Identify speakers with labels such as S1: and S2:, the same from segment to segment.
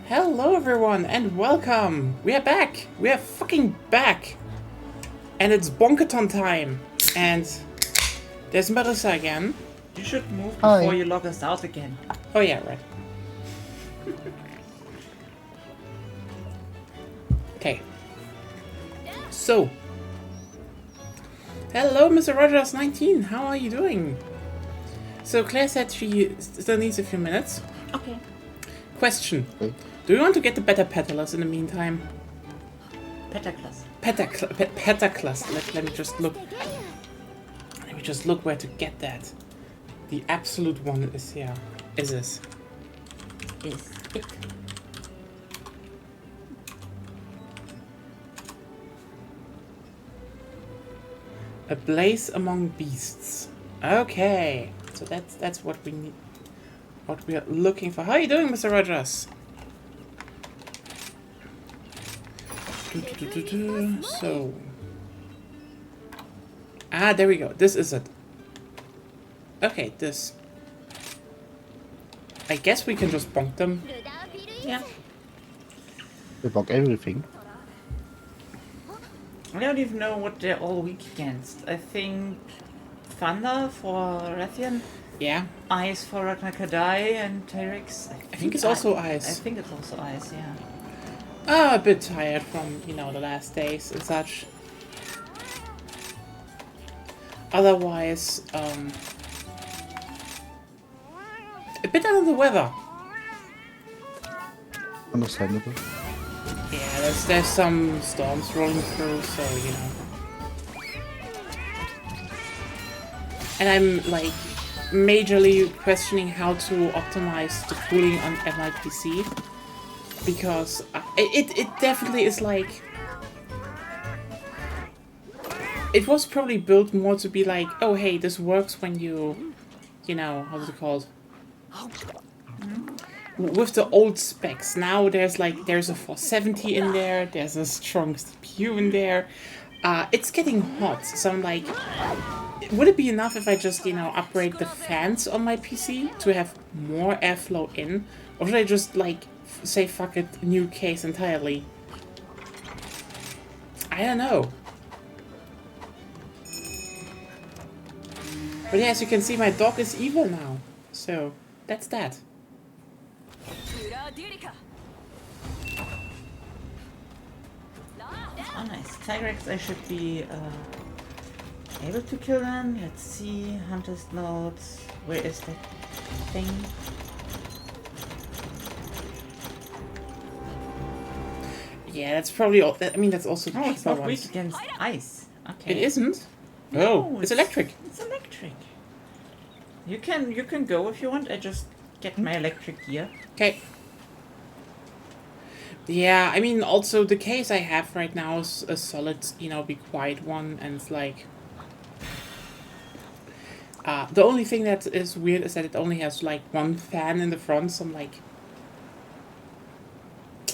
S1: Hello everyone and welcome! We are back! We are fucking back! And it's Bonkaton time! And there's Marissa again.
S2: You should move before you log us out again.
S1: Oh yeah, right. Okay. So. Hello Mr. Rogers19, how are you doing? So Claire said she still needs a few minutes.
S2: Okay.
S1: Question. Do you want to get the better petalers in the meantime?
S2: Petaclass.
S1: Petaclass. Let me just look. Let me just look where to get that. The absolute one is here. Is this?
S2: Is it?
S1: A blaze among beasts. Okay. So that's what we need. What we are looking for. How are you doing, Mr. Rogers? So. Ah, there we go. This is it. Okay, this. I guess we can just bonk them.
S2: Yeah.
S3: We bonk everything.
S2: I don't even know what they're all weak against. I think Thunder for Rathian.
S1: Yeah.
S2: Ice for Ragnarkadai and T-Rex.
S1: I think it's also ice.
S2: I think it's also ice, yeah.
S1: Ah, a bit tired from, you know, the last days and such. Otherwise, a bit under the weather.
S3: Understandable.
S1: Yeah, there's some storms rolling through, so, you know. And I'm, like, majorly questioning how to optimize the cooling on my PC. Because it definitely is like... It was probably built more to be like, oh hey, this works when you know, how's it called? With the old specs. Now there's a 470 in there, there's a strong CPU in there. It's getting hot, so I'm like, would it be enough if I just, you know, upgrade the fans on my PC to have more airflow in? Or should I just, like, say fuck it, new case entirely? I don't know. But yeah, as you can see, my dog is evil now. So, that's that.
S2: Oh, nice. T-Rex, I should be able to kill them. Let's see. Hunter's notes. Where is that thing?
S1: Yeah, that's probably all. I mean, that's also the
S2: Oh, it's
S1: cheaper
S2: not weak
S1: ones.
S2: against ice. Okay.
S1: It isn't?
S2: No,
S1: Oh, it's electric.
S2: It's electric. You can go if you want. I just get my electric gear.
S1: Okay. Yeah, I mean, also the case I have right now is a solid, you know, be quiet one, and it's like... the only thing that is weird is that it only has, like, one fan in the front, so I'm like...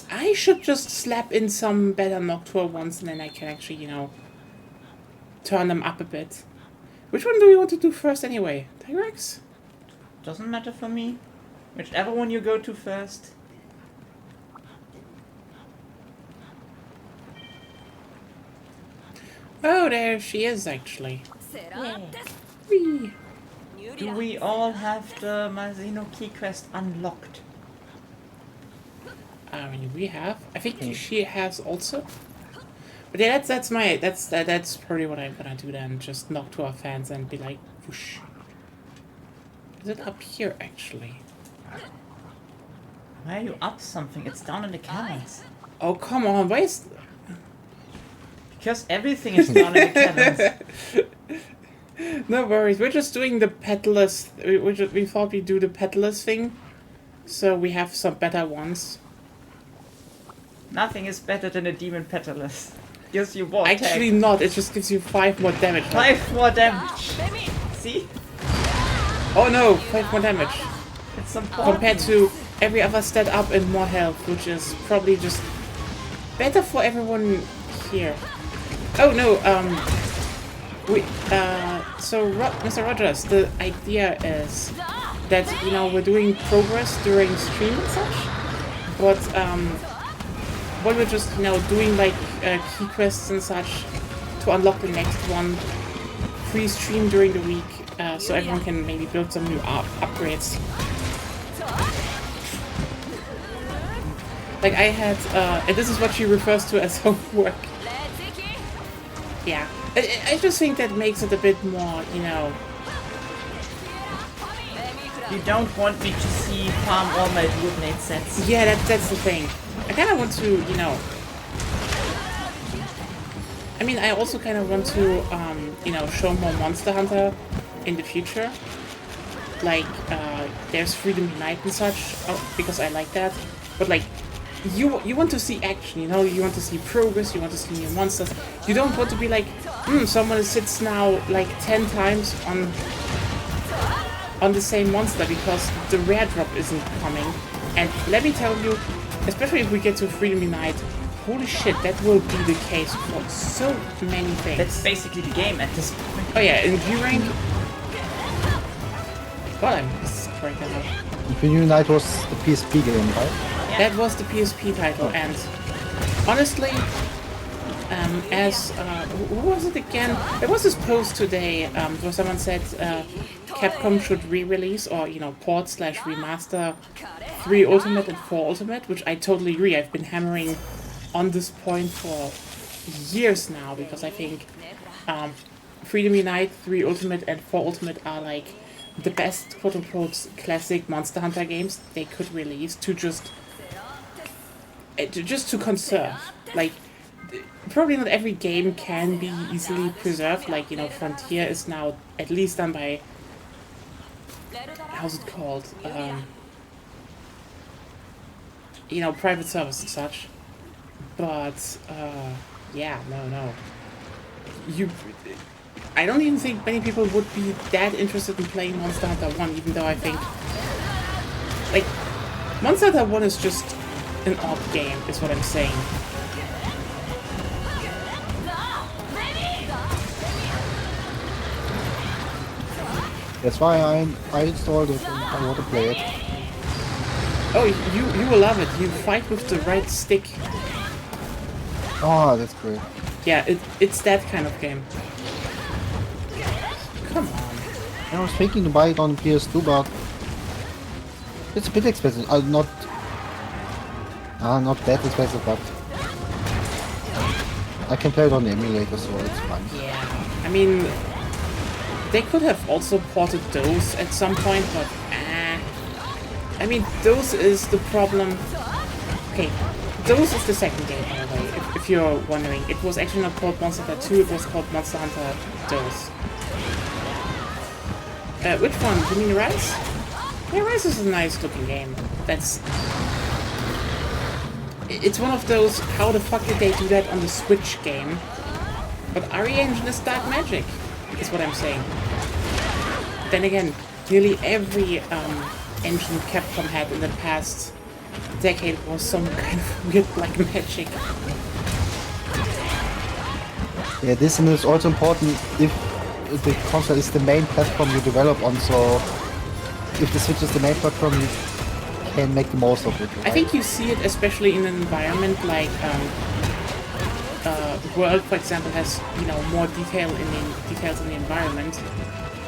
S1: I should just slap in some better Noctua ones, and then I can actually, you know, turn them up a bit. Which one do we want to do first anyway? T-Rex?
S2: Doesn't matter for me. Whichever one you go to first.
S1: Oh, there she is, actually.
S2: Yeah.
S1: Whee!
S2: Do we all have the Mazino key quest unlocked?
S1: I mean, we have. I think she has also. But yeah, that's probably what I'm gonna do then. Just knock to our fans and be like, whoosh. Is it up here actually?
S2: Why are you up something? It's down in the cannons.
S1: Oh come on, why is?
S2: Because everything is down in the cannons.
S1: No worries. We're just doing the petalers. We thought we'd do the petalers thing, so we have some better ones.
S2: Nothing is better than a demon petalus. Gives you more
S1: Actually,
S2: attack.
S1: not. It just gives you 5 more damage.
S2: 5 more damage. See?
S1: Oh no, 5 more damage.
S2: It's important.
S1: Compared to every other stat up and more health, which is probably just better for everyone here. Oh no, Mr. Rogers, the idea is that, you know, we're doing progress during stream and such. but when we're just, you know, doing like key quests and such to unlock the next one, free stream during the week, so everyone can maybe build some new upgrades. Like I had, and this is what she refers to as homework. Yeah, I just think that makes it a bit more, you know.
S2: You don't want me to see farm all my wood made sense.
S1: Yeah, that's the thing. I kind of want to, you know. I mean, I also kind of want to, you know, show more Monster Hunter in the future. Like, there's Freedom Unite and such, because I like that. But like, you want to see action, you know. You want to see progress. You want to see new monsters. You don't want to be like, someone sits now like 10 times on the same monster because the rare drop isn't coming. And let me tell you, especially if we get to Freedom Unite, holy shit, that will be the case for so many things.
S2: That's basically the game at this point.
S1: Oh yeah, in G rank. God, I'm right now.
S3: Infinity Unite was the PSP game, right?
S2: Yeah.
S1: That was the PSP title, and honestly, who was it again? There was this post today where someone said Capcom should re-release or, you know, port/remaster 3 Ultimate and 4 Ultimate, which I totally agree. I've been hammering on this point for years now because I think Freedom Unite, 3 Ultimate, and 4 Ultimate are like the best quote-unquote classic Monster Hunter games they could release to just to conserve. Like, probably not every game can be easily preserved. Like, you know, Frontier is now at least done by, how's it called? You know, private servers and such. But, yeah, no. I don't even think many people would be that interested in playing Monster Hunter 1, even though I think, like, Monster Hunter 1 is just an odd game, is what I'm saying.
S3: That's why I installed it and I want to play it.
S1: Oh, you will love it. You fight with the right stick.
S3: Oh, that's great.
S1: Yeah, it's that kind of game. Come on.
S3: I was thinking to buy it on PS2, but it's a bit expensive. Not that expensive, but I can play it on the emulator, so it's fine.
S1: Yeah, I mean, they could have also ported those at some point, but I mean, those is the problem. Okay, those is the second game, by the way, if you're wondering. It was actually not called Monster Hunter 2, it was called Monster Hunter Dose. Which one? Do you mean Rise? Yeah, Rise is a nice looking game. It's one of those, how the fuck did they do that on the Switch game? But RE Engine is dark magic, is what I'm saying. Then again, nearly every engine Capcom had in the past decade was some kind of weird black magic.
S3: Yeah, this is also important if the console is the main platform you develop on, so if the Switch is the main platform, you can make the most of it. Right?
S1: I think you see it especially in an environment like World, for example, has, you know, more details in the environment.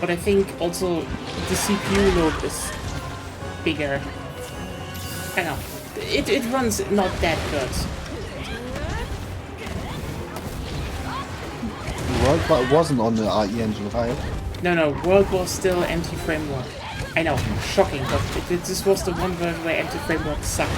S1: But I think also the CPU load is bigger. I know. It runs not that good.
S3: World wasn't on the RE engine, right?
S1: No, World was still empty framework. I know, shocking, but this was the one version where empty framework sucked.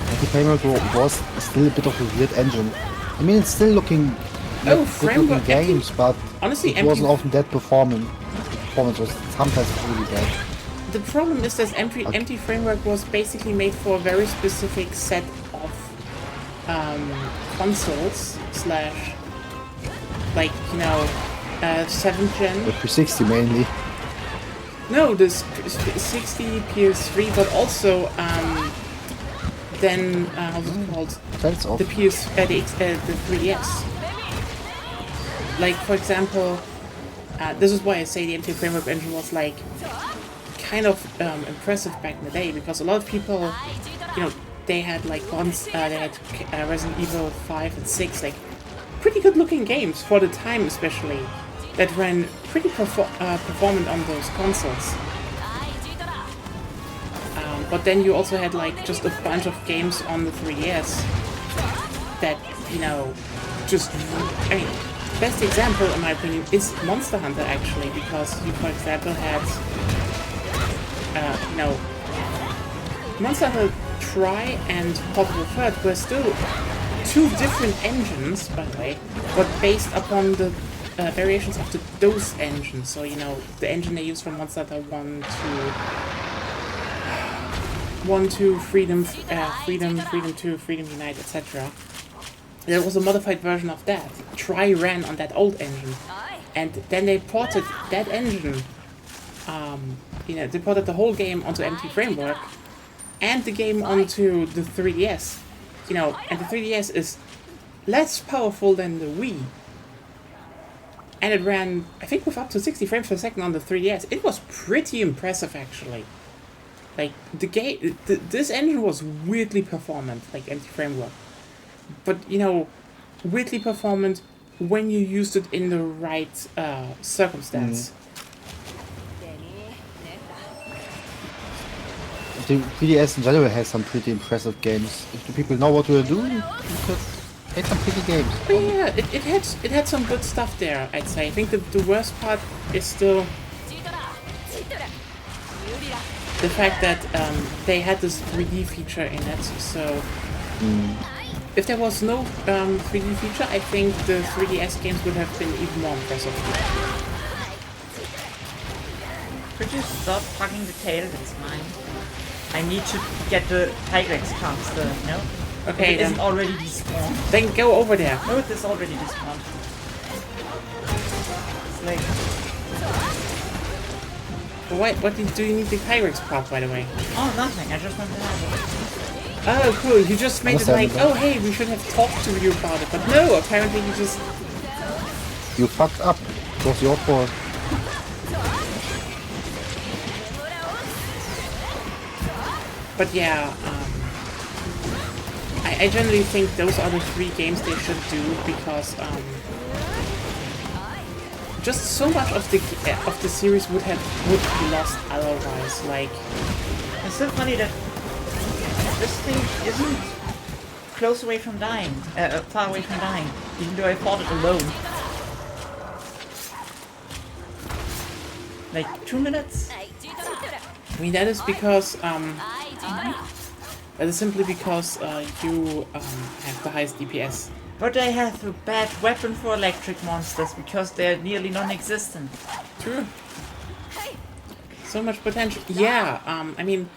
S3: Empty framework was still a bit of a weird engine. I mean, it's still looking good looking games, but
S1: honestly,
S3: it wasn't often that performance was sometimes really bad.
S1: The problem is that empty framework was basically made for a very specific set of consoles / like, you know, 7th gen.
S3: The 360 mainly.
S1: No, the 60 PS3, but also then how's it called?
S3: That's off.
S1: The the 3DS. Like, for example, This is why I say the MT Framework engine was like kind of impressive back in the day, because a lot of people, you know, they had like they had Resident Evil 5 and 6, like pretty good looking games for the time, especially that ran pretty performant on those consoles. But then you also had like just a bunch of games on the 3DS that, you know, just, I mean, best example in my opinion is Monster Hunter actually, because you, for example, had, you know, Monster Hunter Tri and Portable Third were still two different engines, by the way, but based upon the variations of the DOS engine. So, you know, the engine they used from Monster Hunter 1 to Freedom 2, Freedom Unite, etc. There was a modified version of that. Tri ran on that old engine, and then they ported that engine. You know, they ported the whole game onto MT Framework, and the game onto the 3DS. You know, and the 3DS is less powerful than the Wii. And it ran, I think, with up to 60 frames per second on the 3DS. It was pretty impressive, actually. Like, the game, this engine was weirdly performant, like MT Framework. But, you know, weirdly performant when you used it in the right circumstance.
S3: The 3DS in general has some pretty impressive games. If the people know what we're doing, you could make some pretty games.
S1: But yeah, it had some good stuff there, I'd say. I think the worst part is still the fact that they had this 3D feature in it. So if there was no 3D feature, I think the 3DS games would have been even more impressive.
S2: Could you stop tugging the tail? That's mine. I need to get the Tigrex faster, no?
S1: Okay,
S2: it isn't already despawned.
S1: Then go over there.
S2: No, it is already despawned. It's like...
S1: What do you need the Pyrex prop, by the way?
S2: Oh, nothing. I just want to have it.
S1: Oh, cool. You just made it like, oh, hey, we should have talked to you about it. But no, apparently you just...
S3: You fucked up. It was your fault.
S1: But yeah, I generally think those are the 3 games they should do, because just so much of the series would be lost otherwise. Like,
S2: it's so funny that this thing isn't close away from dying, far away from dying, even though I fought it alone. Like 2 minutes?
S1: I mean, that is because that is simply because you have the highest DPS.
S2: But I have a bad weapon for electric monsters because they're nearly non-existent.
S1: True. So much potential. Yeah, I mean,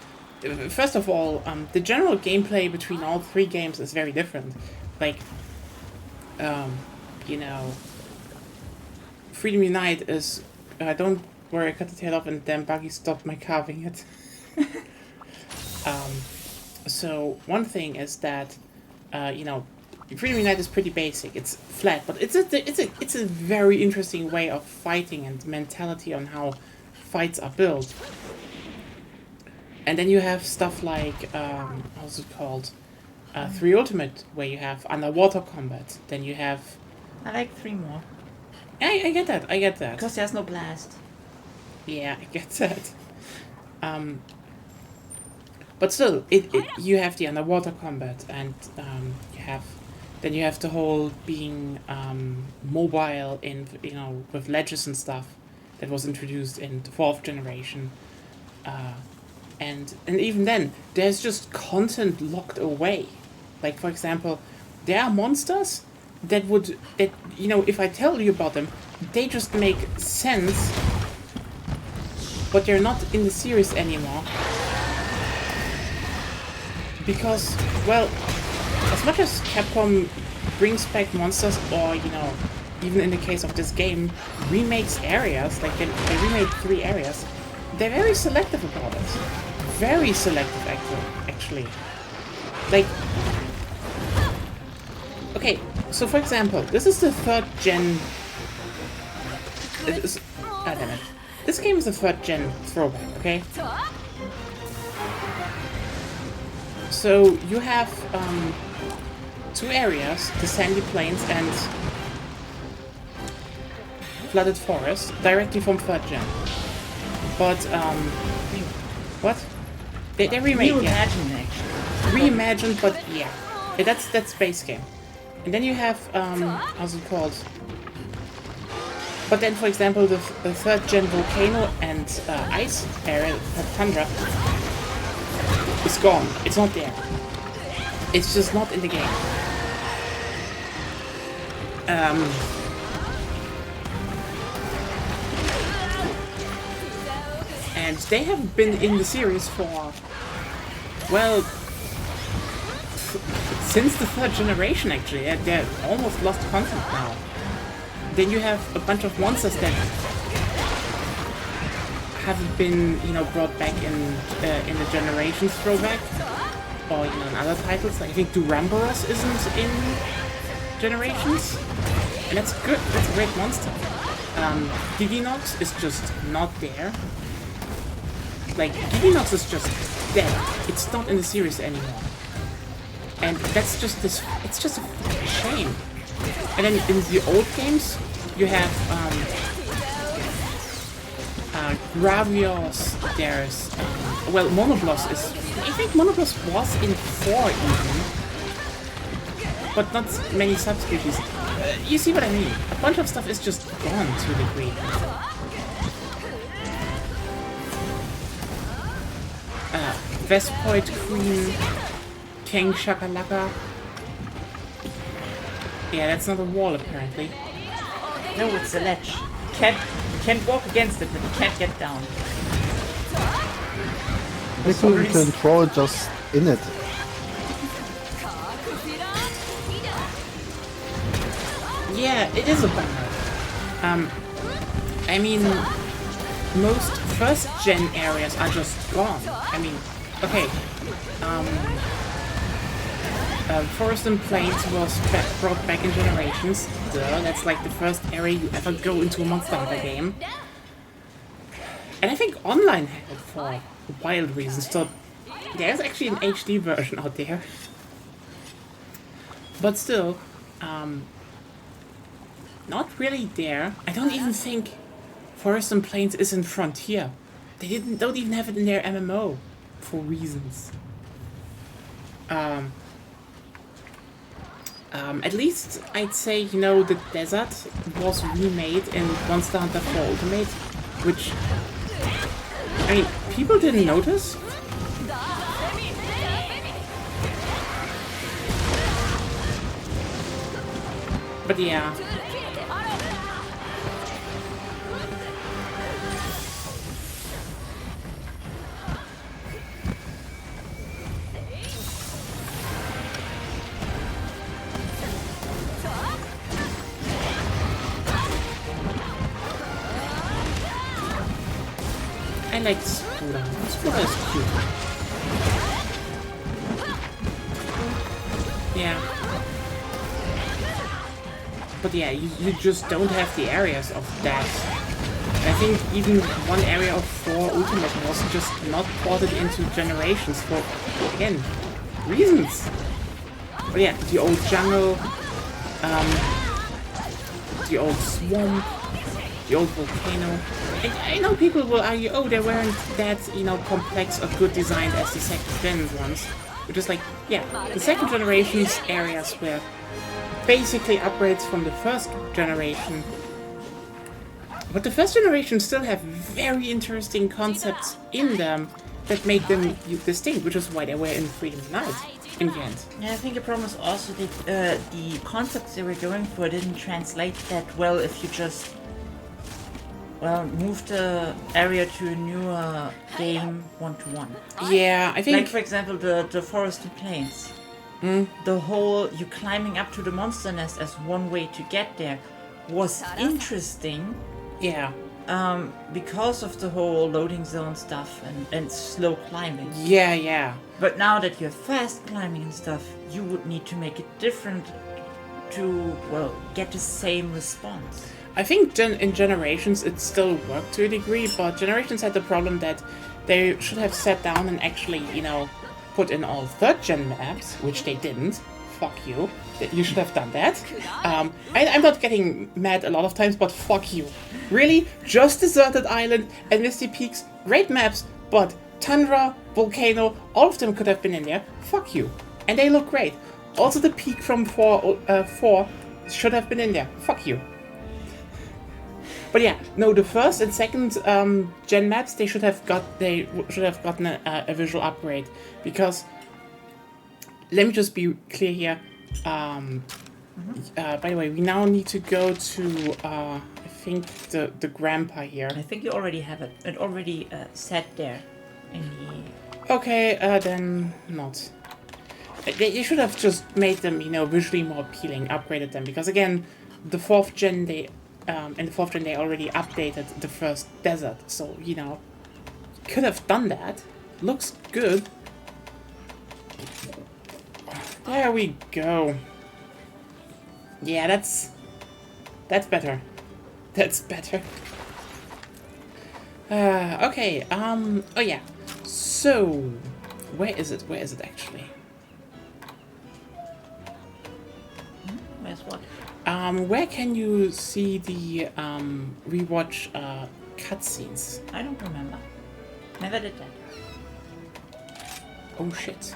S1: first of all, the general gameplay between all 3 games is very different. Like, you know, Freedom Unite is... don't worry, I cut the tail off and then Buggy stopped my carving it. So one thing is that, you know, Freedom Unite is pretty basic. It's flat, but it's a very interesting way of fighting and mentality on how fights are built. And then you have stuff like how's it called? 3 Ultimate, where you have underwater combat. Then you have...
S2: I like 3 more.
S1: I get that. I get that.
S2: Because there's no blast.
S1: Yeah, I get that. But still, you have the underwater combat, and you have the whole being mobile in, you know, with ledges and stuff that was introduced in the 4th generation, and even then there's just content locked away. Like, for example, there are monsters that you know, if I tell you about them, they just make sense, but they're not in the series anymore. Because, well, as much as Capcom brings back monsters, or, you know, even in the case of this game, remakes areas, like they remade 3 areas, they're very selective about it. Very selective, actually. Like, okay, so for example, this is the 3rd gen... damn it. This game is a 3rd gen throwback, okay? So you have 2 areas, the sandy plains and flooded forest, directly from 3rd gen. But, what? They remade, yeah.
S2: Reimagined, actually.
S1: Reimagined, but yeah. That's base game. And then you have, how's it called? But then, for example, the 3rd gen volcano and ice area, tundra, is gone. It's not there. It's just not in the game. And they have been in the series for, well, since the 3rd generation, actually. They're almost lost content now. Then you have a bunch of monsters that haven't been, brought back in the Generations throwback, or in other titles. I think Duramboros isn't in Generations, and that's good. That's a great monster. Giginox is just not there. Like, Giginox is just dead. It's not in the series anymore. And that's just this. It's just a shame. And then in the old games, you have Gravios. There's Monoblos is. I think Monoblos was in 4 even, but not many subspecies. You see what I mean? A bunch of stuff is just gone to a degree. Vespoid Queen, King Shakalaka. Yeah, that's not a wall apparently.
S2: No, it's a ledge. You can't walk against it, but you can't get down.
S3: You can control just in it.
S1: Yeah, it is a bummer. I mean, most 1st gen areas are just gone. I mean, okay. Forest and Plains was brought back in Generations. Duh, that's like the first area you ever go into a Monster Hunter game. And I think online had it for wild reasons, so there's actually an HD version out there. But still, not really there. I don't even think Forest and Plains is in Frontier. They don't even have it in their MMO for reasons. At least I'd say, the desert was remade in Monster Hunter 4 Ultimate, which, I mean, people didn't notice. But yeah. I like Spura. Spura is cute. Yeah. But yeah, you just don't have the areas of that. I think even one area of 4 Ultimate was just not ported into Generations for, again, reasons. But yeah, the old jungle, the old swamp, the old volcano. And I know people will argue, oh, they weren't that, complex or good designed as the 2nd gen ones. Which is like, yeah, the 2nd generation's areas were basically upgrades from the 1st generation. But the 1st generation still have very interesting concepts in them that make them distinct, which is why they were in Freedom Night in the end.
S2: Yeah, I think the problem is also that the concepts they were going for didn't translate that well if you just move the area to a newer game 1-to-1.
S1: Yeah, I think...
S2: Like, for example, the Forest and Plains. The whole you climbing up to the monster nest as one way to get there was interesting.
S1: Yeah.
S2: Because of the whole loading zone stuff and slow climbing.
S1: Yeah, yeah.
S2: But now that you're fast climbing and stuff, you would need to make it different to, get the same response.
S1: I think in Generations it still worked to a degree, but Generations had the problem that they should have sat down and actually, put in all 3rd gen maps, which they didn't. Fuck you. You should have done that. I'm not getting mad a lot of times, but fuck you. Really? Just Deserted Island and Misty Peaks, great maps, but Tundra, Volcano, all of them could have been in there. Fuck you. And they look great. Also the peak from 4 should have been in there. Fuck you. But yeah, no, the 1st and 2nd gen maps, they should have gotten a visual upgrade, because let me just be clear here. By the way, we now need to go to I think the grandpa here.
S2: I think you already have it. It already sat there in the...
S1: Okay, then not. You should have just made them, visually more appealing, upgraded them, because again, the 4th gen they already updated the 1st desert, so could have done that. Looks good. There we go. Yeah, that's better. That's better. Okay. Oh yeah. So, where is it? Where is it actually?
S2: Where's what?
S1: Where can you see the rewatch cutscenes?
S2: I don't remember. Never did that.
S1: Oh shit.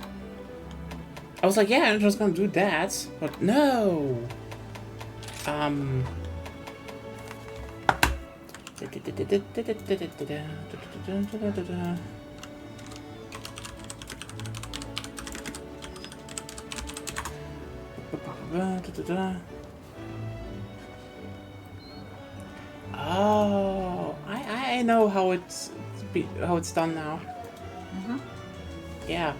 S1: I was like, yeah, I'm just gonna do that, but no. Oh, I know how it's done now. Yeah.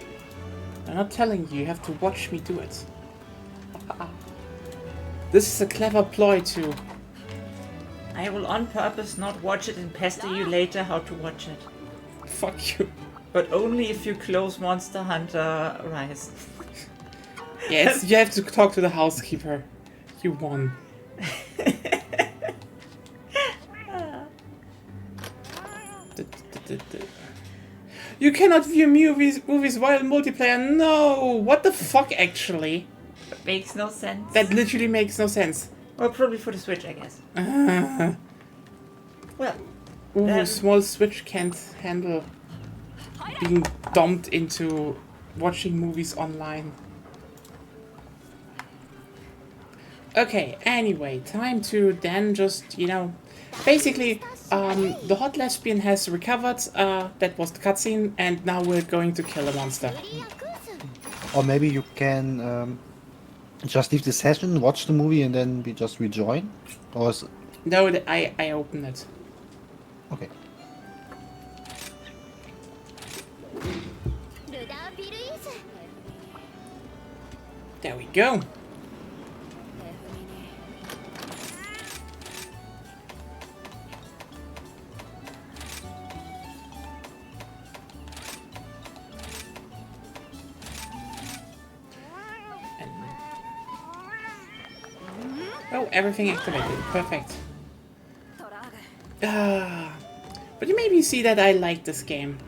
S1: I'm not telling you, you have to watch me do it. This is a clever ploy too.
S2: I will on purpose not watch it and pester you later how to watch it.
S1: Fuck you.
S2: But only if you close Monster Hunter Rise.
S1: Yeah, you have to talk to the housekeeper. You won. You cannot view movies while multiplayer. No! What the fuck, actually?
S2: That makes no sense.
S1: That literally makes no sense.
S2: Well, probably for the Switch, I guess. Well,
S1: Ooh, small Switch can't handle being dumped into watching movies online. Okay, anyway, time to then just, basically, the hot lesbian has recovered, that was the cutscene, and now we're going to kill a monster.
S3: Or maybe you can just leave the session, watch the movie, and then we just rejoin? Or is...
S1: No, I opened it.
S3: Okay.
S1: There we go. Oh, everything activated. Perfect. But you maybe see that I like this game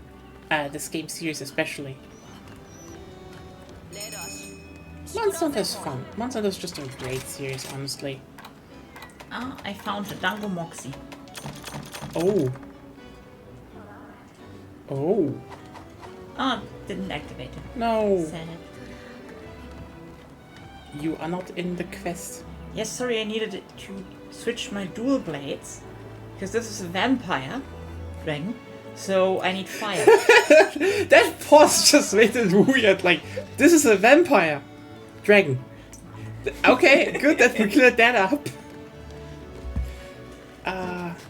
S1: series especially. Monster Hunter is fun. Monster Hunter is just a great series, honestly.
S2: Ah, I found a Dango Moxie.
S1: Oh. Oh.
S2: Ah, didn't activate it.
S1: No.
S2: Sad.
S1: You are not in the quest.
S2: Yes, sorry, I needed it to switch my dual blades. Because this is a vampire dragon, so I need fire.
S1: That pause just made it weird. Like, this is a vampire dragon. Okay, good that we cleared that up.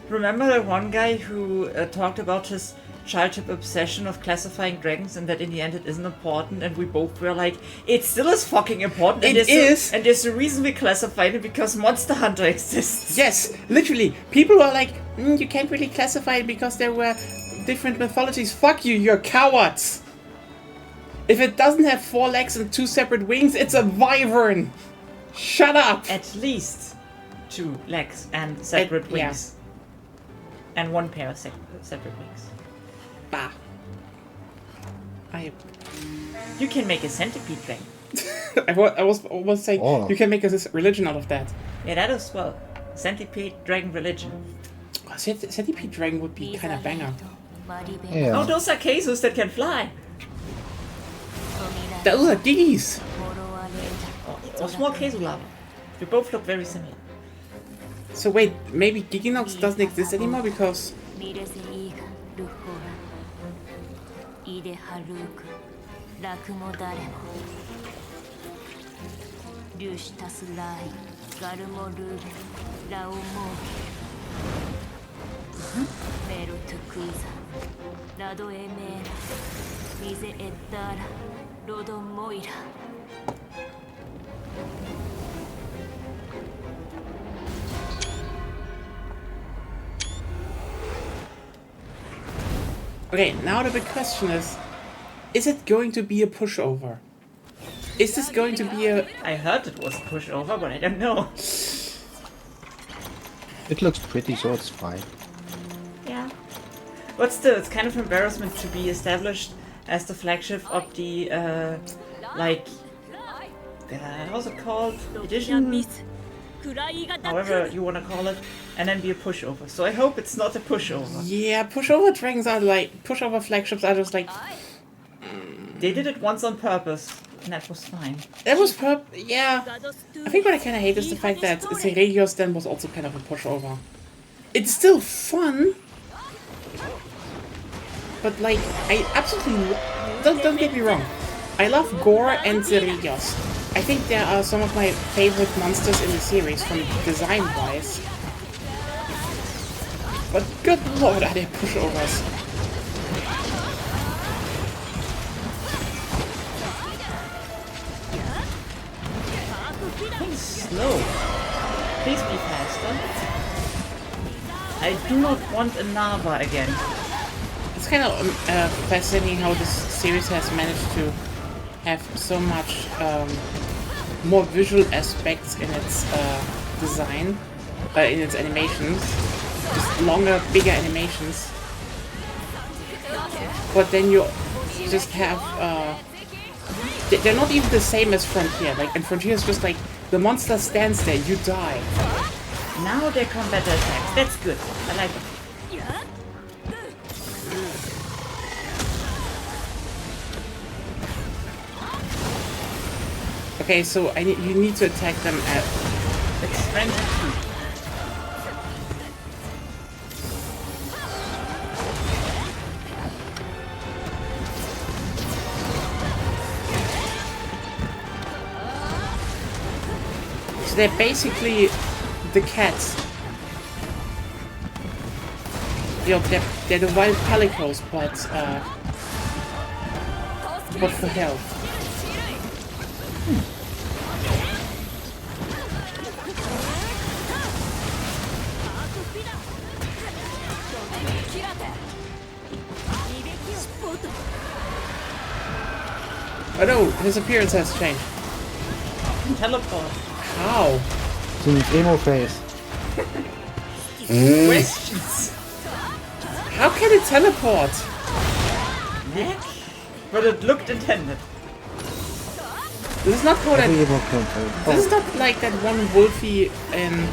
S2: Remember the one guy who talked about his childhood obsession of classifying dragons and that in the end it isn't important, and we both were like, it still is fucking important. And
S1: it is.
S2: And there's a reason we classified it, because Monster Hunter exists.
S1: Yes, literally. People were like, you can't really classify it because there were different mythologies. Fuck you, you're cowards. If it doesn't have 4 legs and 2 separate wings, it's a wyvern. Shut up.
S2: At least. 2 legs and separate
S1: yeah.
S2: wings. And 1 pair of separate wings.
S1: Bah.
S2: You can make a centipede thing.
S1: I was almost saying you can make a religion out of that.
S2: Yeah, that as well. Centipede dragon religion.
S1: Centipede dragon would be kind of banger.
S3: Yeah.
S2: Oh, those are casus that can fly.
S1: Those are diggies.
S2: Or small casu lava. They both look very similar.
S1: So wait, maybe Giginox doesn't exist anymore because... Okay, now the big question is it going to be a pushover? Is this going to be a...
S2: I heard it was a pushover, but I don't know.
S3: It looks pretty, so it's fine.
S2: Yeah. But still, it's kind of embarrassment to be established as the flagship of the, how's it called? Edition? However you want to call it. And then be a pushover. So I hope it's not a pushover.
S1: Yeah, pushover dragons are like... Pushover flagships are just like...
S2: They did it once on purpose. And that was fine.
S1: That was yeah. I think what I kind of hate is the fact that Seregios then was also kind of a pushover. It's still fun, but like I absolutely don't get me wrong. I love Gore and Seregios. I think they are some of my favorite monsters in the series from design-wise. But good lord, are they pushovers?
S2: Slow. Please be faster. I do not want a Nava again.
S1: It's kind of fascinating how this series has managed to have so much more visual aspects in its design, in its animations. Just longer, bigger animations. But then you just have... they're not even the same as Frontier. Like, in Frontier it's just like, the monster stands there, you die.
S2: Now they come better attacks. That's good. I like it.
S1: Okay, so you need to attack them at...
S2: It's strength 2.
S1: They're basically the cats. You know, they're the wild calicos, but for health. Oh no, his appearance has changed.
S2: Teleport.
S1: How?
S3: It's in its emo phase.
S2: Questions.
S1: How can it teleport?
S2: Neck? But it looked intended.
S1: This is not how that.
S3: Every emo can teleport.
S1: This is not like that one Wolfie in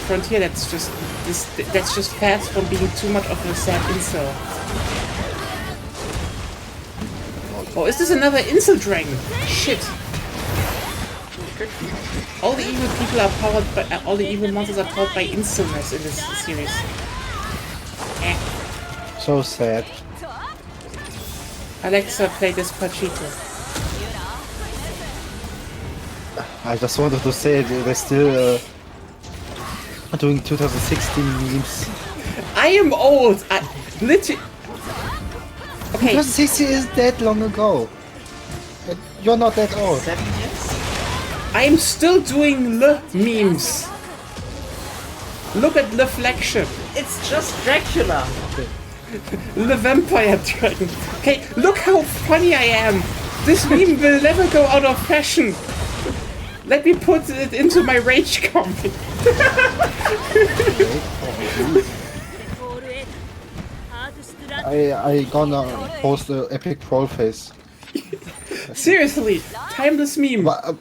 S1: Frontier that's just fast from being too much of a sad incel. Oh, is this another incel dragon? Shit. All the evil people are powered by... all the evil monsters are powered by insolence in this series.
S3: So sad.
S1: Alexa, play Despacito.
S3: I just wanted to say they're still doing 2016 memes.
S1: I am old! I literally... Okay.
S3: 2016 is that long ago. And you're not that old.
S2: 7 years?
S1: I am still doing the memes. Look at the flagship.
S2: It's just Dracula.
S1: The vampire dragon. Okay, look how funny I am. This meme will never go out of fashion. Let me put it into my rage comic.
S3: I gonna post the epic troll face.
S1: Seriously, timeless meme.
S3: I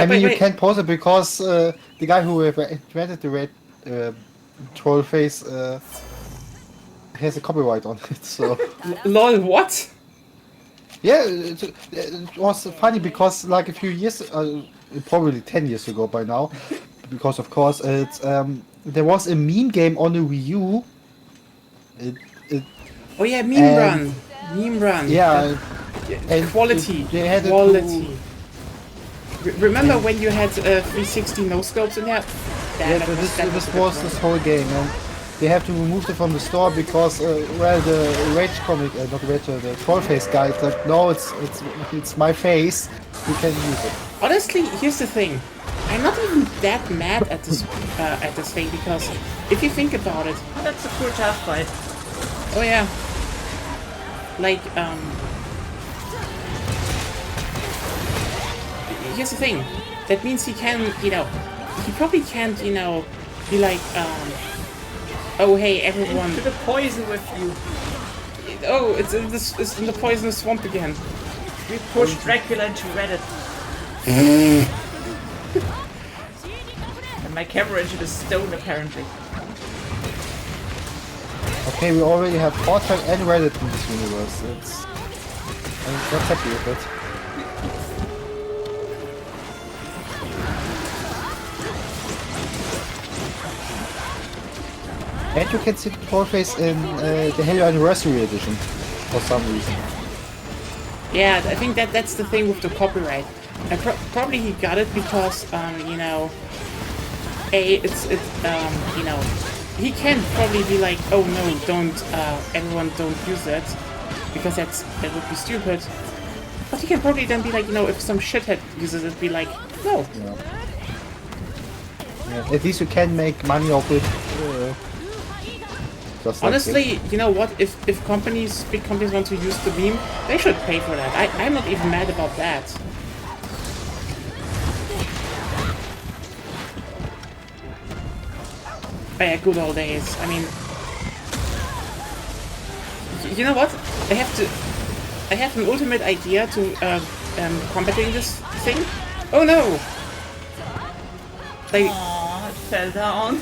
S3: mean, you can't post it because the guy who invented the red troll face has a copyright on it. So
S1: Lol, what?
S3: yeah, it was funny because like a few years, probably 10 years ago by now, because of course it's there was a meme game on the Wii U.
S1: Oh yeah, meme run. Meme run.
S3: Yeah, and
S1: quality.
S3: They had
S1: quality. Remember when you had 360 no scopes in there?
S3: This was this whole game, and they have to remove it from the store because well, the rage comic, not the rage, the troll face guy is like, no, it's my face. You can use it.
S1: Honestly, here's the thing. I'm not even that mad at this thing because if you think about it,
S2: Oh, that's a cool tough fight.
S1: oh yeah, like here's the thing. That means he can, he probably can't, be like, oh hey everyone.
S2: Into the poison with you.
S1: Oh, it's in the poisonous swamp again.
S2: We pushed Dracula into Reddit. And my camera into the stone apparently.
S3: Okay, we already have Fortran and Reddit in this universe. I'm not happy with it. And you can see the troll face in the Halo Anniversary Edition for some reason.
S1: Yeah, I think that's the thing with the copyright. And probably he got it because, he can probably be like, oh no, don't, everyone don't use that, because that would be stupid. But he can probably then be like, if some shithead uses it, be like, no.
S3: Yeah, at least you can make money off it.
S1: Honestly, you know what? If big companies want to use the meme, they should pay for that. I'm not even mad about that. Oh yeah, good old days. I mean, you know what? I have an ultimate idea to combating this thing. Oh no! Like,
S2: Aww, it fell down.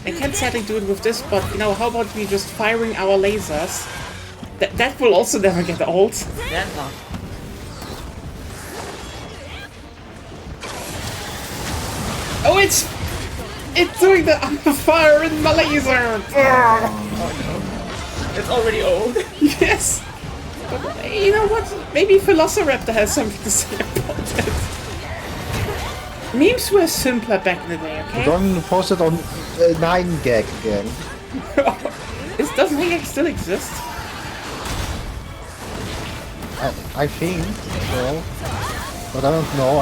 S1: I can't sadly do it with this, but how about we just firing our lasers? That will also never get old.
S2: Never.
S1: Oh, it's doing the fire in my laser.
S2: Oh no. It's already old.
S1: Yes. But you know what? Maybe Velociraptor has something to say about it. Memes were simpler back in the day, okay?
S3: Don't post it on 9gag again.
S1: Doesn't it still exist?
S3: I think so, but I don't know.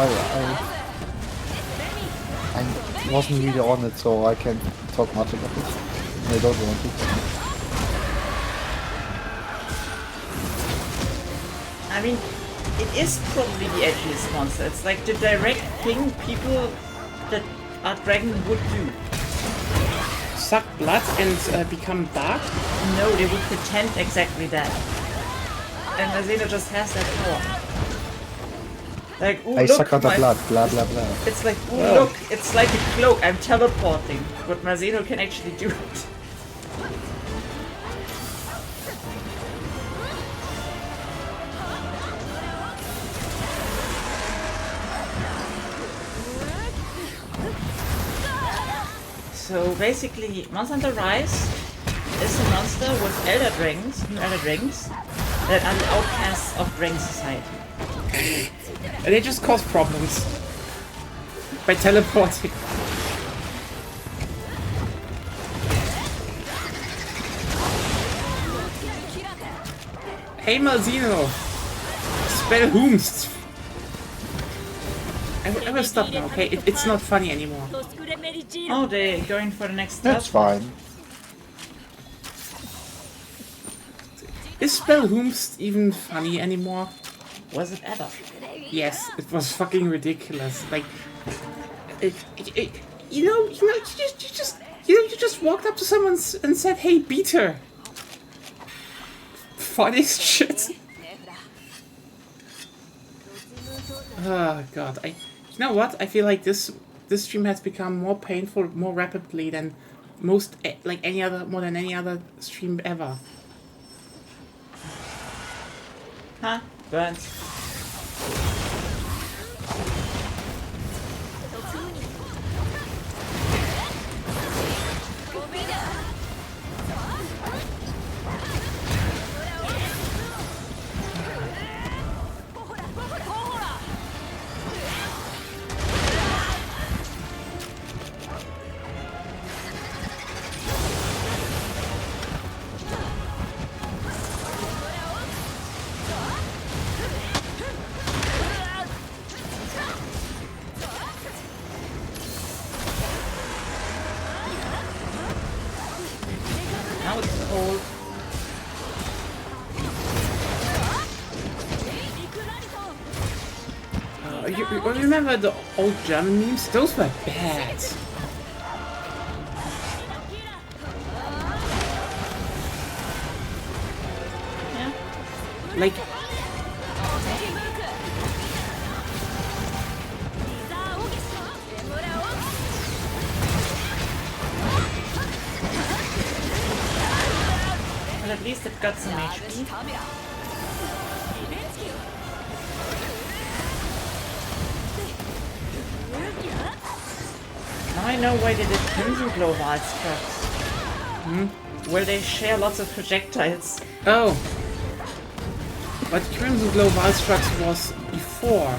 S3: I wasn't really on it, so I can't talk much about it. I don't want to.
S2: I mean, it is probably the edgiest monster. It's like the direct thing people that are dragon would do.
S1: Suck blood and become dark?
S2: No, they would pretend exactly that. And Mazeno just has that power. Like, ooh,
S3: I
S2: look,
S3: suck out the blood, blah blah blah.
S2: It's like, ooh, look, it's like a cloak, I'm teleporting. But Mazeno can actually do it. So basically, Monster Hunter Rise is a monster with elder dragons, new elder dragons, that are the outcasts of Dragon Society.
S1: They just cause problems by teleporting. Hey Malzino! Spell whomst! I will stop now, okay? It's not funny anymore.
S2: Oh, they're going for the next step.
S3: That's fine.
S1: Is Spellhoomst even funny anymore?
S2: Was it ever?
S1: Yes, it was fucking ridiculous. Like, you just walked up to someone and said, "Hey, beat her." Funniest shit. Oh god, you know what? I feel like this stream has become more painful more rapidly than more than any other stream ever.
S2: Huh? Burns. Now it's cold.
S1: You remember the old German memes? Those were bad.
S2: Yeah.
S1: Like,
S2: Well, at least it got some HP. Now I know why they did Crimson Glow Wildstrucks. Where they share lots of projectiles.
S1: oh. But Crimson Glow Wildstrucks was before.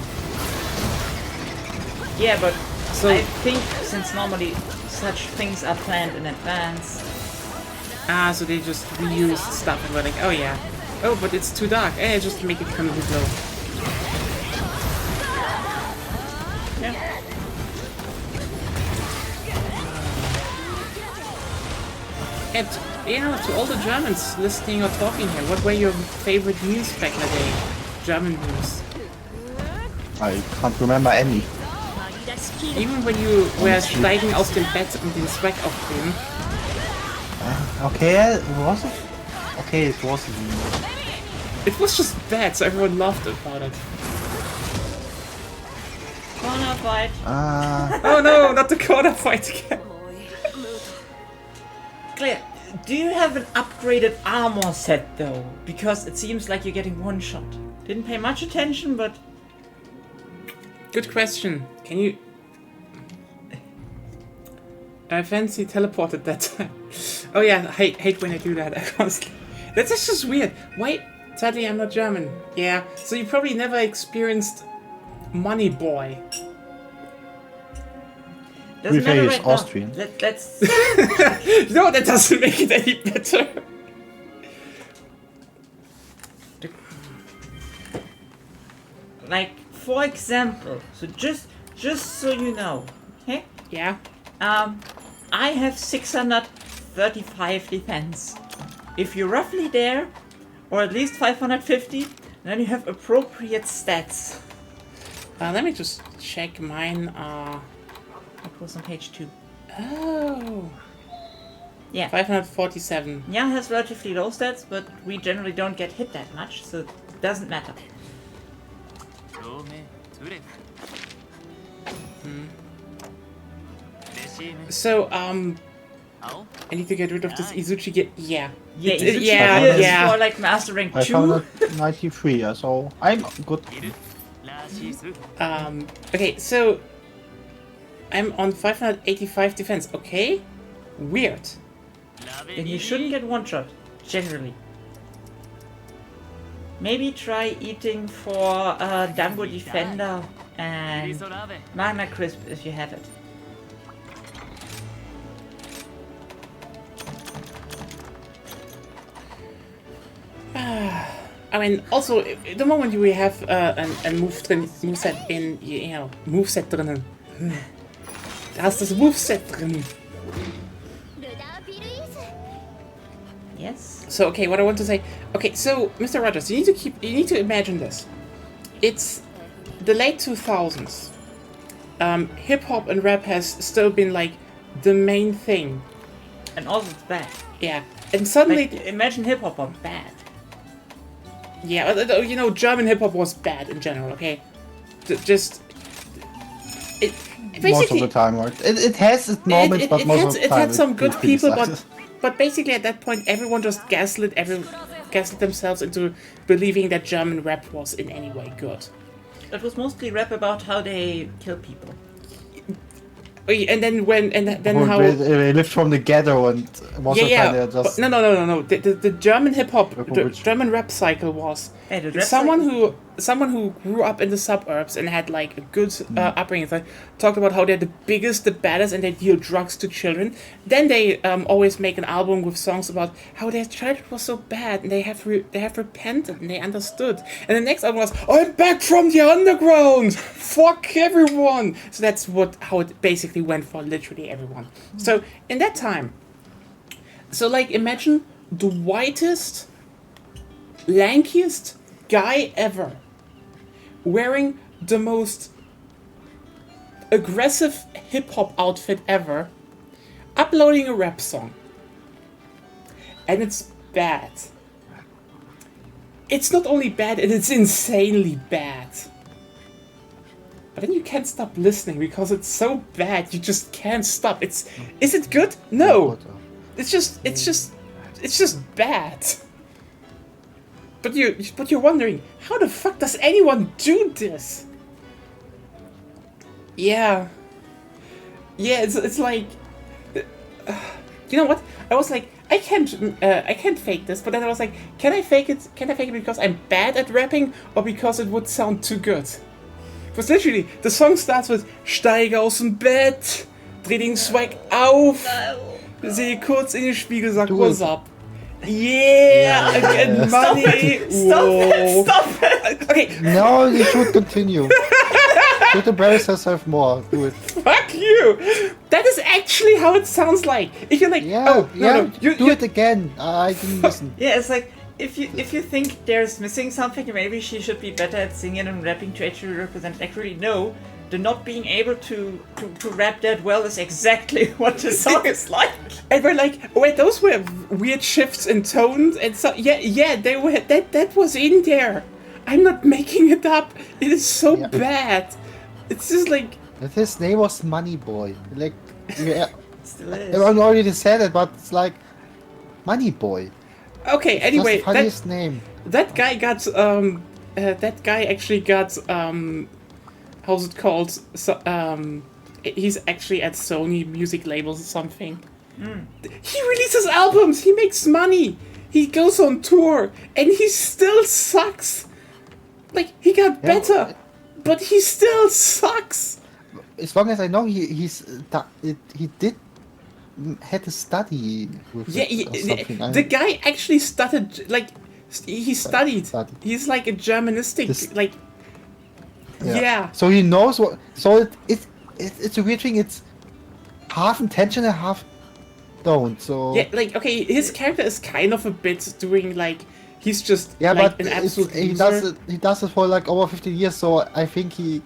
S2: Yeah, but
S1: So-
S2: I think since normally such things are planned in advance.
S1: Ah, so they just reused stuff and were like, oh yeah. Oh, but it's too dark. Just make it Crimson Glow.
S2: Yeah.
S1: And, to all the Germans listening or talking here, what were your favorite memes back in the day? German memes.
S3: I can't remember any.
S1: Even when you were steigen aus dem Bett und den Swag aufbringen.
S3: Okay, was it? Okay, it was.
S1: It was just bad, so everyone laughed about it.
S2: Corner fight.
S1: Oh no, not the corner fight again.
S2: Claire, do you have an upgraded armor set though? Because it seems like you're getting one shot. Didn't pay much attention, but
S1: Good question. Can you... I fancy teleported that time. Oh yeah, I hate when I do that, honestly. That's just weird. Why? Sadly, I'm not German. Yeah, so you probably never experienced Money Boy.
S2: doesn't
S3: Rifei
S2: matter
S3: is
S2: right
S3: Austrian.
S2: now. Let's.
S1: No, that doesn't make it any better.
S2: Like, for example, so just so you know, okay?
S1: Yeah.
S2: I have 635 defense. If you're roughly there, or at least 550, then you have appropriate stats.
S1: Let me just check mine.
S2: It was on page 2.
S1: Oh.
S2: Yeah.
S1: 547.
S2: Nya has relatively low stats, but we generally don't get hit that much, so it doesn't matter.
S1: So, I need to get rid of this Izuchi
S2: Yeah,
S1: It-
S2: Izuchi
S1: yeah,
S2: here is
S1: yeah.
S2: for like Master Rank
S3: I
S2: 2.
S3: found it 93, so I'm good.
S1: Okay, so I'm on 585 defense. Okay, weird.
S2: Then you shouldn't get one shot, generally. Maybe try eating for Dango Defender and Magna Crisp if you have it.
S1: I mean, also, the moment you have a moveset in, moveset drinnen. Da ist das Moveset drin.
S2: Yes.
S1: So okay, what I want to say. Okay, so Mr. Rogers, you need to imagine this. It's the late 2000s. Hip hop and rap has still been like the main thing.
S2: And also it's bad.
S1: Yeah, and suddenly,
S2: Like, imagine hip hop on bad.
S1: yeah, you know, German hip hop was bad in general. Okay, just it
S3: Most of
S1: basically
S3: the time, right? It has its moments, but most of the
S1: it
S3: time
S1: had some good
S3: it
S1: people,
S3: criticizes.
S1: but basically at that point everyone just gaslit themselves into believing that German rap was in any way good.
S2: It was mostly rap about how they kill people.
S1: And then
S3: Or
S1: how
S3: they lived from the ghetto and most of the time they're just...
S1: but no. The German hip hop, the
S3: Which-
S1: German rap cycle was
S2: Hey, the rap
S1: someone who grew up in the suburbs and had like a good upbringing. Like, talked about how they're the biggest, the baddest, and they deal drugs to children. Then they always make an album with songs about how their childhood was so bad and they have repented and they understood. And the next album was, I'm back from the underground. Fuck everyone. So that's how it basically went for literally everyone. So in that time, so like imagine the whitest, lankiest guy ever wearing the most aggressive hip-hop outfit ever, uploading a rap song, and it's bad. It's not only bad, it's insanely bad. But then you can't stop listening because it's so bad you just can't stop. Is it good? No. It's just bad. But you're wondering, how the fuck does anyone do this? Yeah. Yeah, it's like, you know what? I was like, I can't fake this. But then I was like, can I fake it? Can I fake it because I'm bad at rapping or because it would sound too good? Because literally, the song starts with Steige aus dem Bett, dreh den Swag auf, sehe kurz in den Spiegel, sag what's up. Yeah, I get money.
S2: Stop it!
S1: Okay,
S3: No, you should continue. Should embarrass yourself more. Do it.
S1: fuck you. That is actually how it sounds like. If you're like,
S3: Yeah,
S1: oh no,
S3: do it again. I didn't listen.
S2: Yeah, it's like if you think there's missing something, maybe she should be better at singing and rapping to actually represent. Actually, no. The not being able to rap that well is exactly what the song is like.
S1: And we're like, wait, those were weird shifts in tones, and so yeah, they were that was in there. I'm not making it up. It is so bad. It's just like,
S3: His name was Money Boy. Like, yeah,
S2: Still is.
S3: everyone already said it, but it's like Money Boy.
S1: okay.
S3: That's
S1: Anyway,
S3: the funniest name.
S1: that guy got that guy actually got how's it called? So, he's actually at Sony music labels or something. He releases albums. He makes money. He goes on tour, and he still sucks. Like, he got better, but he still sucks.
S3: As long as I know, he did had a study with
S1: Yeah,
S3: it or something.
S1: the guy actually studied. Like, he studied.
S3: Studied.
S1: He's like a Germanistic.
S3: This-
S1: like, yeah.
S3: So he knows what. So it's a weird thing. It's half intentional, half don't. So
S1: Yeah, like, okay, his character is kind of a bit doing, like, he's just,
S3: yeah,
S1: like,
S3: but
S1: an absolute
S3: he
S1: loser.
S3: does it. He does it for like over 50 years. So I think
S1: He's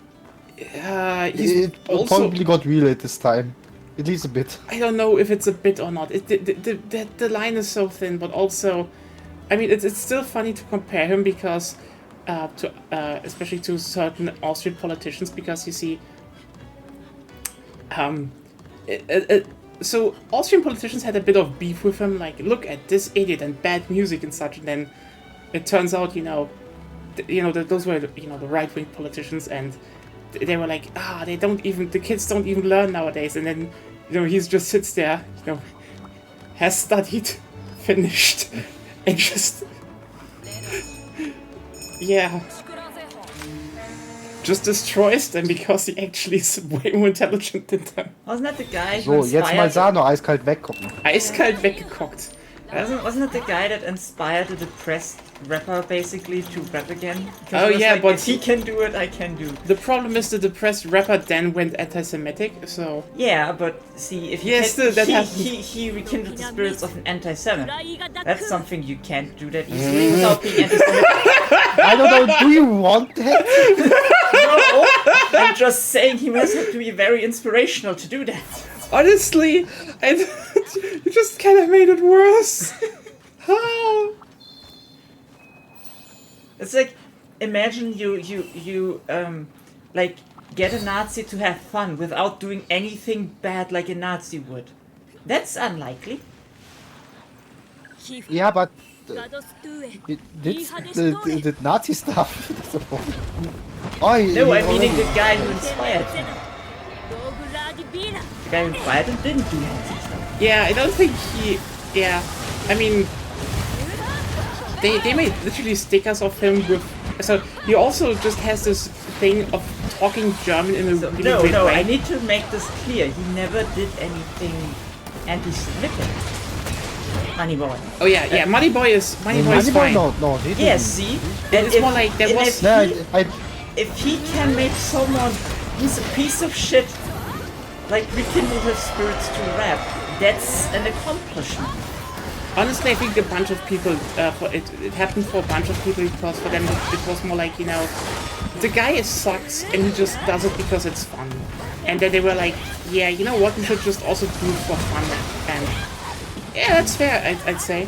S3: it
S1: also,
S3: probably got real at this time, at least a bit.
S1: I don't know if it's a bit or not. The line is so thin, but also, I mean, it's still funny to compare him because, especially to certain Austrian politicians, because you see, so Austrian politicians had a bit of beef with him, like, look at this idiot and bad music and such, and then it turns out, those were, the right-wing politicians, and they were like, the kids don't even learn nowadays, and then, he just sits there, has studied, finished, and just, yeah, just destroys them because he actually is way more intelligent than them.
S2: Wasn't that the guy who
S3: So, jetzt mal
S2: inspired?
S3: Sano eiskalt weggucken.
S1: Eiskalt weggekocht.
S2: Wasn't it the guy that inspired the depressed rapper basically to rap again? Because
S1: Oh
S2: he was
S1: yeah,
S2: like,
S1: but
S2: if he can do it, I can do.
S1: the problem is the depressed rapper then went anti-Semitic, so...
S2: Yeah, but see, if he
S1: Yes, that happened.
S2: he rekindled the spirits of an anti-Semite. That's something you can't do that easily without being anti-Semitic.
S3: I don't know, do you want that?
S2: No, I'm just saying he must have to be very inspirational to do that.
S1: Honestly, you just kind of made it worse. How?
S2: It's like, imagine you like get a Nazi to have fun without doing anything bad like a Nazi would. That's unlikely.
S3: Yeah, but it did Nazi stuff. That's the problem. Oh,
S2: No, I'm meaning the guy who inspired him. The guy who inspired him didn't do Nazi stuff.
S1: Yeah, I don't think he... Yeah, I mean... They made literally stickers of him with... So, he also just has this thing of talking German in a really weird way.
S2: I need to make this clear. He never did anything anti-Semitic. Moneyboy.
S1: Oh yeah, Moneyboy is fine.
S3: No, he didn't.
S2: Yes, see?
S1: It's more like there was...
S2: If he can make someone who's a piece of shit, like rekindle his spirits to rap, that's an accomplishment.
S1: Honestly, I think a bunch of people, it happened for a bunch of people because for them it was more like, you know, the guy sucks and he just does it because it's fun. And then they were like, yeah, you know what, we should just also do it for fun. And yeah, that's fair, I'd say.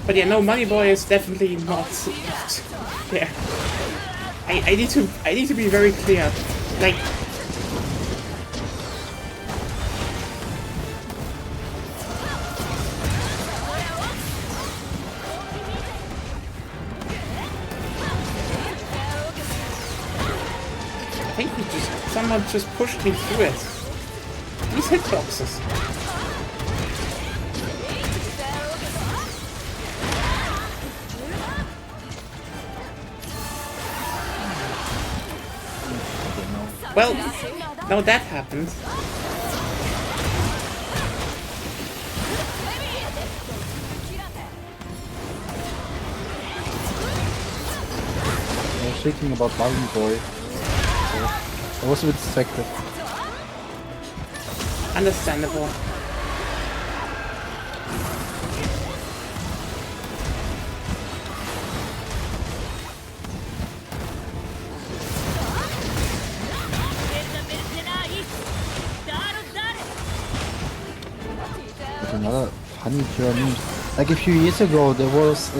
S1: But yeah, no, Moneyboy is definitely not there. I need to be very clear. Like, I think someone just pushed me through it. These hitboxes. Well, now that happened.
S3: I was thinking about Balloon Boy. I was a bit distracted.
S1: Understandable.
S3: Another funny German. Like a few years ago, there was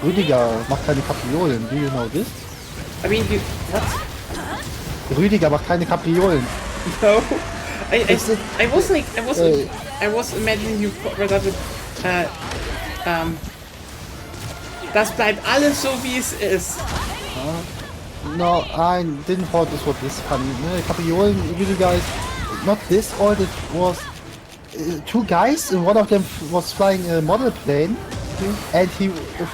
S3: Rüdiger macht keine Kapriolen. Do you know this?
S1: I mean, what?
S3: Rüdiger macht keine Kapriolen.
S1: No. I was imagining you gesagt, das bleibt alles so wie es ist.
S3: No, I didn't thought this was this funny. Kapriolen, Rüdiger is not this old. It was two guys, and one of them was flying a model plane, and he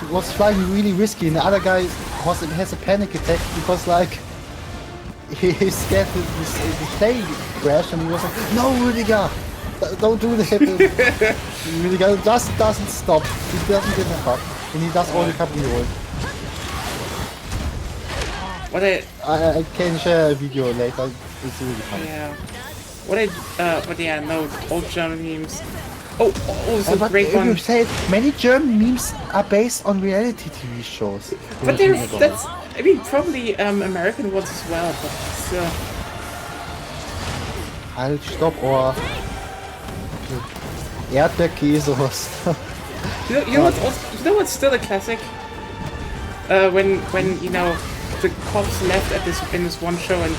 S3: was flying really risky, and the other guy has a panic attack because like he's scared the plane crash, and he was like, "No, Rüdiger, don't do that." Rüdiger just doesn't stop. He doesn't give a fuck, and he does all the cabriole.
S1: What
S3: I can share a video later. It's really funny.
S1: Yeah. But yeah, no, old German memes. Oh, it's a great one.
S3: You said many German memes are based on reality TV shows.
S1: But I mean, probably American ones as well, but still.
S3: Halt, stopp, or Erdbeerkäsewurst.
S1: You know what's still a classic? When you know the cops left in this one show and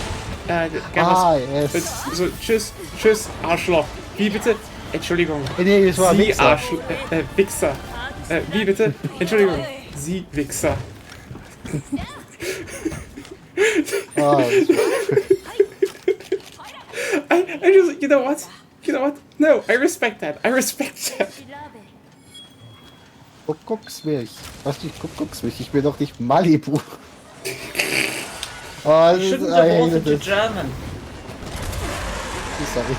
S1: the guy was
S3: yes.
S1: so tschüss Arschloch. Wie bitte? Entschuldigung.
S3: Nee, es war
S1: Sie
S3: Wichser.
S1: Arschloch. Wichser. Wie bitte? Entschuldigung. Sie Wichser. I just, you know what? No, I respect that.
S3: Kuckucksmilch. Was nicht Kuckucksmilch? Ich bin doch nicht Malibu. Oh,
S2: You shouldn't have altered to German.
S3: Sorry.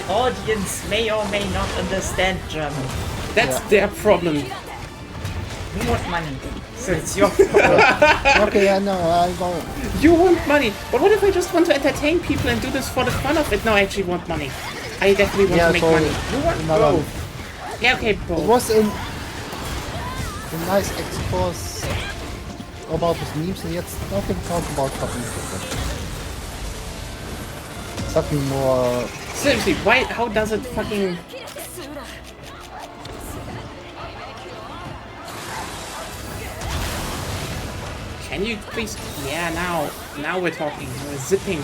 S2: audience may or may not understand German.
S1: That's their problem.
S2: You want money, so it's your problem.
S3: Okay, I know, I know.
S1: You want money, but what if I just want to entertain people and do this for the fun of it? No, I actually want money. I definitely want to make money.
S2: You want
S3: Another-
S2: both.
S1: Yeah, okay,
S3: It
S1: both.
S3: was a nice expose about these memes, and yet nothing talk about fucking something more.
S1: Seriously, why? How does it fucking? Can you please? Yeah, now we're talking. We're zipping.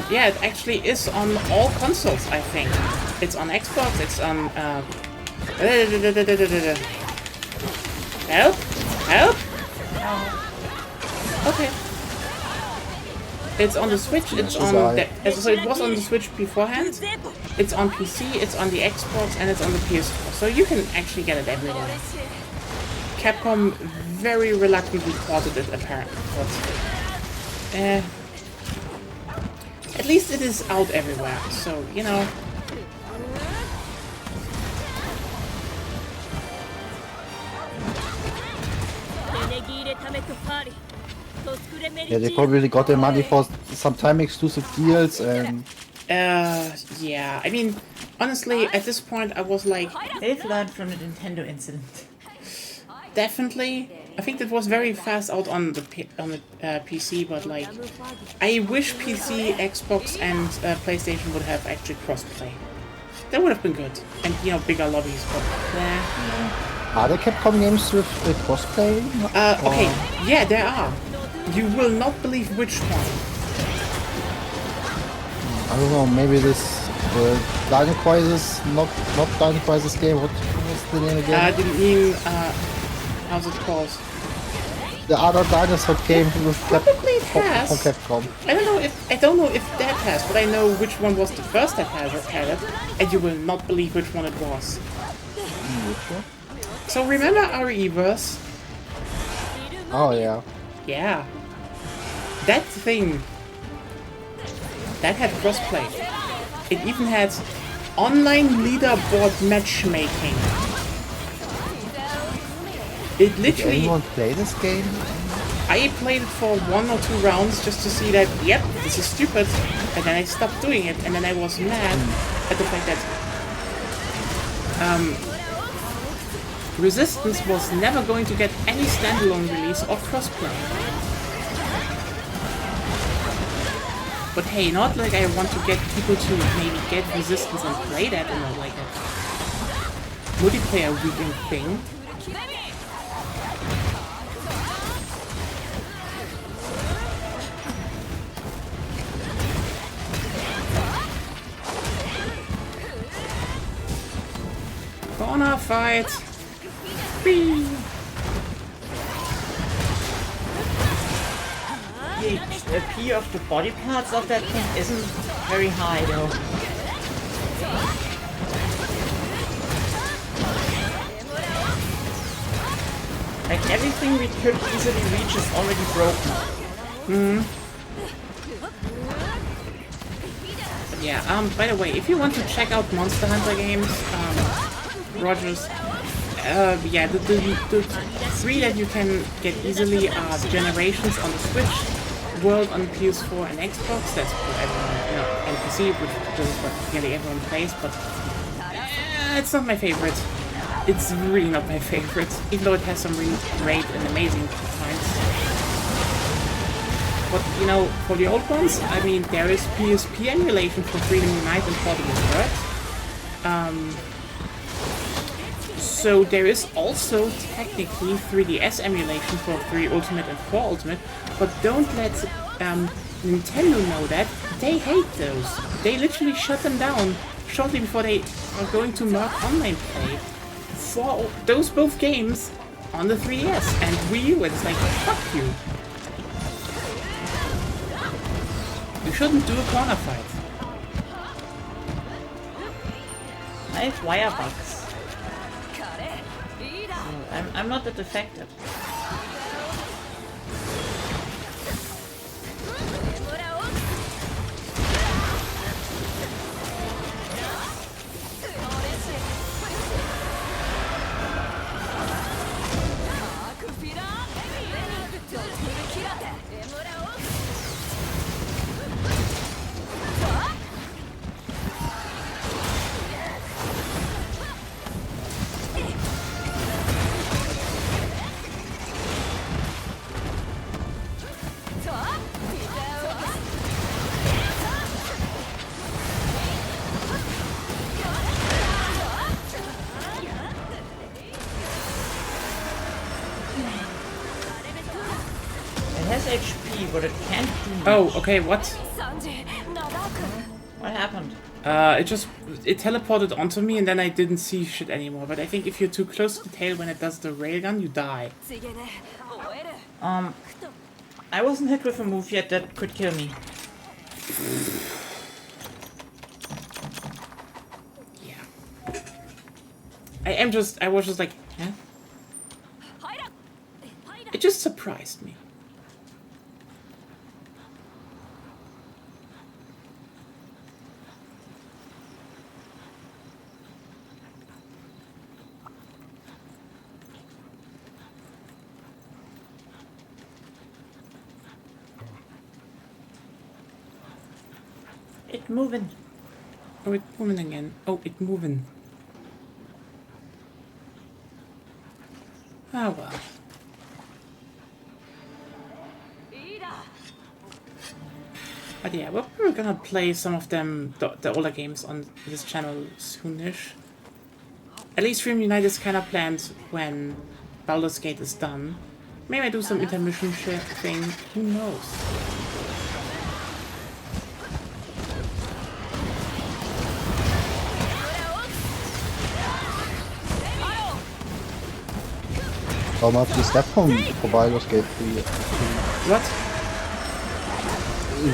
S1: Yeah, it actually is on all consoles, I think. It's on Xbox, it's on, Help? Help? Okay. It's on the Switch, it's on the, so it was on the Switch beforehand. It's on PC, it's on the Xbox, and it's on the PS4. So you can actually get it everywhere. Capcom very reluctantly ported it, apparently. But, at least it is out everywhere, so, you know.
S3: Yeah, they probably got their money for some time exclusive deals and.
S1: Yeah. I mean, honestly, at this point, I was like,
S2: They've learned from the Nintendo incident.
S1: definitely. I think it was very fast out on the PC, but like, I wish PC, Xbox, and PlayStation would have actually crossplay. That would have been good, and you know, bigger lobbies. But
S3: Are there Capcom games with crossplay?
S1: okay, yeah, there are. You will not believe which one.
S3: I don't know. Maybe this Dino Crisis, not Dino Crisis game. What was the name again?
S1: Didn't mean how's it called?
S3: The other dinosaur game with
S1: Probably it has.
S3: from Capcom.
S1: I don't know if that has, but I know which one was the first that had it, and you will not believe which one it was. So remember our Reverse?
S3: Oh yeah.
S1: Yeah. That thing that had crossplay. It even had online leaderboard matchmaking. It
S3: Did
S1: literally.
S3: anyone play this game?
S1: I played it for 1 or 2 rounds just to see that, yep, this is stupid, and then I stopped doing it, and then I was mad at the fact that Resistance was never going to get any standalone release or crossplay. But hey, not like I want to get people to maybe get Resistance and play that in a, like a multiplayer weekend thing. Gonna fight. Whee!
S2: The P of the body parts of that thing isn't very high though. Like everything we could easily reach is already broken.
S1: Yeah, by the way, if you want to check out Monster Hunter games, Rogers, yeah, the 3 that you can get easily are Generations on the Switch, World on PS4 and Xbox, that's for everyone, you know, and PC, which is what nearly everyone plays, but it's not my favorite. It's really not my favorite, even though it has some really great and amazing times. But, you know, for the old ones, I mean, there is PSP emulation for Freedom Unite and Portable World. So there is also technically 3DS emulation for 3 Ultimate and 4 Ultimate, but don't let Nintendo know that. They hate those. They literally shut them down shortly before they are going to merge online play for those both games on the 3DS and Wii U. It's like, fuck you. You shouldn't do a corner fight.
S2: I have wire bugs. I'm not that affected. HP, but it can't do much.
S1: Oh, okay, what?
S2: What happened?
S1: It teleported onto me and then I didn't see shit anymore. But I think if you're too close to the tail when it does the railgun, you die.
S2: I wasn't hit with a move yet that could kill me.
S1: Yeah. I was just like, huh? It just surprised me.
S2: It moving.
S1: Oh, it moving again. Oh, it moving. Ah, well. But yeah, we're probably gonna play some of them, the older games on this channel soonish. At least Stream Unite is kind of planned when Baldur's Gate is done. Maybe I do some intermission shit thing, who knows?
S3: How much is that for Baldur's Gate 3?
S1: What?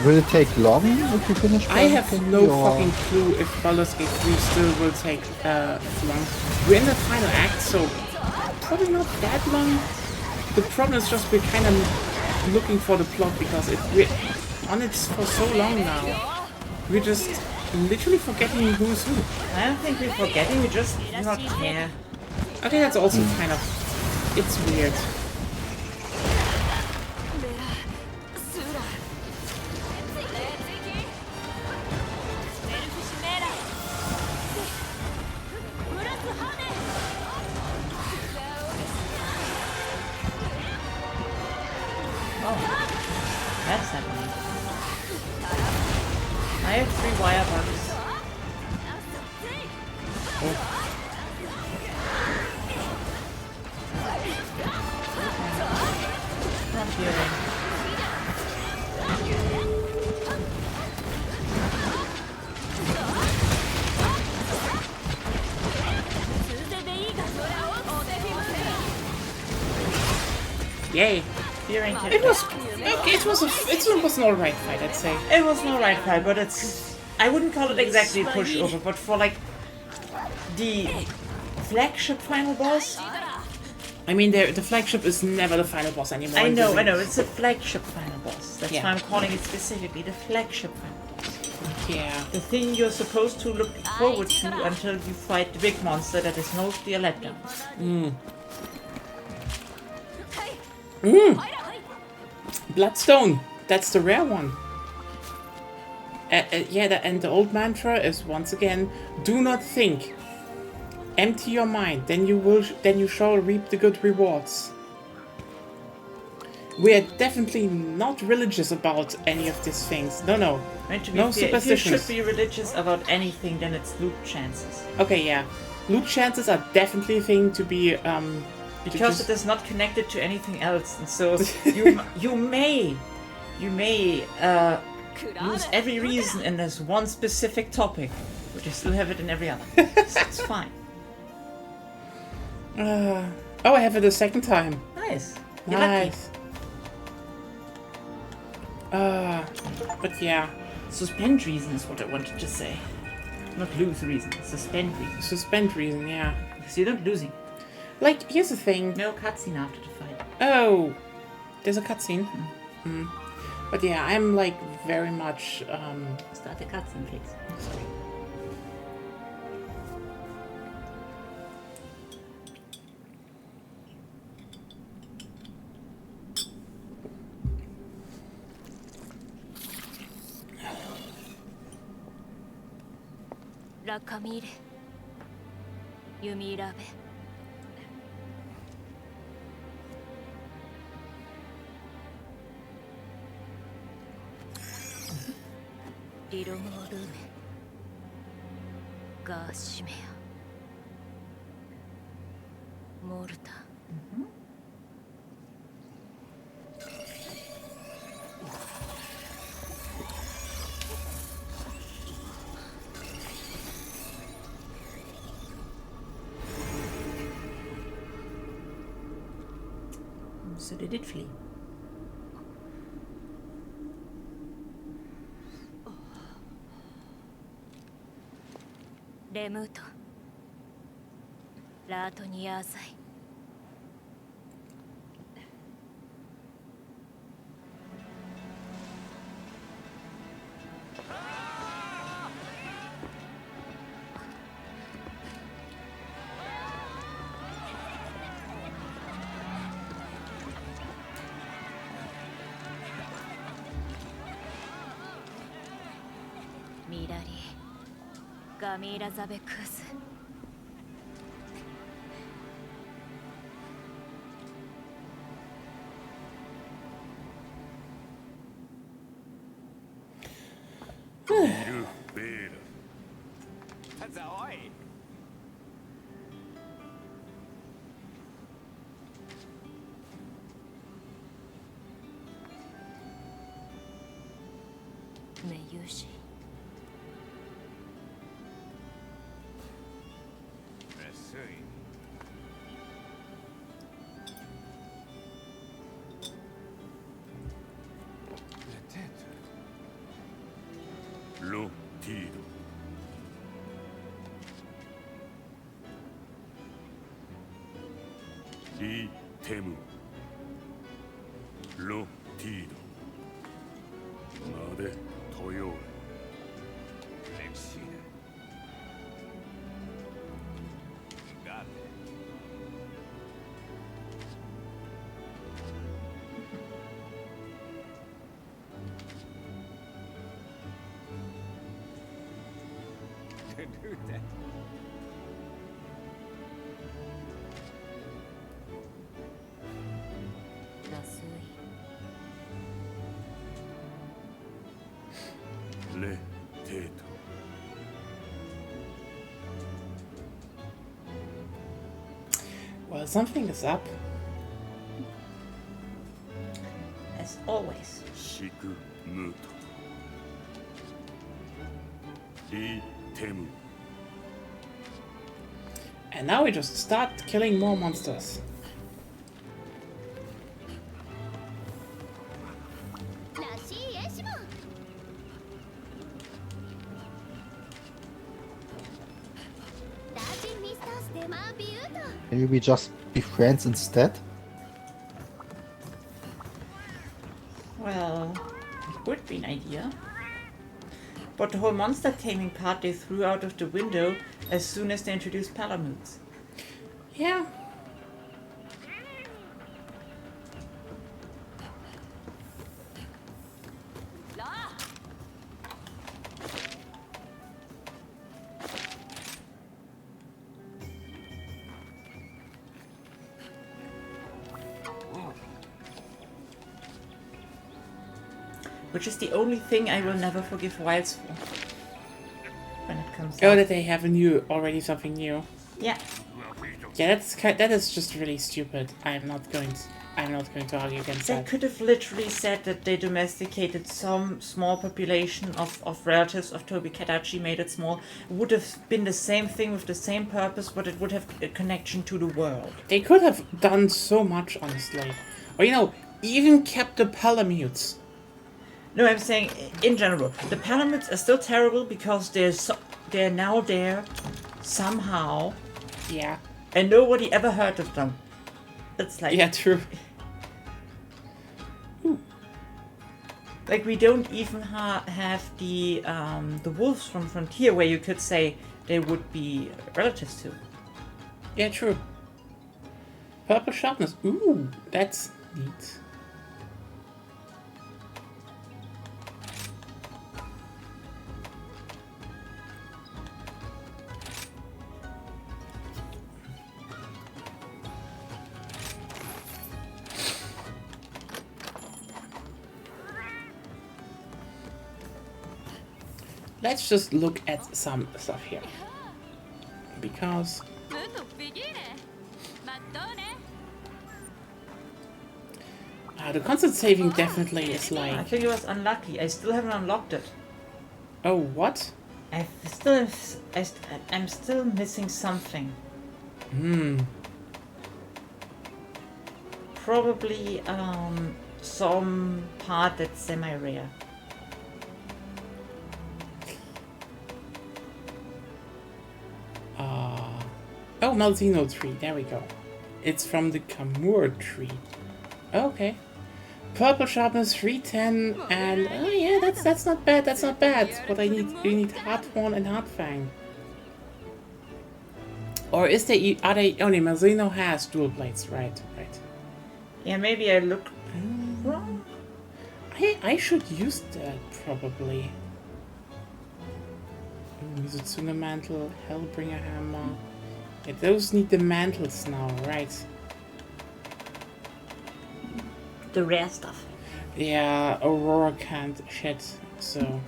S3: Will it take long if you finish?
S1: I have no fucking clue if Baldur's Gate 3 still will take long. We're in the final act, so probably not that long. The problem is just we're kind of looking for the plot because we're on it for so long now. We're just literally forgetting who's who.
S2: I don't think we're forgetting, we just do not care.
S1: Okay, that's also kind of... It's weird.
S2: That's happening. I have 3 wire bugs. Not healing.
S1: Yay.
S2: Fearing kill.
S1: It was... Okay, it was an alright fight, I'd say.
S2: It was an alright fight, but it's... I wouldn't call it exactly a pushover, but for like... the flagship final boss?
S1: I mean, the flagship is never the final boss anymore.
S2: I know, it's a flagship final boss. That's
S1: Yeah.
S2: why I'm calling it specifically the flagship final boss.
S1: Yeah.
S2: The thing you're supposed to look forward to until you fight the big monster that is mostly a letdown.
S1: Bloodstone. That's the rare one. Yeah, and the old mantra is once again: do not think. Empty your mind, then you shall reap the good rewards. We are definitely not religious about any of these things. No.
S2: And to be
S1: No
S2: fair, if you
S1: superstitions.
S2: should be religious about anything, then it's loot chances.
S1: Okay, yeah. Loot chances are definitely a thing to be
S2: Because it is not connected to anything else, and so you may lose every reason in this one specific topic, but you still have it in every other. So it's fine.
S1: Oh, I have it a second time.
S2: Nice. You're lucky.
S1: Nice. But yeah.
S2: Suspend reason is what I wanted to say. Not lose reason, suspend reason.
S1: Suspend reason, yeah.
S2: So you're not losing.
S1: Like, here's the thing.
S2: No cutscene after the fight.
S1: Oh, there's a cutscene. But yeah, I'm like very much.
S2: Start the cutscene, please.
S1: Sorry.
S4: La Camille, Yumi Rabe. Iromo Rume. Ga Shimea. Morta.
S2: So they did flee.
S4: Remuto. Rato ni Yazai. Mirari. Gamira Zabe Kusu. Meyushi.
S5: Lo tiro. Li temu. Lo tiro. Made toyo. Exile. Gate.
S4: Nasui.
S5: Le teto.
S1: Well, something is up.
S2: As always.
S5: Shiku muto. Li temu.
S1: And now we just start killing more monsters.
S3: Can we just be friends instead?
S2: Well, it would be an idea. But the whole monster taming part they threw out of the window as soon as they introduced Palamutes.
S1: Yeah.
S2: Which is the only thing I will never forgive Wilds for. When it comes
S1: Oh,
S2: out.
S1: that they have already something new.
S2: Yeah.
S1: Yeah, that is just really stupid. I'm not going to argue against
S2: They
S1: that.
S2: could have literally said that they domesticated some small population of relatives of Toby Kadachi, made it small. It would have been the same thing with the same purpose, but it would have a connection to the world.
S1: They could have done so much, honestly. Or, even kept the Palamutes.
S2: No, I'm saying in general, the Palamutes are still terrible because they're now there somehow,
S1: Yeah.
S2: and nobody ever heard of them. It's like
S1: Yeah, true.
S2: Like we don't even have the wolves from Frontier, where you could say they would be relatives to.
S1: Yeah, true. Purple sharpness. Ooh, that's neat. Let's just look at some stuff here. Because the constant saving definitely is
S2: I
S1: like...
S2: think it was unlucky. I still haven't unlocked it.
S1: Oh, what?
S2: I'm still missing something. Probably some part that's semi-rare.
S1: Oh, Malzino tree. There we go. It's from the Kamur tree. Okay. Purple sharpness 310 and oh yeah, that's not bad. That's not bad. What I need Hearthorn and Heartfang. Or are they only Malzino has dual blades, right?
S2: Yeah, maybe I looked wrong.
S1: I should use that probably. Mizutsuna mantle, Hellbringer hammer. Yeah, those need the mantles now, right?
S2: The rare stuff.
S1: Yeah, Aurora can't shit, so...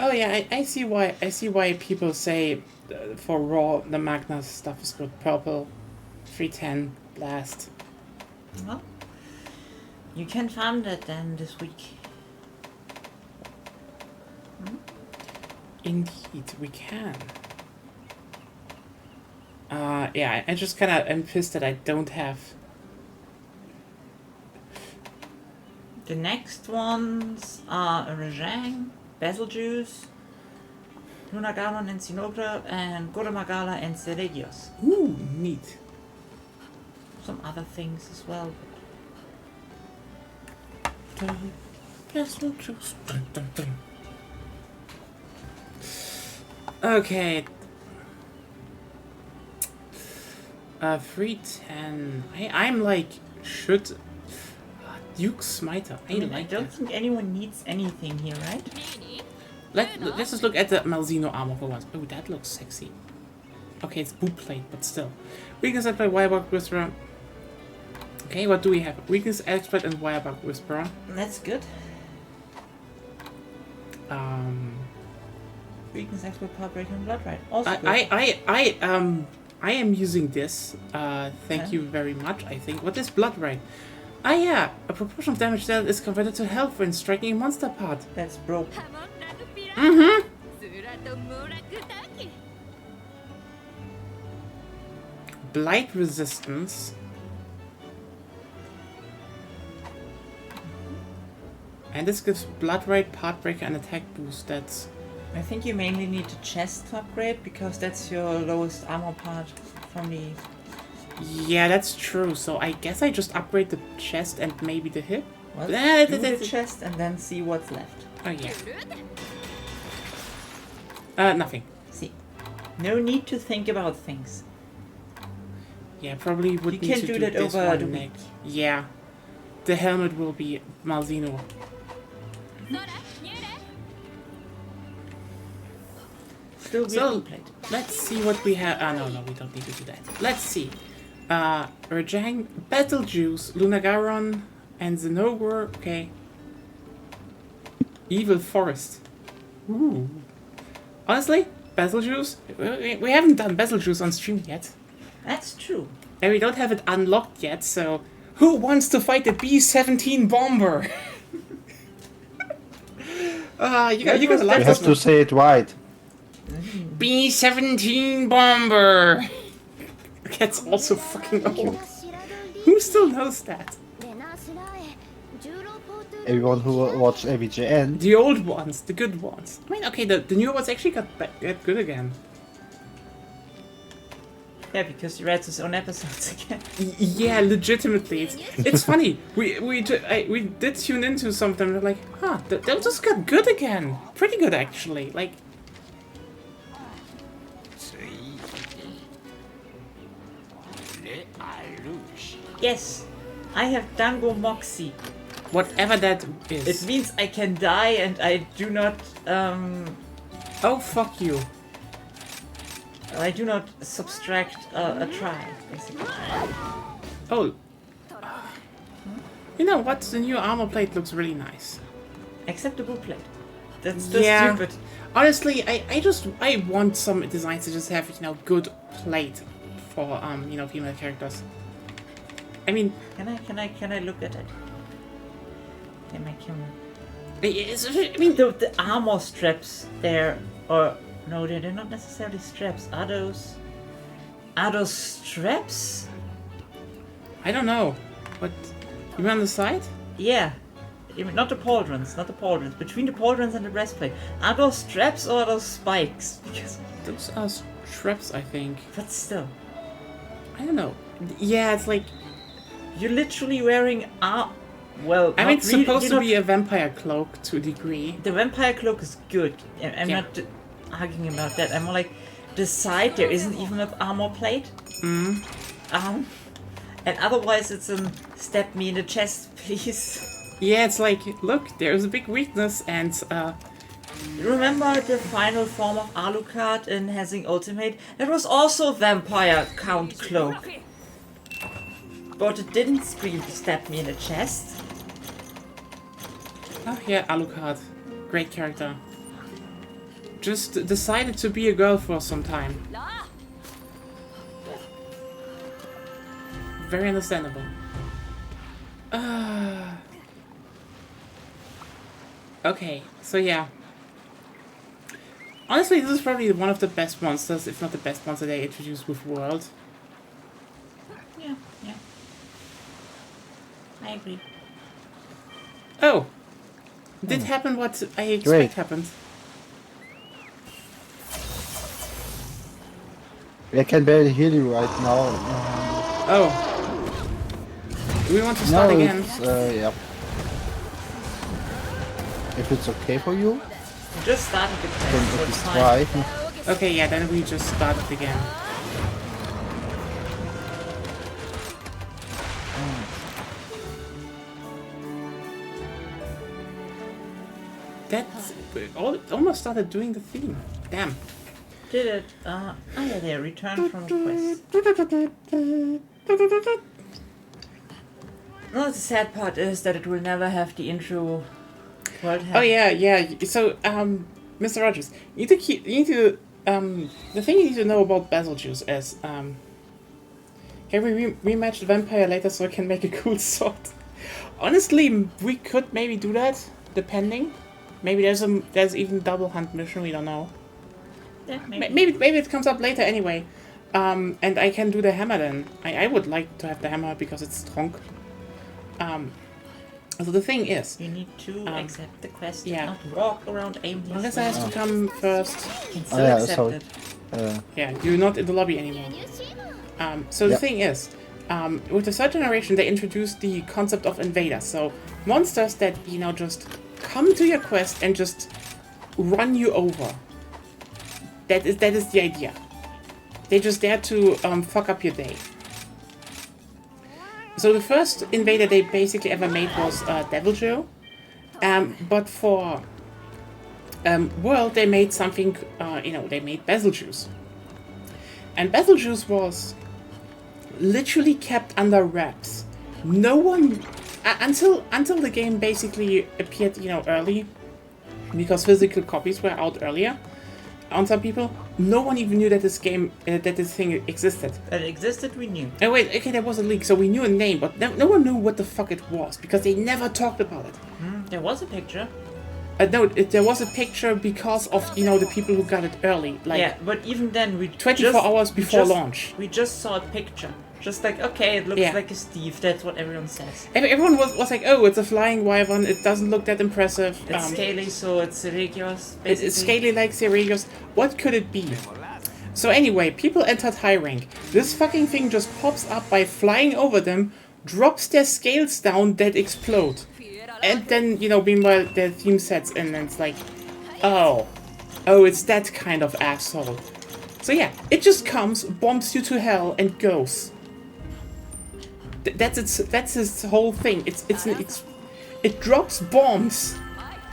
S1: Oh yeah, I see why people say for raw the Magnus stuff is good. Purple, 310, blast.
S2: Well, you can farm that then this week.
S1: Indeed, we can. Yeah, I just kinda am pissed that I don't have...
S2: The next ones are a Rajang, Basil Juice, Lunagalon and Sinobra, and Goromagala and Ceregios.
S1: Ooh, neat.
S2: Some other things as well.
S1: Okay. 310. I'm like, should... Duke Smiter. I
S2: I don't think anyone needs anything here, right?
S1: Let's just look at the Malzino armor for once. Oh, that looks sexy. Okay, it's boot plate, but still. Weakness exploit, Wirebug Whisperer. Okay, what do we have? Weakness exploit and Wirebug Whisperer.
S2: That's good. Weakness exploit, Power Breaker, and Blood Ride. Also good.
S1: I am using this. Thank you very much. I think. What is Blood Ride? Ah yeah, a proportion of damage dealt is converted to health when striking a monster part.
S2: That's broke.
S1: Blight resistance. And this gives Blood Ride, Part Breaker, and attack boost. That's...
S2: I think you mainly need the chest to upgrade, because that's your lowest armor part from the...
S1: Yeah, that's true. So I guess I just upgrade the chest and maybe the hip.
S2: Well, do the chest and then see what's left.
S1: Oh yeah. Nothing.
S2: See. No need to think about things.
S1: Yeah, probably would
S2: You
S1: need
S2: can
S1: to
S2: do
S1: do
S2: that
S1: this
S2: over
S1: one
S2: the
S1: next. Yeah. The helmet will be Malzino.
S2: Still weird
S1: So,
S2: plate.
S1: let's see what we have. No, we don't need to do that. Let's see. Rajang, Betelgeuse, Lunagaron, and Zenogre. Okay. Evil Forest. Ooh. Honestly, Betelgeuse? We haven't done Betelgeuse on stream yet.
S2: That's true.
S1: And we don't have it unlocked yet, so... Who wants to fight the B-17 bomber? You guys
S3: You
S1: like
S3: have
S1: this
S3: to
S1: one.
S3: say it right.
S1: B-17 bomber! That's also fucking old. Who still knows that?
S3: Everyone who watched AVGN.
S1: The old ones, the good ones. I mean, okay, the new ones actually got good again.
S2: Yeah, because he writes his own episodes again.
S1: Yeah, legitimately, it's funny. We did tune into something. We're like, huh, they just got good again. Pretty good actually. Like,
S2: Yes, I have Dango Moxie.
S1: whatever that is.
S2: It means I can die and I do not,
S1: Oh fuck you.
S2: I do not subtract a try, basically.
S1: Oh. You know what? The new armor plate looks really nice.
S2: Except the blue plate. That's just
S1: Yeah.
S2: stupid.
S1: Honestly, I want some designs to just have, you know, good plate for you know, female characters. I mean,
S2: Can I look at it? Can I camera?
S1: I mean,
S2: The armor straps there, or no, they're not necessarily straps. Are those straps?
S1: I don't know, but you mean on the side?
S2: Yeah. I mean, not the pauldrons. Between the pauldrons and the breastplate. Are those straps or are those spikes? Because,
S1: Those are straps, I think.
S2: but still,
S1: I don't know. Yeah, it's like,
S2: you're literally wearing well.
S1: I mean,
S2: not
S1: it's
S2: really-
S1: supposed
S2: you're
S1: to
S2: not-
S1: be a vampire cloak to a degree.
S2: The vampire cloak is good. I'm
S1: Yeah.
S2: not arguing about that. I'm more like, the side there isn't even an armor plate. And otherwise it's a stab me in the chest, please.
S1: Yeah, it's like, look, there's a big weakness, and
S2: Remember the final form of Alucard in Helsing Ultimate? That was also vampire count cloak. But it didn't scream to stab me in the chest.
S1: oh yeah, Alucard, great character. Just decided to be a girl for some time. Very understandable. Okay, so yeah. Honestly, this is probably one of the best monsters, if not the best monster they introduced with World.
S2: Yeah. I agree.
S1: Oh! Did happen what I expect
S3: Great.
S1: happened.
S3: I can barely hear you right now.
S1: Oh. Do we want to
S3: No,
S1: start again?
S3: it's, yeah. If it's okay for you,
S2: We just started the quest,
S3: then
S2: so
S3: at
S2: it's
S3: least
S2: fine.
S3: try.
S1: Okay, yeah, then we just started again. That almost started doing the theme. Damn.
S2: Did it? Oh yeah, they returned from a quest. No, the sad part is that it will never have the intro world
S1: Oh yeah. So, Mr. Rogers, you need to the thing you need to know about Betelgeuse is, can we rematch the vampire later so I can make a cool sword? Honestly, we could maybe do that, depending. Maybe there's even double hunt mission, we don't know.
S2: Yeah,
S1: Maybe it comes up later anyway. And I can do the hammer then. I would like to have the hammer because it's strong. So the thing is,
S2: You need to accept the quest,
S1: yeah.
S2: not walk around aimlessly.
S1: Melissa has to come first.
S2: You can still
S3: Oh, yeah,
S2: accept
S3: sorry.
S2: it.
S1: Yeah, you're not in the lobby anymore. So the
S3: Yep.
S1: thing is, with the third generation, they introduced the concept of invaders. So monsters that, you know, just come to your quest and just run you over. That is the idea. They're just there to fuck up your day. So the first invader they basically ever made was Devil Joe. But for world, they made something, they made Betelgeuse. And Betelgeuse was literally kept under wraps. No one, until the game basically appeared, early, because physical copies were out earlier on some people, no one even knew that this game, that this thing existed.
S2: That it existed, we knew.
S1: Oh wait, okay, there was a leak, so we knew a name, but no one knew what the fuck it was, because they never talked about it.
S2: There was a picture.
S1: No, there was a picture because of, the people who got it early. Like,
S2: Yeah, but even then,
S1: 24 hours before launch.
S2: We just saw a picture. Just like, okay, it looks
S1: Yeah.
S2: like a Steve. That's what everyone says.
S1: Everyone was like, oh, it's a flying wyvern, it doesn't look that impressive.
S2: It's scaly, so it's Regios, basically.
S1: It's scaly like Ceregios. What could it be? So anyway, people entered high rank. This fucking thing just pops up by flying over them, drops their scales down that explode. And then, meanwhile, their theme sets in and it's like, oh, it's that kind of asshole. So yeah, it just comes, bombs you to hell, and goes. That's its whole thing. It drops bombs.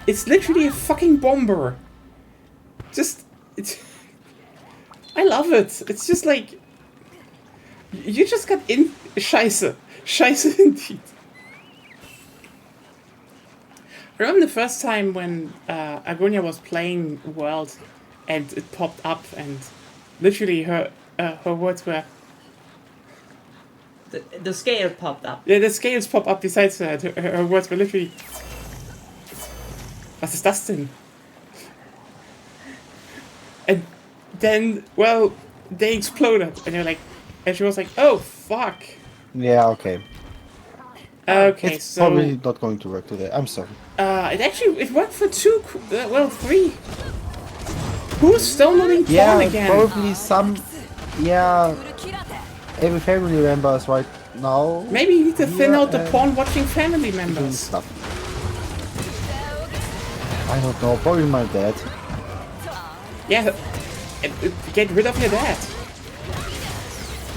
S1: It's literally a fucking bomber. I love it. It's just like, you just got in Scheiße. Scheiße indeed. I remember the first time when Agonia was playing World and it popped up and literally her words were...
S2: The scale popped up.
S1: Yeah, the scales pop up besides her. Her words were literally... Was ist das denn? And then, well, they exploded and and she was like, oh, fuck.
S3: Yeah, okay.
S1: Okay,
S3: It's
S1: so...
S3: probably not going to work today. I'm sorry.
S1: It worked for 3. Who's downloading porn
S3: Yeah,
S1: again?
S3: probably some... Yeah... Every family member is right now
S1: Maybe you need to thin
S3: Yeah,
S1: out the porn-watching family
S3: doing
S1: members.
S3: stuff. I don't know, probably my dad.
S1: Yeah, get rid of your dad.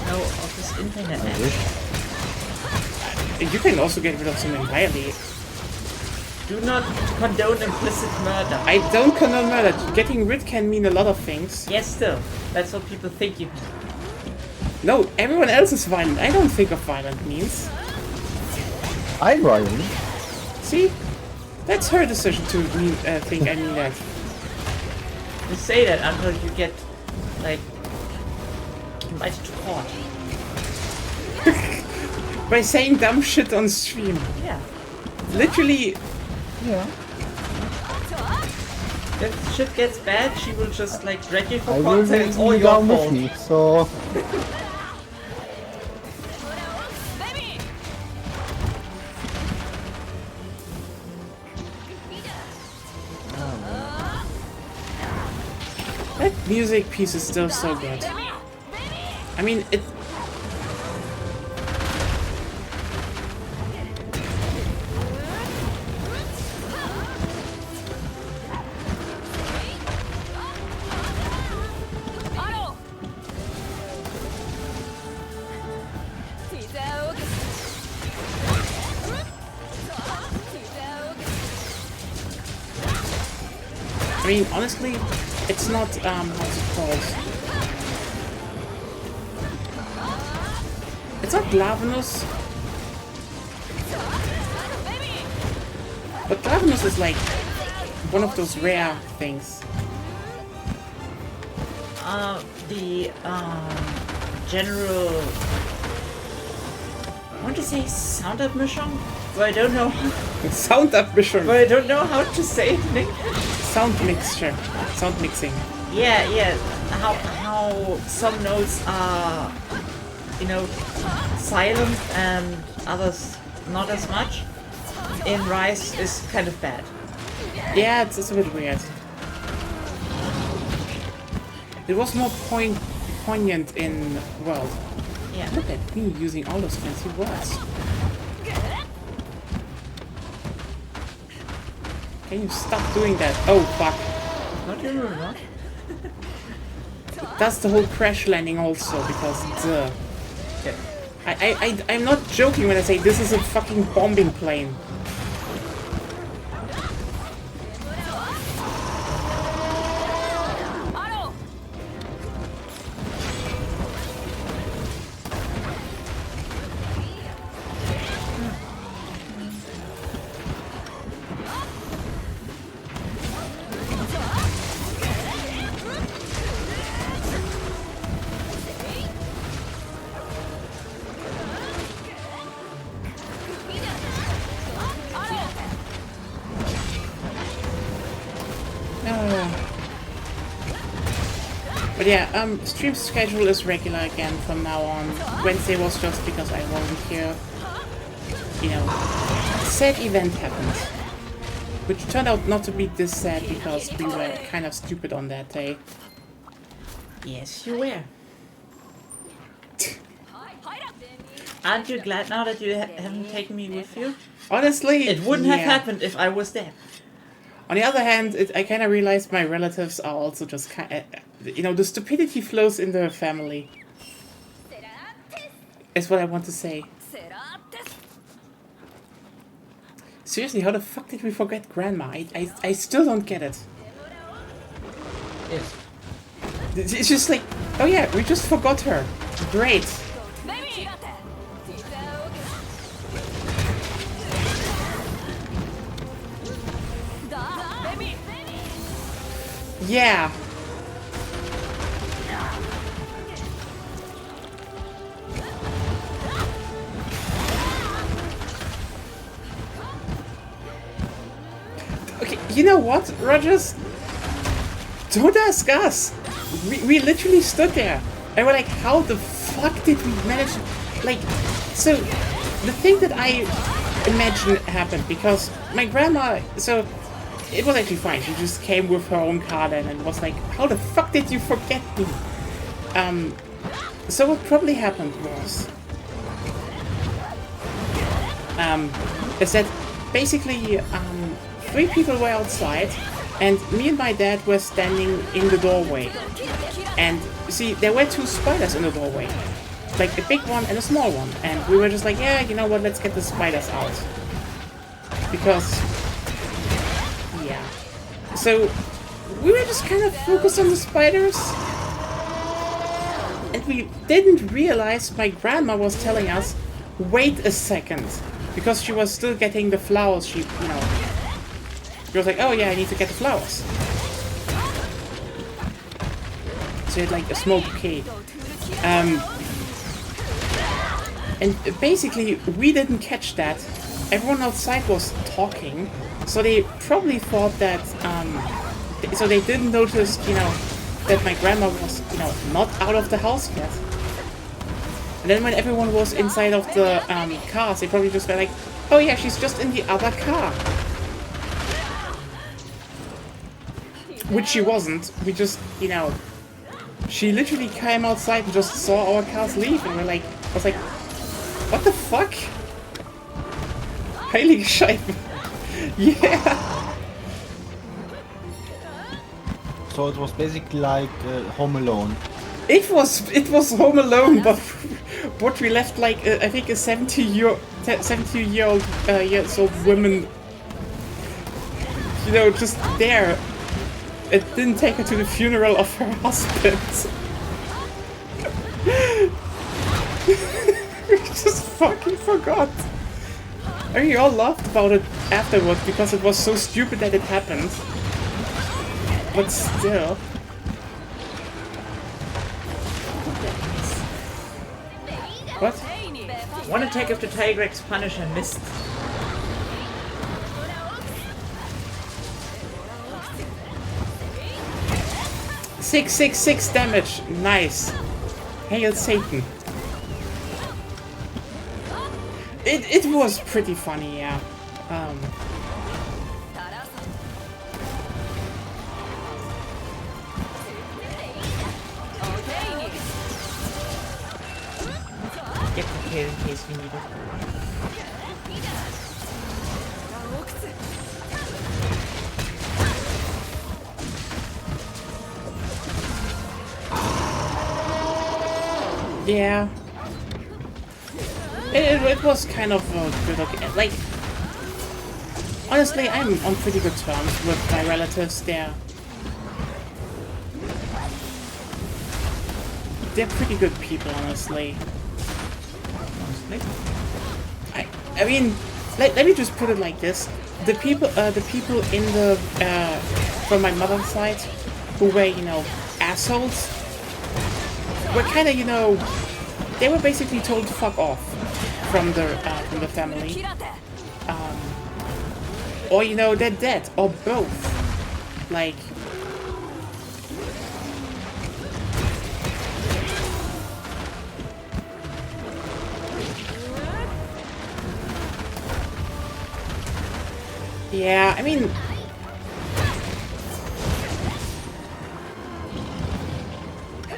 S2: No, of this internet.
S3: I wish.
S1: You can also get rid of them entirely.
S2: Do not condone implicit murder.
S1: I don't condone murder. Getting rid can mean a lot of things.
S2: Yes, still. That's what people think you can.
S1: No, everyone else is violent. I don't think of violent means.
S3: I'm Ryan.
S1: See? That's her decision to think I mean that.
S2: You say that until you get, like, invited to court.
S1: By saying dumb shit on stream.
S2: Yeah.
S1: Literally,
S3: Yeah.
S2: If shit gets bad, she will just, like, drag you for
S3: I will
S2: court and say it's all
S3: be
S2: your
S3: down with
S2: fault.
S3: me, so...
S1: that music piece is still so good. I mean, it... I mean, honestly, it's not, what's it called? It's not Glavenus. But Glavenus is like one of those rare things.
S2: The general, I want to say sound admission, but I don't know.
S1: Sound admission.
S2: But I don't know how to say it in English.
S1: Sound mixture. Sound mixing.
S2: Yeah. How some notes are, silent and others not as much. In Rise is kind of bad.
S1: Yeah, it's a bit weird. It was more poignant in World.
S2: Yeah.
S1: Look at me using all those fancy words. Can you stop doing that? Oh fuck.
S2: Not your rumor.
S1: That's the whole crash landing also, because duh.
S2: Yeah.
S1: I'm not joking when I say this is a fucking bombing plane. But yeah, stream schedule is regular again from now on. Wednesday was just because I wasn't here. You know, sad event happened. Which turned out not to be this sad because we were kind of stupid on that day.
S2: Yes, you were. Aren't you glad now that you haven't taken me with you?
S1: Honestly,
S2: It wouldn't have
S1: yeah.
S2: happened if I was there.
S1: On the other hand, I kind of realized my relatives are also just kind of, you know, the stupidity flows in the family. Is what I want to say. Seriously, how the fuck did we forget Grandma? I still don't get it.
S3: Yes.
S1: It's just like, oh yeah, we just forgot her. Great. Yeah. Okay, you know what, Rogers? Don't ask us. We literally stood there and we're like, how the fuck did we manage? Like, so the thing that I imagine happened because my grandma, so it was actually fine. She just came with her own car then and was like, how the fuck did you forget me? So what probably happened was, is that basically, 3 people were outside and me and my dad were standing in the doorway. And see, there were 2 spiders in the doorway. Like a big one and a small one. And we were just like, yeah, you know what, let's get the spiders out. Because, yeah. So, we were just kind of focused on the spiders. And we didn't realize my grandma was telling us, wait a second. Because she was still getting the flowers, she was like, oh yeah, I need to get the flowers. So you had like a small bouquet. And basically, we didn't catch that. Everyone outside was talking, so they probably thought that, so they didn't notice, you know, that my grandma was, you know, not out of the house yet. And then when everyone was inside of the cars, they probably just were like, oh yeah, she's just in the other car. Which she wasn't. We just, you know, she literally came outside and just saw our cars leave, and we're like, I was like, what the fuck? Heilige Scheibe. Yeah.
S3: So it was basically like Home Alone.
S1: It was Home Alone, but we left like I think a 70-year-old years old woman, you know, just there. It didn't take her to the funeral of her husband. We just fucking forgot. I mean, we all laughed about it afterwards because it was so stupid that it happened. But still. What?
S2: One attack of the Tigrex Punisher missed.
S1: $666 damage. Nice. Hail Satan. It was pretty funny, yeah.
S2: Get prepared in case we need it.
S1: Yeah. It was kind of good. Okay. Like, honestly, I'm on pretty good terms with my relatives. They're pretty good people, honestly. I mean, let me just put it like this: the people in the from my mother's side who were, you know, assholes, were kind of, you know, they were basically told to fuck off from the family, or, you know, they're dead, or both. Like, Yeah, I mean...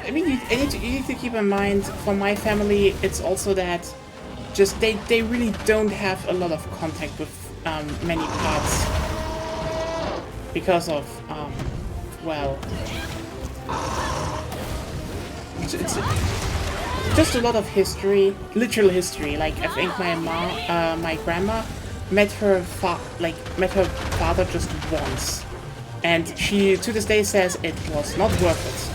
S1: you need to keep in mind, for my family, it's also that just they really don't have a lot of contact with many parts because of, well... It's just a lot of history, literal history. Like, I think my grandma met her father just once, and she to this day says it was not worth it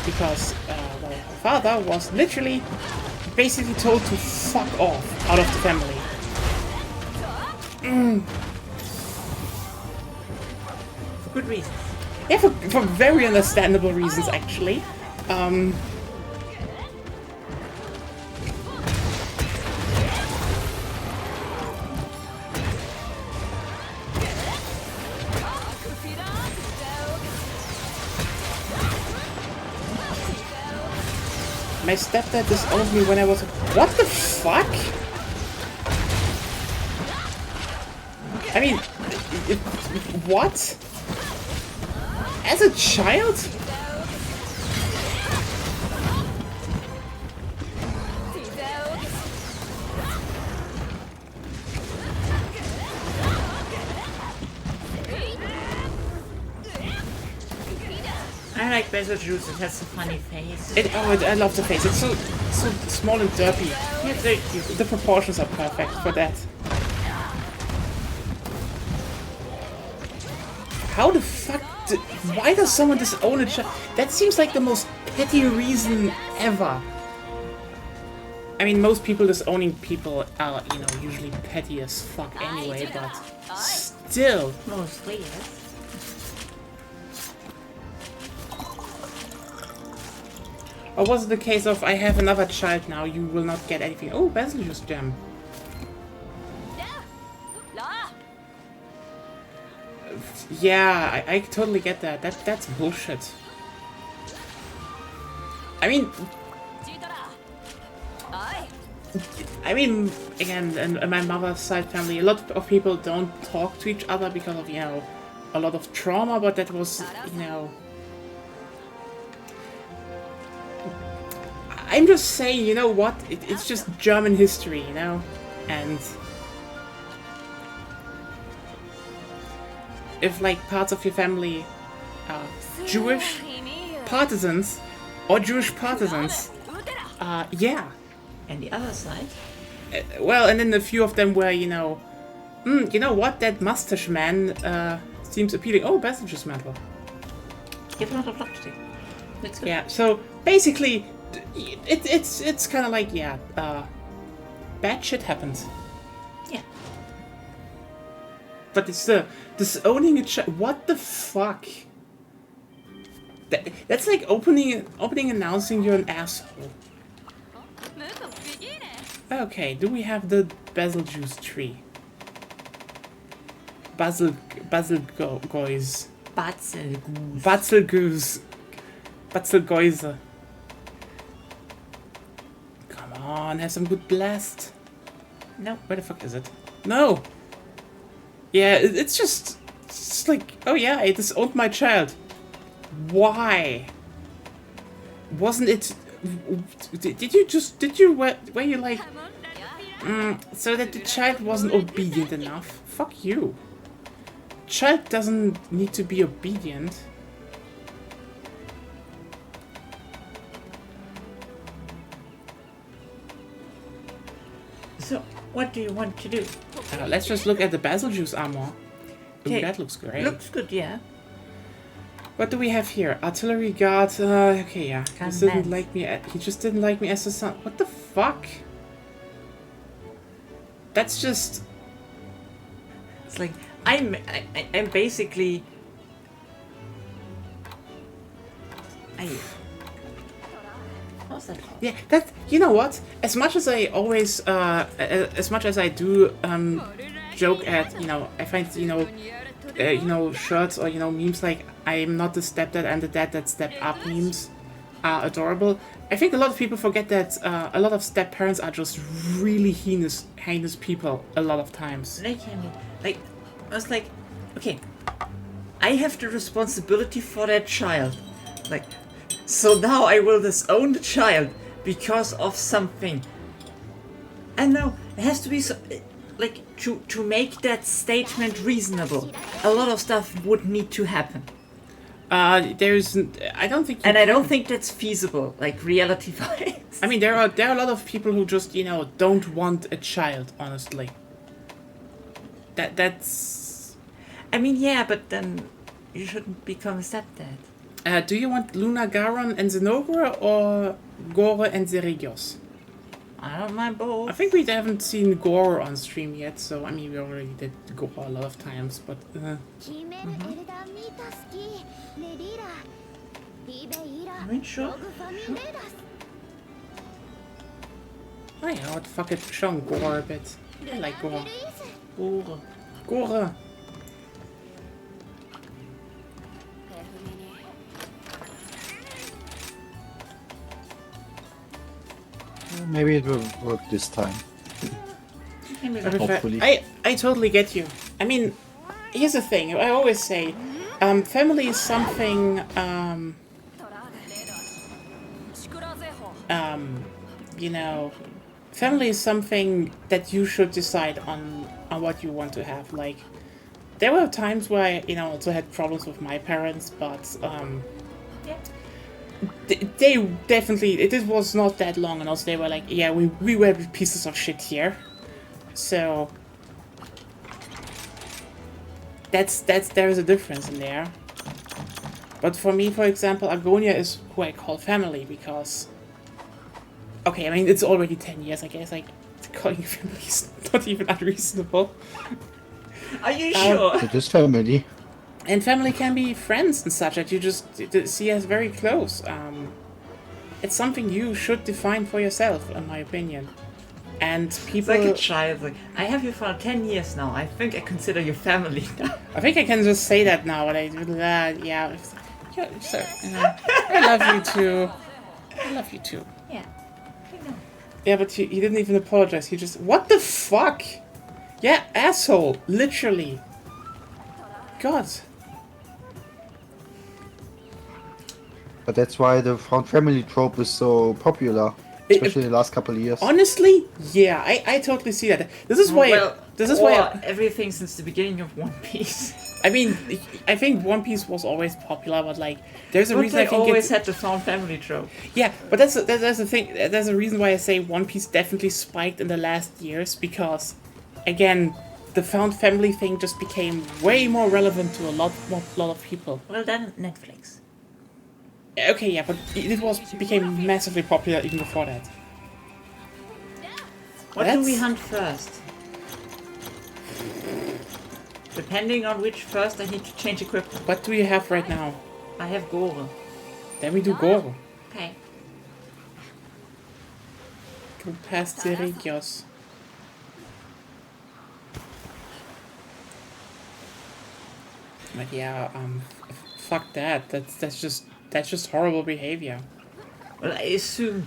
S1: because well, her father was literally basically told to fuck off out of the family.
S2: For good reasons.
S1: Yeah, for very understandable reasons, actually. My stepdad disowned me when I was... What the fuck? I mean... What? As a child?
S2: I like basil juice. It has a funny face.
S1: I love the face. It's so small and derpy.
S2: Yeah, it's very cute.
S1: The proportions are perfect for that. How the fuck? Why does someone disown a child? That seems like the most petty reason ever. I mean, most people disowning people are, you know, usually petty as fuck anyway, but still.
S2: Mostly, yes.
S1: Or was it the case of, I have another child now, you will not get anything? Oh, basil juice gem. Yeah, I totally get that. That's bullshit. I mean, again, in my mother's side family, a lot of people don't talk to each other because of, you know, a lot of trauma, but that was, you know... I'm just saying, you know what? It's just German history, you know? And... if, like, parts of your family are Jewish partisans, or Jewish partisans, yeah.
S2: And the other side?
S1: Well, and then a few of them were, you know, you know what? That mustache man seems appealing. Oh, basil juice mantle.
S2: Give another block stick. That's good.
S1: Yeah, so basically... It's kind of like, yeah, bad shit happens.
S2: Yeah.
S1: But it's disowning a child. What the fuck? That's like opening announcing you're an asshole. Okay, do we have the basil juice tree? Basil goise. Basil goose. Basil goise. Come on, have some good blast. No, where the fuck is it? No! Yeah, it's just like, oh yeah, I disowned my child. Why? Wasn't it... Did you, were you like... so that the child wasn't obedient enough? Fuck you. Child doesn't need to be obedient.
S2: So, what do you want to do?
S1: Let's just look at the basil juice armor. Ooh,
S2: Okay.
S1: that looks great.
S2: Looks good, yeah.
S1: What do we have here? Artillery guard. Okay, yeah. He just didn't like me. He just didn't like me as a son. What the fuck? That's just.
S2: It's like I'm basically. What's that called?
S1: Yeah, that. You know what? As much as I always, as much as I do, joke at, you know, I find, you know, shirts or, you know, memes like I'm not the stepdad, I'm the dad that stepped up memes. are adorable. I think a lot of people forget that a lot of step parents are just really heinous people a lot of times.
S2: They can be. Like, I was like, okay, I have the responsibility for that child. Like, so now I will disown the child because of something. I know, it has to be so, like, to make that statement reasonable. A lot of stuff would need to happen.
S1: I don't think,
S2: And I don't think that's feasible, like reality-wise.
S1: I mean, there are a lot of people who just don't want a child. Honestly, that's.
S2: I mean, yeah, but then you shouldn't become a stepdad.
S1: Do you want Luna Garon and Zenogura or Gore and Zerigios?
S2: I don't mind both.
S1: I think we haven't seen Gore on stream yet, so I mean we already did Gore a lot of times, but.
S2: I mean, sure.
S1: Oh yeah, what the fuck it? Show him Gore a bit. I like Gore. Gore.
S3: Maybe it will work this time. Hopefully.
S1: I totally get you. I mean, here's the thing. I always say, family is something. Family is something that you should decide on what you want to have. Like, there were times where I, also had problems with my parents, but they definitely, it was not that long, and also they were like, yeah, we were pieces of shit here. So there is a difference in there. But for me, for example, Agonia is who I call family because, okay, I mean, it's already 10 years, I guess, like, calling family is not even unreasonable.
S2: Are you sure?
S3: It is family.
S1: And family can be friends and such that you just see as very close. It's something you should define for yourself, in my opinion. And people...
S2: It's like a child, like, I have you for 10 years now, I think I consider you family now.
S1: I think I can just say that now, and yeah, so, I love you too. I love you too.
S2: Yeah.
S1: Yeah, but he didn't even apologize, he just... What the fuck? Yeah, asshole, literally. God.
S3: But that's why the found family trope is so popular, especially in the last couple of years.
S1: Honestly, yeah, I totally see that. This is why
S2: everything since the beginning of One Piece.
S1: I mean, I think One Piece was always popular, but like, there's a
S2: But
S1: reason
S2: they
S1: I think
S2: always had the found family trope.
S1: Yeah, but that's the thing. There's a reason why I say One Piece definitely spiked in the last years because, again, the found family thing just became way more relevant to a lot of people.
S2: Well, then Netflix.
S1: Okay, yeah, but it became massively popular even before that.
S2: What do we hunt first? Depending on which first, I need to change equipment.
S1: What do you have right now?
S2: I have Gore.
S1: Then we do Goro.
S2: Okay.
S1: Go past Zerigios. But yeah, fuck that. That's just horrible behavior.
S2: Well, I assumed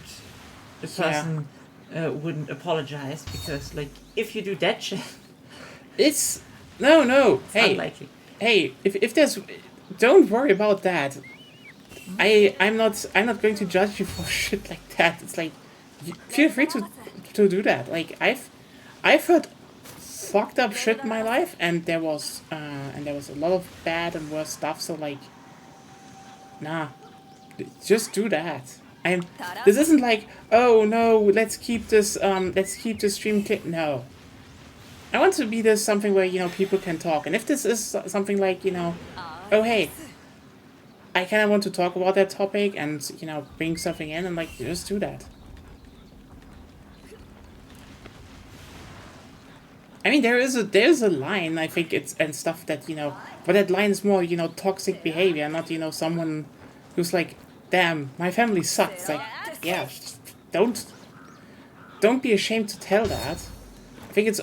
S2: the person wouldn't apologize because, like, if you do that shit,
S1: it's no.
S2: it's
S1: Hey,
S2: unlikely.
S1: hey, if there's, don't worry about that. I'm not going to judge you for shit like that. It's like, feel free to do that. Like I've heard fucked up shit in my life, and there was a lot of bad and worse stuff. So like, nah, just do that. This isn't like, oh no, let's keep this stream clear. No, I want to be this something where people can talk, and if this is something like oh hey, I kind of want to talk about that topic and bring something in and like just do that. I mean, there's a line, I think it's, and stuff that, but that line is more, toxic behavior, not, someone who's like, damn, my family sucks. Like, yeah, don't be ashamed to tell that. I think it's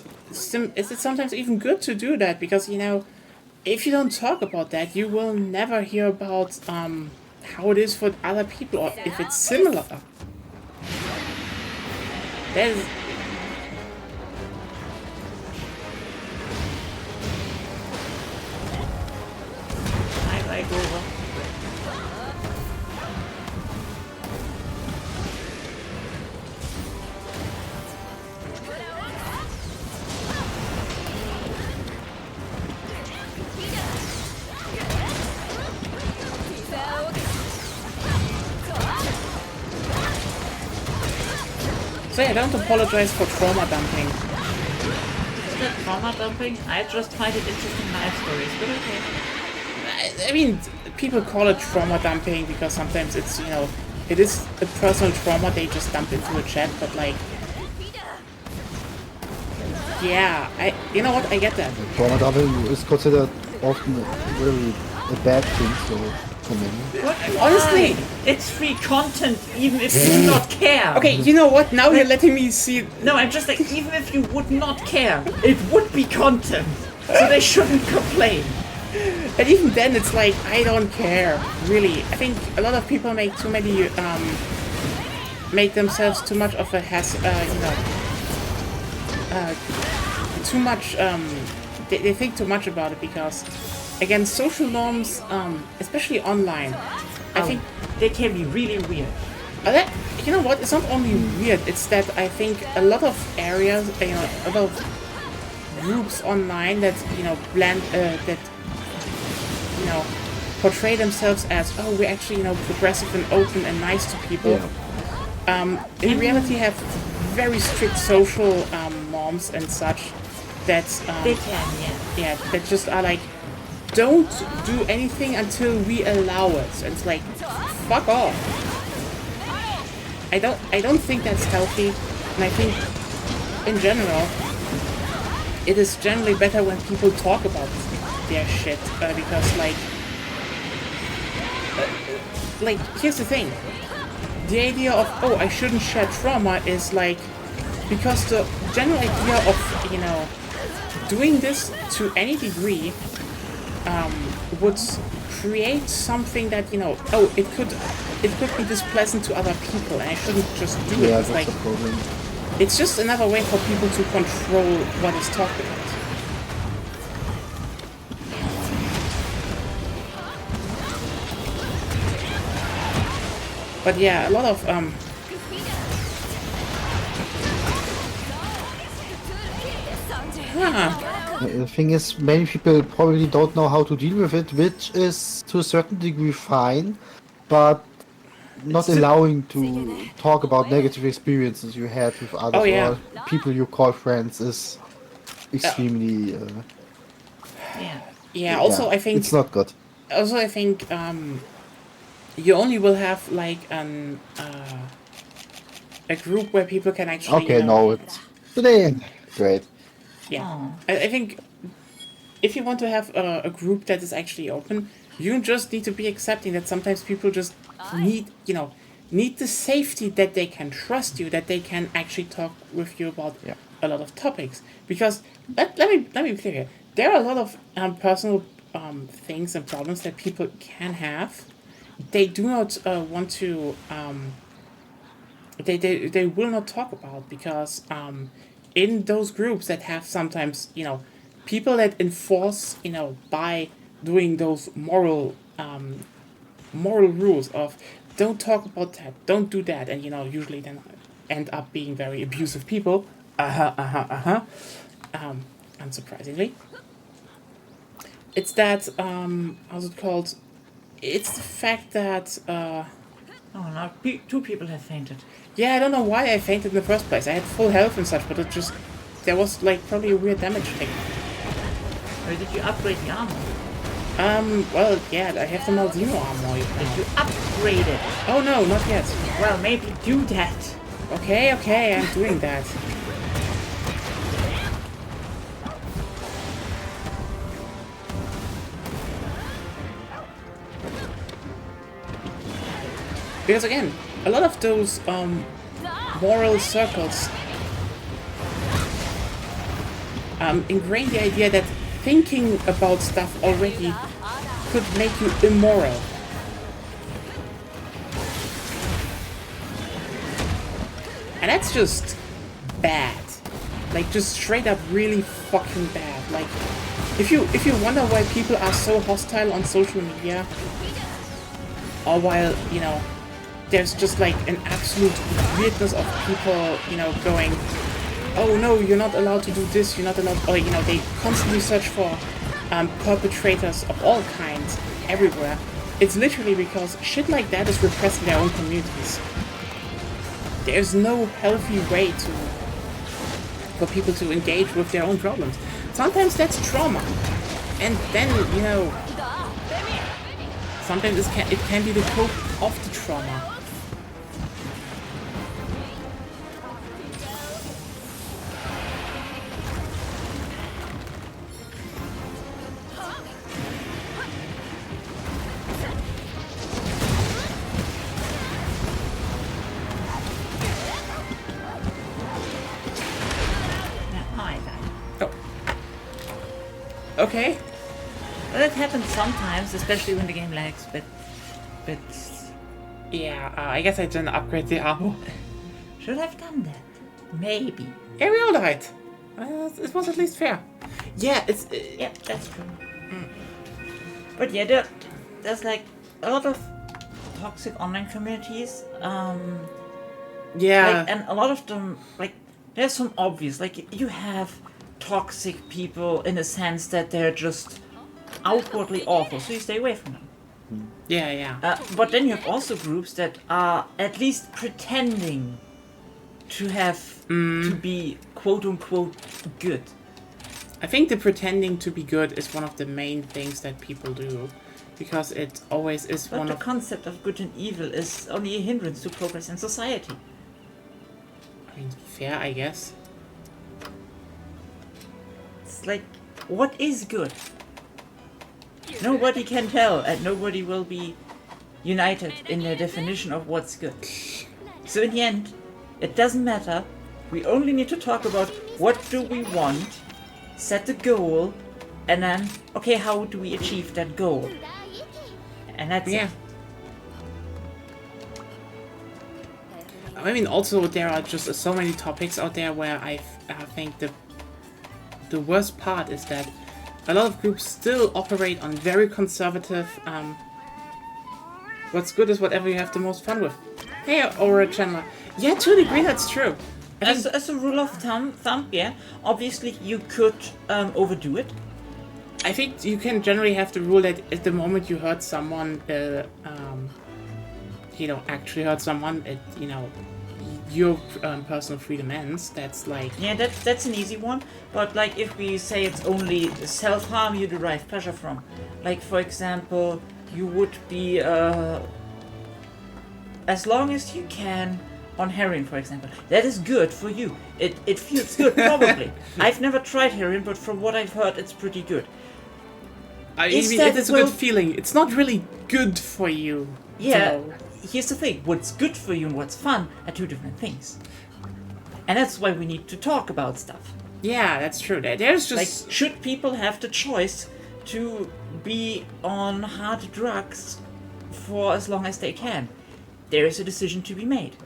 S1: sometimes even good to do that because, if you don't talk about that, you will never hear about, how it is for other people or if it's similar. There's
S2: I go over.
S1: so yeah, don't apologize for trauma dumping.
S2: Is that trauma dumping? I just find it interesting life stories, but okay.
S1: I mean, people call it trauma dumping because sometimes it's, it is a personal trauma they just dump into a chat, but like, yeah, you know what, I get that.
S3: Trauma dumping is considered often really a bad thing, so for many.
S1: Honestly,
S2: It's free content, even if you do not care.
S1: okay, you know what, now you're letting me see,
S2: No, I'm just like, even if you would not care, it would be content. So they shouldn't complain.
S1: and even then it's like, I don't care, really. I think a lot of people make too many, make themselves too much of a too much, they think too much about it because, again, social norms, especially online, I think,
S2: They can be really weird.
S1: you know what, it's not only weird, it's that I think a lot of areas, a lot of groups online that, blend, that, portray themselves as, oh, we're actually, progressive and open and nice to people, in reality have very strict social norms and such that
S2: They can, yeah.
S1: that just are like, don't do anything until we allow it. And it's like, fuck off. I don't think that's healthy, and I think in general it is generally better when people talk about their shit, because like here's the thing. The idea of, oh, I shouldn't share trauma is like, because the general idea of, doing this to any degree would create something that, oh, it could be displeasant to other people and I shouldn't just do it.
S3: Yeah,
S1: It's
S3: that's
S1: like,
S3: the problem.
S1: it's just another way for people to control what is talked about. But yeah, a lot of
S3: The thing is, many people probably don't know how to deal with it, which is to a certain degree fine, but not allowing to talk about negative experiences you had with others
S1: Oh, yeah.
S3: or people you call friends is extremely.
S2: Yeah.
S1: yeah. Also,
S3: yeah,
S1: I think
S3: it's not good.
S1: you only will have like a group where people can actually.
S3: Okay, no, it's today. Great.
S1: Yeah, I think if you want to have a group that is actually open, you just need to be accepting that sometimes people just need the safety that they can trust you, that they can actually talk with you about a lot of topics. Because let me be clear here. There are a lot of personal things and problems that people can have. They do not want to. They will not talk about because in those groups that have sometimes people that enforce by doing those moral rules of don't talk about that, don't do that, and usually then end up being very abusive people. Unsurprisingly, it's that how's it called? It's the fact that
S2: Oh, now two people have fainted.
S1: yeah, I don't know why I fainted in the first place. I had full health and such, but it just there was like probably a weird damage thing.
S2: Or did you upgrade the armor?
S1: Well, yeah, I have the Maldino armor.
S2: Did you upgrade it?
S1: Oh no, not yet.
S2: Well, maybe do that.
S1: Okay, I'm doing that. Because again, a lot of those moral circles ingrain the idea that thinking about stuff already could make you immoral. that's just bad. Like, just straight up really fucking bad. Like, if you wonder why people are so hostile on social media, or while, you know, there's just like an absolute weirdness of people, you know, going, oh no, you're not allowed to do this, you're not allowed, or, you know, they constantly search for perpetrators of all kinds everywhere. It's literally because shit like that is repressing their own communities. There's no healthy way for people to engage with their own problems. Sometimes that's trauma. And then, you know, sometimes it can be the cope of the trauma. Okay.
S2: Well, that happens sometimes, especially when the game lags, but
S1: Yeah, I guess I didn't upgrade the armor.
S2: should have done that. Maybe.
S1: Yeah, we all died. It was at least fair. Yeah, it's...
S2: Yeah, that's true. But yeah, there's like a lot of toxic online communities.
S1: yeah.
S2: Like, and a lot of them, like, there's some obvious, like, you have toxic people in a sense that they're just outwardly awful, so you stay away from them.
S1: Yeah.
S2: But then you have also groups that are at least pretending to have to be quote unquote good.
S1: I think the pretending to be good is one of the main things that people do, because it always is
S2: But
S1: one
S2: the
S1: of...
S2: concept of good and evil is only a hindrance to progress in society.
S1: I mean, fair, I guess.
S2: It's like, what is good? Nobody can tell, and nobody will be united in their definition of what's good. So in the end, it doesn't matter. We only need to talk about what do we want, set the goal, and then, okay, how do we achieve that goal? And that's
S1: Yeah.
S2: it.
S1: I mean, also, there are just so many topics out there where I think the worst part is that a lot of groups still operate on very conservative, what's good is whatever you have the most fun with. Hey, Aura Chandler. Yeah, to a degree, that's true.
S2: As a rule of thumb, yeah, obviously you could overdo it.
S1: I think you can generally have the rule that at the moment you hurt someone, you know, actually hurt someone, you know, your personal freedom ends. That's like...
S2: Yeah, that's an easy one. But like if we say it's only self-harm you derive pleasure from. Like for example, you would be, as long as you can, on heroin for example. That is good for you. It feels good, probably. I've never tried heroin, but from what I've heard, it's pretty good.
S1: I mean, it is a good feeling. It's not really good for you.
S2: Yeah,
S1: though.
S2: here's the thing. What's good for you and what's fun are two different things. And that's why we need to talk about stuff.
S1: Yeah, that's true. There's just...
S2: Like, should people have the choice to be on hard drugs for as long as they can? There is a decision to be made.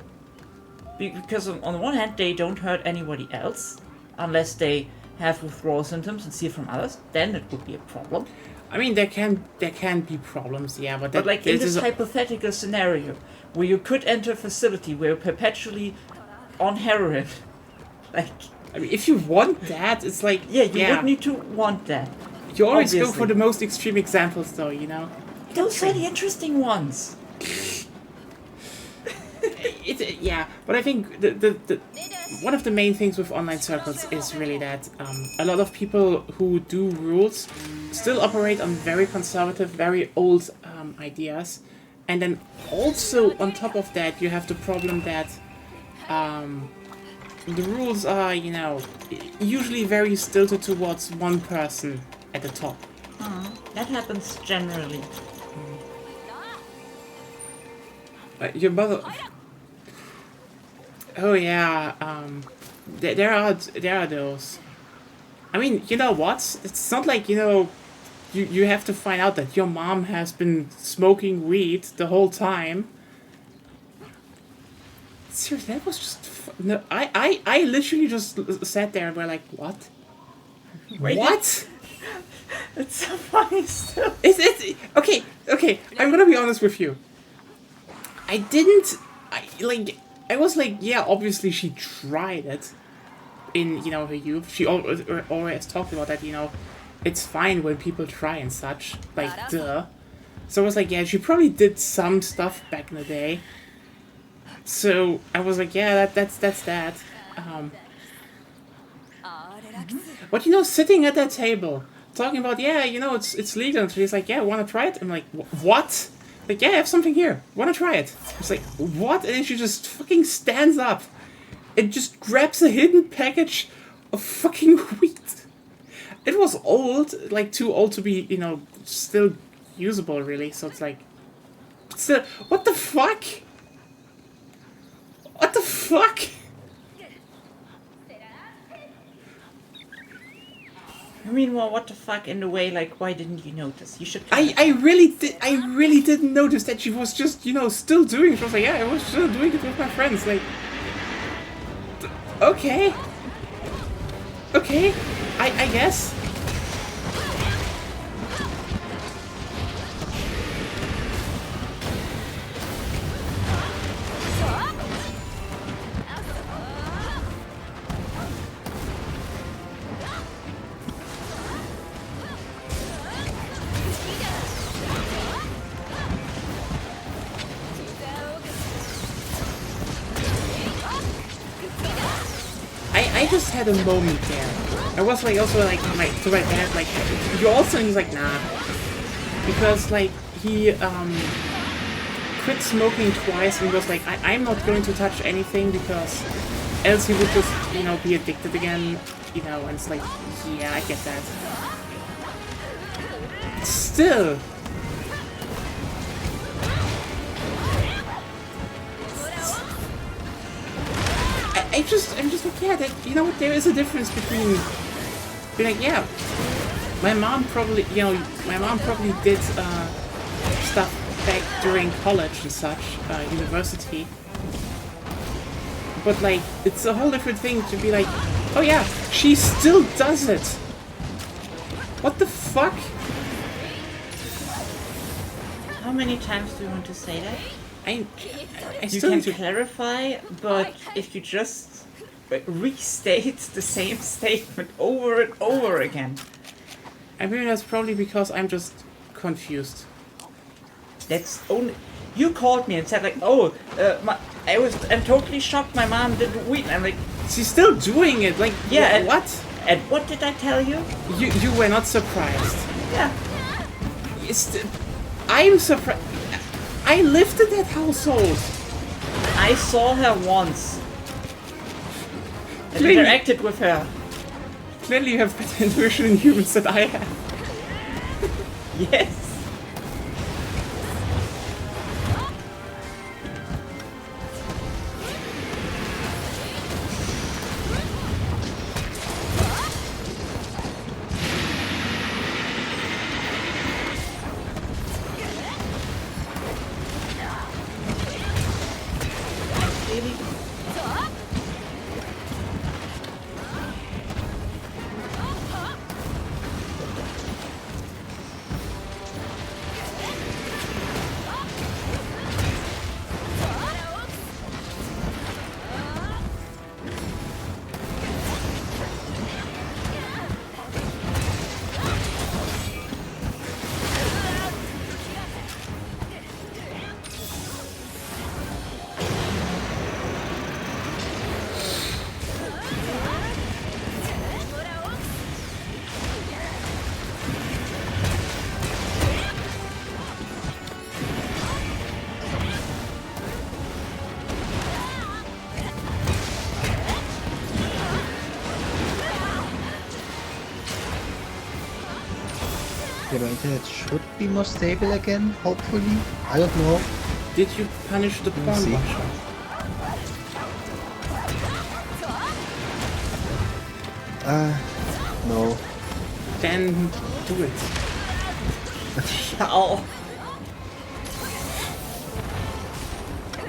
S2: Because on the one hand, they don't hurt anybody else, unless they have withdrawal symptoms and steal from others. Then it would be a problem.
S1: I mean, there can be problems, yeah, but
S2: But like in this hypothetical scenario, where you could enter a facility where you're perpetually on heroin, like...
S1: I mean, if you want that, it's like...
S2: Yeah, you would need to want that.
S1: You always go
S2: obviously.
S1: for the most extreme examples, though, you know?
S2: Those are the interesting ones.
S1: Yeah, but I think the one of the main things with online circles is really that a lot of people who do rules still operate on very conservative, very old ideas. And then also, on top of that, you have the problem that the rules are, you know, usually very stilted towards one person at the top.
S2: That happens generally.
S1: Your mother... Oh yeah, there are those. I mean, you know what? It's not like, you know, you have to find out that your mom has been smoking weed the whole time. Seriously, that was just... No, I literally just sat there and were like, what?
S2: Wait.
S1: What?
S2: It's so funny still.
S1: It's okay, I'm gonna be honest with you. I was like, yeah, obviously she tried it in, her youth. She always talked about that, it's fine when people try and such, like, duh. So I was like, yeah, she probably did some stuff back in the day. So I was like, yeah, that's that. But sitting at that table, talking about, yeah, it's legal. And she's like, yeah, wanna try it? I'm like, what? Like, yeah, I have something here. Wanna try it? I was like, what? And then she just fucking stands up and just grabs a hidden package of fucking wheat. It was old, like too old to be, still usable, really. So it's like, still, what the fuck? What the fuck?
S2: I mean, well, what the fuck in the way, like, why didn't you notice? You should...
S1: I really didn't notice that she was just, still doing it. She was like, yeah, I was still doing it with my friends. Like, okay. Okay, I guess. I just had a moment there. I was like also like to my dad like you also and he's like nah because like he quit smoking twice and was like I'm not going to touch anything because else he would just be addicted again and it's like yeah I get that. Still. I'm just like, yeah, that, there is a difference between being like, yeah, my mom probably did stuff back during college and such, university. But like, it's a whole different thing to be like, oh yeah, she still does it. What the fuck?
S2: How many times do you want to say that?
S1: I
S2: You
S1: still
S2: can
S1: need to
S2: clarify, but if you just restate the same statement over and over again.
S1: I mean, that's probably because I'm just confused.
S2: That's only... You called me and said like, oh, I'm totally shocked my mom did wheat. I'm like...
S1: She's still doing it, like,
S2: yeah,
S1: what?
S2: And what did I tell you?
S1: You were not surprised.
S2: Yeah.
S1: I'm surprised. I lived in that household.
S2: I saw her once. And
S1: Clearly-
S2: interacted with her.
S1: Clearly you have better intuition in humans than I have.
S2: Yes.
S3: Yeah, but internet should be more stable again, hopefully. I don't know.
S1: Did you punish the porn
S3: see.
S1: watcher?
S3: No.
S1: Then do it.
S2: Oh.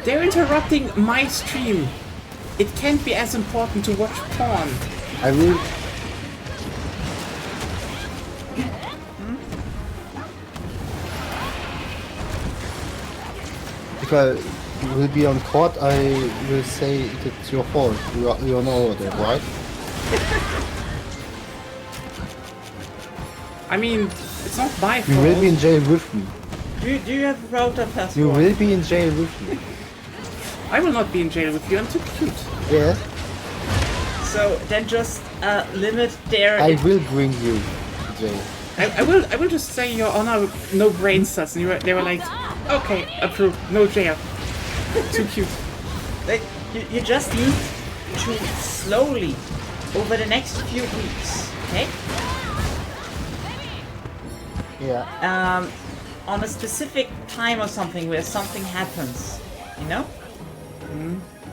S1: They're interrupting my stream. It can't be as important to watch porn.
S3: I will. If I will be on court, I will say it's your fault. You know that, right?
S1: I mean, it's not my
S3: You
S1: fault.
S3: will be in jail with me.
S2: Do you have a router password?
S3: You will be in jail with me.
S1: I will not be in jail with you. I'm too cute.
S3: Yes.
S2: So then just limit their...
S3: I will bring you to jail.
S1: I will just say, Your Honor, no brain cells. And they were like, okay, approved, no jail. Too cute.
S2: Like, you just need to slowly, over the next few weeks, okay?
S3: Yeah.
S2: On a specific time or something where something happens, you know?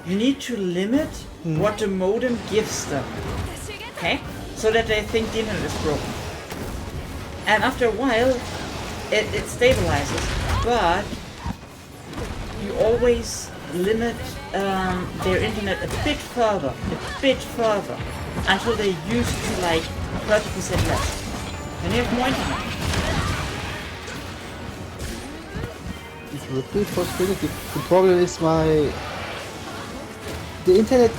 S2: You need to limit what the modem gives them, okay? So that they think the internet is broken. And after a while, it stabilizes, but you always limit their internet a bit further, until they're used to like 30% less. Then you have more internet.
S3: It would be a possibility. The problem is the internet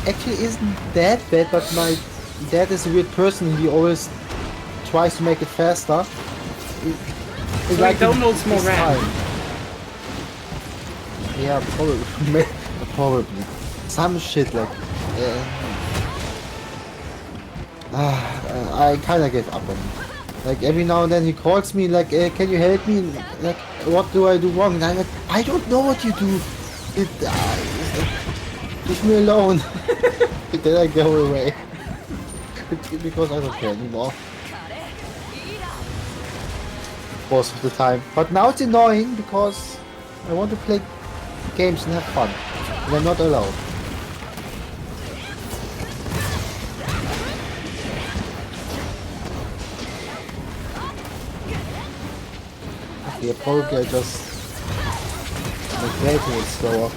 S3: actually isn't that bad, but my dad is a weird person. He always tries to make it faster. It's
S1: So he downloads more
S3: his
S1: RAM.
S3: time. Yeah, probably. Probably. Some shit like... I kinda gave up on him. Like every now and then he calls me like, can you help me? Like, what do I do wrong? And I'm like, I don't know what you do. Leave me alone. Then I go away. Because I don't care anymore. Most of the time. But now it's annoying because I want to play games and have fun. And I'm not allowed. Yeah, probably I just like making it slower.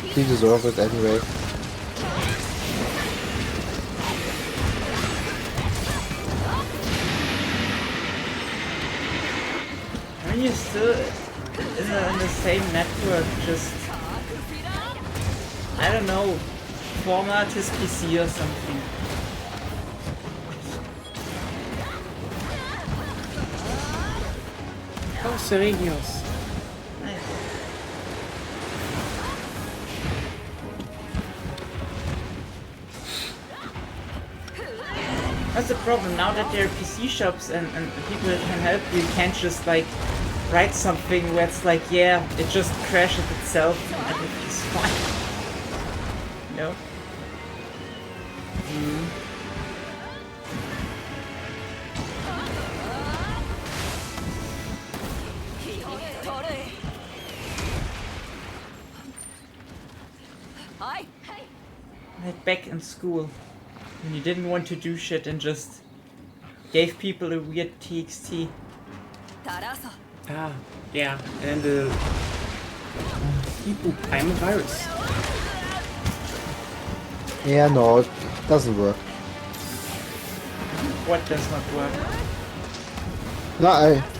S3: He deserves it anyway.
S2: I mean, you're still in the same network, just... I don't know, format his PC or something.
S1: Oh, Serenios.
S2: Nice. That's the problem, now that there are PC shops and people that can help you, can't just like write something where it's like, yeah, it just crashes itself and everything's fine. You know? Like back in school, when you didn't want to do shit and just gave people a weird TXT.
S1: Ah, yeah. And the... I'm a virus.
S3: Yeah, no, it doesn't work.
S2: What does not work?
S3: No,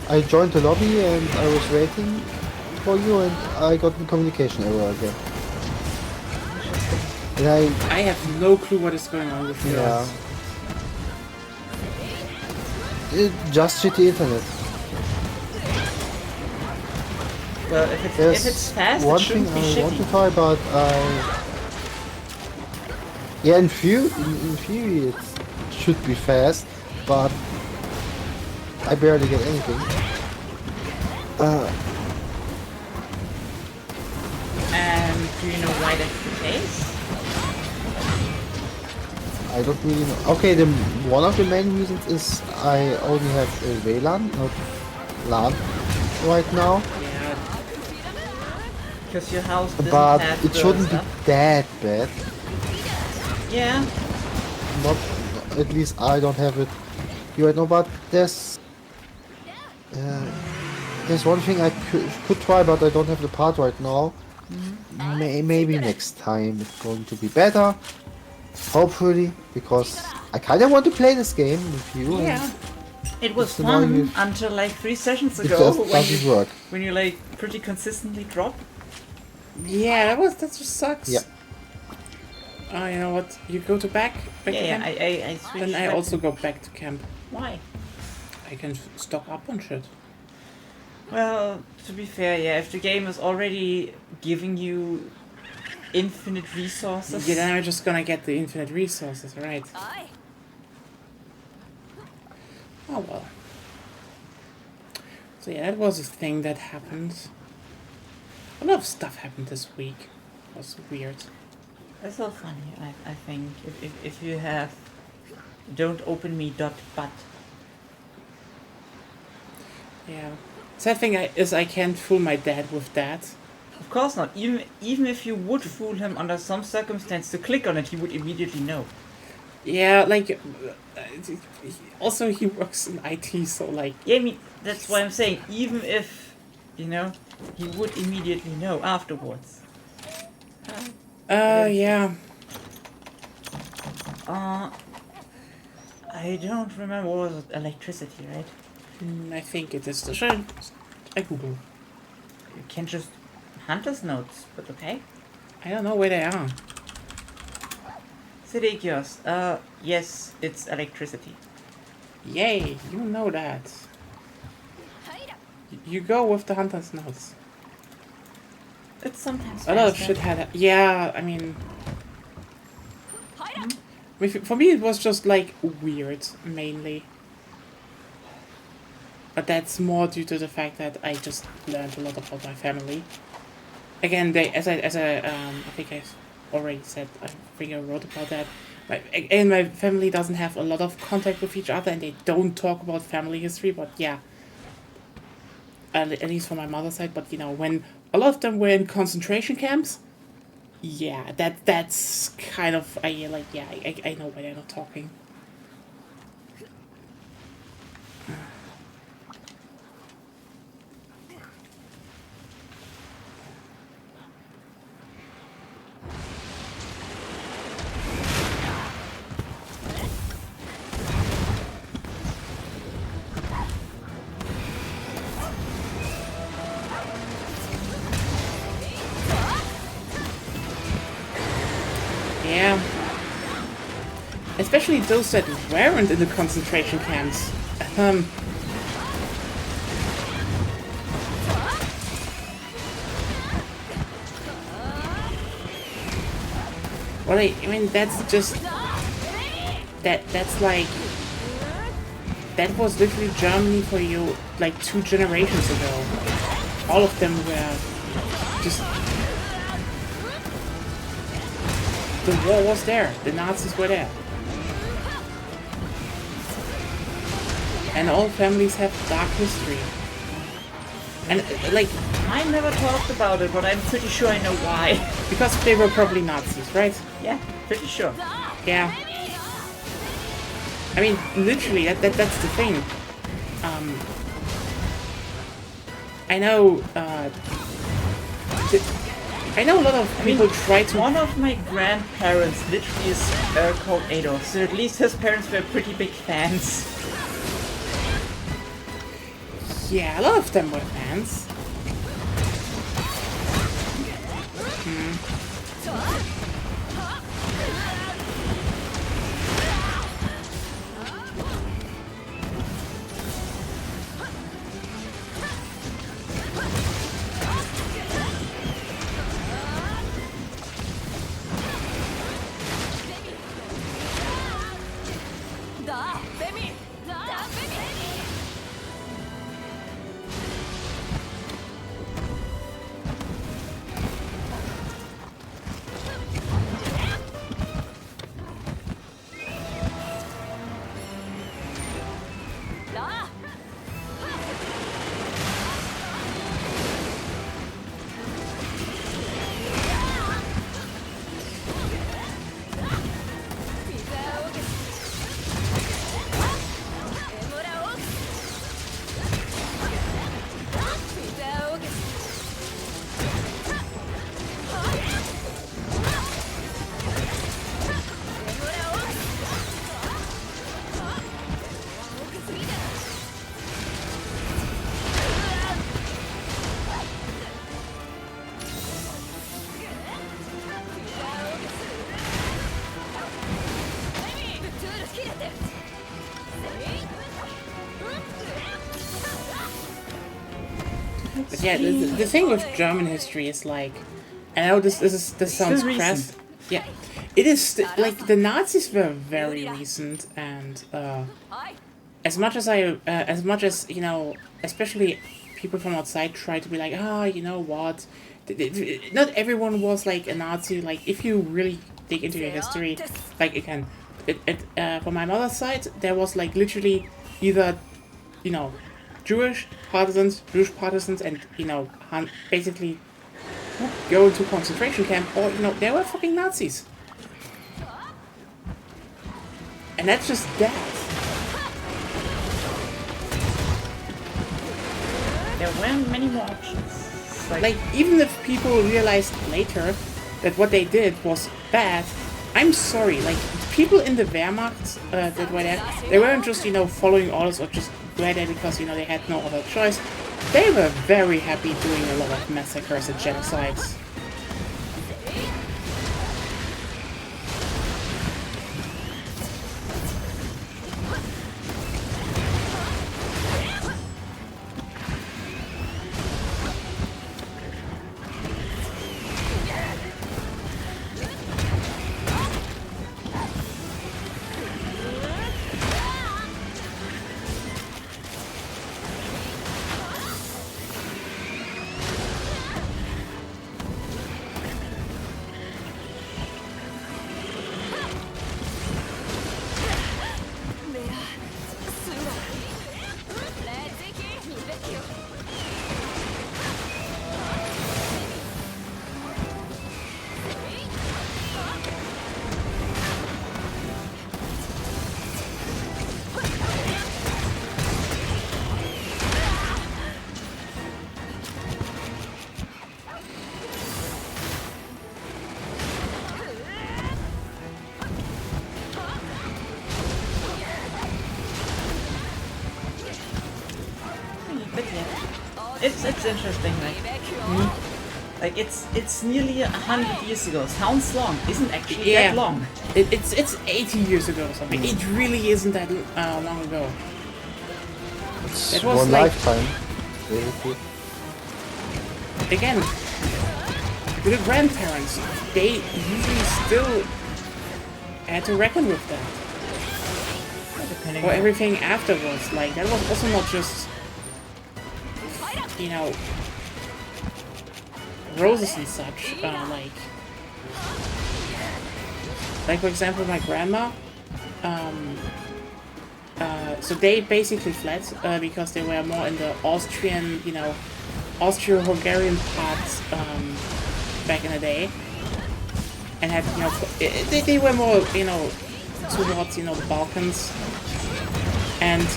S3: I joined the lobby and I was waiting for you and I got the communication error again. And
S1: I have no clue what is going on with
S3: yeah.
S1: yours.
S3: Just shitty internet.
S2: Well, if it's fast,
S3: one
S2: it shouldn't
S3: thing
S2: be
S3: I want to
S2: shitty.
S3: try, but yeah, in theory it should be fast, but I barely get anything.
S2: And do you know why that's the case?
S3: I don't really know. Okay, one of the main reasons is I only have a VLAN, not LAN, right now.
S2: Yeah. Because your house doesn't
S3: But
S2: have
S3: it
S2: the
S3: shouldn't be
S2: stuff.
S3: that bad.
S2: Yeah.
S3: Not, at least I don't have it here right now. But there's one thing I could try, but I don't have the part right now. Maybe next time it's going to be better. Hopefully, because I kind of want to play this game with you. and
S1: Yeah.
S2: It was
S3: It's annoying
S2: fun until like 3 sessions
S3: It
S2: ago
S3: just
S2: when
S3: doesn't
S2: you
S3: work.
S2: like pretty consistently drop.
S1: Yeah, that just sucks.
S3: Yeah.
S1: Oh, you know what? You go to back to
S2: Yeah,
S1: camp?
S2: I switched.
S1: Then I
S2: back
S1: also
S2: to-
S1: go back to camp.
S2: Why?
S1: I can stock up on shit.
S2: Well, to be fair, yeah, if the game is already giving you infinite resources.
S1: Yeah, then I'm just gonna get the infinite resources, right? Oh well. So yeah, that was a thing that happened. A lot of stuff happened this week. It was weird.
S2: It's so funny, I think. If you have don't open me dot but.
S1: Yeah. Sad thing is I can't fool my dad with that.
S2: Of course not. Even if you would fool him under some circumstance to click on it, he would immediately know.
S1: Yeah, like also he works in IT, so like
S2: Yeah, I mean that's why I'm saying even if he would immediately know afterwards.
S1: yeah.
S2: I don't remember, what was it? Electricity, right?
S1: I think it is the show. I Google.
S2: You can just Hunter's notes, but okay.
S1: I don't know where they are.
S2: Sidikios, yes, it's electricity.
S1: Yay, you know that. You go with the hunter's notes.
S2: It's sometimes
S1: A lot of
S2: faster.
S1: shit had. Yeah, I mean. For me, it was just like weird, mainly. But that's more due to the fact that I just learned a lot about my family. Again, as I think I already said, I think I wrote about that. My family doesn't have a lot of contact with each other, and they don't talk about family history. But yeah, at least from my mother's side. But you know, when a lot of them were in concentration camps, yeah, that's kind of I know why they're not talking. Yeah. Especially those that weren't in the concentration camps. Well, I mean, that's just... That's like... That was literally Germany for you, like, 2 generations ago. All of them were just... The war was there. The Nazis were there. And all families have dark history. And, like...
S2: I never talked about it, but I'm pretty sure I know why.
S1: Because they were probably Nazis, right?
S2: Yeah, pretty sure.
S1: Yeah. I mean, literally, that's the thing. I know, I know a lot of people try to...
S2: One of my grandparents literally is called Adolf, so at least his parents were pretty big fans.
S1: Yeah, a lot of them were fans. But yeah, the thing with German history is like, I know this sounds
S2: Still
S1: crass.
S2: recent.
S1: Yeah, it is like the Nazis were very recent, and as much as you know, especially people from outside try to be like, you know what, not everyone was like a Nazi. Like if you really dig into your history, like again, from my mother's side, there was like literally either, you know, Jewish partisans, and you know, basically go to concentration camp, or you know, they were fucking Nazis, and that's just that.
S2: There weren't many more options.
S1: Like, even if people realized later that what they did was bad, I'm sorry, like, people in the Wehrmacht that were there, they weren't just, you know, following orders or just were there because, you know, they had no other choice. They were very happy doing a lot of massacres and genocides.
S2: But yeah, it's interesting. Like it's nearly 100 years ago. Sounds long, isn't actually that long.
S1: It's 80 years ago or something. It really isn't that long ago.
S3: It's
S1: It was
S3: one
S1: like-
S3: lifetime. Basically.
S1: Again, the grandparents, they usually still had to reckon with that.
S2: Depending
S1: Or
S2: on
S1: everything afterwards. Like, that was also not just, you know, roses and such. Like for example, my grandma, so they basically fled because they were more in the Austrian, you know, Austro-Hungarian parts back in the day, and had, you know, they were more, you know, towards, you know, the Balkans, and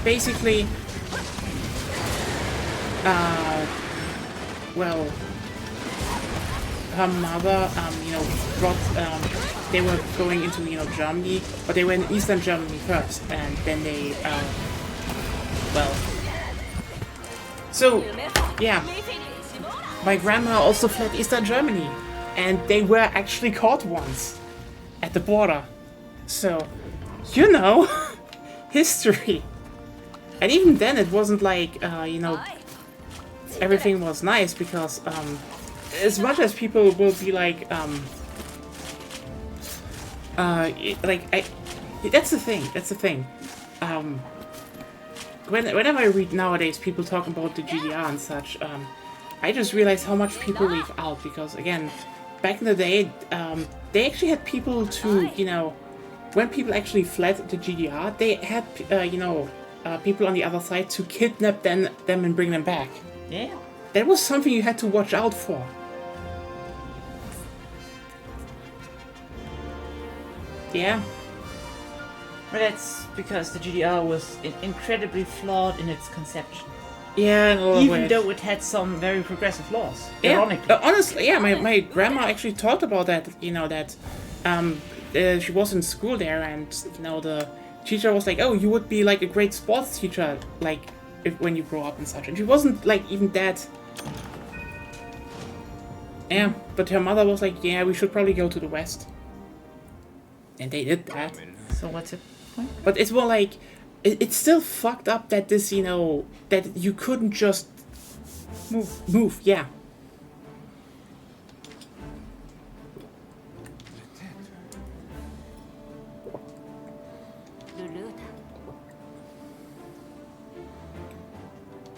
S1: basically, well, her mother, you know, brought, they were going into, you know, Germany, but they were in Eastern Germany first, and then they, well, so, yeah, my grandma also fled Eastern Germany, and they were actually caught once at the border, so, you know, history. And even then it wasn't like, you know, everything was nice, because, as much as people will be like, that's the thing, whenever I read nowadays people talking about the GDR and such, I just realize how much people leave out, because again, back in the day, they actually had people to, you know, when people actually fled the GDR, they had, you know, people on the other side to kidnap them and bring them back.
S2: yeah.
S1: That was something you had to watch out for. Yeah.
S2: But that's because the GDR was incredibly flawed in its conception.
S1: Yeah, in a lot of
S2: Even
S1: ways.
S2: though it had some very progressive laws.
S1: Yeah,
S2: Ironically.
S1: honestly, yeah, my grandma actually talked about that, you know, that she was in school there, and, you know, the teacher was like, oh, you would be like a great sports teacher, like, when you grow up and such. And she wasn't, like, even that. Yeah, but her mother was like, yeah, we should probably go to the West. And they did that.
S2: So what's it?
S1: But it's more like, it's still fucked up that this, you know, that you couldn't just move, yeah.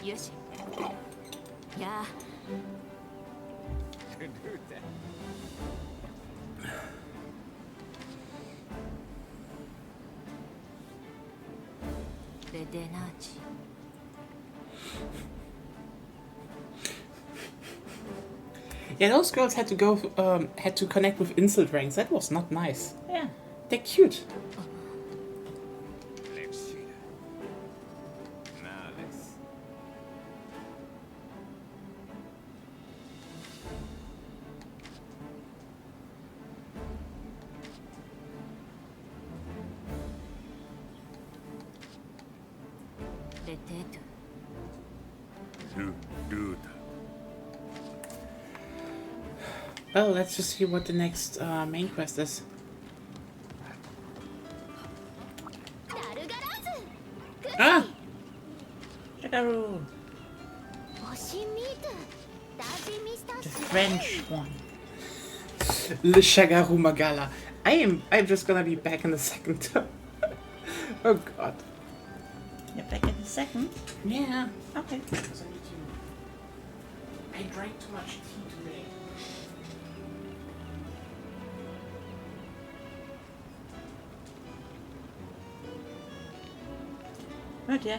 S4: Yoshi. Yeah. Redenachi.
S1: Yeah, those girls had to go, had to connect with insult ranks. That was not nice.
S2: Yeah.
S1: They're cute.
S5: Let's see. Now let's.
S4: Retetu.
S5: Do
S1: Well, let's just see what the next main quest is. Ah!
S2: Shikaru. The French one.
S1: Le Shagaru Magala. I'm just gonna be back in a second. Oh god.
S2: You're back in a second.
S1: Yeah.
S2: Okay.
S1: I drank too much tea today.
S2: But yeah.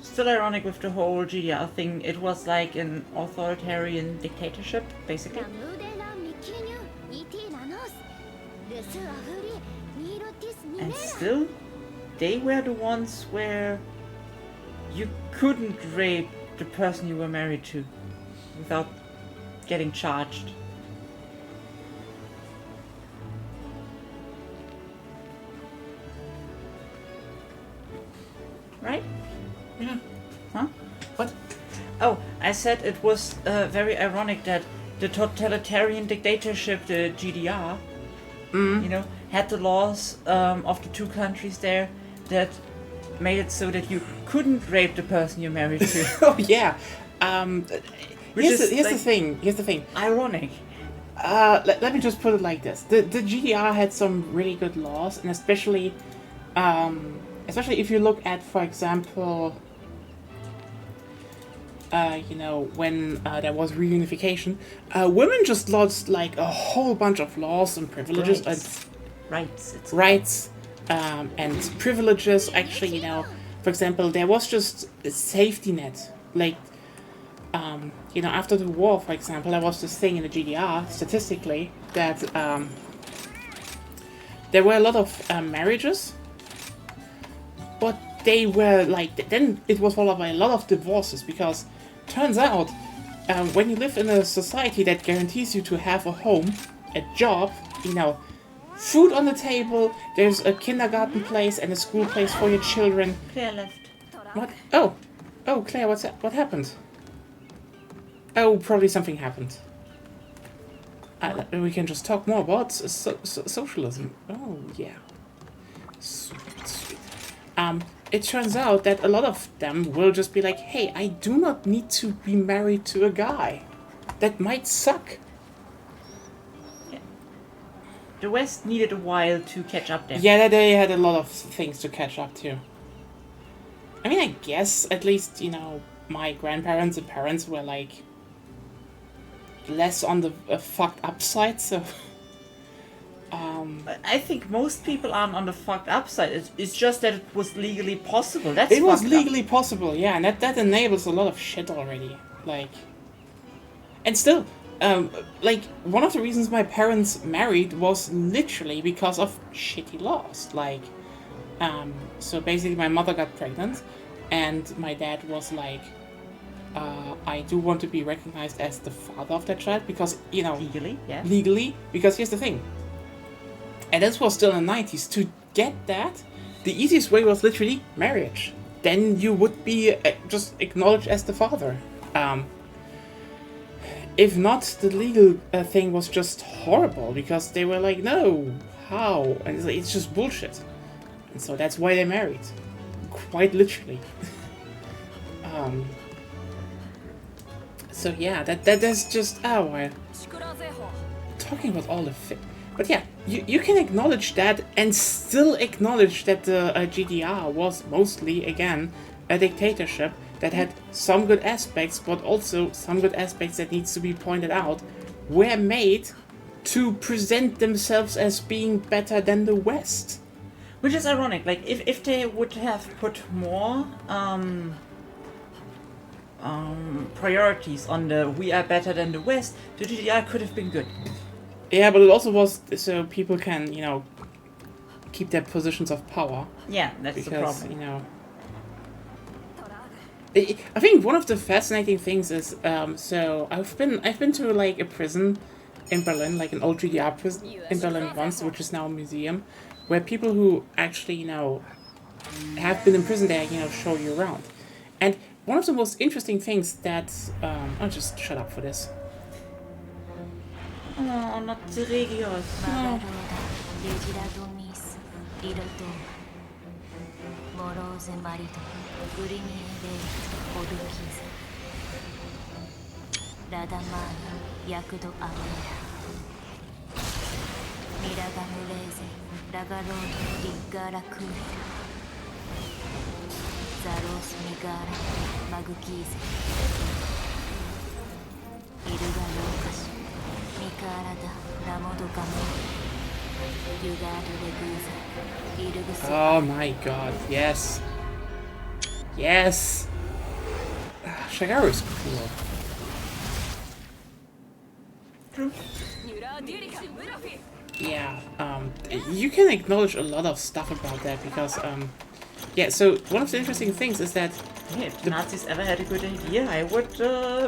S2: Still ironic with the whole GDR thing. It was like an authoritarian dictatorship, basically. And still, they were the ones where you couldn't rape the person you were married to without getting charged. Right?
S1: Yeah.
S2: Huh?
S1: What?
S2: Oh, I said it was very ironic that the totalitarian dictatorship, the GDR, you know, had the laws of the two countries there that made it so that you couldn't rape the person you're married to.
S1: Oh yeah. Here's
S2: is,
S1: the
S2: like-
S1: thing. Here's the thing.
S2: Ironic.
S1: Let me just put it like this: the GDR had some really good laws, and especially if you look at, for example, you know, when there was reunification, women just lost like a whole bunch of laws and privileges
S2: Rights. It's
S1: rights and privileges. Actually, you know, for example, there was just a safety net, like. You know, after the war, for example, there was this thing in the GDR, statistically, that there were a lot of marriages, but they were like, then it was followed by a lot of divorces, because turns out, when you live in a society that guarantees you to have a home, a job, you know, food on the table, there's a kindergarten place and a school place for your children.
S2: Claire left.
S1: What? Oh, Claire, what happened? Oh, probably something happened. We can just talk more about socialism. Oh, yeah. Sweet. It turns out that a lot of them will just be like, hey, I do not need to be married to a guy. That might suck.
S2: The West needed a while to catch up there.
S1: Yeah, they had a lot of things to catch up to. I mean, I guess, at least, you know, my grandparents and parents were like less on the fucked up side, so
S2: I think most people aren't on the fucked up side. It's just that it was legally possible. That's
S1: it was
S2: fucked up.
S1: legally possible, yeah, and that enables a lot of shit already, like, and still, like, one of the reasons my parents married was literally because of shitty laws, like, so basically my mother got pregnant, and my dad was like, I do want to be recognized as the father of that child, because, you know...
S2: Legally, yeah.
S1: Legally, because here's the thing. And this was still in the 90s. To get that, the easiest way was literally marriage. Then you would be just acknowledged as the father. If not, the legal thing was just horrible, because they were like, no, how? And it's just bullshit. And so that's why they married. quite literally. So yeah, that's just talking about all the but yeah, you can acknowledge that and still acknowledge that the GDR was mostly, again, a dictatorship that had some good aspects, but also some good aspects that needs to be pointed out were made to present themselves as being better than the West.
S2: Which is ironic. Like, if they would have put more priorities on the "we are better than the West," the GDR could have been good.
S1: Yeah, but it also was so people can, keep their positions of power.
S2: Yeah, that's
S1: Because,
S2: the problem.
S1: I think one of the fascinating things is, so I've been to like a prison in Berlin, like an old GDR prison in Berlin once, which is now a museum, where people who actually, have been in prison there, show you around. And one of the most interesting things that, I'll just shut up for this.
S2: Oh, not the Regios.
S4: マガローダデジラドミスリロトモローゼマリドグリニエレイオルキズラダマーニヤクドアメラミラガムレーゼラガロードリッガーラクーレラザロースミガーラマグキーゼイルガローカシミカーラダラモドガモユガードレグーザイルグセ
S1: Oh my god, yes. Yes! Shagaru is cool.
S2: True.
S1: Yeah, you can acknowledge a lot of stuff about that because, yeah, so one of the interesting things is that...
S2: Hey, if the Nazis ever had a good idea, I would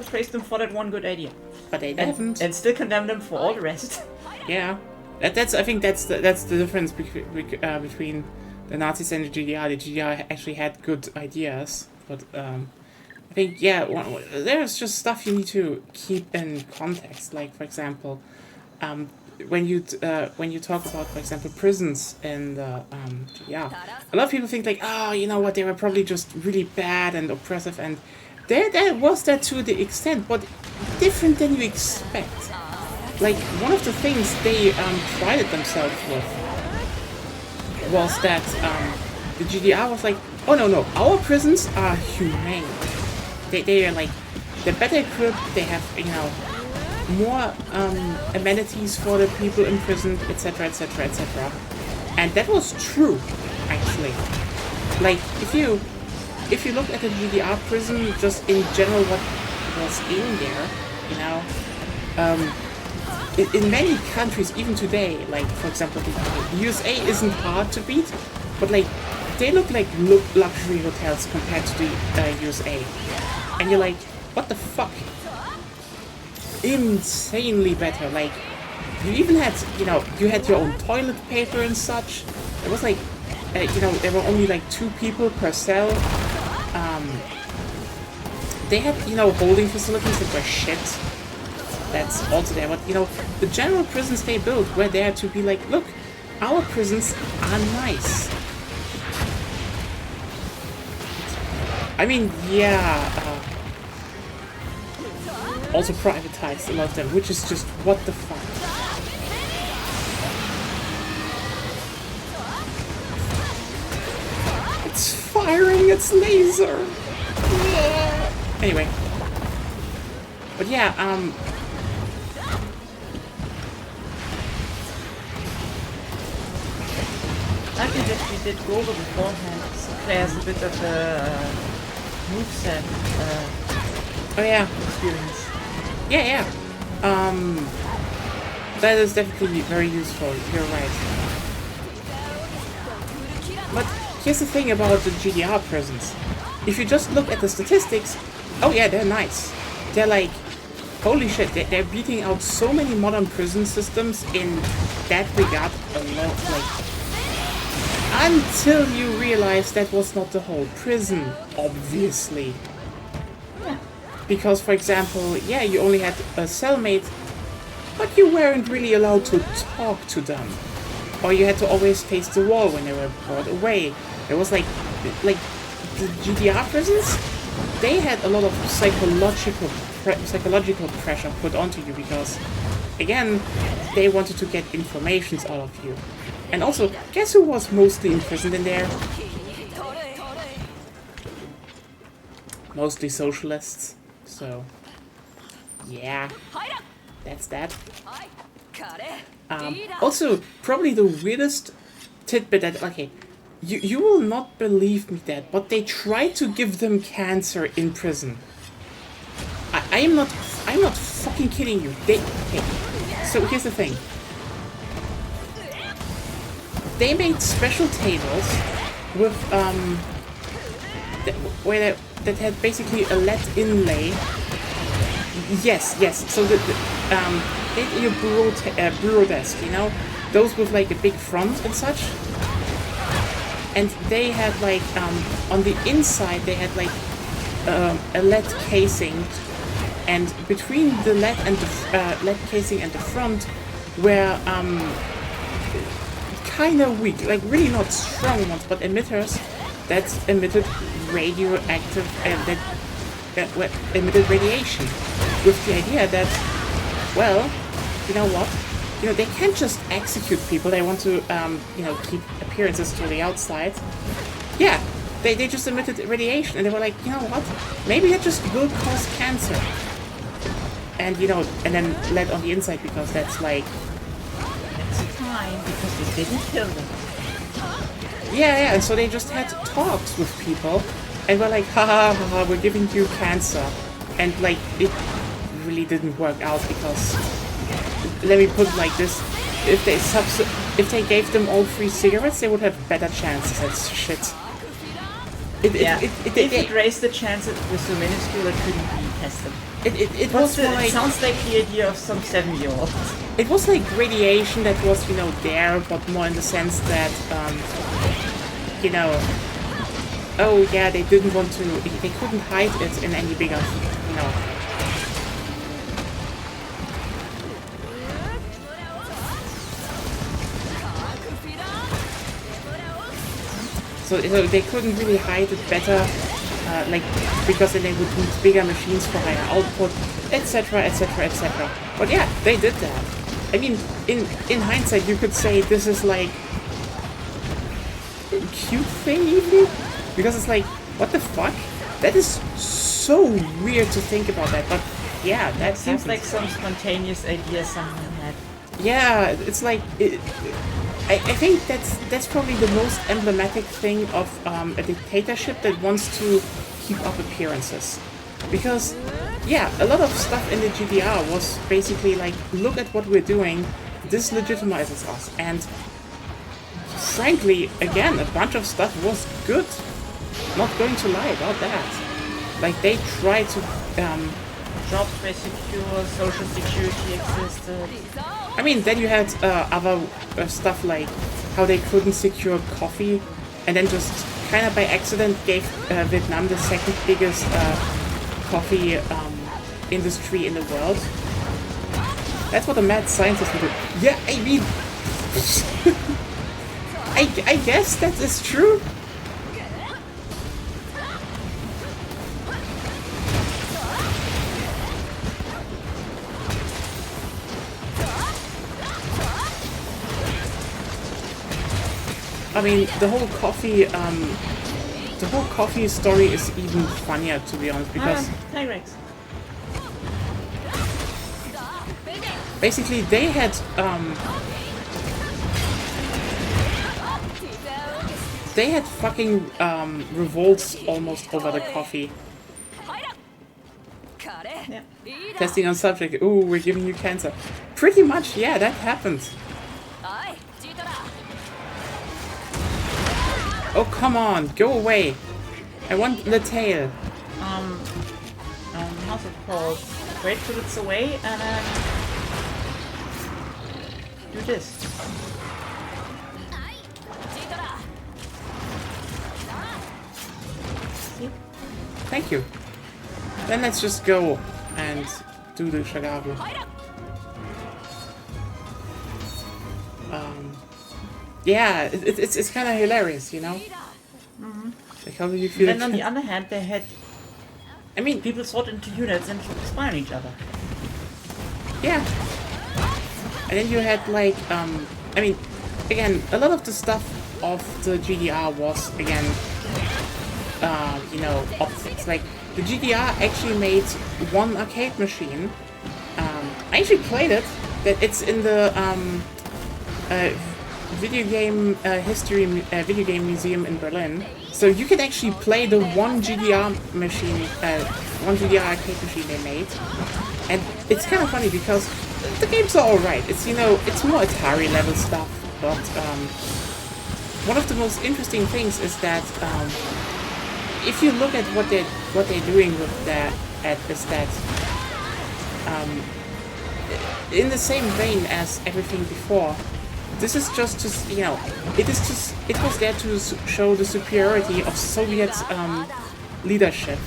S2: praise them for that one good idea.
S1: But they haven't.
S2: And still condemn them for all the rest.
S1: Yeah. I think that's the difference between the Nazis and the GDR. The GDR actually had good ideas, but I think, yeah, there's just stuff you need to keep in context. Like, for example, when you talk about, for example, prisons and yeah, a lot of people think like, oh, you know what, they were probably just really bad and oppressive, and there was that to the extent, but different than you expect. Like, one of the things they prided themselves with was that the GDR was like, oh no, our prisons are humane. They are like, they're better equipped, they have, more amenities for the people imprisoned, etc, etc, etc. And that was true, actually. Like, if you look at the GDR prison, just in general what was in there, in many countries, even today, like, for example, the USA isn't hard to beat, but, like, they look like luxury hotels compared to the USA. And you're like, what the fuck? Insanely better. Like, you even had, you had your own toilet paper and such. It was like, there were only like 2 people per cell. They had, holding facilities that were shit. That's also there. But, the general prisons they built were there to be like, look, our prisons are nice. I mean, yeah, also privatized a lot of them, which is just, what the fuck. It's firing its laser! Anyway. But yeah,
S2: I think that we did go over beforehand, so there's a bit of a moveset
S1: oh yeah.
S2: experience.
S1: Yeah. That is definitely very useful, you're right. But here's the thing about the GDR prisons. If you just look at the statistics, oh yeah, they're nice. They're like, holy shit, they're beating out so many modern prison systems in that regard alone, like, until you realize that was not the whole prison, obviously.
S2: Yeah.
S1: Because, for example, yeah, you only had a cellmate, but you weren't really allowed to talk to them. Or you had to always face the wall when they were brought away. There was like the GDR prisons. They had a lot of psychological pressure put onto you because, again, they wanted to get informations out of you. And also, guess who was mostly imprisoned in there? Mostly socialists. So, yeah, that's that. Also, probably the weirdest tidbit that, okay, you will not believe me that, but they tried to give them cancer in prison. I'm not fucking kidding you. Okay, so here's the thing. They made special tables with, that had basically a lead inlay. Yes. So in your bureau desk, you know, those with like a big front and such. And they had like on the inside they had like a lead casing, and between the lead and the lead casing and the front were kind of weak, like really not strong ones, but emitters that emitted radioactive that emitted radiation, with the idea that, well, you know what? You know, they can't just execute people. They want to, you know, keep appearances to the outside. Yeah, they just emitted radiation, and they were like, you know what? Maybe that just will cause cancer. And, you know, and then lead on the inside, because that's like...
S2: It's fine, because they didn't kill them.
S1: Yeah, and so they just had talks with people, and were like, haha, we're giving you cancer. And, like, it really didn't work out, because... Let me put it like this: if they gave them all free cigarettes, they would have better chances at shit.
S2: If it raised the chance it was so minuscule it couldn't be tested.
S1: It was like,
S2: it sounds like the idea of some 7-year-old.
S1: It was like radiation that was, you know, there, but more in the sense that, you know, oh yeah, they didn't want to, they couldn't hide it in any bigger, you know. So they couldn't really hide it better, like, because then they would need bigger machines for higher output, etc., etc., etc. But yeah, they did that. I mean, in hindsight, you could say this is like a cute thing, even, because it's like, what the fuck? That is so weird to think about that. But yeah, that
S2: seems like some spontaneous idea someone had.
S1: Yeah, it's like. I think that's probably the most emblematic thing of a dictatorship that wants to keep up appearances. Because, yeah, a lot of stuff in the GDR was basically like, look at what we're doing, this legitimizes us. And frankly, again, a bunch of stuff was good. Not going to lie about that. Like, they tried to...
S2: jobs were secure, social security existed.
S1: I mean, then you had other stuff like how they couldn't secure coffee, and then just kind of by accident gave Vietnam the second biggest coffee industry in the world. That's what a mad scientist would do. Yeah, I mean, I guess that is true. I mean, the whole coffee story is even funnier, to be honest, because basically they had fucking revolts almost over the coffee.
S2: Yeah.
S1: Testing on subject. Ooh, we're giving you cancer. Pretty much, yeah, that happened. Oh, come on, go away. I want the tail.
S2: How's it called? Wait till it's away and do this. See?
S1: Thank you. Then let's just go and do the shagabu. Yeah, it's kind of hilarious, you know? Like, how do you feel?
S2: Then on the other hand, they had
S1: I mean,
S2: people sort into units and spy on each other.
S1: yeah. And then you had like, I mean, again, a lot of the stuff of the GDR was again, you know, optics. Like the GDR actually made one arcade machine. I actually played it. That it's in the video game history video game museum in Berlin. So you can actually play the one GDR machine, one GDR arcade machine they made, and it's kind of funny because the games are all right. It's, you know, it's more Atari level stuff, but one of the most interesting things is that if you look at what they're doing with that, is that in the same vein as everything before. This is just you know, it was there to show the superiority of Soviet leadership.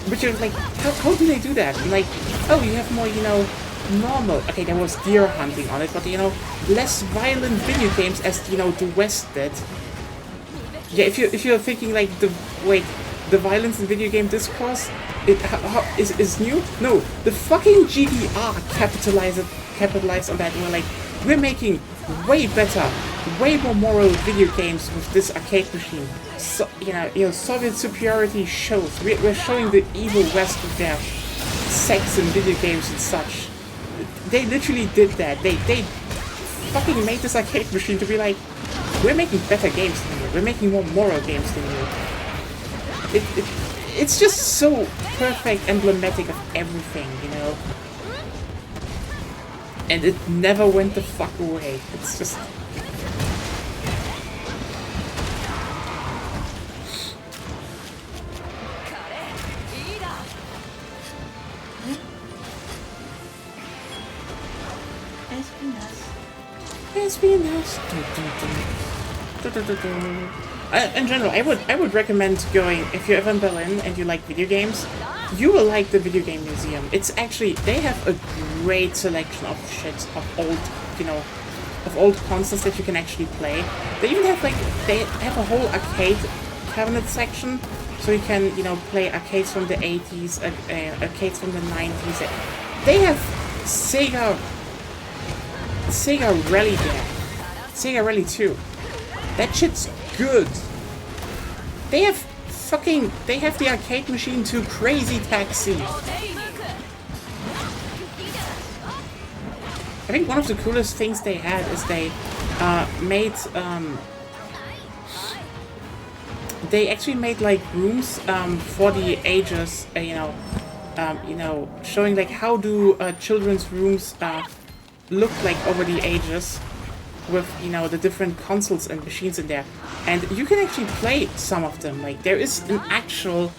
S1: Which is like, how do they do that? Like, oh, you have more, you know, normal. Okay, there was deer hunting on it, but you know, less violent video games as, you know, the West did. Yeah, if you're thinking like the violence in video game discourse is new. No, the fucking GDR capitalized on that. And we're like, we're making way better, way more moral video games with this arcade machine. So you know, Soviet superiority shows. We're showing the evil West with their sex and video games and such. They literally did that. They fucking made this arcade machine to be like, we're making better games than you. We're making more moral games than you. It's just so perfect, emblematic of everything, you know. And it never went the fuck away. It's just... Espionage. In general, I would recommend going, if you're ever in Berlin and you like video games, you will like the video game museum. It's actually, they have a great selection of shit, of old, you know, of old consoles that you can actually play. They even have like, they have a whole arcade cabinet section, so you can, you know, play arcades from the 80s, arcades from the 90s. They have Sega Rally there. Sega Rally 2. That shit's good. They have the arcade machine to Crazy Taxi. I think one of the coolest things they had is they they actually made like rooms for the ages, you know, showing like how do children's rooms look like over the ages, with, you know, the different consoles and machines in there. And you can actually play some of them. Like, there is an actual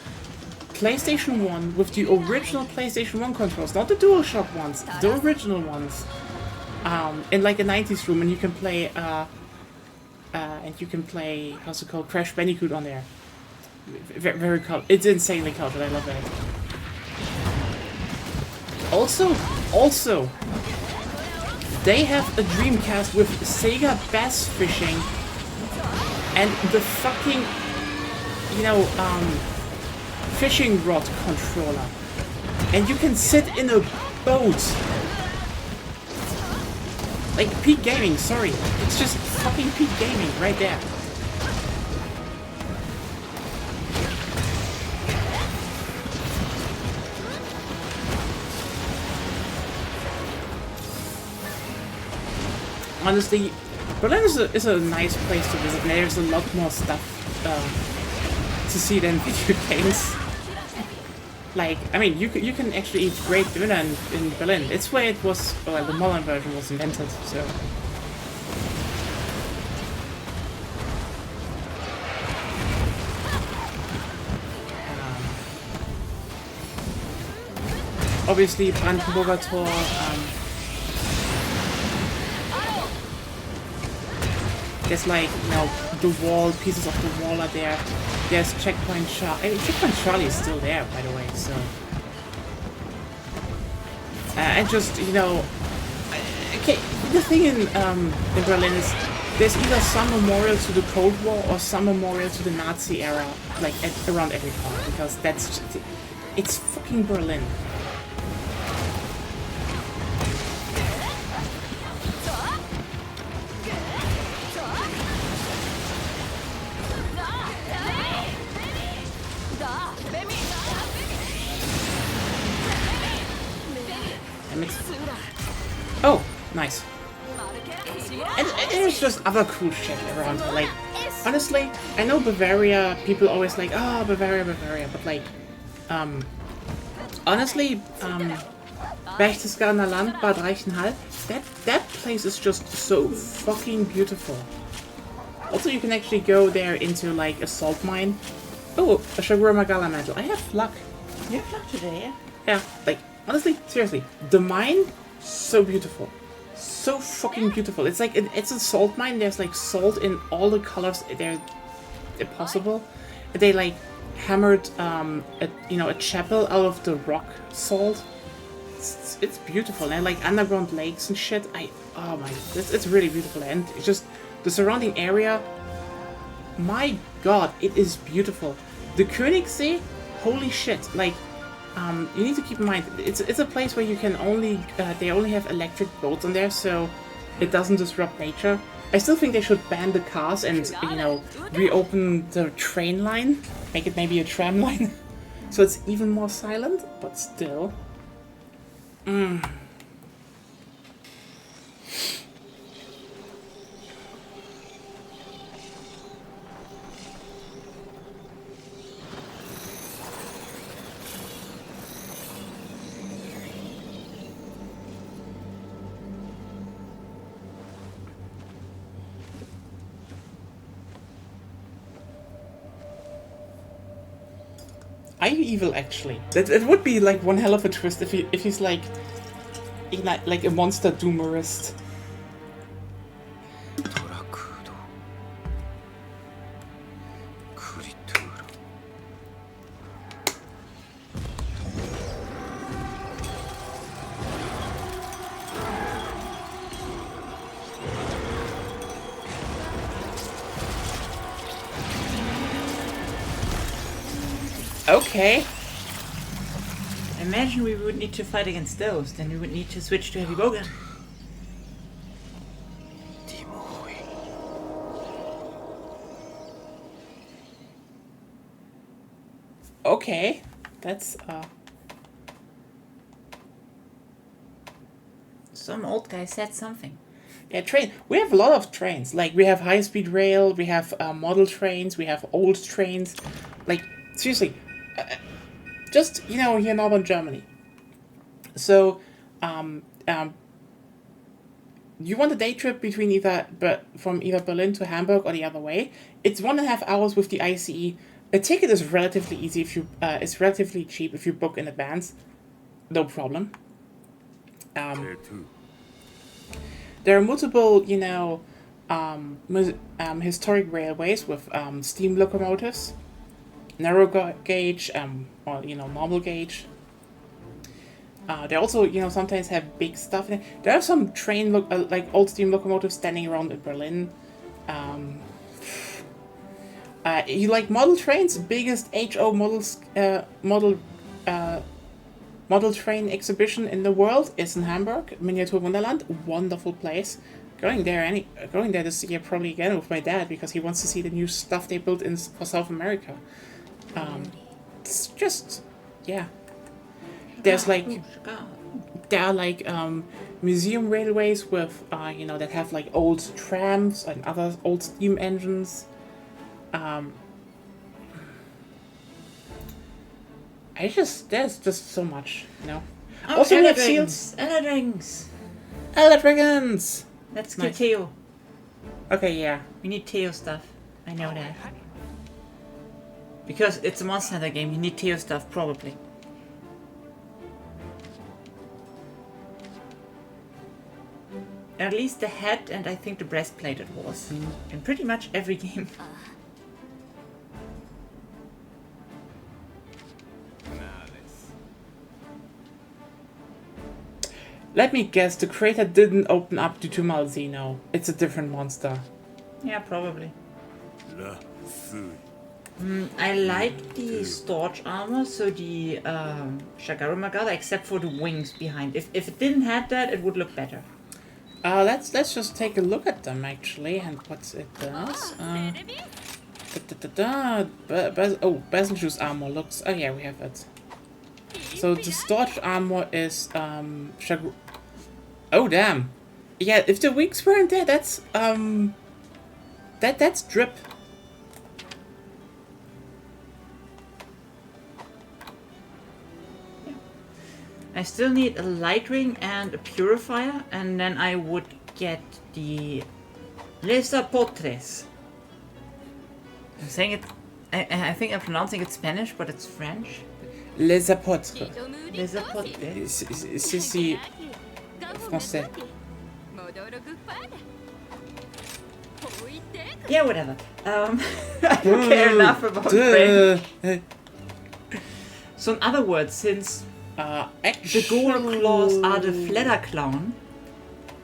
S1: PlayStation 1 with the original PlayStation 1 controls, not the DualShock ones, the original ones, in like a 90s room, and you can play how's it called, Crash Bandicoot on there. Very, very cool. It's insanely cool, but I love that. Also, they have a Dreamcast with Sega Bass Fishing and the fucking, you know, fishing rod controller. And you can sit in a boat. Like Peak Gaming, sorry. It's just fucking Peak Gaming right there. Honestly, Berlin is a nice place to visit, and there's a lot more stuff to see than video games. Like, I mean, you can actually eat great dinner in Berlin. It's where it was, well, the modern version was invented, so... obviously, Brandenburger Tor, there's like, you know, the wall, pieces of the wall are there. There's Checkpoint Charlie. Checkpoint Charlie is still there, by the way, so... and just, you know... okay, the thing in Berlin is, there's either some memorial to the Cold War or some memorial to the Nazi era, like around every corner, because that's just, it's fucking Berlin. Oh, nice. And there's just other cool shit around here. Like, honestly, I know Bavaria, people always like, oh, Bavaria, Bavaria, but like, honestly, Berchtesgadener Land, Bad Reichenhall, that place is just so fucking beautiful. Also, you can actually go there into like a salt mine. Oh, a Shagura Magala mantle. I have luck.
S2: You have luck today, yeah?
S1: Yeah, like, honestly, seriously, the mine, so beautiful. So fucking beautiful. It's like, it's a salt mine, there's like salt in all the colors they're possible. They like hammered, a chapel out of the rock salt. It's beautiful, and like underground lakes and shit. Oh my, it's really beautiful, and it's just, the surrounding area, my god, it is beautiful. The Königssee, holy shit, like, you need to keep in mind, it's a place where you can only, they only have electric boats on there, so it doesn't disrupt nature. I still think they should ban the cars and, reopen the train line, make it maybe a tram line, so it's even more silent, but still. Are you evil, actually? That would be like one hell of a twist if he's like a monster doomerist. Okay.
S2: Imagine we would need to fight against those, then we would need to switch to heavy bowgun.
S1: Okay. That's
S2: Some old guy said something.
S1: yeah, train. We have a lot of trains. Like, we have high-speed rail, we have model trains, we have old trains. Like, seriously, just, here in northern Germany. So, you want a day trip between from either Berlin to Hamburg or the other way. It's 1.5 hours with the ICE. A ticket is relatively easy if you, it's relatively cheap if you book in advance. No problem. There are multiple, historic railways with steam locomotives, narrow gauge, or normal gauge. They also, sometimes have big stuff in it. There are some like old steam locomotives standing around in Berlin. You like model trains? Biggest HO model train exhibition in the world is in Hamburg, Miniatur Wunderland. Wonderful place. Going there this year probably again with my dad because he wants to see the new stuff they built for South America. It's just, yeah. There are like museum railways with that have like old trams and other old steam engines. There's just so much,
S2: Oh,
S1: also, we have seals. Elder Dragons!
S2: Let's get
S1: Nice.
S2: Theo.
S1: Okay, yeah.
S2: We need Theo stuff. I know that. Because it's a Monster Hunter game, you need Theo stuff, probably. At least the head and I think the breastplate it was. In pretty much every game.
S1: Let me guess, the crater didn't open up due to Malzeno. It's a different monster.
S2: Yeah, probably.
S5: ラスイ
S2: I like the storch armor, so the Shagaru Magada, except for the wings behind. If it didn't have that, it would look better.
S1: Let's just take a look at them actually and what it does. Basenju's armor looks. Oh yeah, we have it. So the storch armor is Shagaru. Oh damn. Yeah, if the wings weren't there, that's that's drip.
S2: I still need a light ring and a purifier, and then I would get the Lesa Potres. I'm saying it. I think I'm pronouncing it Spanish, but it's French.
S1: Les apôtres.
S2: Lesa Potres.
S1: C'est français.
S2: Yeah, whatever. I don't care enough about French. So in other words, since the gold claws are the Fledder Clown,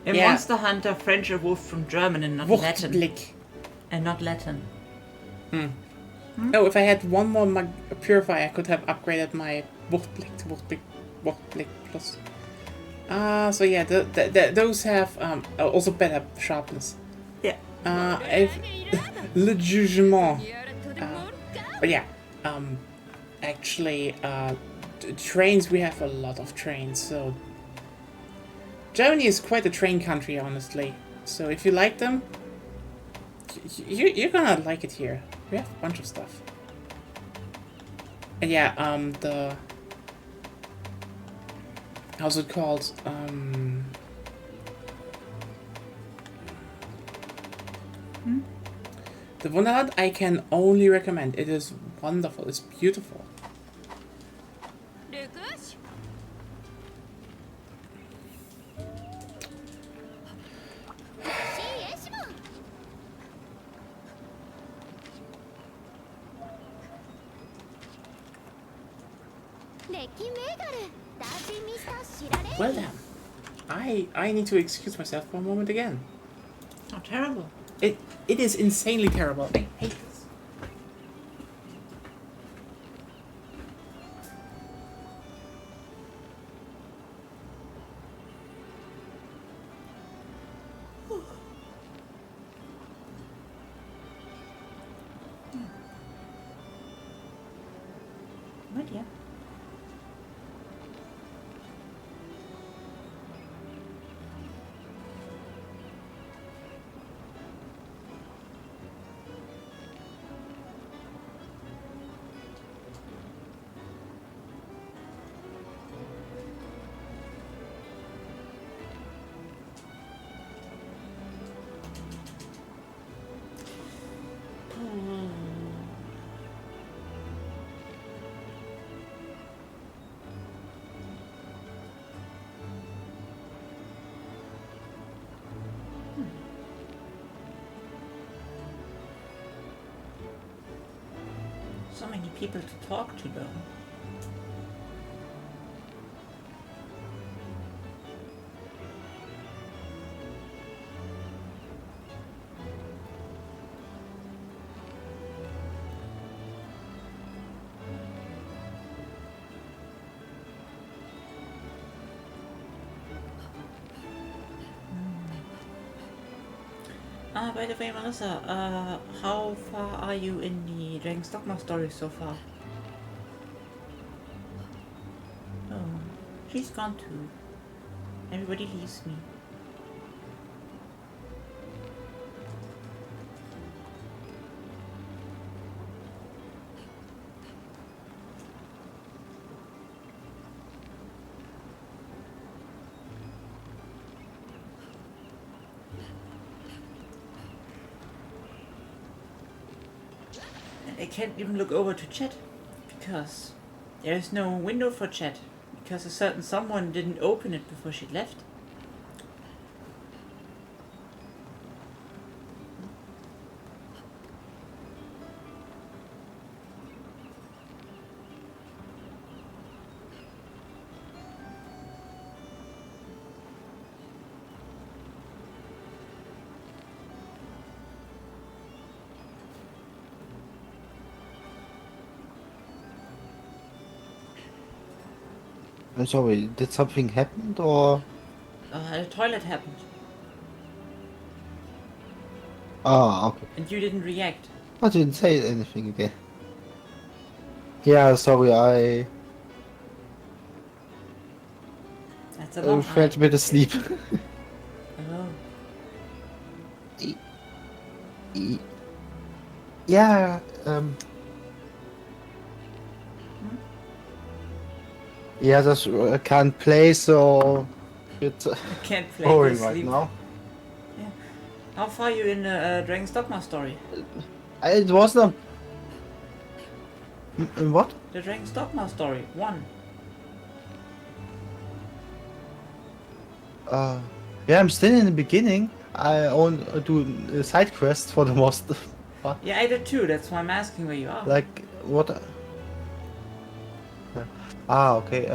S2: in
S1: Yeah.
S2: Monster Hunter, French are wolf from German and not Latin.
S1: Wuchtblick.
S2: And not Latin.
S1: Oh, if I had one more purifier, I could have upgraded my Wuchtblick to Wuchtblick plus. So yeah, those have also better sharpness.
S2: Yeah.
S1: Le jugement. But yeah, actually, trains, we have a lot of trains, so Germany is quite a train country, honestly. So if you like them, you're gonna like it here. We have a bunch of stuff. And yeah, the how's it called? The Wunderland I can only recommend. It is wonderful. It's beautiful. Well then, I need to excuse myself for a moment again.
S2: Oh, terrible.
S1: It is insanely terrible. I hate this.
S2: But yeah. So many people to talk to though. By the way, Melissa, how far are you in the Dragon's Dogma story so far? Oh, she's gone too. Everybody leaves me. I can't even look over to chat because there is no window for chat because a certain someone didn't open it before she left.
S3: I'm sorry, did something happen or?
S2: The toilet happened,
S3: Ah, okay.
S2: and you didn't react.
S3: I didn't say anything again. Yeah, sorry, I
S2: That's a long eye.
S3: felt a bit asleep.
S2: Oh.
S3: E- e- yeah, yeah, that's, I can't play, so it's
S2: I can't play
S3: boring
S2: this
S3: right
S2: sleep.
S3: now.
S2: How far are you in the Dragon's Dogma story?
S3: It was not. What?
S2: The Dragon's Dogma story 1.
S3: Yeah, I'm still in the beginning. I only do side quests for the most part.
S2: Yeah, I did too. That's why I'm asking where you are.
S3: Like what? Ah, okay.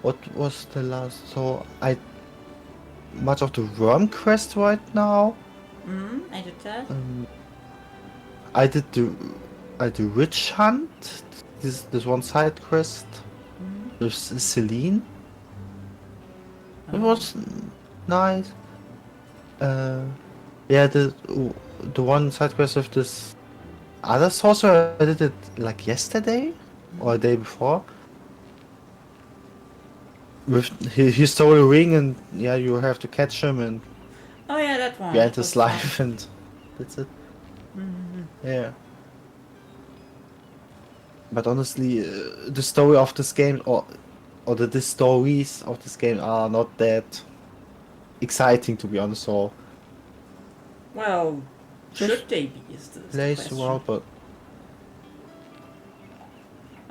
S3: What was the last? So I much of the worm quest right now.
S2: I did that.
S3: I did the witch hunt. This one side quest with Celine. It was nice. Yeah, the one side quest with this other sorcerer, I did it like yesterday or the day before. With he stole a ring and yeah, you have to catch him and
S2: Oh yeah, that one.
S3: you
S2: That
S3: end
S2: was
S3: his
S2: fun.
S3: life and that's it. Yeah. But honestly, the story of this game or the stories of this game are not that exciting to be honest. So
S2: Well,
S3: Just
S2: should they be? Is the
S3: plays
S2: question.
S3: around, but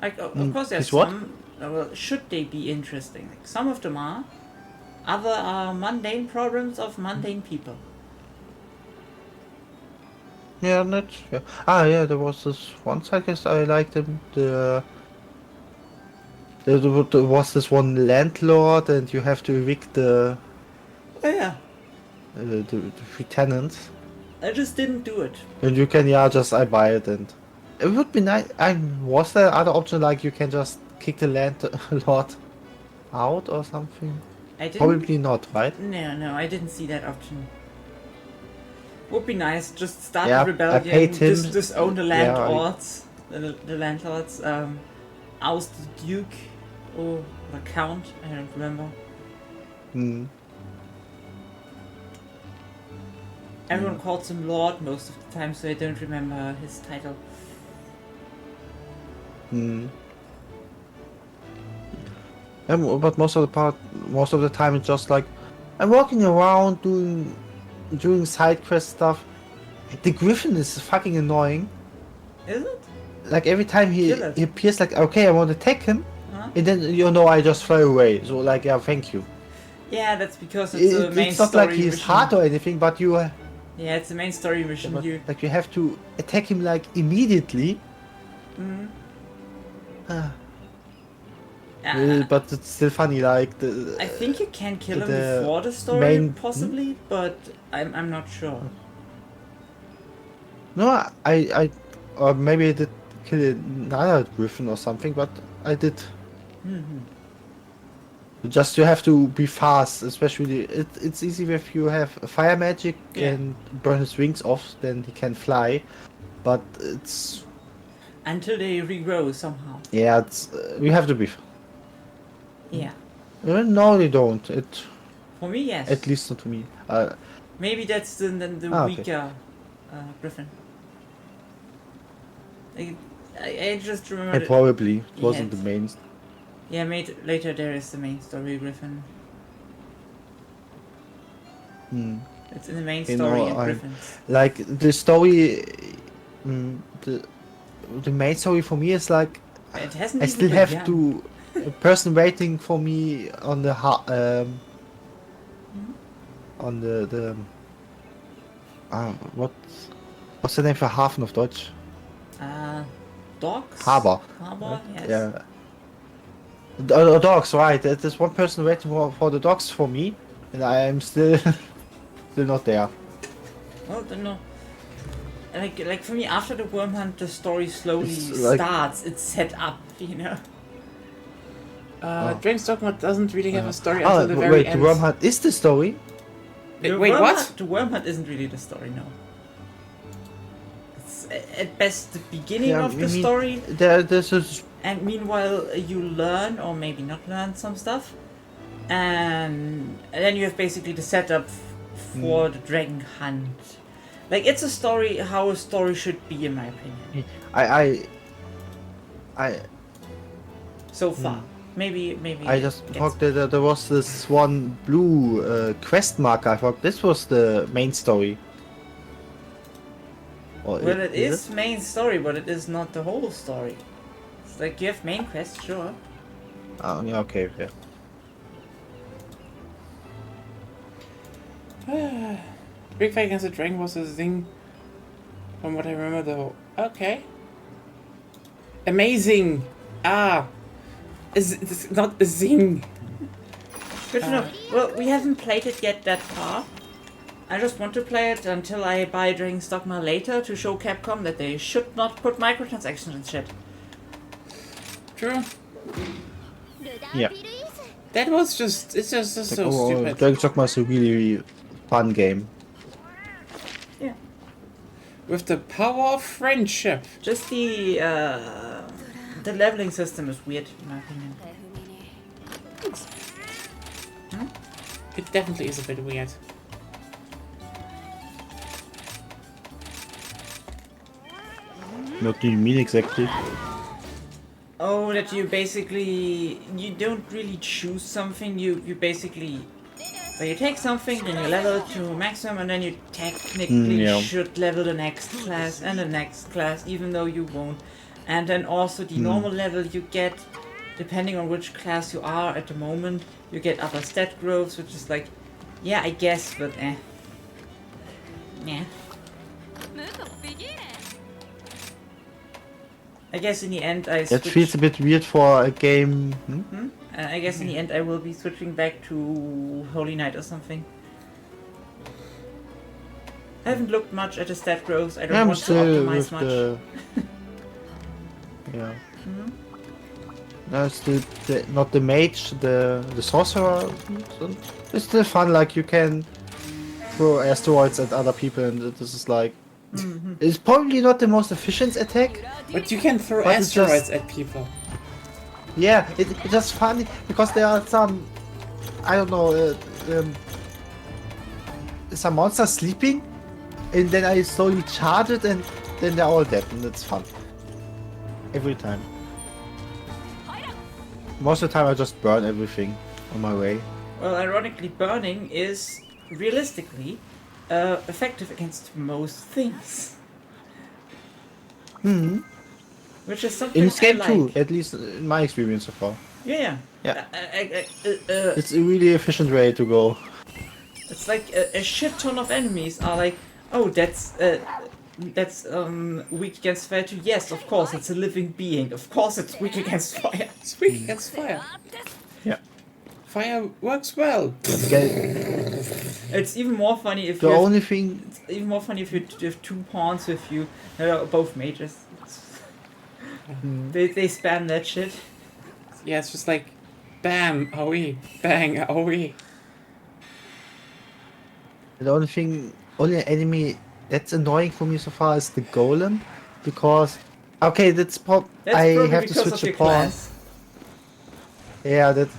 S2: Like, of course, there's
S3: is what?
S2: some. Well, should they be interesting? Like, some of them are. Other are mundane problems of mundane people.
S3: Yeah, not yeah. Ah, yeah, there was this one side quest I liked him. There was this one landlord, and you have to evict
S2: Oh yeah.
S3: the three tenants,
S2: I just didn't do it.
S3: and you can just I buy it, and it would be nice. Was there other option like you can just kick the landlord out or something?
S2: I didn't.
S3: Probably not, right?
S2: No, I didn't see that option. Would be nice. Just start
S3: Yeah,
S2: the
S3: I
S2: rebellion.
S3: paid him.
S2: Just own the
S3: Yeah,
S2: landlords. The landlords. Oust the duke or the count. I don't remember.
S3: Hmm.
S2: Everyone calls him Lord most of the time, so I don't remember his title.
S3: Hmm. But most of the time, it's just like I'm walking around doing side quest stuff. The griffin is fucking annoying.
S2: Is it?
S3: Like every time he
S2: Kill it.
S3: appears, like okay, I want to attack him,
S2: Huh?
S3: and then I just fly away. So like yeah, thank you.
S2: Yeah, that's because it's a main
S3: It's not
S2: story
S3: like he's
S2: mission.
S3: hard or anything, but
S2: Yeah, it's a main story mission.
S3: but,
S2: You.
S3: like you have to attack him like immediately.
S2: Mhm.
S3: Ah,
S2: Uh,
S3: but it's still funny, like
S2: I think you can kill him
S3: the
S2: before the story,
S3: main-
S2: possibly, but I'm not sure.
S3: No, or maybe I did kill another griffin or something, but I did. Just you have to be fast, especially it's easy if you have fire magic
S2: Yeah.
S3: and burn his wings off, then he can fly. But it's
S2: Until they regrow somehow.
S3: yeah, it's you have to be.
S2: Yeah.
S3: No, they don't.
S2: For me, yes.
S3: At least not to me.
S2: Maybe that's the
S3: okay.
S2: weaker griffin. I just remember.
S3: And probably it wasn't
S2: Yes.
S3: the main.
S2: Yeah, later there is the main story griffin.
S3: Hmm.
S2: It's in the main
S3: You
S2: story
S3: know,
S2: of
S3: I-
S2: griffins.
S3: Like the story, the main story for me is like
S2: It hasn't
S3: I
S2: even
S3: still have
S2: begun.
S3: to a person waiting for me on the on the what's the name for Hafen of Deutsch?
S2: Docks?
S3: Harbor.
S2: Harbor, yes.
S3: Yeah. Dogs, right? There's one person waiting for the dogs for me, and I am still still not there.
S2: Well, don't know. Like for me, after the worm hunt, the story slowly
S3: It's like-
S2: starts. It's set up, you know.
S1: Dragon's Dogma doesn't really have a story until the very
S3: wait,
S1: end.
S3: the Worm Hunt is the story?
S2: The
S1: Wait,
S2: Worm
S1: what?
S2: Hunt- the Worm Hunt isn't really the story, no. It's at best the beginning of the story,
S3: There's a
S2: and meanwhile you learn, or maybe not learn, some stuff. And then you have basically the setup for the Dragon Hunt. Like, it's a story, how a story should be, in my opinion.
S3: I
S2: So far. Maybe.
S3: I just
S2: gets-
S3: thought that there was this one blue quest marker. I thought this was the main story. Or
S2: Well, it is main story, but it is not the whole story. It's like, you have main quest, sure.
S3: Oh, yeah, okay, yeah.
S1: Big Fight Against the Dragon was a thing, from what I remember, though. Okay. Amazing! It's not a zing.
S2: Good to know. Well, we haven't played it yet that far. I just want to play it until I buy Dragon's Dogma later to show Capcom that they should not put microtransactions in shit.
S1: True.
S3: Yeah.
S1: That was just, it's just so stupid.
S3: Dragon's Dogma is a really fun game.
S2: Yeah.
S1: With the power of friendship.
S2: Just the leveling system is weird, in my opinion.
S1: It definitely is a bit weird.
S3: What do you mean exactly?
S2: Oh, that you basically, you don't really choose something, you basically, well, you take something, then you level it to maximum, and then you technically
S3: yeah.
S2: should level the next class and the next class, even though you won't. And then also the normal level you get, depending on which class you are at the moment, you get other stat growths, which is like, yeah, I guess, but eh. Yeah. I guess in the end I
S3: That
S2: switch.
S3: feels a bit weird for a game.
S2: I guess in the end I will be switching back to Holy Knight or something. I haven't looked much at the stat growth. I don't
S3: I'm
S2: want to
S3: still
S2: optimize
S3: with
S2: much.
S3: the. Yeah. No, it's not the mage, the sorcerer. It's still fun. Like you can throw asteroids at other people, and this is like. It's probably not the most efficient attack.
S1: But you can throw
S3: But it's
S1: asteroids
S3: just-
S1: at people.
S3: Yeah, it's just funny because there are some, I don't know, some monsters sleeping, and then I slowly charge it, and then they're all dead, and it's fun. Every time. Most of the time I just burn everything on my way.
S2: Well, ironically, burning is realistically effective against most things. Which is something
S3: In this game
S2: I
S3: too,
S2: like.
S3: at least in my experience so far.
S2: Yeah.
S3: Yeah.
S2: It's
S3: It's a really efficient way to go.
S2: like a shit ton of enemies are like, oh, that's weak against fire too. Yes, of course, it's a living being. Of course, it's weak against fire.
S1: It's weak against fire.
S3: Yeah.
S1: Fire works well.
S2: It's even more funny if
S3: The
S2: you have,
S3: only thing,
S2: it's even more funny if you have two pawns with you. They're both mages. They spam that shit.
S1: Yeah, it's just like, bam, AoE, bang, AoE.
S3: the only thing, only enemy that's annoying for me so far is the golem, because okay, that's
S2: That's
S3: I
S2: probably
S3: have to
S2: because
S3: switch
S2: of
S3: a
S2: your
S3: pawn.
S2: class.
S3: Yeah, that,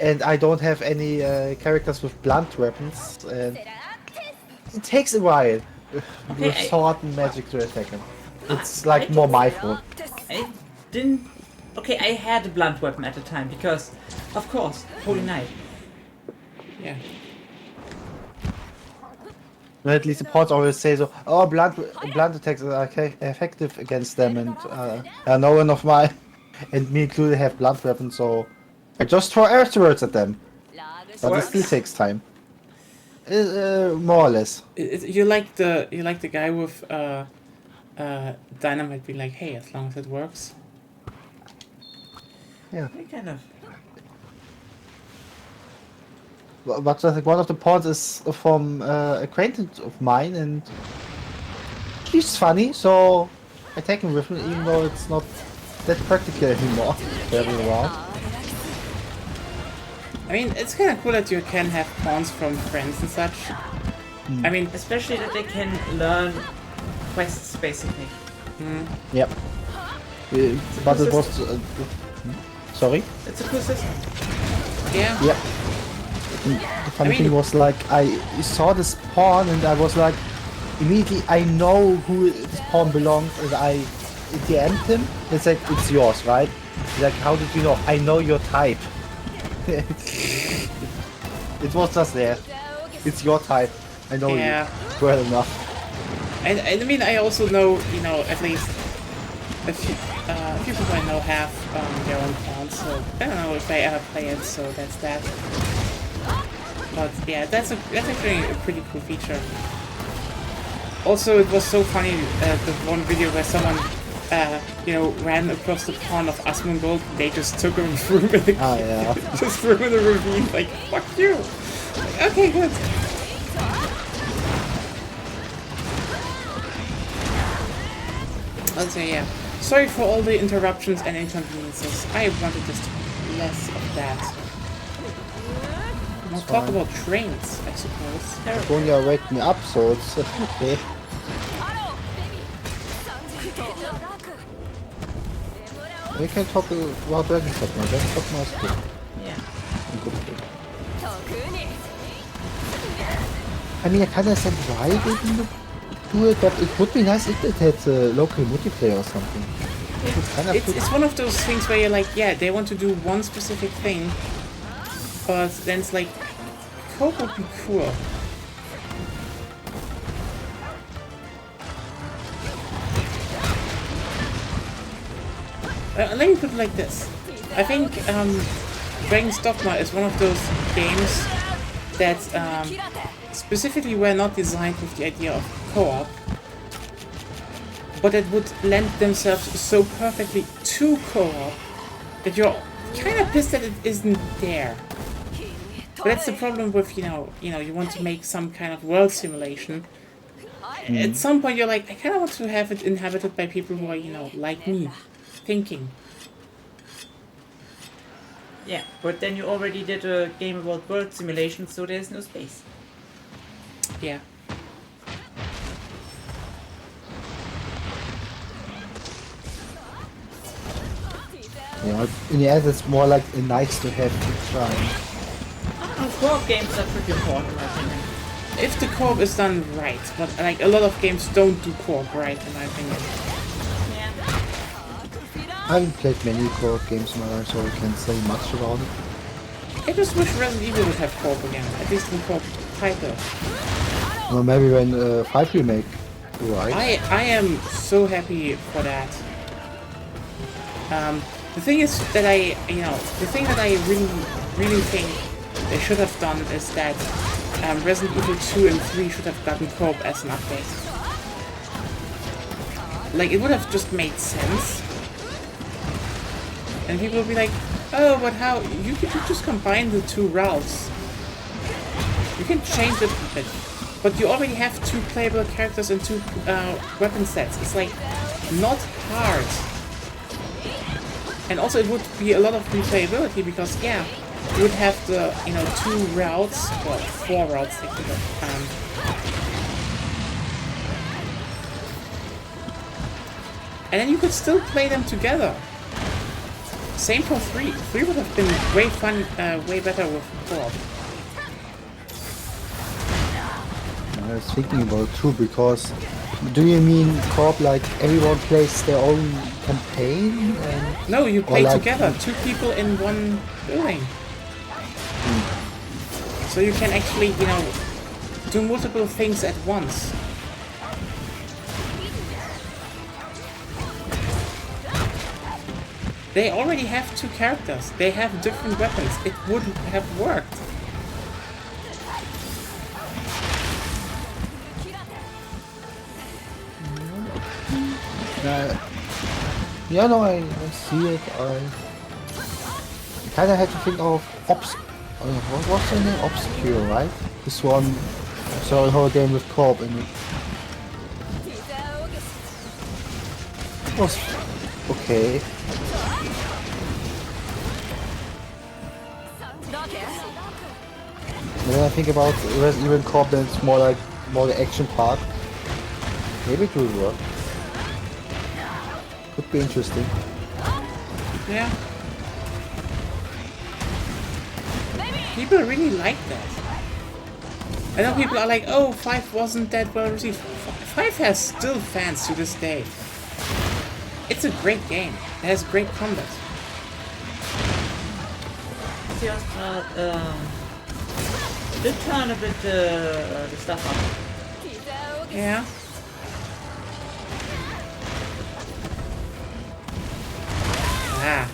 S3: and I don't have any characters with blunt weapons, and it takes a while with
S2: I-
S3: sword and magic to attack him. It's like more my fault.
S2: I didn't. Okay, I had a blunt weapon at the time because, of course, Holy Knight.
S1: Yeah.
S3: But at least the pawns always say so. Oh, blunt attacks are effective against them, and no one of my and me included have blunt weapons, so I just throw asteroids at them. But it still takes time. More or less.
S1: You like the guy with dynamite being like, hey, as long as it works.
S3: Yeah.
S2: Kind of.
S3: But I think one of the pawns is from acquaintance of mine, and she's funny, so I take him with me, even though it's not that practical anymore. Traveling around.
S1: I mean, it's kind of cool that you can have pawns from friends and such. I mean,
S2: Especially that they can learn quests, basically.
S3: Yep. But it was... sorry?
S2: It's a cool system.
S1: yeah.
S3: Yep. The funny thing was like, I saw this pawn and I was like, immediately I know who this pawn belongs and I DM'd him. It's like, it's yours, right? He's like, how did you know? I know your type. It was just there. It's your type. I know you well enough.
S1: And I mean, I also know, at least a few people I know have their own pawns, so I don't know if I ever play it, so that's that. But yeah, that's actually a pretty cool feature. Also, it was so funny, the one video where someone, ran across the pawn of Asmongold, they just took him through in the just threw him in the ravine, like, fuck you! Like, okay, good. Also, yeah. Sorry for all the interruptions and inconveniences. I wanted just less of that. We'll talk about trains, I suppose.
S3: Tonya wake me up, so it's okay. We can talk about Dragon's Dogma. Dragon's Dogma is good.
S2: Yeah.
S3: Good. I mean, I can't understand why they didn't do it, but it would be nice if it had local multiplayer or something.
S1: It's one of those things where you're like, yeah, they want to do one specific thing, but then it's like, co-op would be cool. Let me put it like this. I think Dragon's Dogma is one of those games that specifically were not designed with the idea of co-op, but that would lend themselves so perfectly to co-op that you're kind of pissed that it isn't there. But that's the problem with, you want to make some kind of world simulation. At some point you're like, I kind of want to have it inhabited by people who are, like me, thinking.
S2: Yeah, but then you already did a game about world simulation, so there's no space.
S1: Yeah.
S3: Yeah, in the end, it's more like a nice to have trying.
S2: Co-op games are pretty important, in my opinion.
S1: If the co-op is done right, but like a lot of games don't do co-op right, in my opinion.
S2: Yeah.
S3: I haven't played many co-op games in my life, so I can't say much about it.
S1: I just wish Resident Evil would have co-op again, at least in co-op title.
S3: Or maybe when 5 remake, right?
S1: I am so happy for that. The thing is that the thing that I really think they should have done is that Resident Evil 2 and 3 should have gotten co-op as an update. Like, it would have just made sense. And people would be like, oh, but how? You could just combine the two routes. You can change it a bit. But you already have two playable characters and two weapon sets. It's like, not hard. And also it would be a lot of replayability because, yeah, you would have the, two routes, well, 4 routes technically. And then you could still play them together. Same for 3. 3 would have been way fun, way better with co-op.
S3: I was thinking about 2 because do you mean co-op like everyone plays their own campaign? And,
S1: no, you play
S3: like,
S1: together, 2 people in one building. So you can actually, do multiple things at once. They already have 2 characters. They have different weapons. It would have worked.
S3: Yeah, no, I see it. I kind of had to think of what was the name? Obscure, right? This one, so a whole game with co-op in it. It was okay. And then I think about Resident Evil Corp, then it's more the action part. Maybe it will work. Could be interesting.
S1: Yeah. People really like that. I know people are like, oh, 5 wasn't that well received. 5 has still fans to this day. It's a great game. It has great combat.
S2: Just did turn a bit the stuff up.
S1: Yeah. Ah.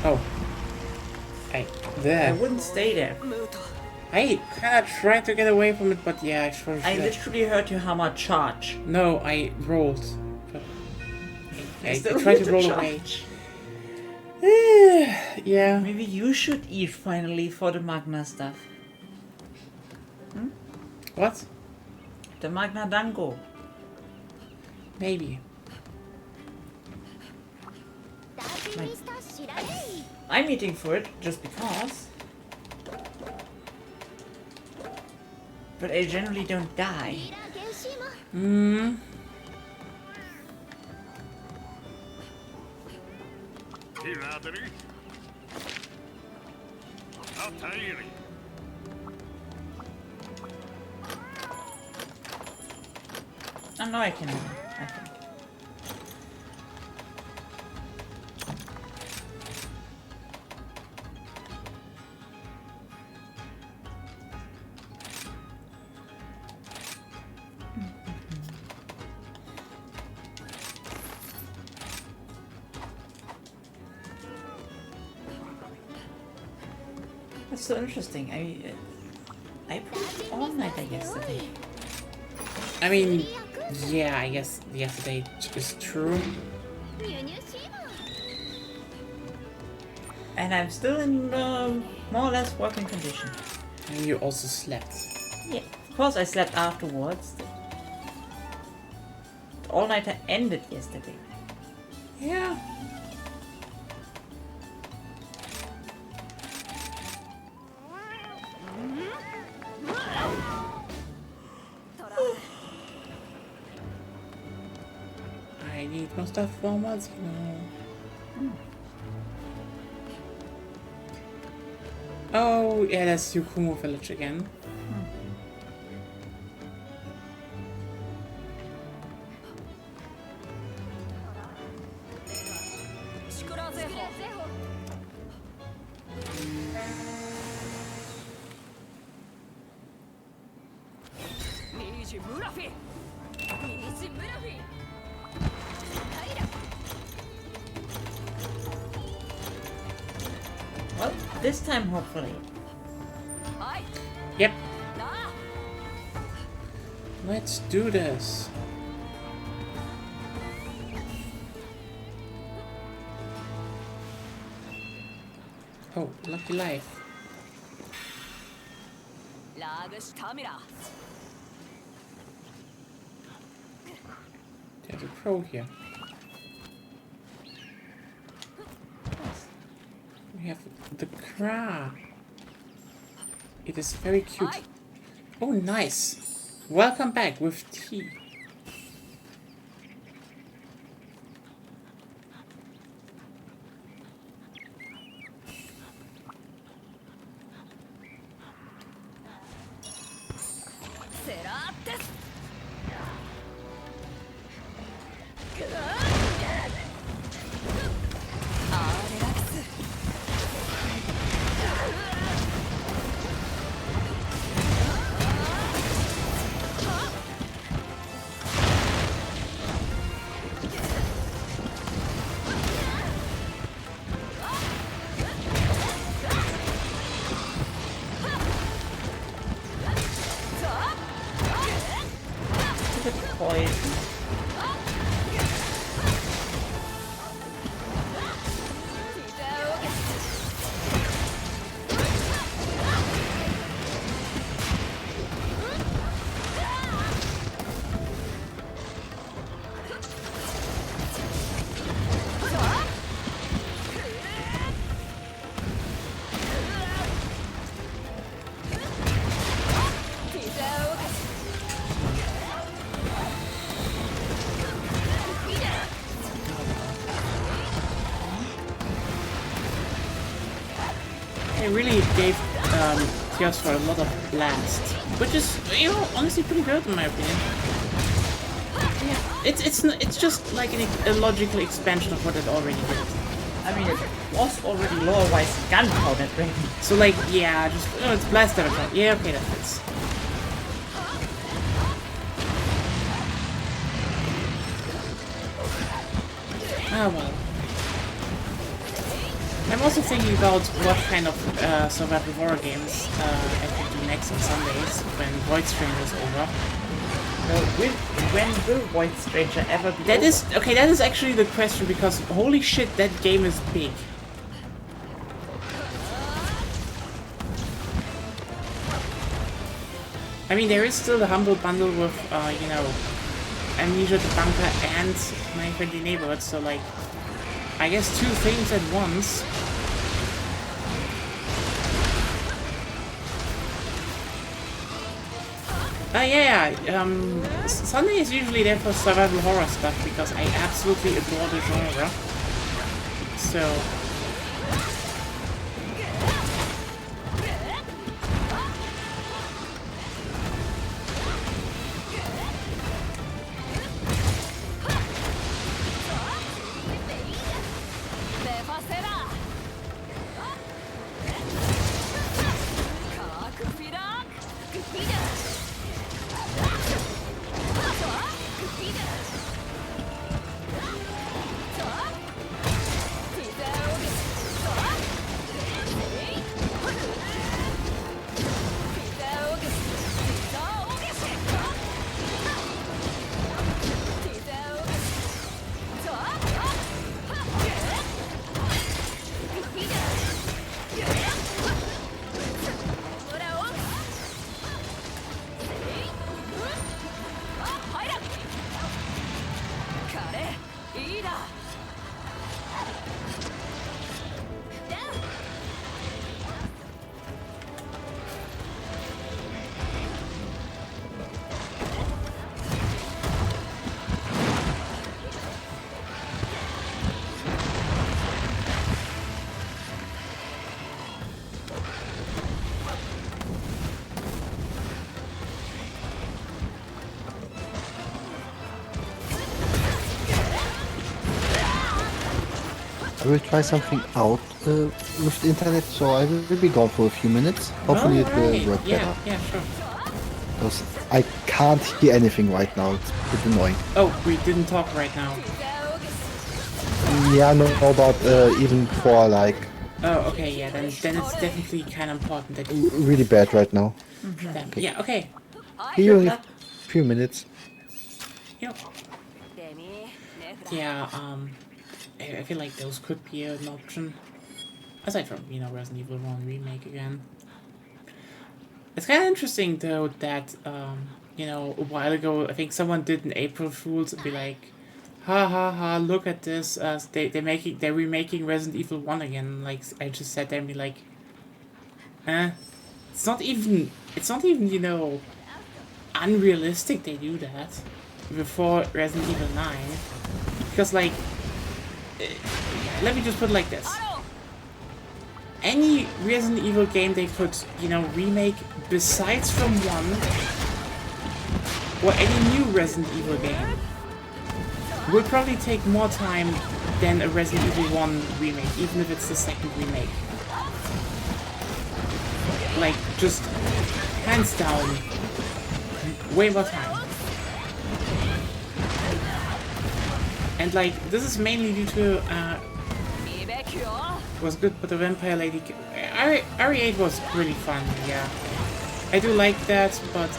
S1: Oh. Hey,
S2: I
S1: there.
S2: wouldn't stay there.
S1: I kinda tried to get away from it, but yeah, I sure
S2: I
S1: should.
S2: literally heard you hammer charge.
S1: No, I rolled. But I
S2: still
S1: tried
S2: need
S1: to roll
S2: to
S1: away.
S2: charge.
S1: Yeah.
S2: Maybe you should eat finally for the Magna stuff.
S1: What?
S2: The Magna Dango.
S1: Maybe.
S2: I'm eating for it just because. But I generally don't die.
S1: Hmm.
S5: Tiradri. Altairi.
S2: Oh no, I can. I can. That's so interesting. I played all nighter yesterday.
S1: I mean, yeah, I guess yesterday is true.
S2: And I'm still in more or less working condition.
S1: And you also slept.
S2: Yeah, of course I slept afterwards. The all-nighter ended yesterday.
S1: Yeah. I need more stuff for once, you know. Oh, yeah, that's Yukumo Village again.
S2: Well, this time hopefully.
S1: Yep. Let's do this. Oh, lucky life. There's a pro here. We have the crab. It is very cute. Oh, nice. Welcome back with tea.
S2: Poison.
S1: they really gave Tears for a lot of blast, which is, you know, honestly pretty good in my opinion. Yeah, it's just like a logical expansion of what it already did.
S2: I mean, it was already lore-wise gunpowder dragon.
S1: So like, yeah, just it's blast damage. Right? Yeah, okay, that fits. Ah well. I'm also thinking about what kind of survival horror games I can do next on Sundays when Void Stranger is over.
S2: When will Void Stranger ever be
S1: That
S2: over?
S1: is okay. That is actually the question because holy shit, that game is big. I mean, there is still the Humble Bundle with, you know, Amnesia the Bunker and My Friendly Neighborhood, so like, I guess 2 things at once. Sunday is usually there for survival horror stuff because I absolutely adore the genre. So...
S3: I will try something out with the internet, so I will be gone for a few minutes. Hopefully it will work better.
S1: Yeah, sure.
S3: Because I can't hear anything right now. It's a bit annoying.
S1: Oh, we didn't talk right now.
S3: Yeah, no, about even for like
S1: Oh, okay, yeah, then it's definitely kind of important that
S3: really bad right now.
S1: Damn. Yeah, okay.
S3: See you in a few minutes.
S1: Yep. Yeah, I feel like those could be an option. Aside from, you know, Resident Evil 1 Remake again. It's kind of interesting, though, that, you know, a while ago, I think someone did an April Fool's and be like, ha ha ha, look at this, they're remaking Resident Evil 1 again. Like, I just sat there and be like, it's not even, you know, unrealistic they do that before Resident Evil 9. Because, like, let me just put it like this. Any Resident Evil game they could, you know, remake besides from 1, or any new Resident Evil game, will probably take more time than a Resident Evil 1 remake, even if it's the second remake. Like, just hands down, way more time. And like, this is mainly due to, was good, but the Vampire Lady, RE8 was really fun, yeah. I do like that, but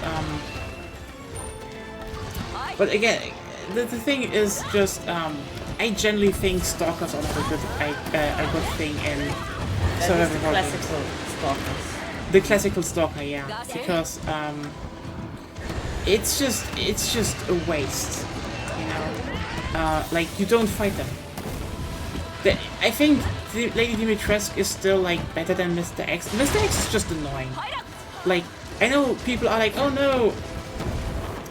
S1: again, the thing is just, I generally think Stalkers are not a good thing in survival horror games.
S2: Classical Stalkers.
S1: The classical Stalker, yeah, because it's just a waste, you know. Like, you don't fight them. I think Lady Dimitrescu is still like better than Mr. X. Mr. X is just annoying. Like, I know people are like, oh no,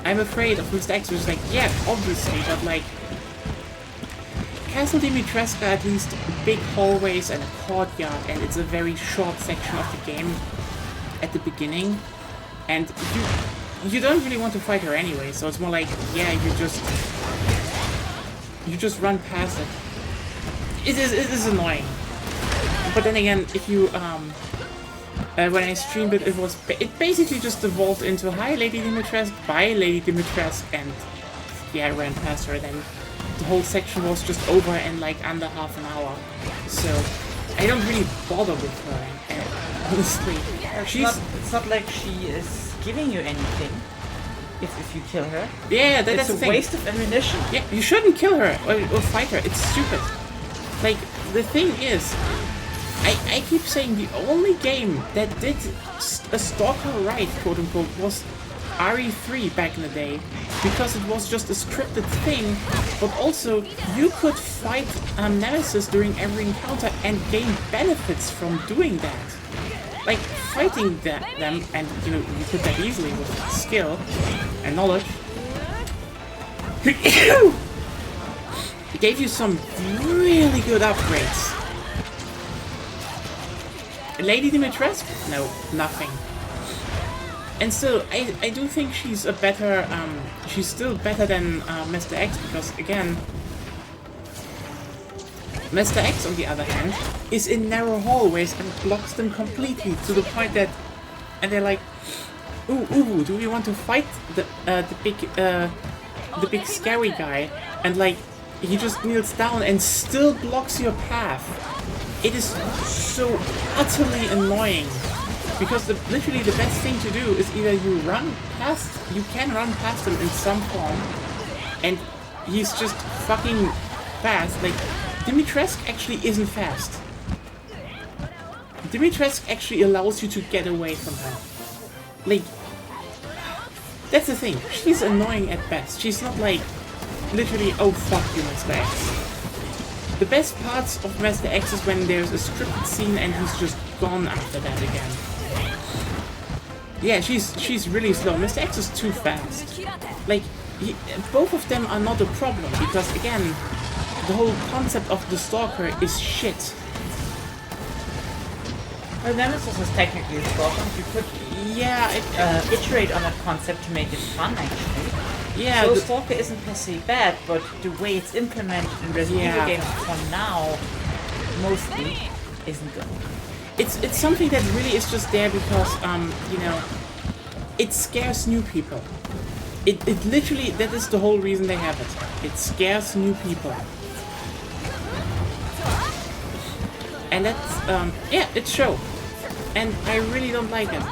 S1: I'm afraid of Mr. X, which is like, yeah, obviously, but like, Castle Dimitrescu are at least big hallways and a courtyard, and it's a very short section of the game at the beginning, and you don't really want to fight her anyway, so it's more like, yeah, you just run past it. It is annoying. But then again, if you when I streamed it, it basically just evolved into hi Lady Dimitrescu, bye Lady Dimitrescu, and yeah, I ran past her. Then the whole section was just over in like under half an hour. So I don't really bother with her. And honestly,
S2: it's not like she is giving you anything. If you kill her,
S1: yeah,
S2: it's
S1: that's the
S2: a
S1: thing.
S2: waste of ammunition.
S1: Yeah, you shouldn't kill her or fight her. It's stupid. Like, the thing is, I keep saying the only game that did a stalker right, quote unquote, was RE3 back in the day, because it was just a scripted thing, but also you could fight Nemesis during every encounter and gain benefits from doing that. Like, fighting them, and you could that easily with skill and knowledge. It gave you some really good upgrades. Lady Dimitrescu? No, nothing. And still, I do think she's a better, she's still better than Mr. X, because again, Mr. X, on the other hand, is in narrow hallways and blocks them completely to the point that, and they're like, ooh, do we want to fight the big scary guy? And like, he just kneels down and still blocks your path. It is so utterly annoying, because literally the best thing to do is either you can run past him in some form, and he's just fucking fast. Like, Dimitrescu actually isn't fast. Dimitrescu actually allows you to get away from her. Like, that's the thing. She's annoying at best. She's not like, literally, oh fuck you, Mr. X. The best parts of Mr. X is when there's a scripted scene and he's just gone after that again. Yeah, she's really slow. Mr. X is too fast. Like, both of them are not a problem, because again, the whole concept of the stalker is shit.
S2: Well, Nemesis is technically a stalker. You could iterate on that concept to make it fun, actually.
S1: Yeah,
S2: so stalker isn't per se bad, but the way it's implemented in Resident Evil games for now, mostly, isn't good.
S1: It's something that really is just there because, it scares new people. It literally, that is the whole reason they have it. It scares new people. And that's, it's show. And I really don't like it.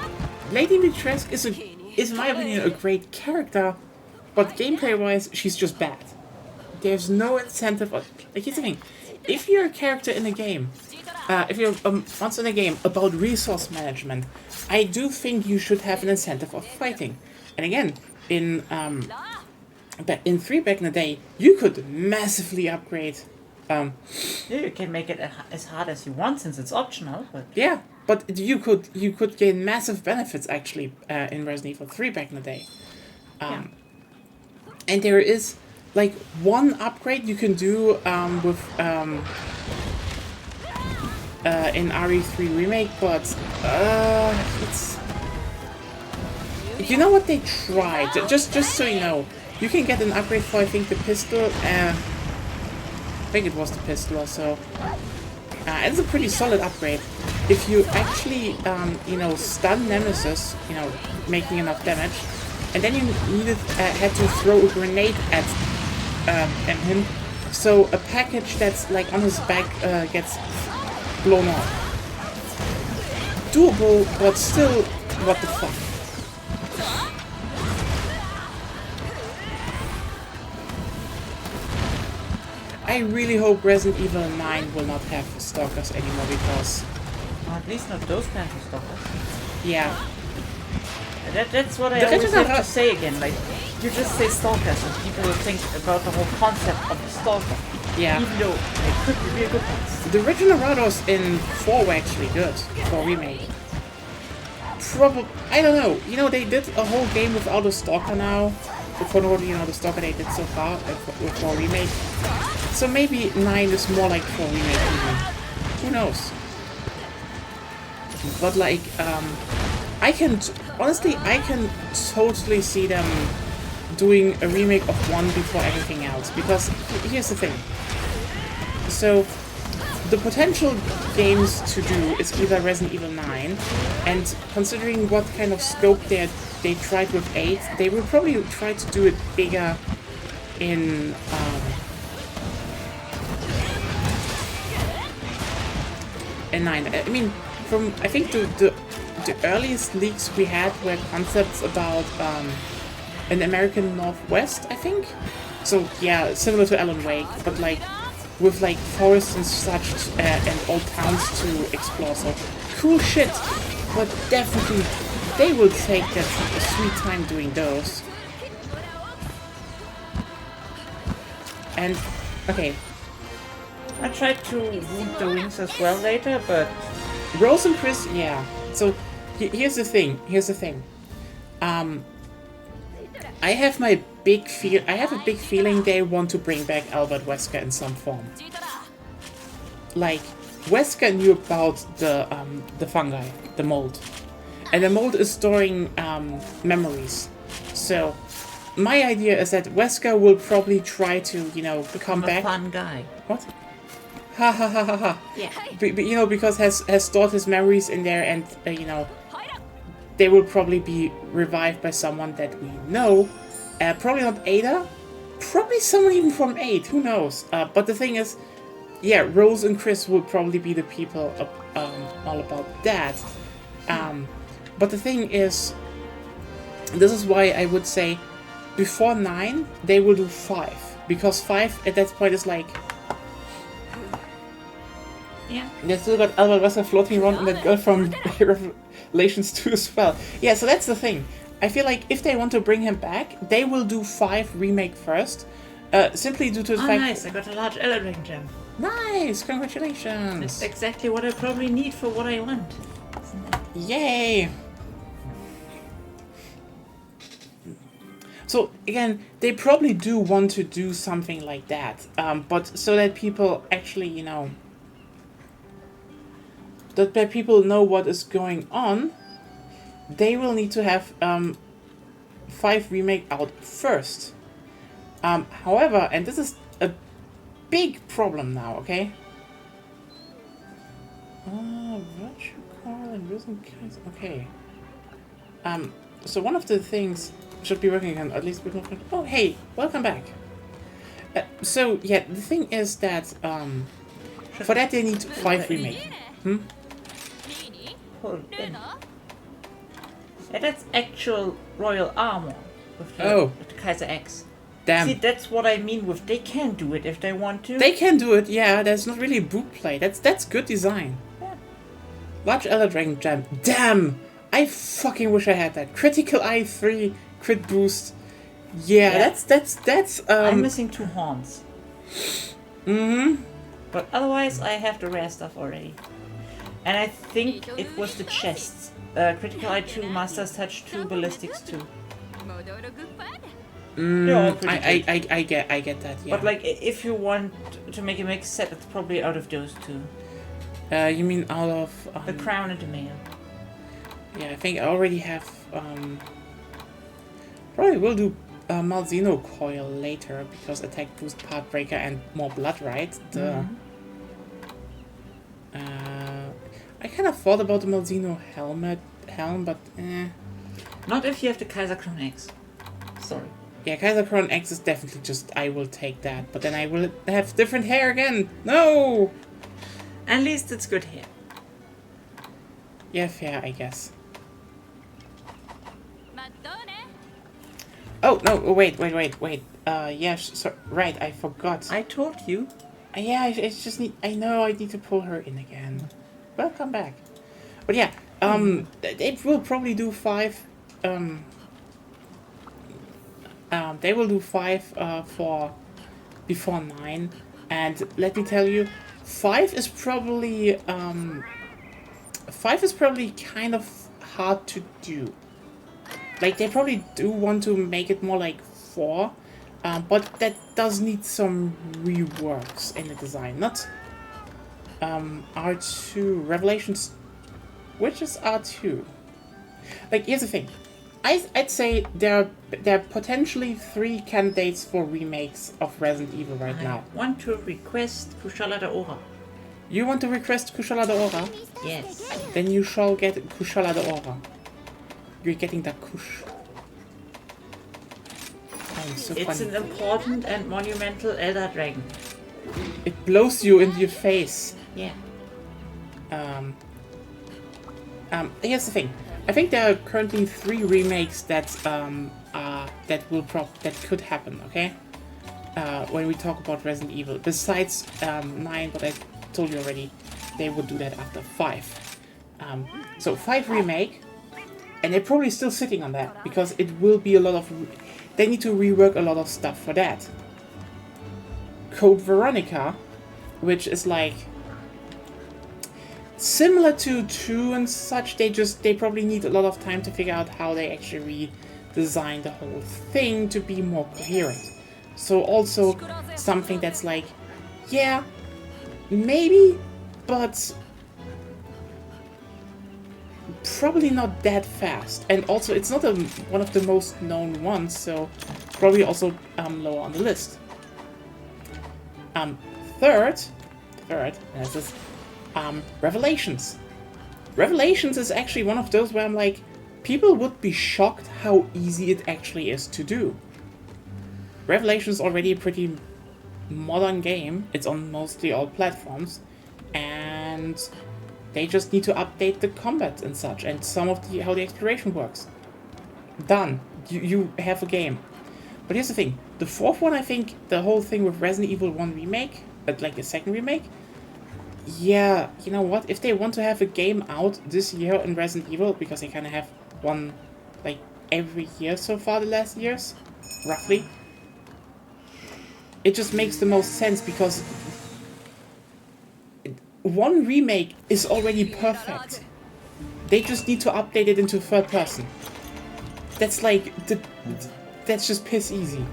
S1: Lady Dimitrescu is in my opinion a great character, but gameplay-wise, she's just bad. There's no incentive. Like, here's the thing. If you're a character in a game, if you're a monster in a game about resource management, I do think you should have an incentive of fighting. And again, in 3 back in the day, you could massively upgrade.
S2: Yeah, you can make it as hard as you want since it's optional. But
S1: yeah, but you could gain massive benefits actually in Resident Evil 3 back in the day. And there is like one upgrade you can do with in RE3 remake, but it's, you know what they tried. Just so you know, you can get an upgrade for, I think, the pistol. I think it was the pistol or so. It's a pretty solid upgrade. If you actually, stun Nemesis, making enough damage, and then you had to throw a grenade at him, so a package that's like on his back gets blown off. Doable, but still, what the fuck. I really hope Resident Evil 9 will not have stalkers anymore, because...
S2: Or at least not those kinds of stalkers.
S1: Yeah.
S2: That's what I always have to say again, like, you just say stalkers and people will think about the whole concept of the stalker.
S1: Yeah.
S2: Even though they could be real good ones.
S1: The original Rados in 4 were actually good, for remake. I don't know, they did a whole game without a stalker now. For the stalker they did so far, for remake. So maybe 9 is more like for remake even. Who knows? But like, honestly, I can totally see them doing a remake of 1 before everything else. Because here's the thing. So, the potential games to do is either Resident Evil 9, and considering what kind of scope they tried with 8, they will probably try to do it bigger in 9. I mean, I think the earliest leaks we had were concepts about an American Northwest, I think. So yeah, similar to Alan Wake, but like with like forests and such and old towns to explore. So cool shit, but definitely they will take their sweet time doing those. And okay,
S2: I tried to wound the wings as well later, but
S1: Rose and Chris, yeah. So here's the thing. I have a big feeling they want to bring back Albert Wesker in some form. Like Wesker knew about the fungi, the mold, and the mold is storing memories. So my idea is that Wesker will probably try to, come back.
S2: fun guy.
S1: What? Ha ha ha ha ha.
S2: Yeah.
S1: Because has stored his memories in there, and they will probably be revived by someone that we know. Probably not Ada. Probably someone even from 8. Who knows? But the thing is, yeah, Rose and Chris will probably be the people all about that. But the thing is, this is why I would say before 9 they will do 5, because 5 at that point is like.
S2: Yeah.
S1: They still got Albert Wesker floating around and that girl from Revelations 2 as well. Yeah, so that's the thing. I feel like if they want to bring him back, they will do 5 remake first. Simply due to the fact...
S2: nice, I got a large Elden gem.
S1: Nice, congratulations.
S2: That's exactly what I probably need for what I want.
S1: Yay. So again, they probably do want to do something like that. But so that people actually, that people know what is going on, they will need to have 5 remake out first. However, and this is a big problem now, okay? Virtual Call and Risen Case. Okay. So one of the things should be working on, at least we're not. Oh, hey, welcome back. So yeah, the thing is that for that they need 5 remake.
S2: Hold in. Yeah, that's actual royal armor with the Kaiser X.
S1: Damn.
S2: See, that's what I mean with they can do it if they want to.
S1: They can do it, yeah. That's not really a boot play. That's good design.
S2: Yeah.
S1: Large Elder Dragon Jam. Damn! I fucking wish I had that. Critical Eye 3 crit boost. Yeah, that's
S2: I'm missing 2 horns.
S1: Mm-hmm.
S2: But otherwise I have the rare stuff already. And I think it was the chests. Critical Eye 2, Master's Touch 2, Ballistics 2.
S1: I get that, yeah.
S2: But like, if you want to make a mix set, it's probably out of those 2.
S1: You mean out of...
S2: the Crown and the Mail.
S1: Yeah, I think I already have... probably will do Malzeno Coil later, because attack boost, part breaker, and more blood, right? I kind of thought about the Malzeno helm, but
S2: Not if you have the Kaiser Crown X. Sorry.
S1: Yeah, Kaiser Crown X is definitely just, I will take that, but then I will have different hair again. No!
S2: At least it's good hair.
S1: Yeah, fair, I guess. Oh, no, wait. Yeah, so, right, I forgot.
S2: I told you.
S1: Yeah, I just need, I know I need to pull her in again. Welcome back. But yeah, it will probably do 5, they will do 5 for before 9, and let me tell you, 5 is probably kind of hard to do. Like, they probably do want to make it more like 4, But that does need some reworks in the design. Not R2 Revelations. Which is R2? Like, here's the thing. I'd say there are potentially 3 candidates for remakes of Resident Evil right now.
S2: I want to request Kushala de Ora.
S1: You want to request Kushala de Ora?
S2: Yes.
S1: Then you shall get Kushala de Ora. You're getting that Kush. Oh, so
S2: It's
S1: funny.
S2: an important and monumental Elder Dragon.
S1: It blows you into your face.
S2: Yeah.
S1: Here's the thing. I think there are currently 3 remakes that could happen. Okay. When we talk about Resident Evil, besides 9, but I told you already, they would do that after 5. So 5 remake, and they're probably still sitting on that because it will be a lot of. They need to rework a lot of stuff for that. Code Veronica, which is like similar to 2 and such, they probably need a lot of time to figure out how they actually redesign the whole thing to be more coherent. So also something that's like, yeah, maybe, but probably not that fast. And also it's not one of the most known ones, so probably also lower on the list. Third, there's this Revelations. Revelations is actually one of those where I'm like, people would be shocked how easy it actually is to do. Revelations is already a pretty modern game. It's on mostly all platforms, and they just need to update the combat and such, and some of how the exploration works. Done. You have a game. But here's the thing. The 4th one, I think, the whole thing with Resident Evil 1 remake, but like the 2nd remake, yeah, you know what? If they want to have a game out this year in Resident Evil, because they kind of have one, like, every year so far the last years, roughly, it just makes the most sense because 1 remake is already perfect. They just need to update it into 3rd person. That's like, that's just piss easy.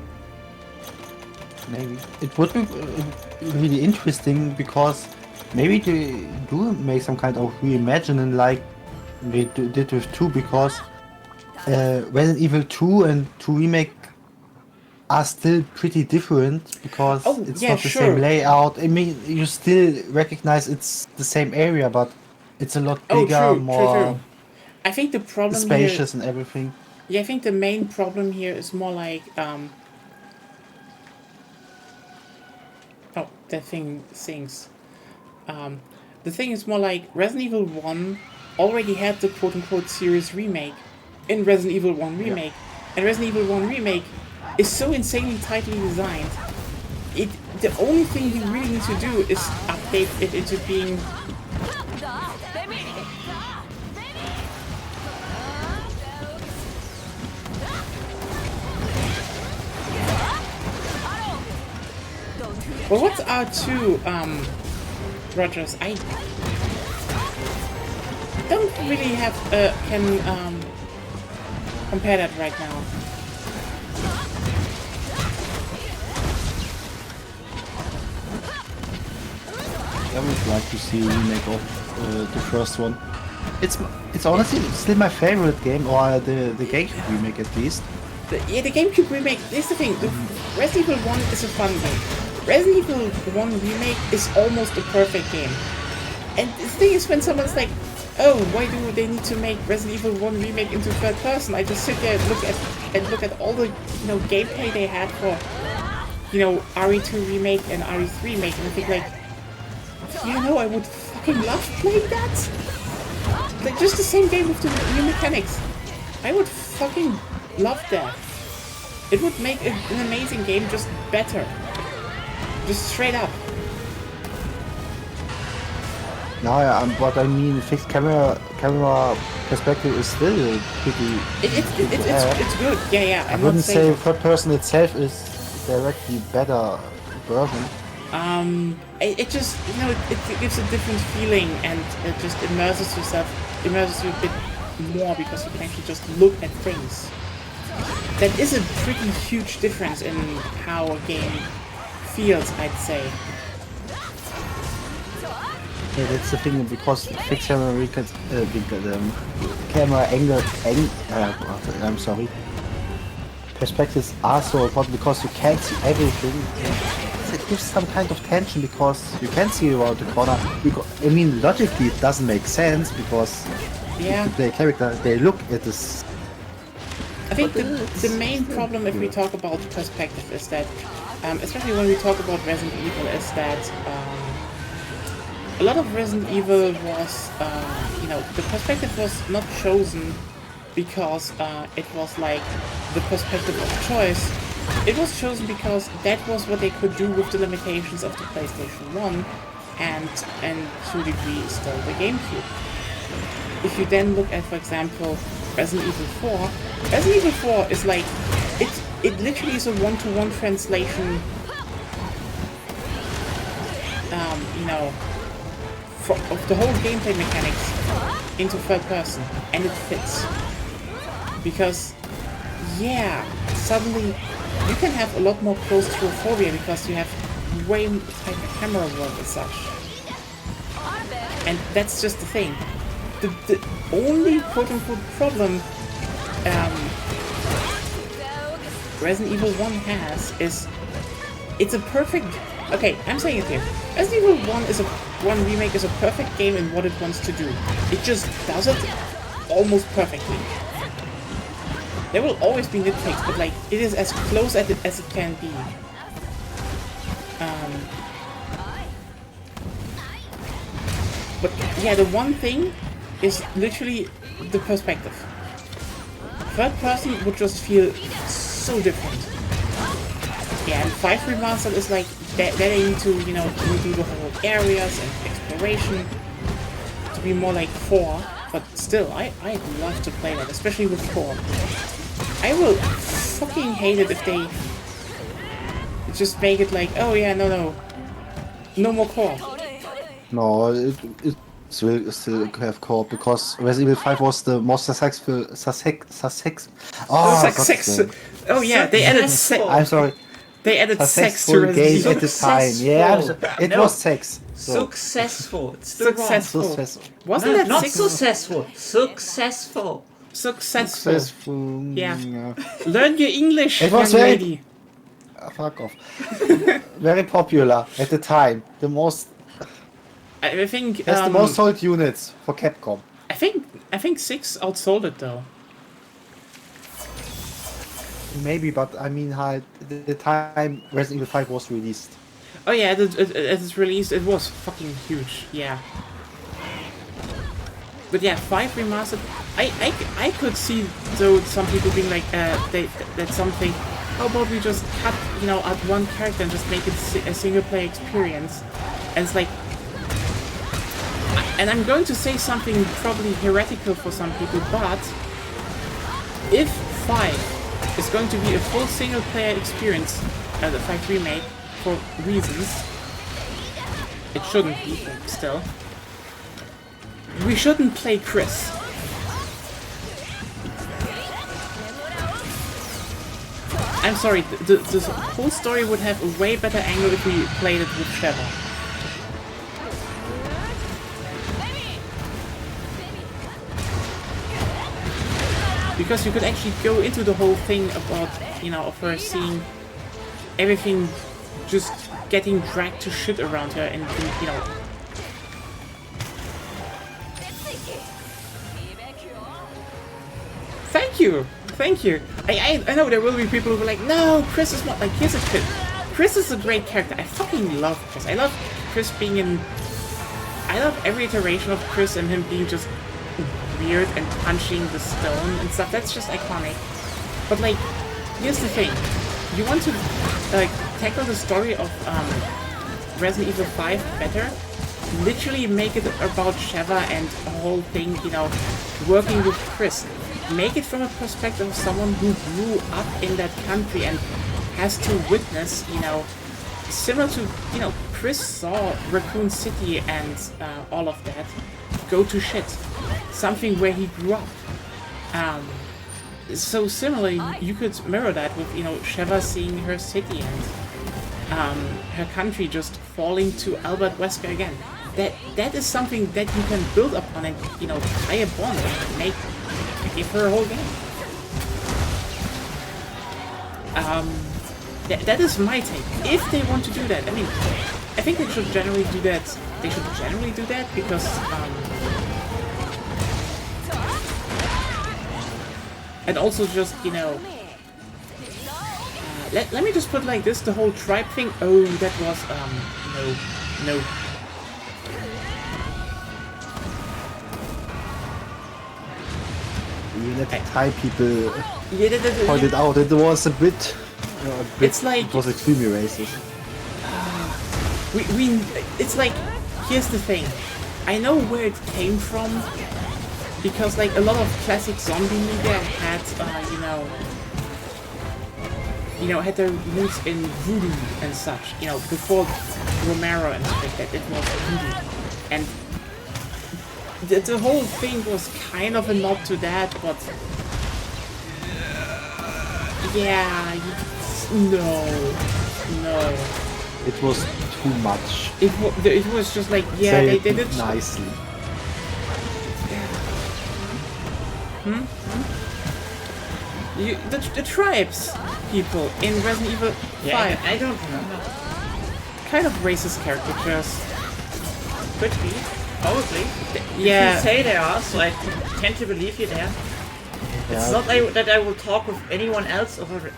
S3: Maybe. It would be really interesting because maybe they do make some kind of reimagining like they did with 2, because Resident Evil 2 and 2 Remake are still pretty different because it's not the same layout. I mean, you still recognize it's the same area, but it's a lot bigger, more
S1: I think the problem
S3: spacious
S1: here,
S3: and everything.
S1: Yeah, I think the main problem here is more like that thing sings. The thing is more like Resident Evil 1 already had the quote-unquote serious remake in Resident Evil 1 Remake. Yeah. And Resident Evil 1 Remake is so insanely tightly designed. The only thing you really need to do is update it into being... Well, what's R2, Rogers? I don't really have, can compare that right now.
S3: I would like to see a remake of the first one. It's honestly still my favorite game, or the GameCube remake at least.
S1: The GameCube remake, this is the thing, Resident Evil 1 is a fun game. Resident Evil 1 Remake is almost a perfect game. And the thing is, when someone's like, oh, why do they need to make Resident Evil 1 Remake into 3rd person? I just sit there and look at all the gameplay they had for RE2 Remake and RE3 Remake, and I think like, I would fucking love playing that. Like just the same game with the new mechanics. I would fucking love that. It would make an amazing game just better. Just straight up.
S3: No, but I mean, fixed camera perspective is still pretty.
S1: It's good. Yeah.
S3: I wouldn't say third person itself is directly better version.
S1: It just it gives a different feeling, and it just immerses you a bit more because you can actually just look at things. that is a pretty huge difference in how a game feels, I'd say.
S3: Yeah, that's the thing, because the fixed camera camera angle, I'm sorry, perspectives are so important because you can't see everything. It gives some kind of tension because you can see around the corner. I mean, logically it doesn't make sense because the character, they look at this.
S1: I think the main problem if we talk about perspective is that, especially when we talk about Resident Evil, is that a lot of Resident Evil was, the perspective was not chosen because it was like the perspective of choice. It was chosen because that was what they could do with the limitations of the PlayStation 1 and to a degree still the GameCube. If you then look at, for example, Resident Evil 4, Resident Evil 4 is like, it literally is a one-to-one translation, of the whole gameplay mechanics into third person, and it fits. Because, suddenly you can have a lot more claustrophobia because you have way tighter camera work and such. And that's just the thing. The only quote-unquote problem Resident Evil 1 has is it's a perfect... Okay, I'm saying it here. Resident Evil 1 remake is a perfect game in what it wants to do. It just does it almost perfectly. There will always be nitpicks, but like it is as close as it can be. But yeah, the one thing is literally the perspective. Third person would just feel so different. Yeah, and 5 Remastered is like they need to, redo the whole areas and exploration to be more like 4. But still, I'd love to play that, especially with 4. I will fucking hate it if they just make it like, oh yeah, no more core.
S3: No, it will still have co-op because Resident Evil 5 was the most successful.
S1: Oh yeah, they added sex.
S3: I'm sorry.
S1: They added sex to Resident
S3: game
S1: Evil.
S3: at the time. Yeah, it was sex. So.
S2: Successful. It's
S1: Successful. Wasn't that
S2: not
S1: six?
S2: successful. Successful.
S1: Successful. Yeah. Learn your English,
S3: It was
S1: young
S3: very-
S1: lady.
S3: Fuck off. Very popular at the time. The most
S1: I think
S3: has the most sold units for Capcom.
S1: I think 6 outsold it though.
S3: Maybe, but I mean, the time Resident Evil 5 was released.
S1: Oh yeah, as it's released, it was fucking huge. Yeah. But yeah, 5 Remastered. I could see though some people being like, that's something. How about we just cut, at one character and just make it a single player experience? And it's like, and I'm going to say something probably heretical for some people, but if 5 is going to be a full single player experience, the 5 remake, for reasons, it shouldn't be, but still. We shouldn't play Chris. I'm sorry, the whole story would have a way better angle if we played it with Trevor. Because you could actually go into the whole thing about, of her seeing everything just getting dragged to shit around her and Thank you. I know there will be people who are like, no, Chris is not like, here's a kid. Chris is a great character. I fucking love Chris. I love Chris being in... I love every iteration of Chris and him being just weird and punching the stone and stuff. That's just iconic. But like, here's the thing. You want to tackle the story of Resident Evil 5 better? Literally make it about Sheva and the whole thing, working with Chris. Make it from a perspective of someone who grew up in that country and has to witness, similar to, Chris saw Raccoon City and all of that go to shit. Something where he grew up. so similarly, you could mirror that with, you know, Sheva seeing her city and her country just falling to Albert Wesker again. That is something that you can build upon and, you know, tie a bond and give her a whole game. That is my take. If they want to do that, I mean, I think they should generally do that. They should generally do that because and also just, you know, let me just put like this, the whole tribe thing. Oh, that was no.
S3: Even at the time, people
S1: Yeah,
S3: pointed out it was a bit.
S1: It's like
S3: it was extremely racist.
S1: It's like, here's the thing. I know where it came from because like a lot of classic zombie media had had their roots in voodoo and such. You know, before Romero and stuff like that, it was voodoo, and the whole thing was kind of a nod to that, but yeah, no.
S3: It was too much.
S1: It was just like, yeah,
S3: Say
S1: they
S3: it
S1: did it
S3: nicely.
S1: the tribes people in Resident Evil 5.
S2: Yeah, I don't remember.
S1: Kind of racist caricatures.
S2: Could be. Probably.
S1: Yeah.
S2: You say they are, so I tend to believe you there. It's not that I will talk with anyone else over,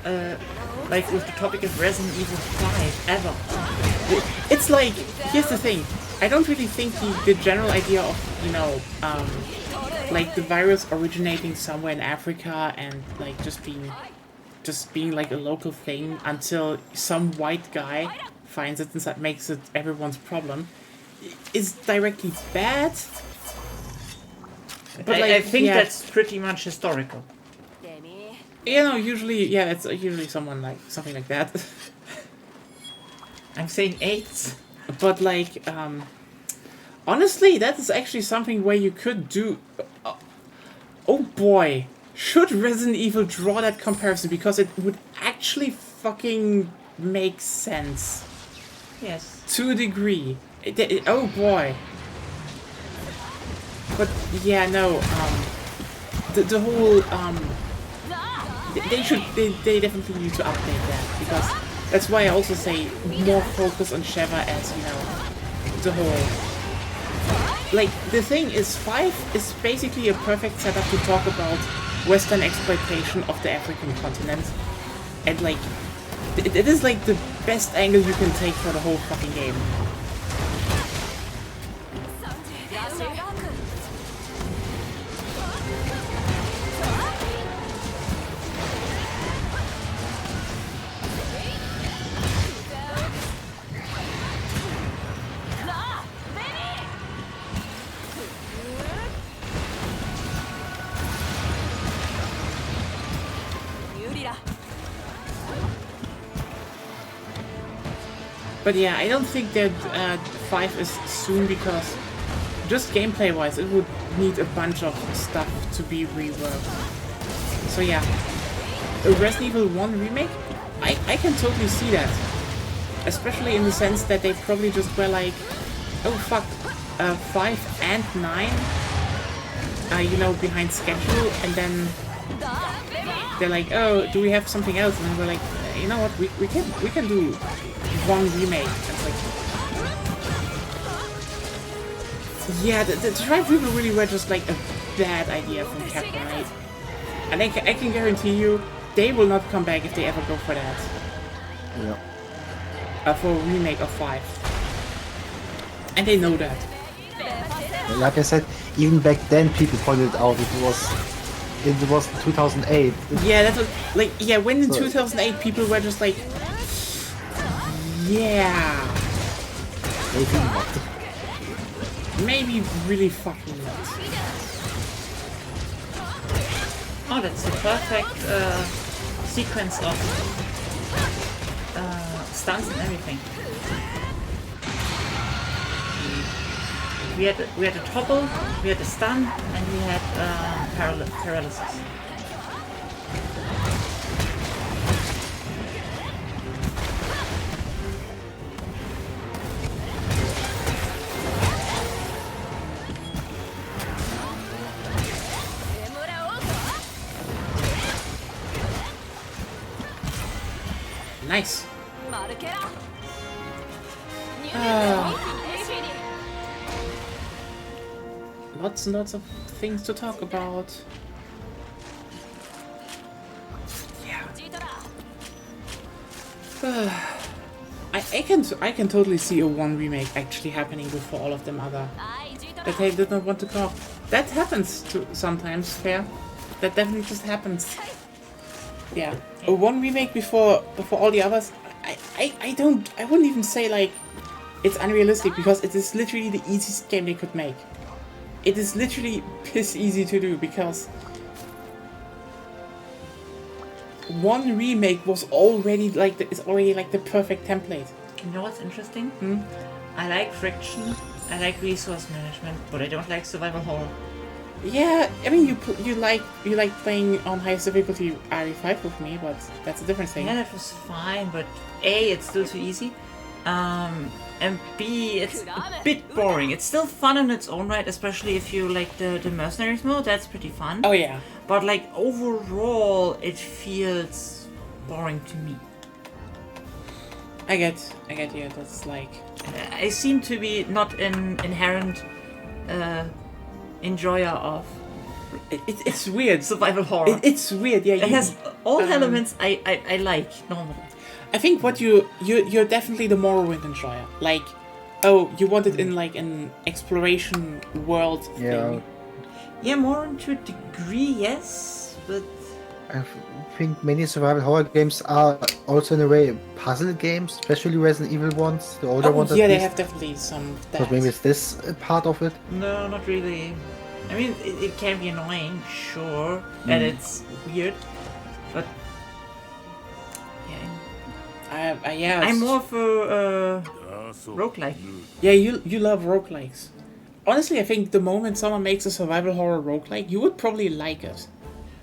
S2: like with the topic of Resident Evil 5 ever.
S1: It's like, here's the thing. I don't really think the general idea of, you know, like the virus originating somewhere in Africa and like just being like a local thing until some white guy finds it and makes it everyone's problem is directly bad.
S2: But
S1: like,
S2: I think
S1: yeah,
S2: that's pretty much historical.
S1: you know, usually, yeah, it's usually something like that.
S2: I'm saying AIDS.
S1: But like, honestly, that is actually something where you could do. Oh boy, should Resident Evil draw that comparison because it would actually fucking make sense.
S2: Yes.
S1: To a degree. Oh boy. But yeah, no. The whole they definitely need to update that because that's why I also say more focus on Sheva as, you know, the whole. Like, the thing is, 5 is basically a perfect setup to talk about Western exploitation of the African continent. And, like, it is, like, the best angle you can take for the whole fucking game. But yeah, I don't think that 5 is soon because just gameplay-wise, it would need a bunch of stuff to be reworked. So yeah, a Resident Evil 1 remake, I can totally see that. Especially in the sense that they probably just were like, oh fuck, 5 and 9 are, you know, behind schedule, and then they're like, oh, do we have something else? And then we're like, you know what, we can do one remake. It's like, yeah, the Tribe people really were just like a bad idea from Capcom 8. And I can guarantee you, they will not come back if they ever go for that.
S3: Yeah.
S1: For a remake of 5. And they know that.
S3: Like I said, even back then people pointed out it was 2008.
S1: Yeah, that was like, yeah, when in 2008 people were just like, yeah,
S3: Maybe not.
S1: maybe really fucking not.
S2: Oh, that's the perfect sequence of stunts and everything. We had a topple, we had a stun, and we had paralysis.
S1: Nice. Lots and lots of things to talk about. Yeah. I can totally see a 1 remake actually happening before all of them other that they did not want to come. That happens to sometimes, fair. That definitely just happens. Yeah. A 1 remake before all the others. I wouldn't even say like it's unrealistic because it is literally the easiest game they could make. It is literally piss easy to do because 1 remake was already like the perfect template.
S2: You know what's interesting? I like friction, I like resource management, but I don't like survival horror.
S1: Yeah, I mean you like playing on highest difficulty RE5 with me, but that's a different thing.
S2: Yeah, that was fine, but A, it's still too easy, and B, it's a bit boring. It's still fun in its own right, especially if you like the mercenaries mode. That's pretty fun.
S1: Oh yeah.
S2: But like overall, it feels boring to me.
S1: I get you. That's like
S2: I seem to be not an inherent enjoyer of
S1: it's weird.
S2: survival horror.
S1: It's weird. Yeah,
S2: It has all elements I like normally.
S1: I think what you're definitely the Morrowind enjoyer. Like, oh, you want it in like an exploration world thing.
S2: Yeah, more to a degree, yes, but
S3: I think many survival horror games are also in a way puzzle games, especially Resident Evil ones, the older ones.
S1: Yeah,
S3: at
S1: they
S3: least.
S1: have definitely some.
S3: But maybe is this a part of it?
S2: no, not really. I mean, it can be annoying, sure, and it's weird, but yeah.
S1: Yeah.
S2: I'm more for roguelike.
S1: Yeah, you love roguelikes. Honestly, I think the moment someone makes a survival horror roguelike, you would probably like it.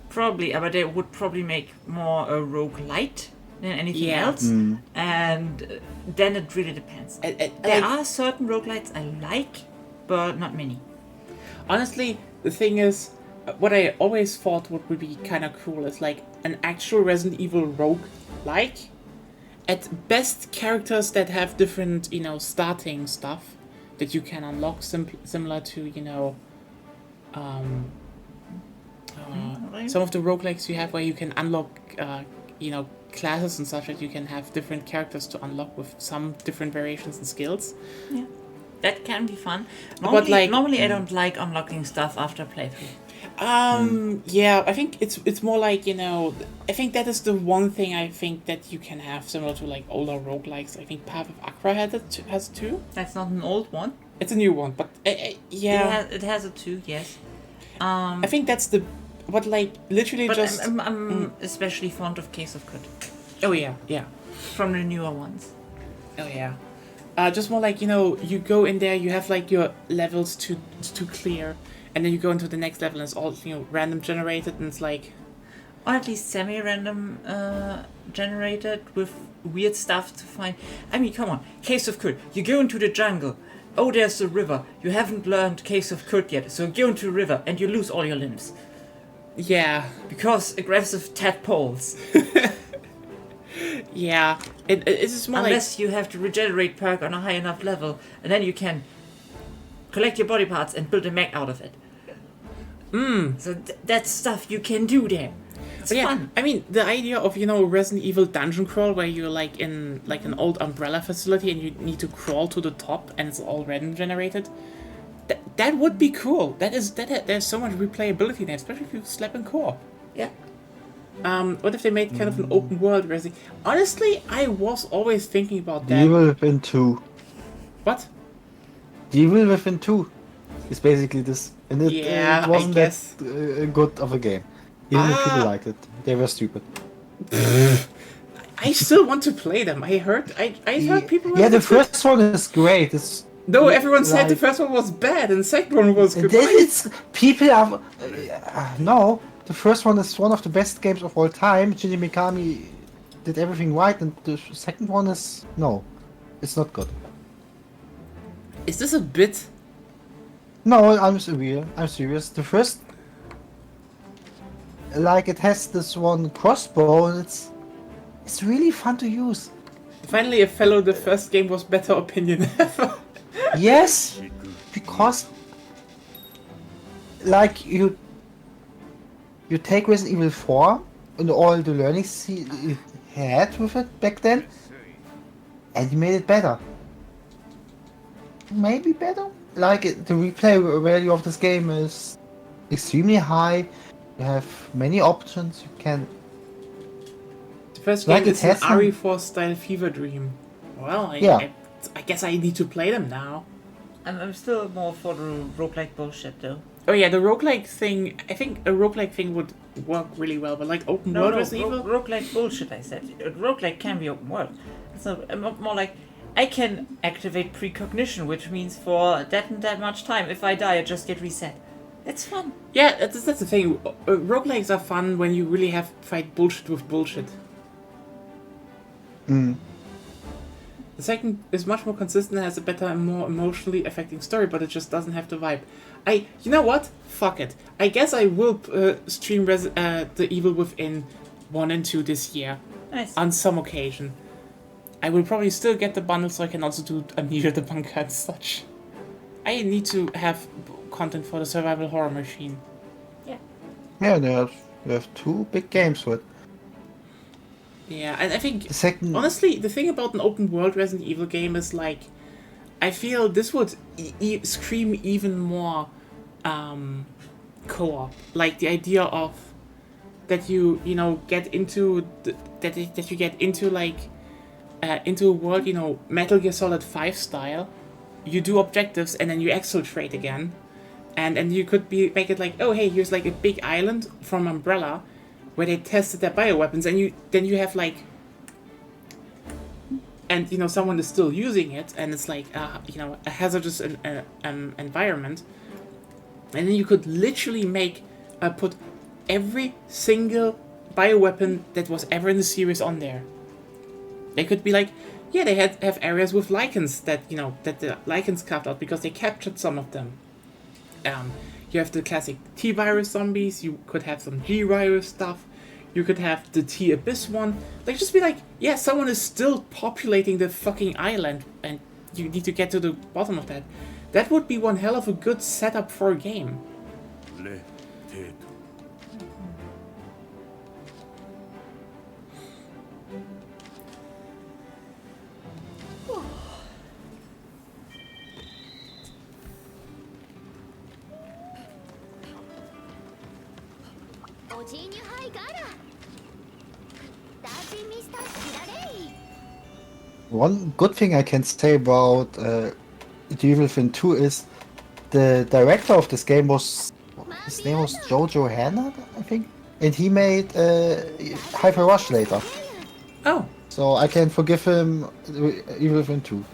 S2: Probably, but they would probably make more a roguelite than anything
S1: Yeah.
S2: else, and then it really depends. There are certain roguelites I like, but not many.
S1: Honestly, the thing is, what I always thought would be kind of cool is like an actual Resident Evil rogue-like. At best, characters that have different, starting stuff that you can unlock, similar to, some of the roguelikes you have where you can unlock, classes and such that you can have different characters to unlock with some different variations and skills.
S2: Yeah, that can be fun.
S1: But
S2: Normally I don't like unlocking stuff after playthrough.
S1: Yeah, I think it's more like, I think that is the one thing I think that you can have similar to like older roguelikes. I think Path of Akra has 2.
S2: That's not an old one.
S1: It's a new one, but yeah.
S2: It has a 2, yes.
S1: I think that's literally
S2: But
S1: just...
S2: I'm especially fond of Case of Good.
S1: Oh yeah, yeah.
S2: From the newer ones.
S1: Oh yeah. Just more like, you go in there, you have like your levels to clear, and then you go into the next level and it's all, random generated, and it's like...
S2: Or at least semi-random generated with weird stuff to find. I mean, come on. Case of Good. You go into the jungle. Oh, there's a river. You haven't learned Case of Good yet, so go into a river and you lose all your limbs.
S1: Yeah.
S2: Because aggressive tadpoles.
S1: Yeah. It's more
S2: Unless you have the regenerate perk on a high enough level, and then you can collect your body parts and build a mech out of it. So that's stuff you can do there. It's fun.
S1: I mean, the idea of, Resident Evil dungeon crawl where you're like in like an old umbrella facility and you need to crawl to the top and it's all random generated. That would be cool. There's so much replayability there, especially if you slap in co-op.
S2: Yeah.
S1: What if they made kind of an open world Resident? Honestly, I was always thinking about that.
S3: Evil Within 2.
S1: What?
S3: Evil Within 2 is basically this. And it wasn't that good of a game. Even if people liked it. They were stupid.
S1: I still want to play them. I heard people...
S3: Yeah, the first one is great.
S1: No, everyone said the first one was bad and the second one was good.
S3: People are... no, the first one is one of the best games of all time. Shinji Mikami did everything right, and the second one is... No, it's not good.
S1: Is this a bit?
S3: No, I'm serious. The first... Like, it has this one crossbow, and It's really fun to use.
S1: Finally, a fellow the first game was better opinion ever.
S3: Yes, because like you take Resident Evil 4 and all the learnings you had with it back then, and you made it better. Maybe better. Like the replay value of this game is extremely high. You have many options. You can.
S1: The first
S3: Like
S1: game
S3: it
S1: is an
S3: has some-
S1: RE4 style fever dream. Well,
S3: Yeah.
S1: I guess I need to play them now.
S2: I'm still more for the roguelike bullshit though.
S1: Oh yeah, the roguelike thing, I think a roguelike thing would work really well, but like open world Resident Evil?
S2: Roguelike bullshit, I said. Roguelike can be open world. It's not, more like, I can activate precognition, which means for that and that much time, if I die, I just get reset. It's fun.
S1: Yeah, that's the thing. Roguelikes are fun when you really have to fight bullshit with bullshit.
S3: Mm.
S1: The second is much more consistent, has a better and more emotionally affecting story, but it just doesn't have the vibe. You know what? Fuck it. I guess I will stream The Evil Within 1 and 2 this year.
S2: Nice.
S1: On some occasion. I will probably still get the bundle so I can also do Amnesia the Bunker and such. I need to have content for the survival horror machine.
S3: Yeah, you have 2 big games with.
S1: Yeah, and I think,
S3: The second,
S1: honestly, the thing about an open world Resident Evil game is like, I feel this would scream even more co-op. Like the idea of that you get into that you get into like into a world, Metal Gear Solid 5 style. You do objectives and then you exfiltrate again, and you could make it like, oh hey, here's like a big island from Umbrella where they tested their bioweapons, and then you have like, and someone is still using it, and it's like a hazardous environment, and then you could literally put every single bioweapon that was ever in the series on there. They could be like, yeah, they have areas with lichens that the lichens carved out because they captured some of them. You have the classic T-virus zombies. You could have some G-virus stuff. You could have the T-abyss one. Like, just be like, yeah, someone is still populating the fucking island, and you need to get to the bottom of that. That would be one hell of a good setup for a game.
S5: Le teto.
S3: one good thing I can say about The Evil Within 2 is the director of this game his name was Jojo Hanna, I think, and he made Hyper Rush later.
S1: Oh.
S3: So I can forgive him Evil Within 2.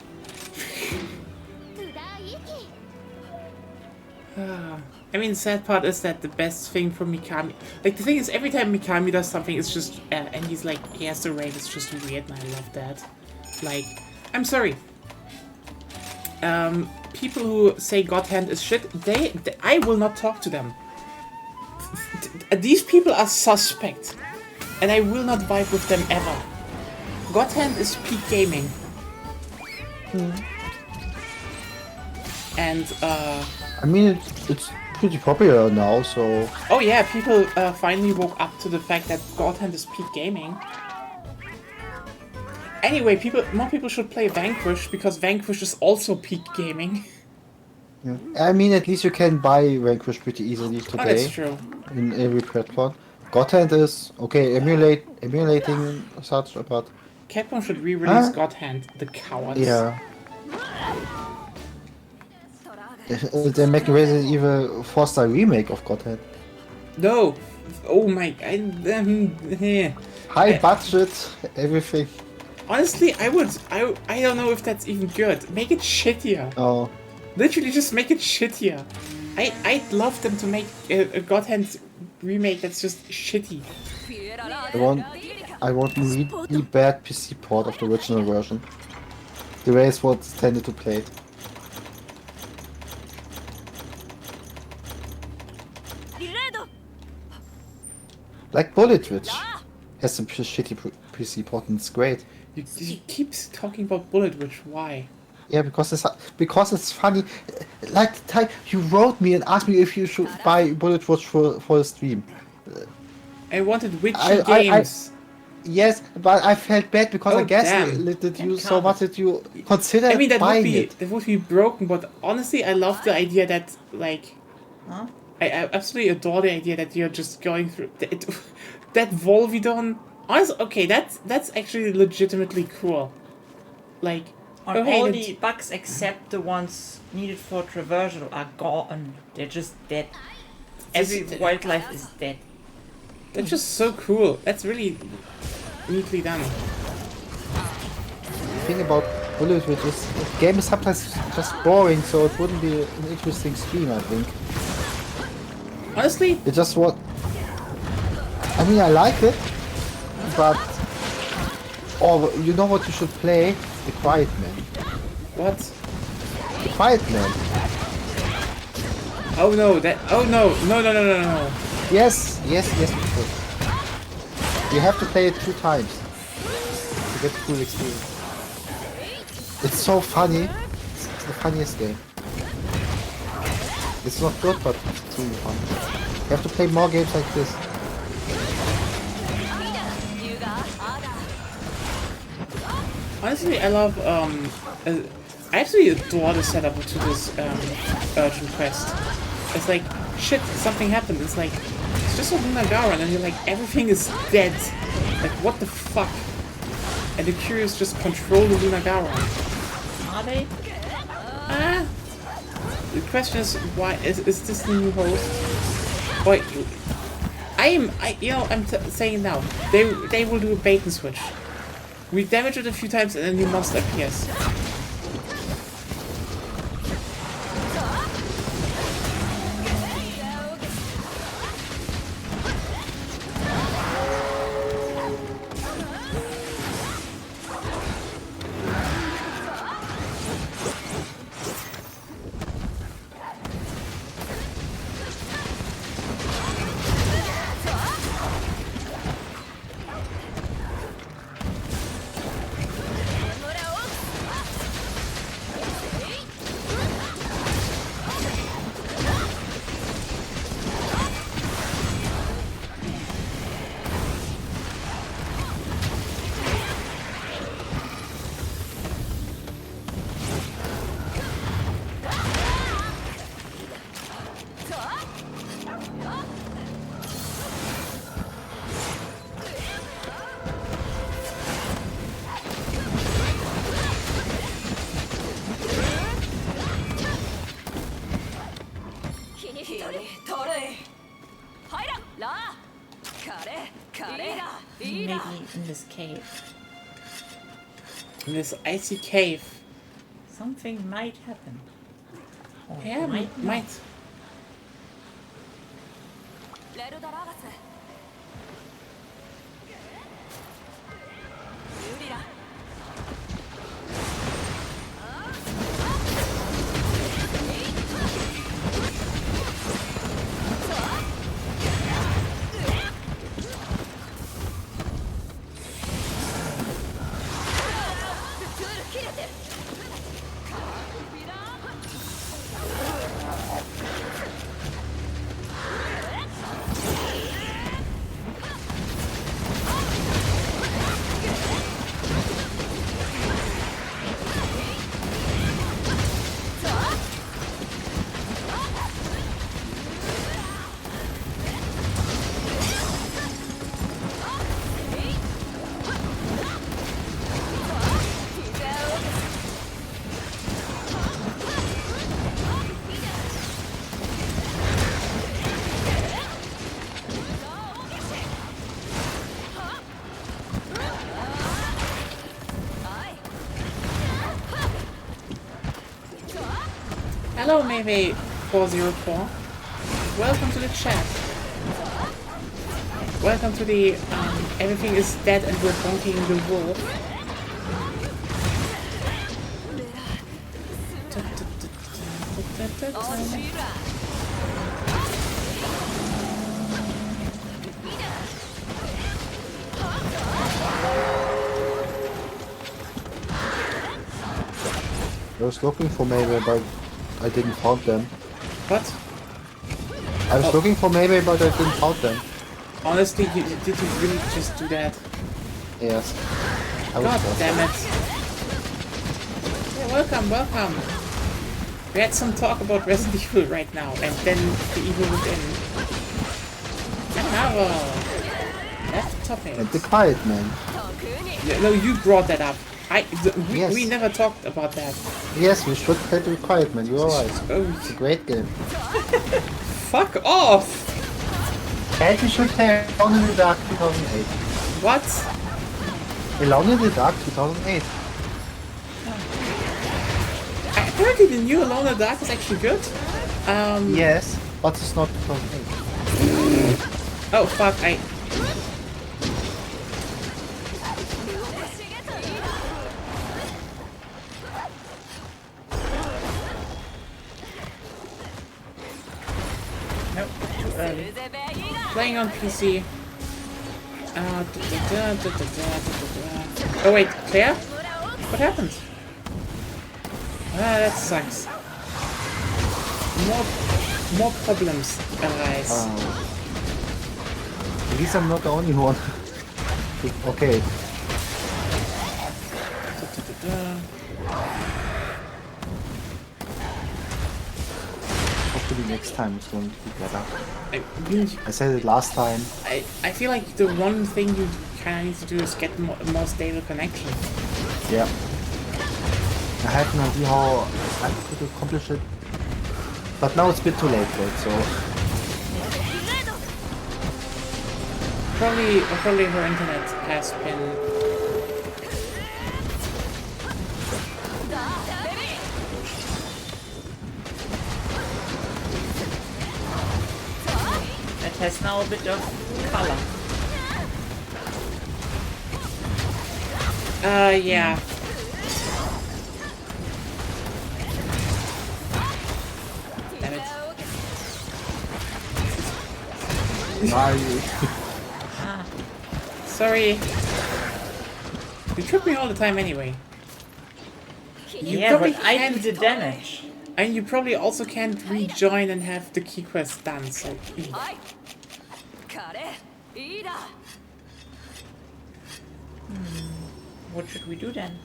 S1: I mean, the sad part is that the best thing for Mikami... Like, the thing is, every time Mikami does something, it's just... and he's like, he has the rate, it's just weird, and I love that. Like, I'm sorry. People who say God Hand is shit, I will not talk to them. These people are suspect. And I will not vibe with them ever. God Hand is peak gaming. And,
S3: I mean, it's pretty popular now, so...
S1: oh yeah, people finally woke up to the fact that God Hand is peak gaming. Anyway, more people should play Vanquish, because Vanquish is also peak gaming.
S3: Yeah. I mean, at least you can buy Vanquish pretty easily today.
S1: Oh, that's true.
S3: In every platform. God Hand is, okay, emulating such, but...
S1: Capcom should re-release God Hand, the cowards.
S3: Yeah. They're making Resident Evil 4-star remake of God Hand.
S1: No! Oh my...
S3: High budget, everything.
S1: Honestly, I don't know if that's even good. Make it shittier.
S3: Oh.
S1: Literally just make it shittier. I'd love them to make a God Hand remake that's just shitty.
S3: I want really bad PC port of the original version. The way it's what's tended to play it. Like Bullet Witch has some shitty PC port, and it's great.
S1: You keep talking about Bullet Witch. Why?
S3: Yeah, because it's funny. Like the time you wrote me and asked me if you should buy Bullet Watch for the stream.
S1: I wanted witchy
S3: I-
S1: games.
S3: Yes, but I felt bad because
S1: Oh,
S3: I guess
S1: damn.
S3: that you
S2: Can't
S3: so
S2: count
S3: much that you consider
S1: I mean,
S3: buying it.
S1: that would be broken, but honestly, I love the idea that, like,
S2: Huh?
S1: I absolutely adore the idea that you're just going through that Volvidon. Honestly, okay, that's actually legitimately cool. Like,
S2: On
S1: oh, hey,
S2: all
S1: that's-
S2: the bugs except the ones needed for traversal are gone. They're just dead. Every
S1: This-
S2: wildlife is dead.
S1: that's just so cool. That's really neatly done.
S3: The thing about Bullet Witch is the game is sometimes just boring, so it wouldn't be an interesting stream, I think.
S1: Honestly,
S3: It just what I mean, I like it, but you know what you should play? The Quiet Man.
S1: what?
S3: The Quiet Man.
S1: Oh no, no.
S3: Yes, you should. You have to play it 2 times to get the full experience. It's so funny. It's the funniest game. It's not good, but it's really fun. You have to play more games like this.
S1: Honestly, I love I actually adore the setup to this urgent quest. It's like, shit, something happened. It's like, it's just a Lunagara, and you're like, everything is dead. Like, what the fuck? And the Curious just control the Lunagara.
S2: Are they?
S1: Ah. The question is, why is this the new host? Boy, I'm saying now, they will do a bait and switch. We damage it a few times and a new monster appears.
S2: Maybe in this cave.
S1: In this icy cave.
S2: Something might happen. Or
S1: Yeah,
S2: might not.
S1: might. Hello, maybe 404. Welcome to the chat. Welcome to the everything is dead and we're bonking the wolf.
S3: was looking for Maybe, but I didn't find them.
S1: What?
S3: I was looking for Maybe, but I didn't find them.
S1: Honestly, did you really just do that?
S3: Yes. I was
S1: God
S3: lost.
S1: damn it. Yeah, welcome, welcome. We had some talk about Resident Evil right now, and then the evil within. Another. That's the topic.
S3: And the Quiet Man.
S1: Yeah, no, you brought that up.
S3: Yes.
S1: We never talked about that.
S3: Yes, we should play the Quiet Man, you're right.
S1: Oh,
S3: It's a great game.
S1: fuck off!
S3: And we should play Alone in the Dark 2008.
S1: What?
S3: Alone in the Dark 2008.
S1: Apparently the new Alone in the Dark is actually good.
S3: Yes, but it's not 2008.
S1: Oh fuck,
S2: Nope, too early.
S1: playing on PC. Oh wait, Claire? What happened? Ah, that sucks. More problems arise.
S3: At least I'm not the only one. Okay. Hopefully next time it's going to be better. I said it last time.
S1: I feel like the one thing you kind of need to do is get more stable connection.
S3: Yeah. I have no idea how I could accomplish it. But now it's a bit too late for it, so...
S1: Probably her internet has been...
S2: It has now a bit of color.
S1: Yeah. Damn it. Sorry. You trip me all the time anyway.
S2: Yeah,
S1: probably
S2: but I
S1: can't-
S2: do the damage.
S1: And you probably also can't rejoin and have the key quest done, so...
S2: What should we do then?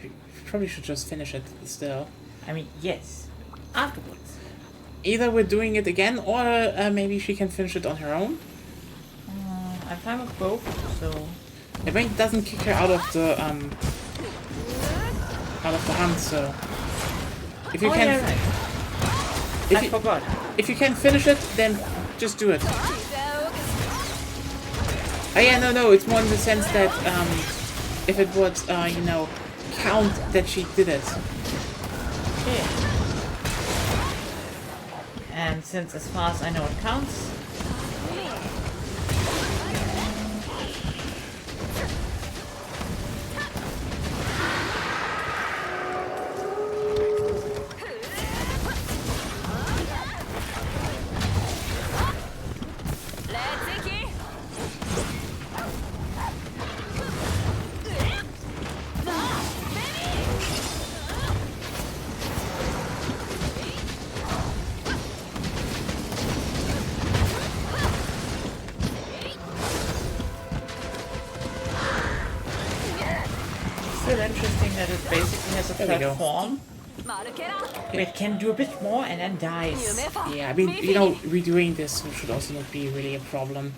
S1: We probably should just finish it still.
S2: I mean, yes. Afterwards.
S1: Either we're doing it again, or maybe she can finish it on her own.
S2: I'm fine with both, so...
S1: If it doesn't kick her out of the hunt, so... If you can...
S2: yeah, right.
S1: If
S2: I
S1: you,
S2: forgot.
S1: if you can finish it, then just do it. Oh yeah, no, it's more in the sense that, if it would, you know, count that she did it.
S2: Yeah. And since as far as I know it counts... Still interesting that it basically has a
S1: There we go.
S2: platform. It can do a bit more and then dies.
S1: Yeah, I mean, you know, redoing this should also not be really a problem.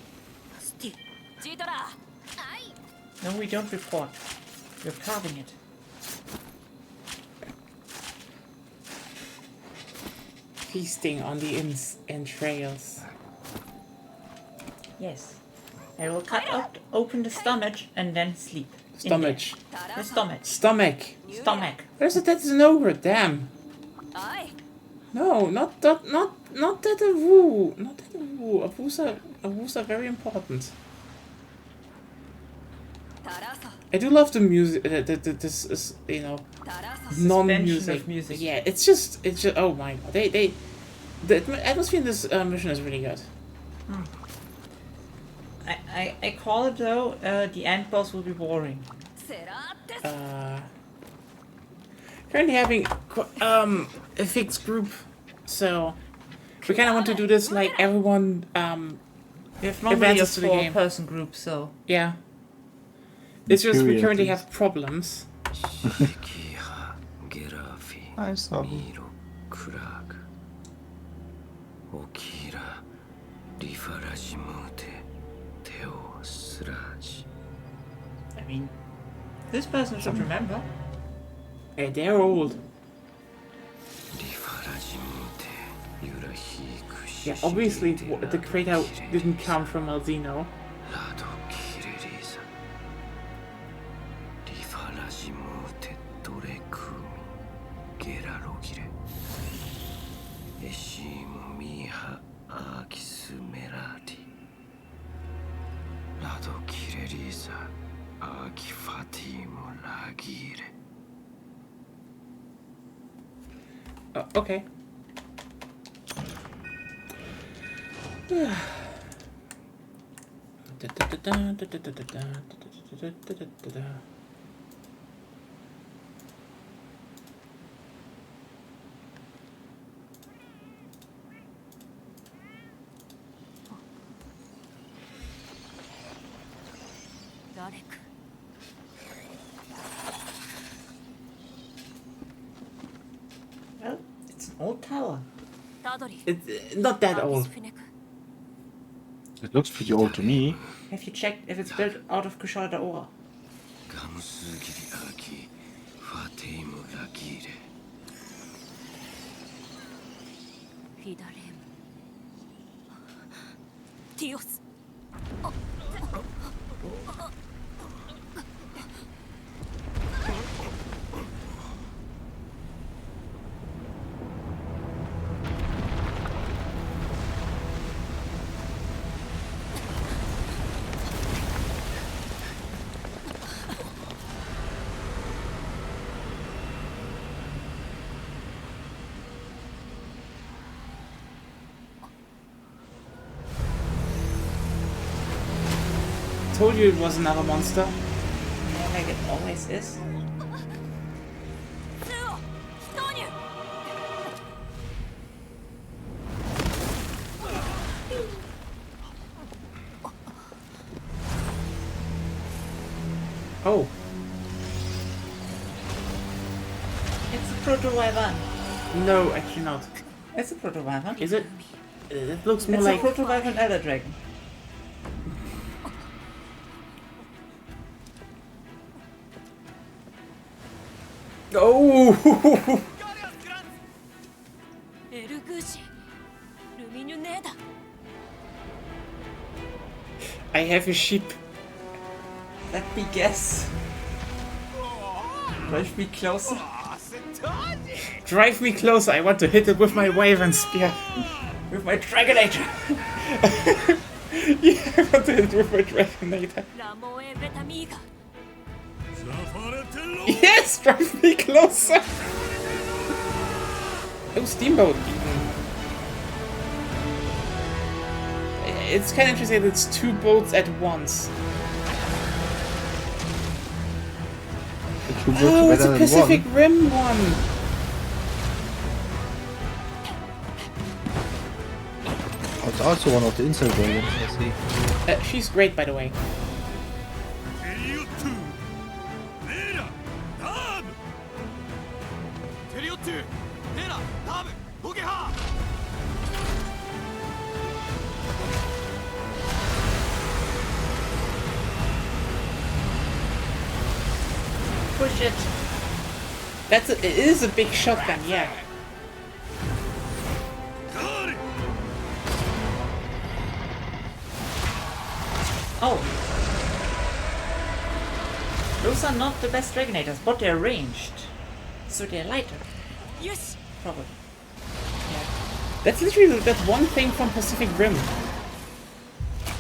S2: No, we don't report. We're carving it.
S1: Feasting on the entrails.
S2: Yes. I will cut out, open the stomach and then sleep. in
S1: Stomach.
S2: there. The stomach.
S1: Stomach.
S2: Stomach.
S1: Where's it? That's an ogre, damn. No, not that a woo. Not that a woo. A woos are very important. I do love the music. This is, you know, non-music.
S2: of music.
S1: Yeah, it's just. Oh my god, the atmosphere in this mission is really good.
S2: I call it though, the end boss will be boring.
S1: currently having a fixed group, so we kind of want to do this like everyone.
S2: We have normally a
S1: Advances to the game.
S2: 4-person group, so
S1: Yeah. It's just we
S3: Curious.
S1: currently have problems.
S3: I saw.
S2: I mean, this person should remember.
S1: Hey, they're old. Yeah, obviously the creator didn't come from Alzino. Okay.
S2: Well, it's an old tower.
S1: It's not that old.
S6: It looks pretty old to me.
S2: Have you checked if it's built out of Kushada ore?
S4: Dios.
S1: Told you it was another monster.
S2: Yeah, like it always is.
S1: Oh,
S2: It's a proto-Wyvern.
S1: no, actually not.
S2: It's a proto-Wyvern.
S1: Is it? It looks more
S2: It's
S1: like...
S2: a proto-Wyvern Elder Dragon.
S1: Oh! I have a sheep.
S2: Let me guess. Drive me closer.
S1: Drive me closer, I want to hit it with my wyvern spear.
S2: With my Dragonator.
S1: Yeah, I want to hit it with my Dragonator. Yes, drive me closer! Oh, Steamboat even. It's kind of interesting that it's two boats at once. Oh, it's a Pacific Rim one!
S3: Oh, it's also one of the insect dragons, I see.
S1: She's great, by the way.
S2: Push it.
S1: It is a big shotgun, yeah.
S2: Oh. Those are not the best Dragonators, but they're ranged. So they're lighter.
S4: Yes.
S2: Probably.
S1: That's literally that one thing from Pacific Rim.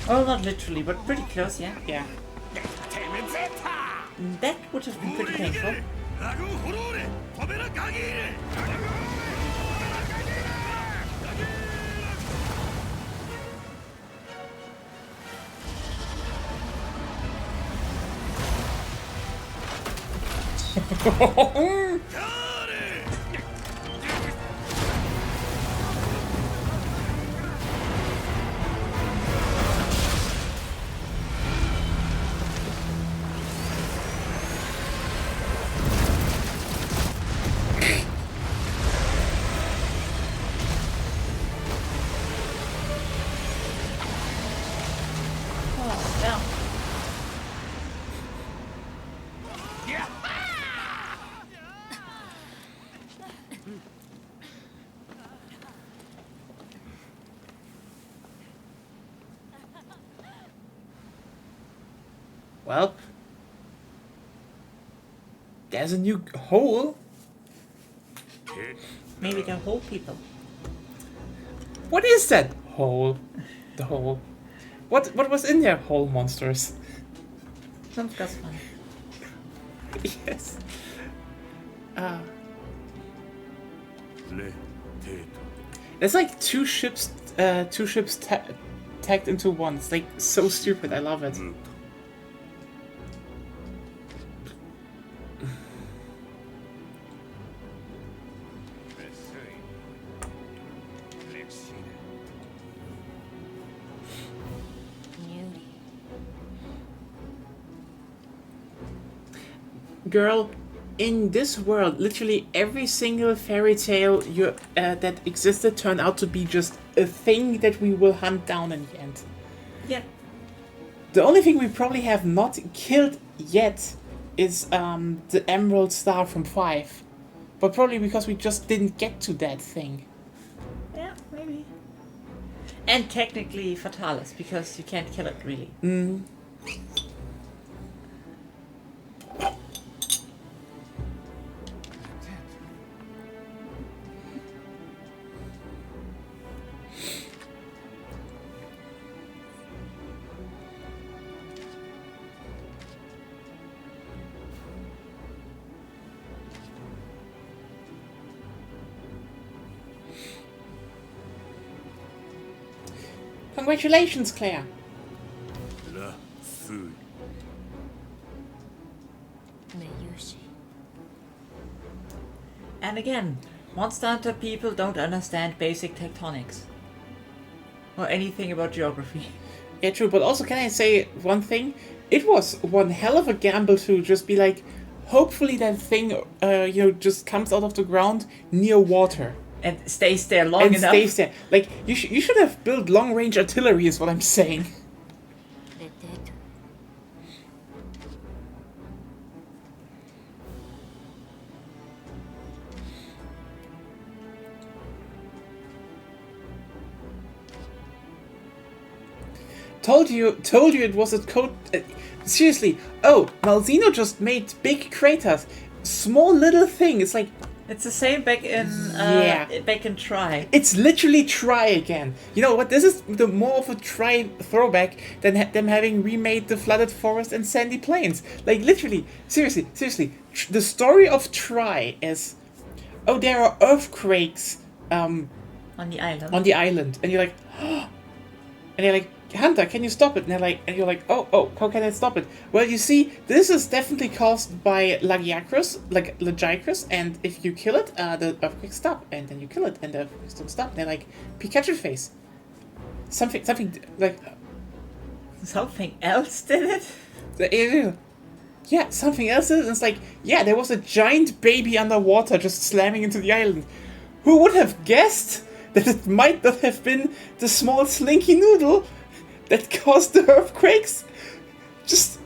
S2: Well, not literally, but pretty close, yeah.
S1: Yeah.
S2: That would have been pretty painful.
S1: Well, there's a new hole.
S2: Maybe they're whole people.
S1: What is that hole? The hole. What was in there? Hole monsters.
S2: Sounds just fun.
S1: Yes.
S5: Le teto.
S1: There's like two ships tagged into one. It's like so stupid. I love it.
S5: Muto.
S4: Newly.
S1: Girl, in this world, literally every single fairy tale that existed turned out to be just a thing that we will hunt down in the end.
S2: Yeah.
S1: The only thing we probably have not killed yet is the Emerald Star from 5. But probably because we just didn't get to that thing.
S2: Yeah, maybe. And technically Fatalis, because you can't kill it really.
S1: Congratulations, Claire.
S5: La feu.
S4: Meyushi.
S2: And again, Monster Hunter people don't understand basic tectonics. Or anything about geography.
S1: Yeah, true, but also can I say one thing? It was one hell of a gamble to just be like, hopefully that thing, just comes out of the ground near water.
S2: And stays there long
S1: And
S2: enough.
S1: stays there. Like, you should have built long-range artillery is what I'm saying.
S4: Reteto.
S1: Told you it was a code... seriously. Oh, Malzino just made big craters. Small little thing. It's like,
S2: It's the same back in
S1: Yeah.
S2: back in Try.
S1: it's literally Try again. You know what? This is the more of a Try throwback than them having remade the Flooded Forest and Sandy Plains. Like, literally, seriously. The story of Try is, oh, there are earthquakes
S2: On the island.
S1: on the island, and you're like, and they're like, Hunter, can you stop it? And you're like, oh, how can I stop it? Well, you see, this is definitely caused by Lagiacrus, and if you kill it, the earthquakes stop, and then you kill it, and the earthquakes don't stop. And they're like, Pikachu face. Something like,
S2: Something else did it?
S1: yeah, something else is. And it's like, yeah, there was a giant baby underwater just slamming into the island. Who would have guessed that it might not have been the small slinky noodle that caused the earthquakes? Just,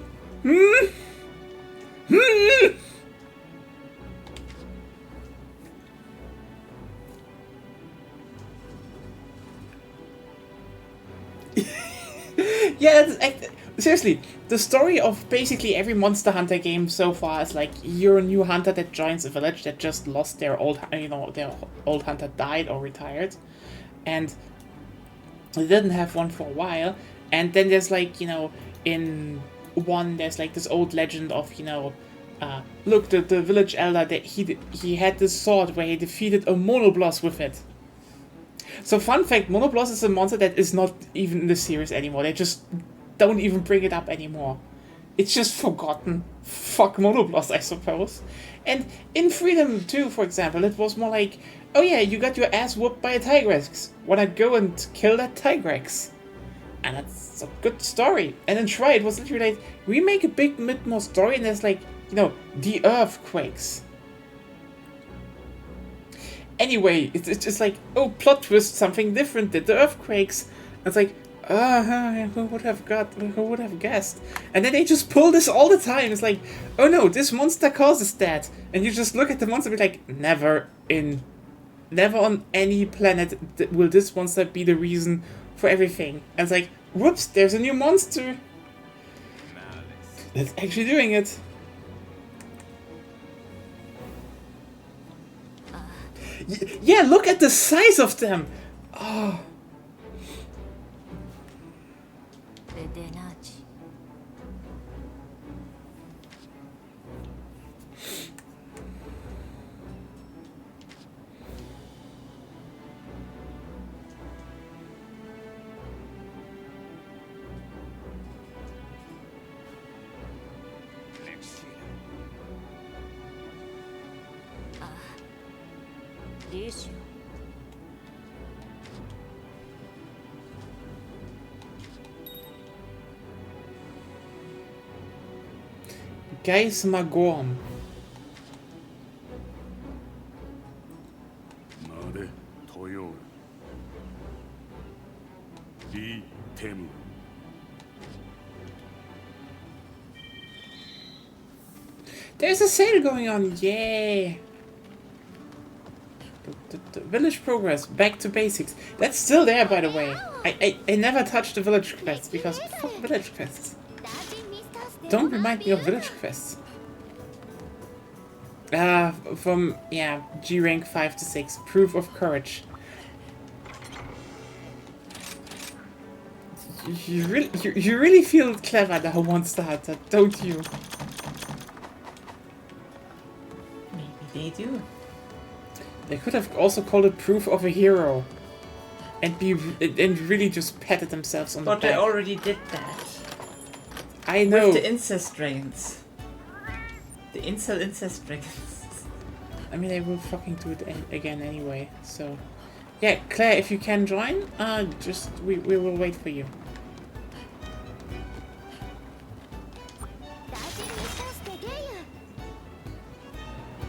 S1: Yeah, seriously, the story of basically every Monster Hunter game so far is like, you're a new hunter that joins a village that just lost their their old hunter died or retired, and they didn't have one for a while. And then there's like, in one there's like this old legend of, look, the village elder, that he had this sword where he defeated a monobloss with it. So fun fact, monobloss is a monster that is not even in the series anymore. They just don't even bring it up anymore. It's just forgotten. Fuck monobloss, I suppose. And in Freedom 2, for example, it was more like, oh yeah, you got your ass whooped by a Tigrex. Wanna go and kill that Tigrex? And that's a good story. And then Try, it was literally like, we make a big mid-more story and there's like, the earthquakes. Anyway, it's just like, oh, plot twist, something different did the earthquakes. And it's like, who would have guessed? And then they just pull this all the time. It's like, oh no, this monster causes that. And you just look at the monster and be like, never on any planet will this monster be the reason for everything. And it's like, whoops, there's a new monster. It's actually doing it. Yeah, look at the size of them. Oh,
S4: Vedenachi. Ryushu.
S1: Guys, Magorn.
S5: まで豊よリテム
S1: There's a sale going on, yay! The village progress, back to basics. That's still there, by the way. I never touched the village quests because fuck village quests. Don't remind me of village quests. From yeah, G rank 5 to 6, proof of courage. You really feel clever now, Monster Hunter, don't you?
S2: Maybe they do.
S1: They could have also called it proof of a hero, and really just patted themselves on the
S2: But
S1: back.
S2: they already did that.
S1: I know.
S2: With the incest dragons. The incest dragons.
S1: I mean, they will fucking do it again anyway. So, yeah, Claire, if you can join, we will wait for you.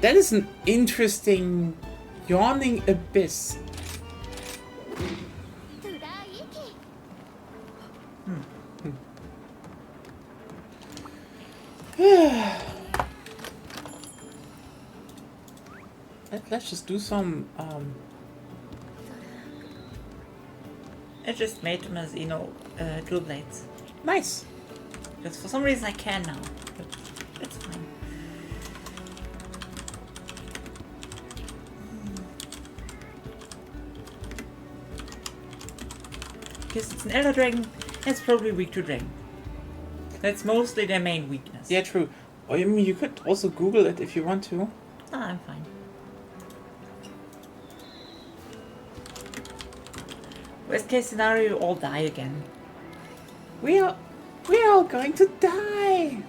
S1: That is an interesting yawning abyss. Let's just do some.
S2: I just made them as, dual blades.
S1: Nice.
S2: Because for some reason I can now. But it's fine. Because it's an elder dragon, it's probably weak to dragon. That's mostly their main weakness.
S1: Yeah, true. Or I mean, you could also Google it if you want to.
S2: I'm fine. Worst case scenario, you all die again.
S1: We're all going to die.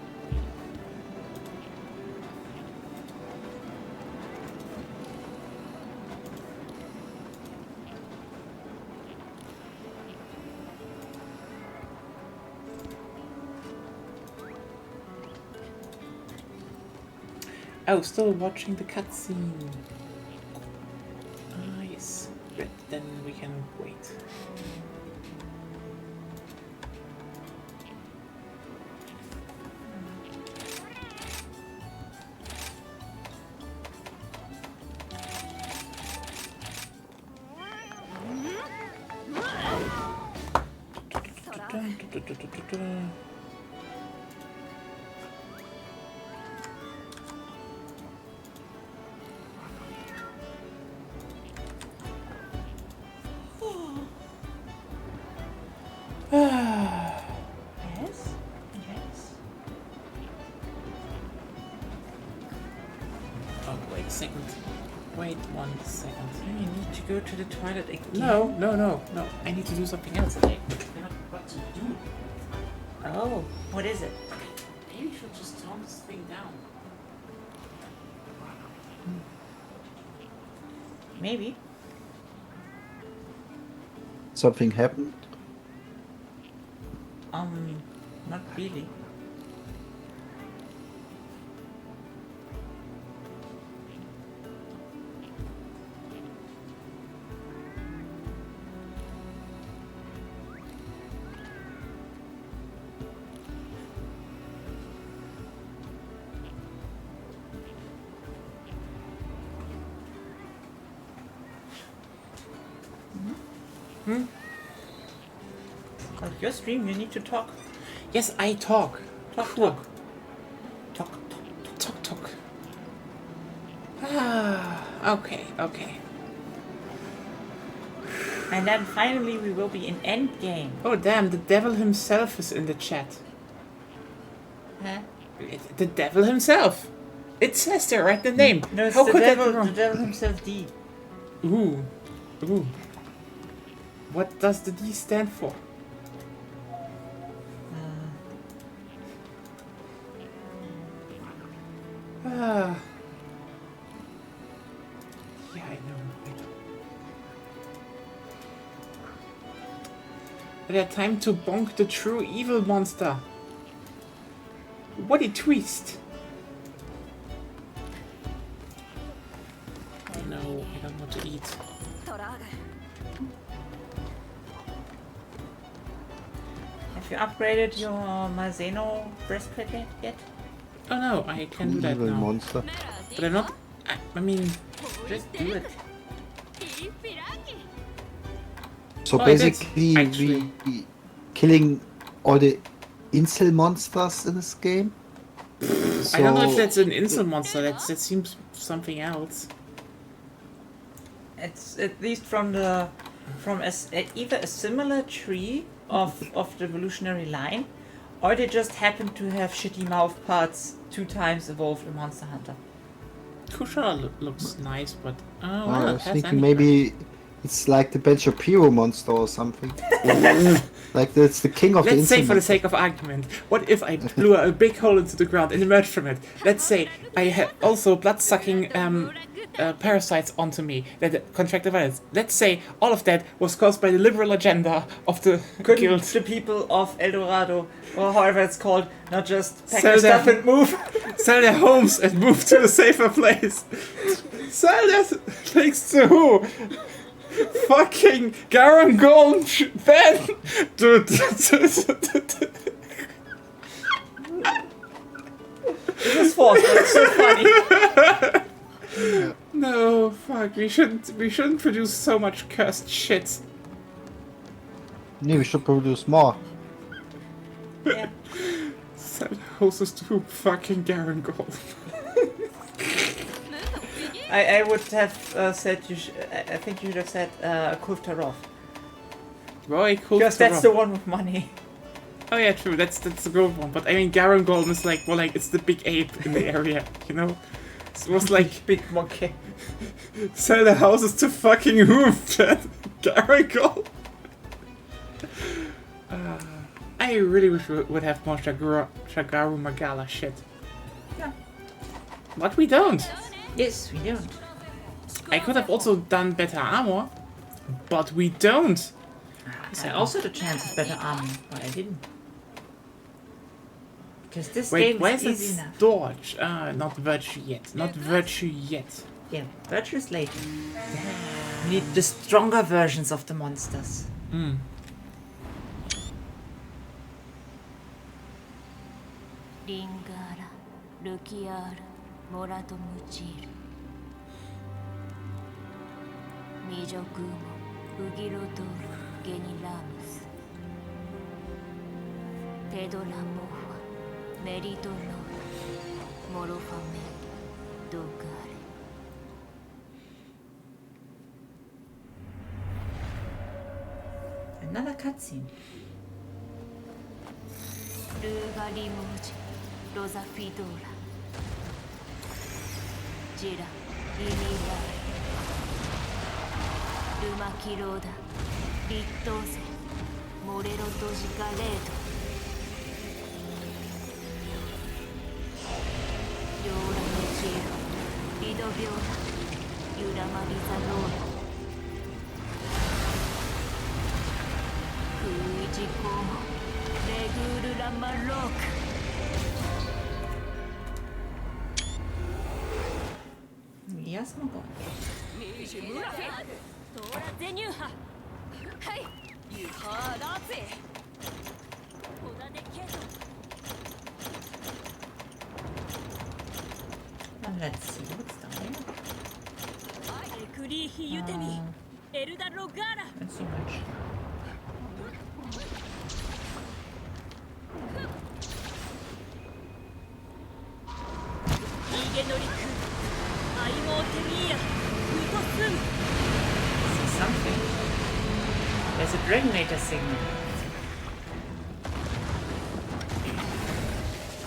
S1: Oh, still watching the cutscene. Ah, yes. But then we can wait.
S2: Yes? Yes.
S1: Oh, wait a second. Wait 1 second.
S2: You need to go to the toilet again.
S1: No. I need to do something else. I forgot what to do.
S2: Oh, what is it?
S1: Maybe we should just tone this thing down.
S2: Maybe.
S3: Something happened.
S2: Not really. On your stream, you need to talk.
S1: Yes, I talk.
S2: Talk.
S1: Okay, okay.
S2: And then finally we will be in endgame.
S1: Oh damn, the devil himself is in the chat.
S2: Huh?
S1: The devil himself. It says there, right? The name.
S2: No, it's
S1: How
S2: the
S1: could that be
S2: devil,
S1: wrong?
S2: the devil himself, D.
S1: Ooh. Ooh. What does the D stand for? Ah. Yeah, I know. It had time to bonk the true evil monster. What a twist! No, I don't want to eat.
S2: Have you upgraded your Mazeno breastplate yet?
S1: Oh no, I can do that
S3: Evil
S1: now.
S3: monster.
S1: But I'm not. I mean,
S2: Just do it.
S3: So
S1: Oh, I did,
S3: basically,
S1: actually.
S3: we killing all the incel monsters in this game. So,
S1: I don't know if that's an insult monster. That seems something else.
S2: It's at least from either a similar tree of the evolutionary line, or they just happen to have shitty mouth parts 2 times evolved a monster hunter.
S1: Kushara looks nice, but
S3: I
S1: well, it
S3: was
S1: has
S3: thinking
S1: any-
S3: maybe it's like the Ben Shapiro monster or something. Like it's the king of
S1: Let's
S3: the
S1: say,
S3: incel
S1: for the
S3: monsters.
S1: sake of argument, what if I blew a big hole into the ground and emerged from it? Let's say I had also blood-sucking parasites onto me that contracted violence. Let's say all of that was caused by the liberal agenda of the
S2: Couldn't
S1: guild.
S2: the people of El Dorado, or however it's called, not just pack
S1: Sell
S2: their stuff
S1: them.
S2: and move?
S1: Sell their homes and move to a safer place. Sell their things to who? Fucking Garangol Ben! Dude.
S2: It was forced, but it's so funny.
S1: No, fuck. We shouldn't produce so much cursed shit.
S3: Nee, we should produce more.
S2: Yeah.
S1: Sell houses to fucking Garangol.
S2: I would have said I think you should have said Kultarov.
S1: Roy, cool.
S2: Because that's the one with money.
S1: Oh yeah, true. That's the gold one. But I mean, Garangol is like more like it's the big ape in the area, you know. It was like
S2: Big monkey.
S1: sell the houses to fucking whom? Garangol. I really wish we would have more Shagaru Magala shit.
S2: Yeah.
S1: But we don't.
S2: Yes, we don't.
S1: I could have also done better armor, but we don't.
S2: I also had a chance of better armor, but I didn't. Because this
S1: Wait,
S2: game
S1: why
S2: is
S1: is
S2: easy
S1: it
S2: enough.
S1: Storage? Not virtue yet. Not virtue yet.
S2: Yeah, virtue is later. We need the stronger versions of the monsters.
S1: Hmm.
S4: Lingara, Lukiar, Morato Muchir. Mijokumo, Ugirotor, Genilamus. Tedoramofa, Meritolor, Morofame, Dogare.
S2: Another cutscene.
S4: Lugarimuji, Rosa Fidora. Jira, Inira. Lumakiroda, Rittose, Morero Dojikaredo. Yora Mejiro, Idobiora, Yuramalizalora. Kuiji Komo, Reguru Ramarok.
S2: Yes, my god.
S7: トーラゼニューハはいユハラゼホダデケト
S2: Well, let's see what's down here.
S7: エクリーヒユテミエルダロガーラ
S2: Don't see much.
S7: イゲノリクアイモーテミーヤ
S2: There's a Dragonator signal.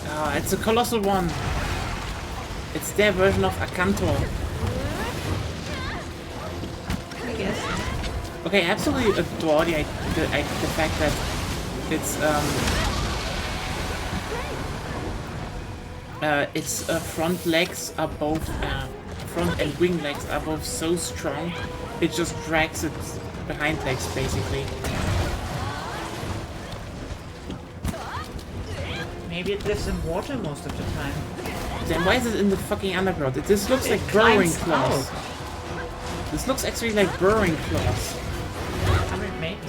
S1: Ah, it's a colossal one. It's their version of Akanto.
S2: I guess.
S1: Okay, I absolutely adore the fact that its front legs are both front and wing legs are both so strong. It just drags its behind legs basically.
S2: Maybe it lives in water most of the time.
S1: Then why is it in the fucking undergrowth? This looks like burrowing claws. This looks actually like burrowing claws.
S2: I mean, maybe.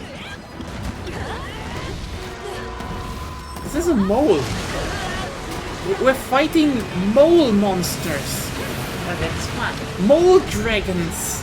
S1: This is a mole. We're fighting mole monsters.
S2: But that's fun.
S1: Mole dragons.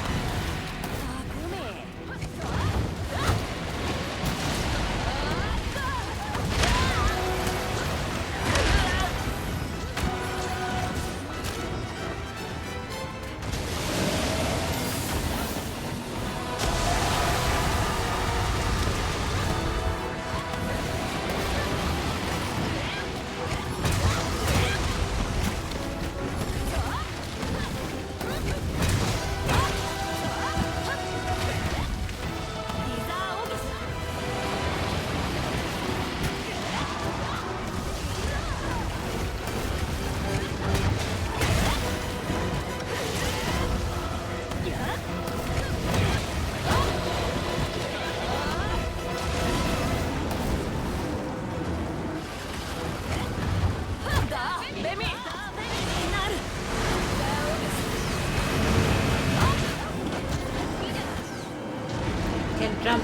S2: Can't jump.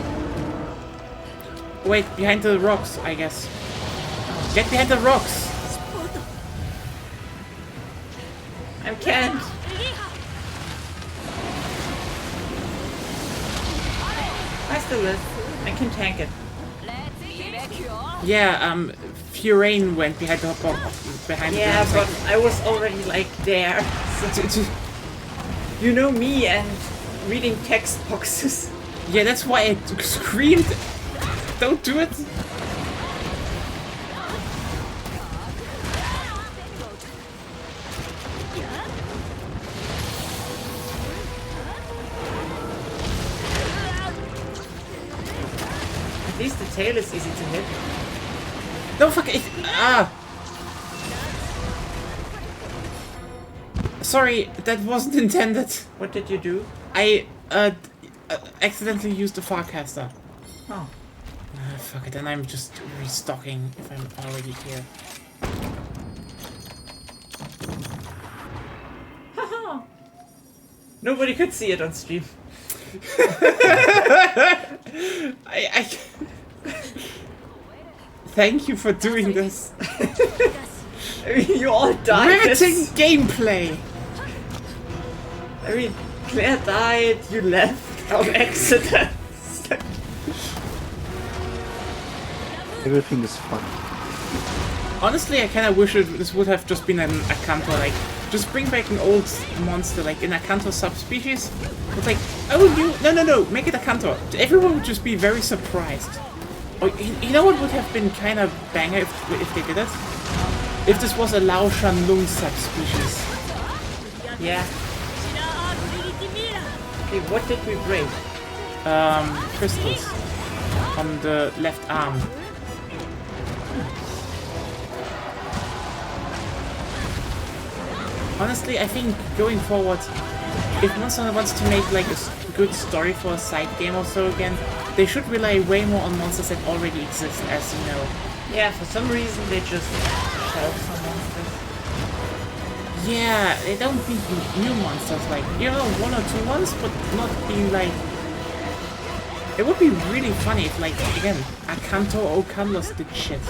S1: Wait, behind the rocks, I guess. Get behind the rocks.
S2: I can't. I still live. I can tank it.
S1: Yeah, Furain went behind the behind
S2: Yeah,
S1: the
S2: but I was already like there. So, you know me and reading text boxes.
S1: yeah, that's why I screamed. Don't do it.
S2: At least the tail is easy to hit.
S1: No, fuck it. Ah. Sorry, that wasn't intended.
S2: What did you do?
S1: I accidentally used the Farcaster.
S2: Oh.
S1: Fuck it, then I'm just restocking if I'm already here.
S2: Nobody could see it on stream.
S1: I Thank you for doing this.
S2: I mean, you all died.
S1: Riveting gameplay!
S2: I mean, Claire died, you left on accident.
S3: Everything is fun.
S1: Honestly, I kinda wish this would have just been an Akanto, like, just bring back an old monster, like an Akanto subspecies. It's like, oh, no, make it Akanto. Everyone would just be very surprised. Oh, you know what would have been kind of banger if they did it? If this was a Lao Shanlong subspecies.
S2: Yeah. Okay, what did we break?
S1: Crystals on the left arm. Honestly, I think going forward, if Monster Hunter wants to make like a good story for a side game or so again, they should rely way more on monsters that already exist, as you know.
S2: Yeah, for some reason they just shelve some monsters.
S1: Yeah, they don't need new monsters, like, you know, one or two ones, but not being like... It would be really funny if, like, again, Akanto or Okanlos did shit.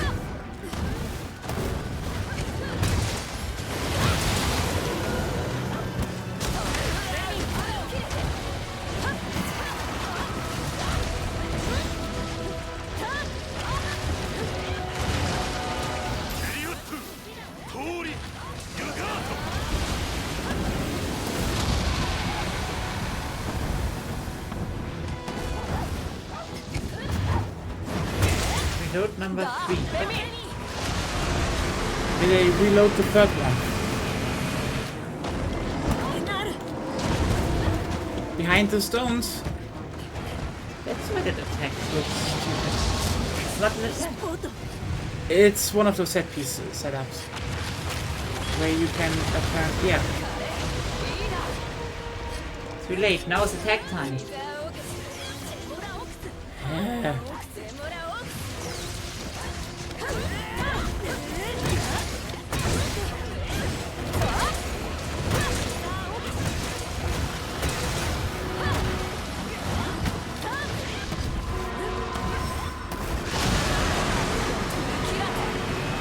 S2: Antidote number 3.
S1: Did they reload the third one? Behind the stones.
S2: That's what it attacks. Looks stupid. It's not an attack.
S1: It's one of those set piece setups where you can yeah.
S2: Too late. Now it's attack time.
S1: Yeah.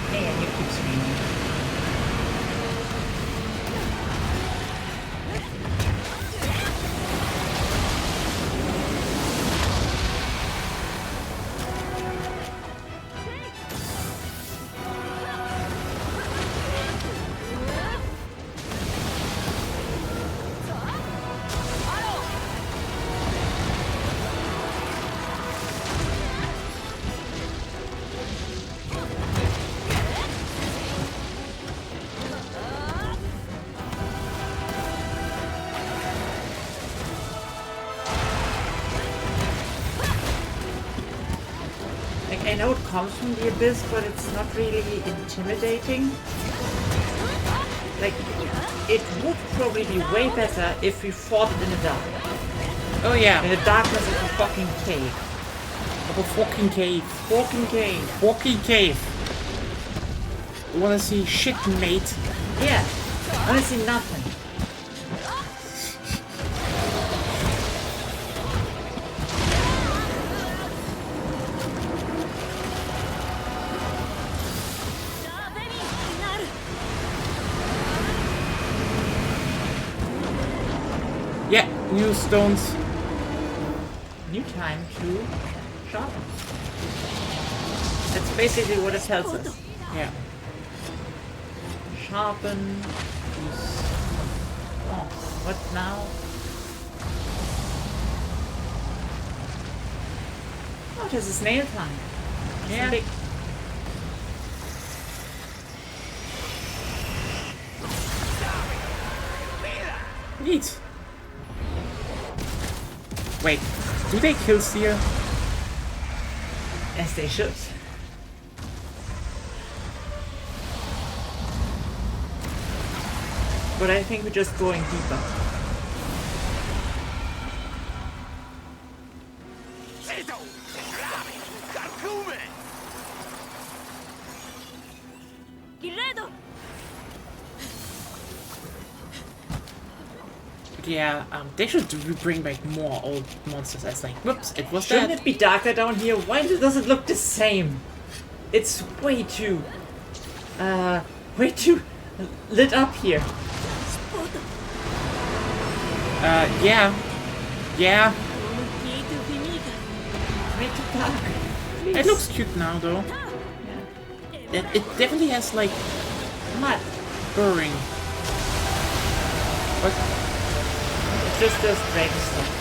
S2: And you keep screaming. Like, I know it comes from the abyss, but it's not really intimidating. Like, it would probably be way better if we fought it in the dark.
S1: Oh yeah.
S2: In the darkness of a fucking cave.
S1: Of a fucking cave.
S2: Fucking cave.
S1: Fucking cave. You wanna see shit, mate?
S2: Yeah. Honestly, nothing.
S1: Yeah, new stones.
S2: New time to sharpen. That's basically what it tells us.
S1: Yeah.
S2: Sharpen. Use. Oh, what now? Oh, it has a snail tongue.
S1: Yeah.
S2: Big.
S1: Neat. Wait, do they kill Seer?
S2: As they should. But I think we're just going deeper.
S1: Yeah, they should bring back more old monsters as like, whoops, it was
S2: Shouldn't
S1: that.
S2: it be darker down here? Why does it look the same? It's way too lit up here.
S1: Yeah. Yeah.
S2: Way too dark.
S1: It looks cute now though. It definitely has like
S2: Mud.
S1: burring. But
S2: It's just those dragon stuff.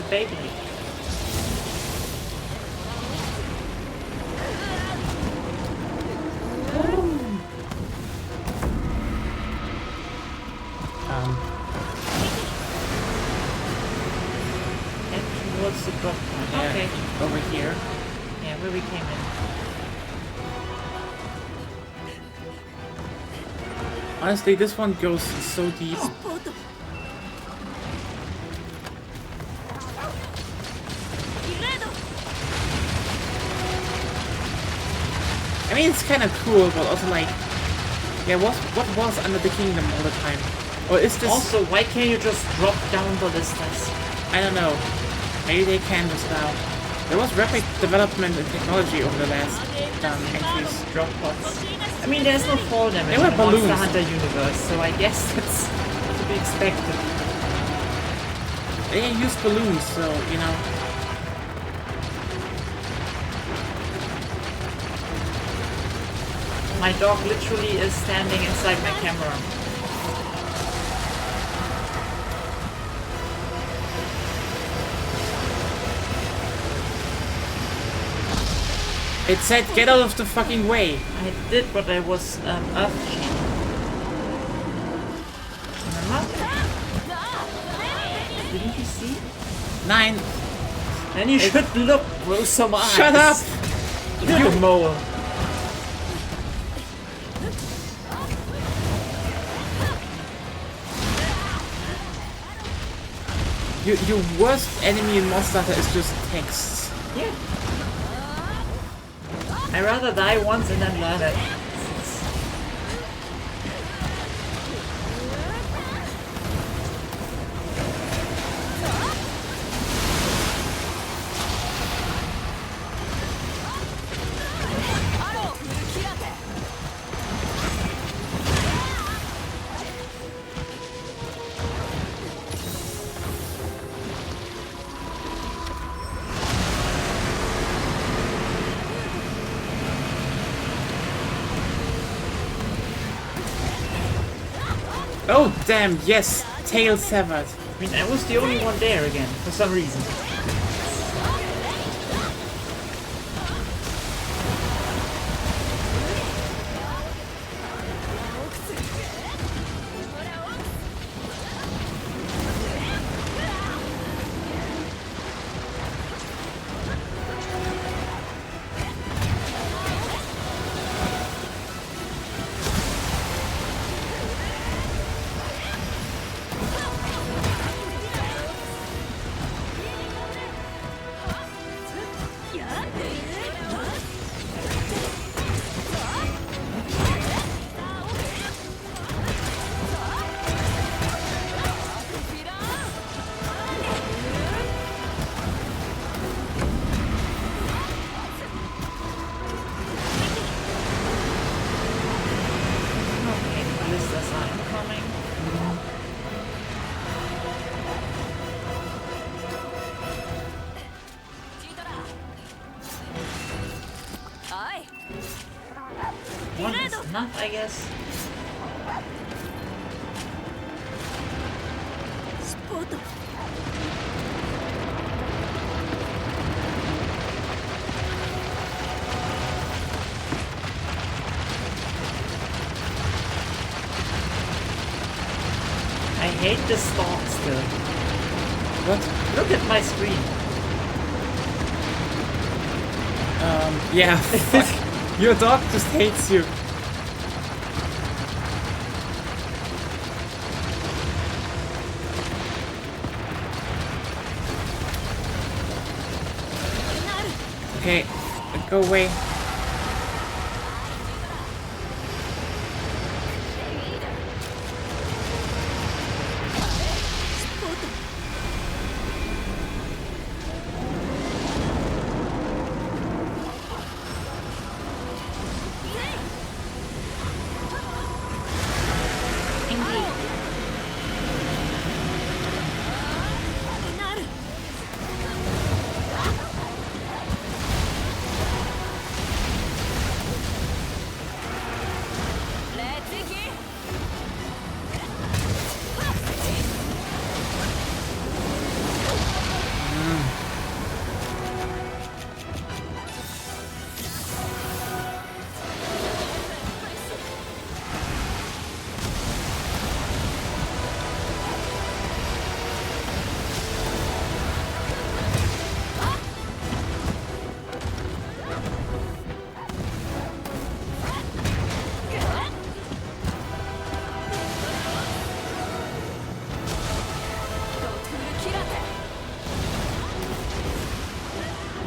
S2: Baby. the drop point?
S1: Yeah,
S2: Okay.
S1: over here.
S2: Yeah, where we came in.
S1: Honestly, this one goes so deep. I mean, it's kind of cool, but also like, yeah, what was Under the Kingdom all the time? Or is this?
S2: Also, why can't you just drop down ballistas?
S1: I don't know. Maybe they can just now. There was rapid development in technology over the last entries.
S2: Drop pods. I mean, there's no fall damage
S1: They were
S2: in the Monster
S1: balloons.
S2: Hunter universe, so I guess that's to be expected.
S1: They use balloons, so you know.
S2: My dog literally is standing inside my camera.
S1: It said, "Get out of the fucking way."
S2: I did, but I was earth chained. Remember? Didn't you see?
S1: 9.
S2: Then you should look, grow some eyes.
S1: Shut up!
S2: You mole.
S1: Your worst enemy in Monster Hunter is just text.
S2: Yeah. I'd rather die once and then learn it.
S1: Oh damn! Yes, tail severed.
S2: I mean, I was the only one there again, for some reason. One is enough, I guess. I hate the start still.
S1: What?
S2: Look at my screen.
S1: Yeah. Fuck. Your dog just hates you. Okay, go away.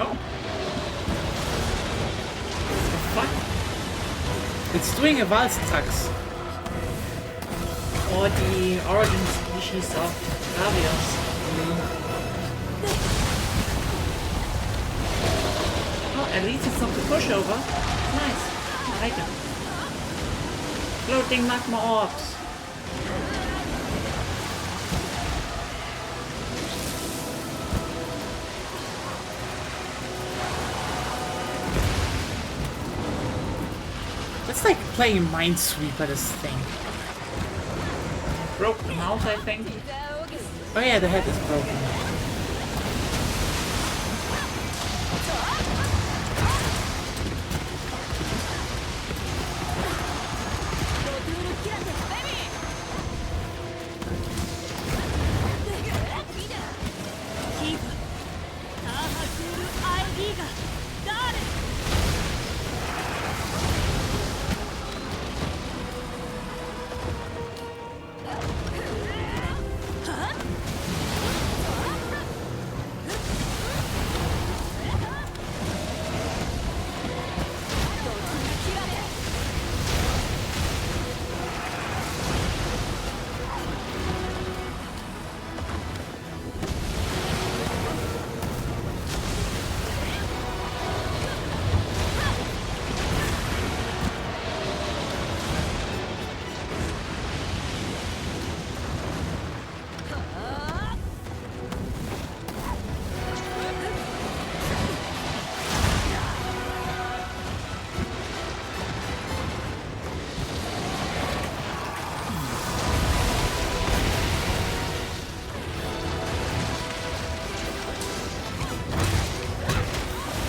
S2: Oh. What the fuck?
S1: It's doing a valse tax.
S2: Or the origin species of Gravios. Oh, at least it's not the pushover. Nice. I like it. Floating magma orbs.
S1: That's like playing Minesweeper, this thing.
S2: Broke the mouth, I think.
S1: Oh yeah, the head is broken.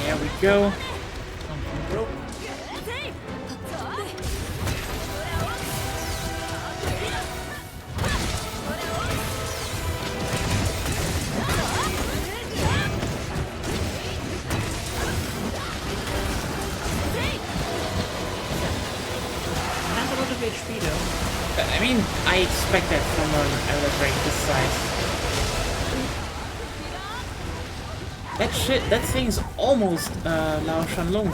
S1: There we go.
S2: Something broke. Has a lot of HP though.
S1: I mean, I expect that from an Elder this size. That thing's almost Lao Shanlong.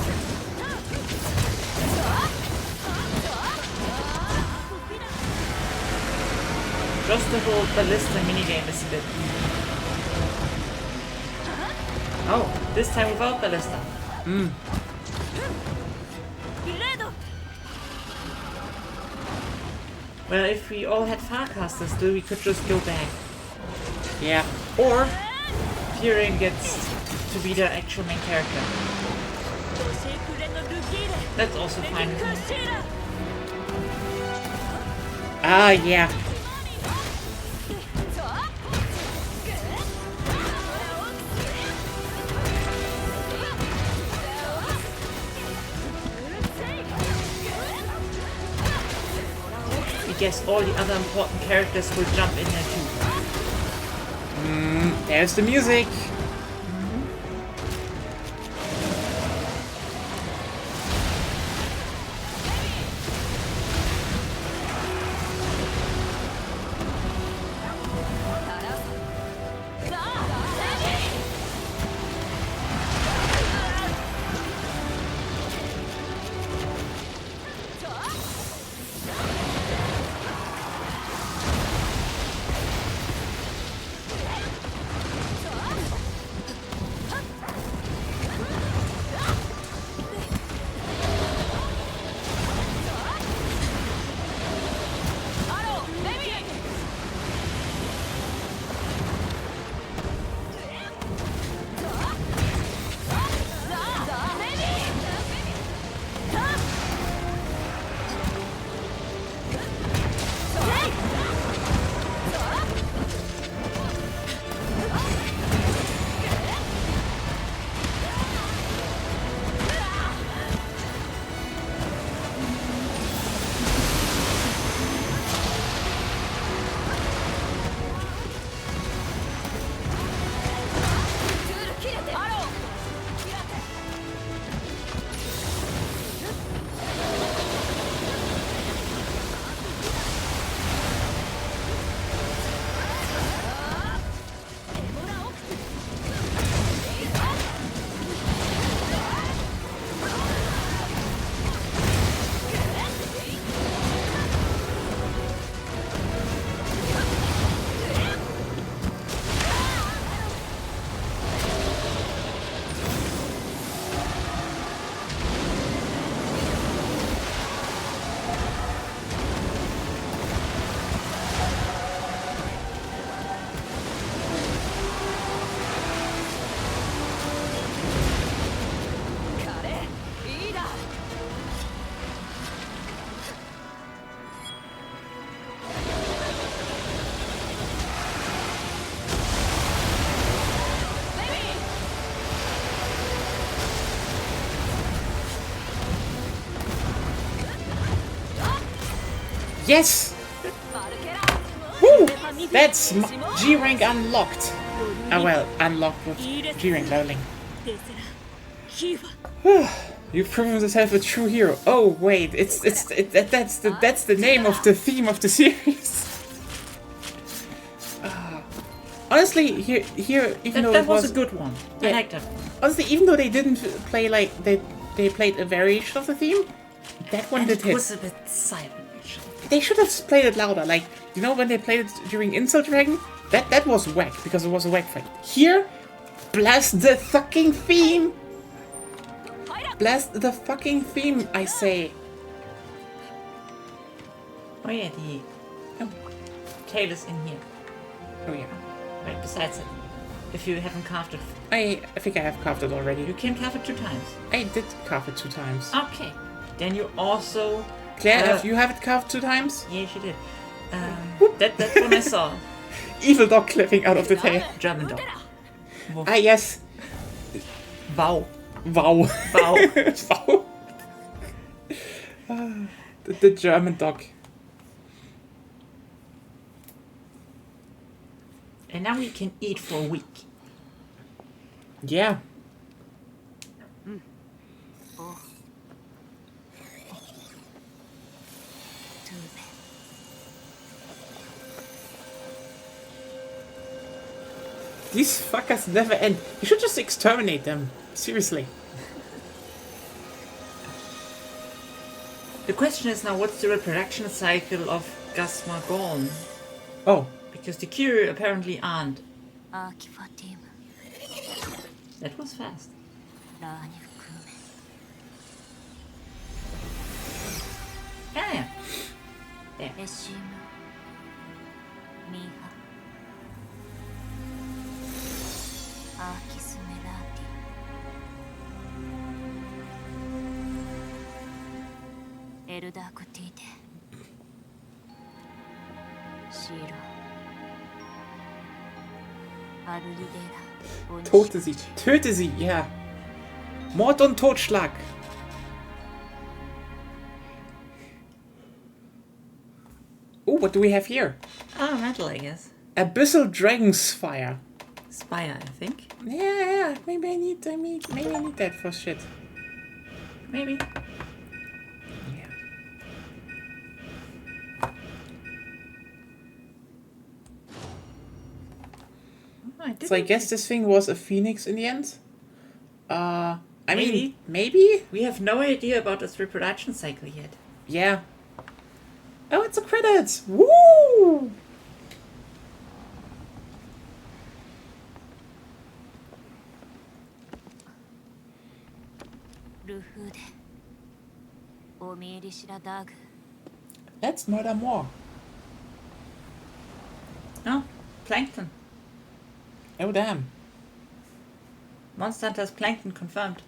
S2: Just the whole ballista minigame is a bit. Oh, this time without ballista. Well, if we all had Farcasters still, we could just go back.
S1: Yeah.
S2: Or Tyrion gets to be the actual main character. That's also fine with me.
S1: Ah, yeah.
S2: I guess all the other important characters will jump in there too.
S1: There's the music. Yes! Woo! That's G rank unlocked. Ah well, unlocked with G rank leveling. You've proven yourself a true hero. Oh wait, that's the name of the theme of the series. Honestly, here even though
S2: That
S1: it
S2: was a good one. I
S1: Yeah.
S2: liked it.
S1: honestly, even though they didn't play like they played a variation of the theme, that one
S2: And
S1: did
S2: it
S1: hit.
S2: was a bit silent, actually.
S1: They should have played it louder. Like, you know when they played it during Insult Dragon? That was whack, because it was a whack fight. Here, blast the fucking theme! Blast the fucking theme, I say.
S2: Oh yeah, the tail is in here.
S1: Oh yeah.
S2: Right besides it. If you haven't carved it,
S1: I think I have carved it already.
S2: you can carve it 2 times.
S1: I did carve it 2 times.
S2: Okay. Then you also...
S1: Claire, have you have it carved 2 times?
S2: Yeah, she did. That's what I saw.
S1: Evil dog clipping out of the tail.
S2: German dog.
S1: Ah yes.
S2: Wow.
S1: Wow.
S2: Wow.
S1: Wow. The German dog.
S2: And now we can eat for a week.
S1: Yeah. These fuckers never end. You should just exterminate them. Seriously.
S2: The question is now, what's the reproduction cycle of Gasmagorn?
S1: Oh.
S2: Because the Kyrie apparently aren't.
S4: アーキファティム
S2: That was fast.
S4: ラーニ含め
S2: Yeah, yeah. There.
S4: エシムミーハアーキスメラーティエルダークティーテシーロアルリデラオニシ
S1: Tote sie. Töte sie, ja. Mord und Totschlag. Oh, what do we have here?
S2: Ah, metal, I guess.
S1: Abyssal Dragon's Fire.
S2: Spire, I think.
S1: Yeah, maybe I need that for shit.
S2: Maybe.
S1: Yeah. So I guess this thing was a phoenix in the end. I mean, maybe?
S2: We have no idea about its reproduction cycle yet.
S1: Yeah. Oh, it's a credit! Woo! Let's murder more.
S2: Oh, Plankton.
S1: Oh, damn.
S2: Monster Hunter's Plankton confirmed.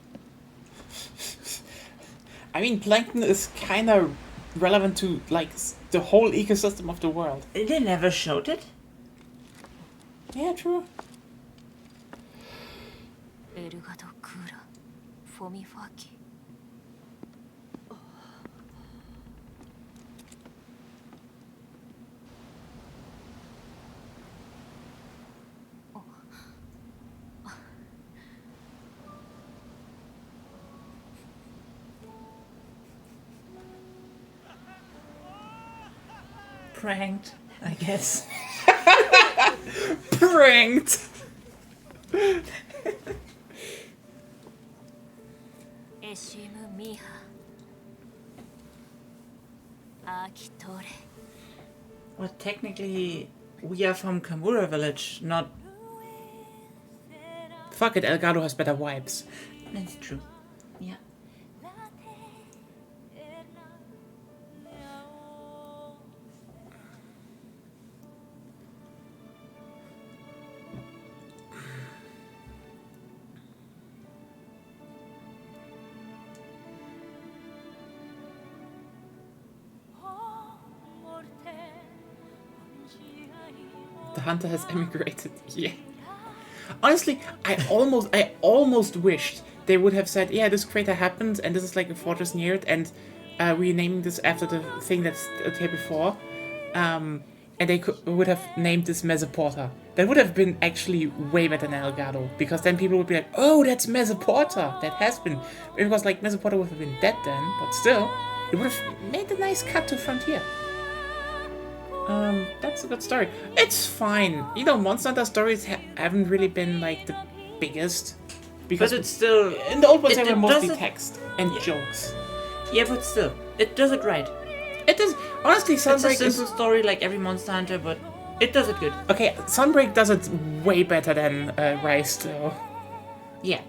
S1: I mean, plankton is kind of relevant to, like, the whole ecosystem of the world.
S2: They never showed it?
S1: Yeah, true.
S2: Pranked, I guess.
S1: Pranked!
S2: Well, technically, we are from Kamura village, not...
S1: Fuck it, Elgato has better vibes.
S2: That's true. Yeah.
S1: The hunter has emigrated. Yeah. Honestly, I almost wished they would have said, yeah, this crater happened and this is like a fortress near it, and renaming this after the thing that's here before. And they would have named this Mesoporta. That would have been actually way better than Elgato, because then people would be like, oh, that's Mesoporta. That has been. Because like Mesoporta would have been dead then, but still, it would have made a nice cut to Frontier. That's a good story. It's fine. You know, Monster Hunter stories haven't really been like the biggest. Because
S2: But it's still...
S1: in the old ones they were mostly
S2: doesn't-
S1: text and jokes.
S2: Yeah, but still, it does it right.
S1: It does. Honestly,
S2: It's a
S1: Sunbreak
S2: simple
S1: is...
S2: story like every Monster Hunter, but it does it good.
S1: Okay, Sunbreak does it way better than Rise, though.
S2: Yeah.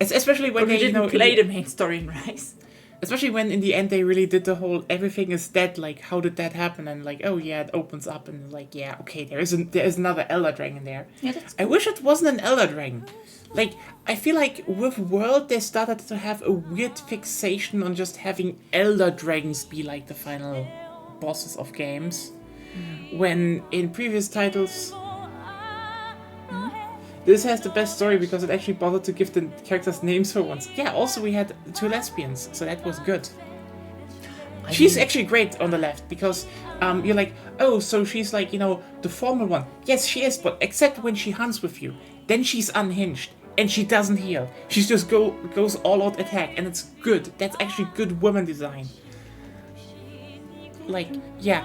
S1: Especially when
S2: But we
S1: they, you
S2: didn't
S1: know,
S2: play the main story in Rise.
S1: especially when in the end they really did the whole everything is dead, like how did that happen, and like, oh yeah, it opens up and like, yeah, okay, there is another Elder Dragon there.
S2: Yeah, that's
S1: I wish it wasn't an Elder Dragon. Like, I feel like with World they started to have a weird fixation on just having Elder Dragons be like the final bosses of games. When in previous titles this has the best story because it actually bothered to give the characters names for once. Yeah, also we had 2 lesbians, so that was good. She's actually great on the left because you're like, oh, so she's like, you know, the formal one. Yes, she is, but except when she hunts with you. Then she's unhinged and she doesn't heal. She just goes all out attack and it's good. That's actually good woman design. Like, yeah.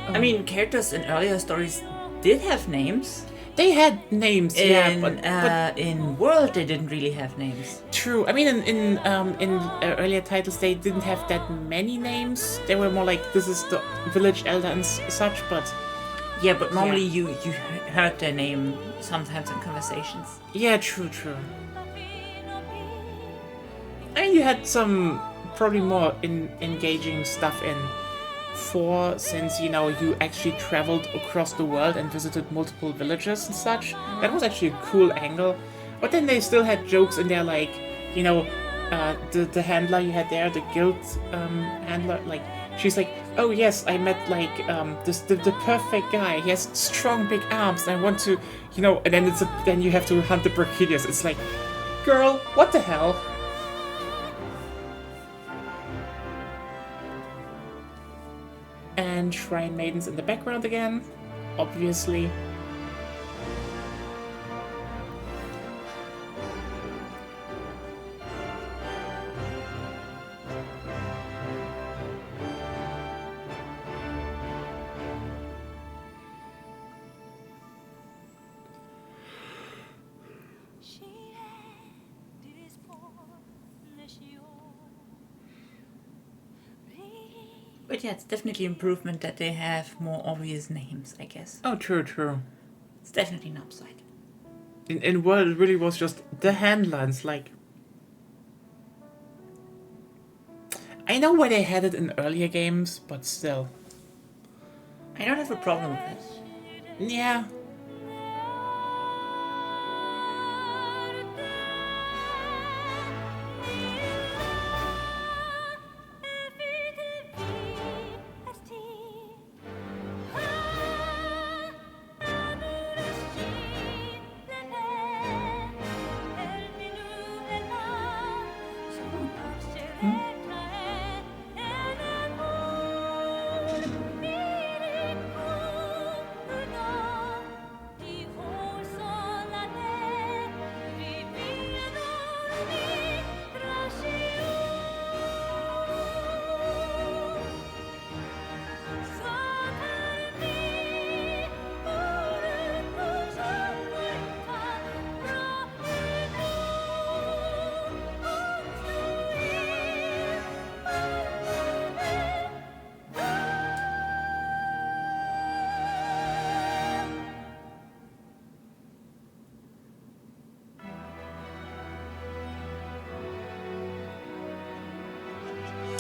S2: I mean, characters in earlier stories did have names.
S1: They had names, yeah, but
S2: In World they didn't really have names.
S1: true. I mean, in earlier titles, they didn't have that many names. They were more like, this is the village elder and such, but...
S2: Yeah, but normally you heard their name sometimes in conversations.
S1: Yeah, true. I mean, you had some probably more engaging stuff in 4, since, you know, you actually traveled across the world and visited multiple villages and such. That was actually a cool angle. But then they still had jokes in there, like, you know, the handler you had there, the guild handler, like, she's like, oh yes, I met like the perfect guy. He has strong big arms, and I want to, you know. And then you have to hunt the Brachelias. It's like, girl, what the hell? And Shrine Maidens in the background again, obviously.
S2: But yeah, it's definitely improvement that they have more obvious names, I guess.
S1: Oh, true.
S2: It's definitely an upside.
S1: In World, it really was just the handler. It's like, I know why they had it in earlier games, but still.
S2: I don't have a problem with it.
S1: Yeah.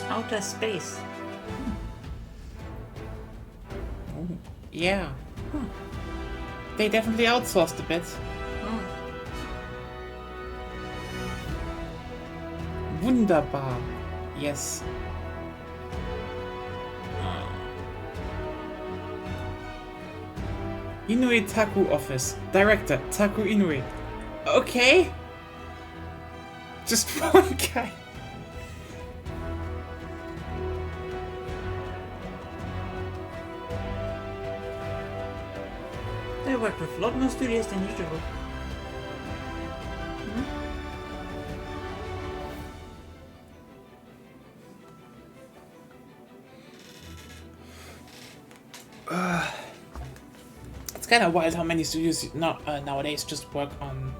S2: Outer space.
S1: Yeah. They definitely outsourced a bit. Wunderbar. Yes. Inoue Taku Office. Director, Taku Inoue. Okay. Just one guy.
S2: they work with a lot more studios than usual.
S1: It's kind of wild how many studios nowadays just work on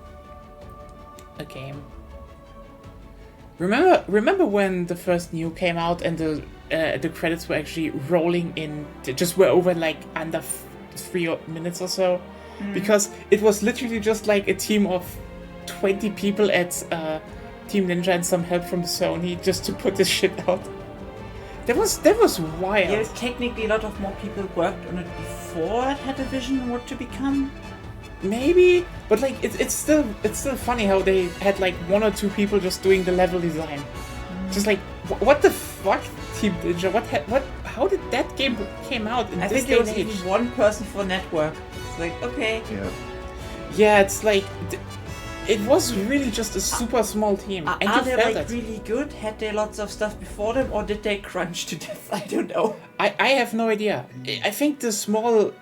S1: a game. Remember when the first Neo came out and the credits were actually rolling in, just were over like under 3 minutes or so, because it was literally just like a team of 20 people at Team Ninja and some help from Sony just to put this shit out. That was wild.
S2: Yeah, technically a lot of more people worked on it before it had a vision on what to become.
S1: Maybe, but like it's still funny how they had like 1 or 2 people just doing the level design. Just like what the fuck, Team Ninja? How did that game came out in
S2: I
S1: this
S2: think
S1: day
S2: there was
S1: and age?
S2: even one person for network. It's like, okay.
S3: Yeah.
S1: Yeah, it's like it was really just a super small team, and
S2: Are
S1: you
S2: they
S1: felt
S2: like
S1: it.
S2: really good? Had they lots of stuff before them, or did they crunch to death? I don't know.
S1: I have no idea. I think the small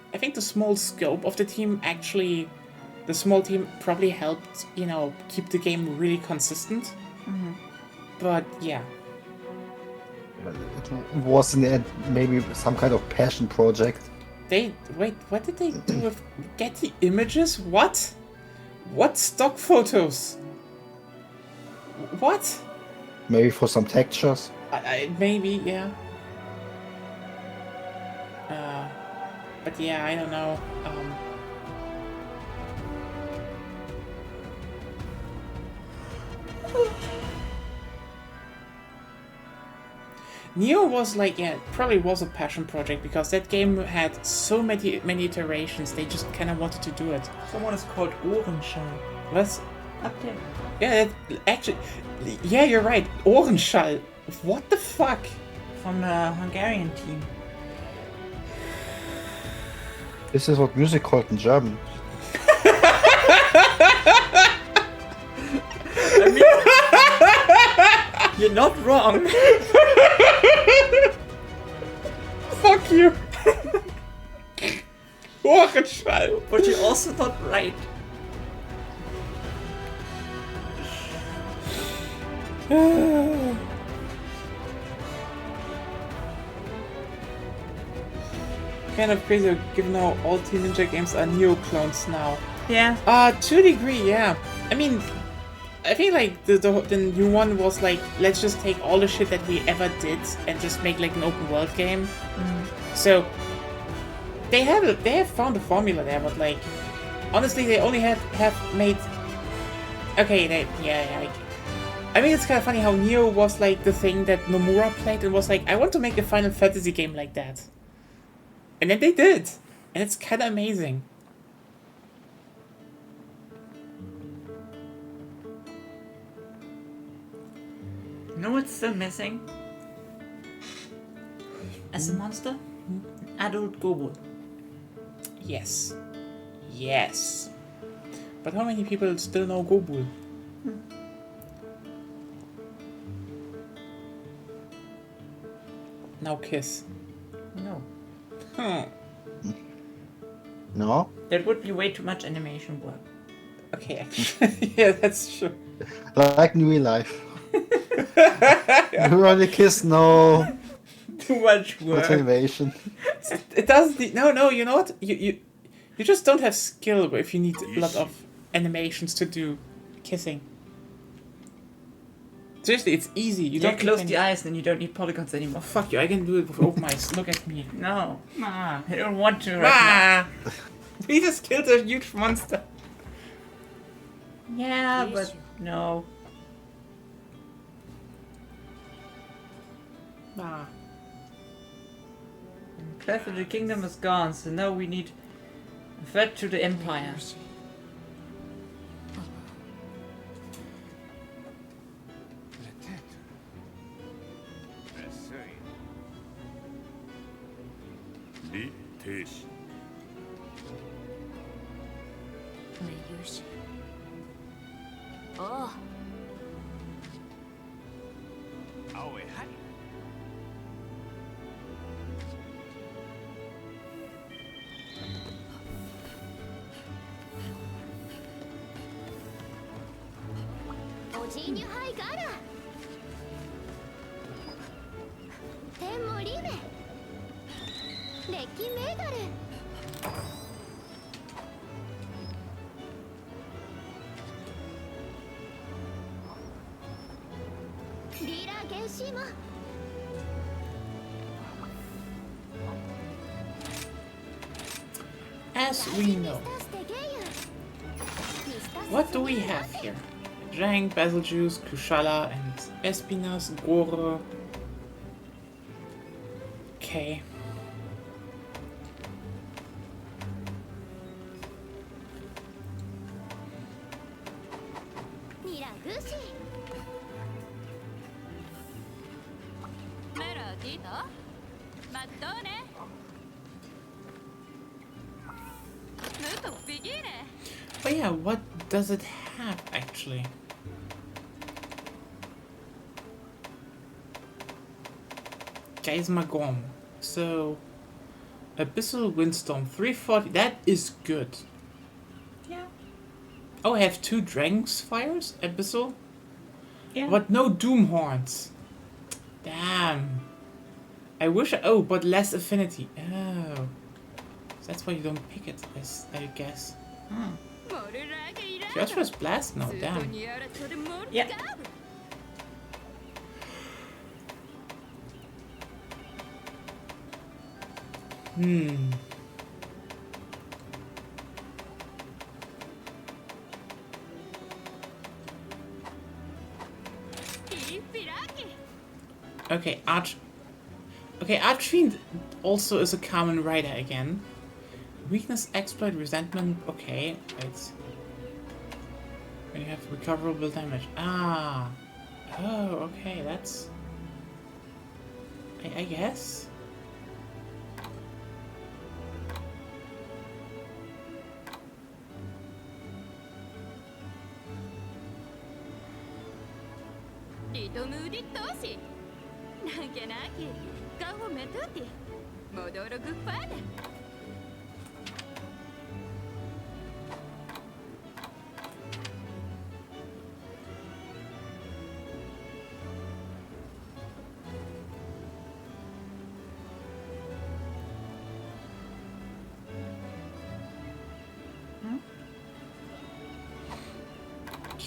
S1: scope of the team actually, the small team probably helped, keep the game really consistent. But yeah.
S3: It was in the end maybe some kind of passion project.
S1: What did they do with Getty Images? What? What stock photos? What?
S3: Maybe for some textures.
S1: Maybe, yeah. But yeah, I don't know. Neo was like, probably was a passion project because that game had so many iterations. They just kind of wanted to do it.
S2: Someone is called Ohrenschall.
S1: Let's.
S2: Up there.
S1: Yeah, actually, yeah, you're right. Ohrenschall. What the fuck?
S2: From the Hungarian team.
S3: This is what music called in German.
S2: You're not wrong.
S1: Fuck you. Ohrenschall.
S2: But you're also not right.
S1: Kind of crazy given how all Team Ninja games are Neo clones now.
S2: Yeah.
S1: To a degree, yeah. I mean, I think like the new one was like, let's just take all the shit that we ever did and just make like an open world game. So they have found a formula there, but like honestly, they only have made. Okay, I mean, it's kind of funny how Neo was like the thing that Nomura played and was like, I want to make a Final Fantasy game like that. And then they did. And it's kind of amazing.
S2: You know what's still missing? As a monster? An adult Gobo.
S1: Yes. Yes. But how many people still know Gobul? Now Kiss.
S2: No.
S3: No?
S2: That would be way too much animation work.
S1: Okay, actually. Yeah, that's true.
S3: Like in real life. You only kiss, no
S2: Too much work.
S3: motivation.
S1: It doesn't. No. You know what? You just don't have skill if you need a lot of animations to do kissing. Seriously, it's easy. You don't
S2: close
S1: need
S2: the eyes, then you don't need polygons anymore.
S1: Fuck you! I can do it with open eyes. Look at me.
S2: No. I don't want to right
S1: We just killed a huge monster.
S2: now. Yeah, but no. Clash of the Kingdom is gone, so now we need a threat to the Empire.
S4: Oh, シーニュハイガラ天もリメレッキメガルリーラーゲンシーマ
S1: As we know. What do we have here? Drang, Basiljuice, Kushala, and Espinas, Gore. Okay. Oh yeah, what does it have actually? Magom. So Abyssal Windstorm 340, that is good.
S2: Yeah.
S1: Oh, I have 2 Drang's Fires, Abyssal?
S2: Yeah.
S1: But no Doom Horns. Damn. I wish oh, but less affinity. Oh. So that's why you don't pick it, I guess. Phosphorus Blast? No, damn.
S2: Yeah.
S1: Okay, Archfiend also is a common rider again. Weakness, Exploit, Resentment, okay, wait. When you have recoverable damage. Ah. Oh, okay, that's... I guess.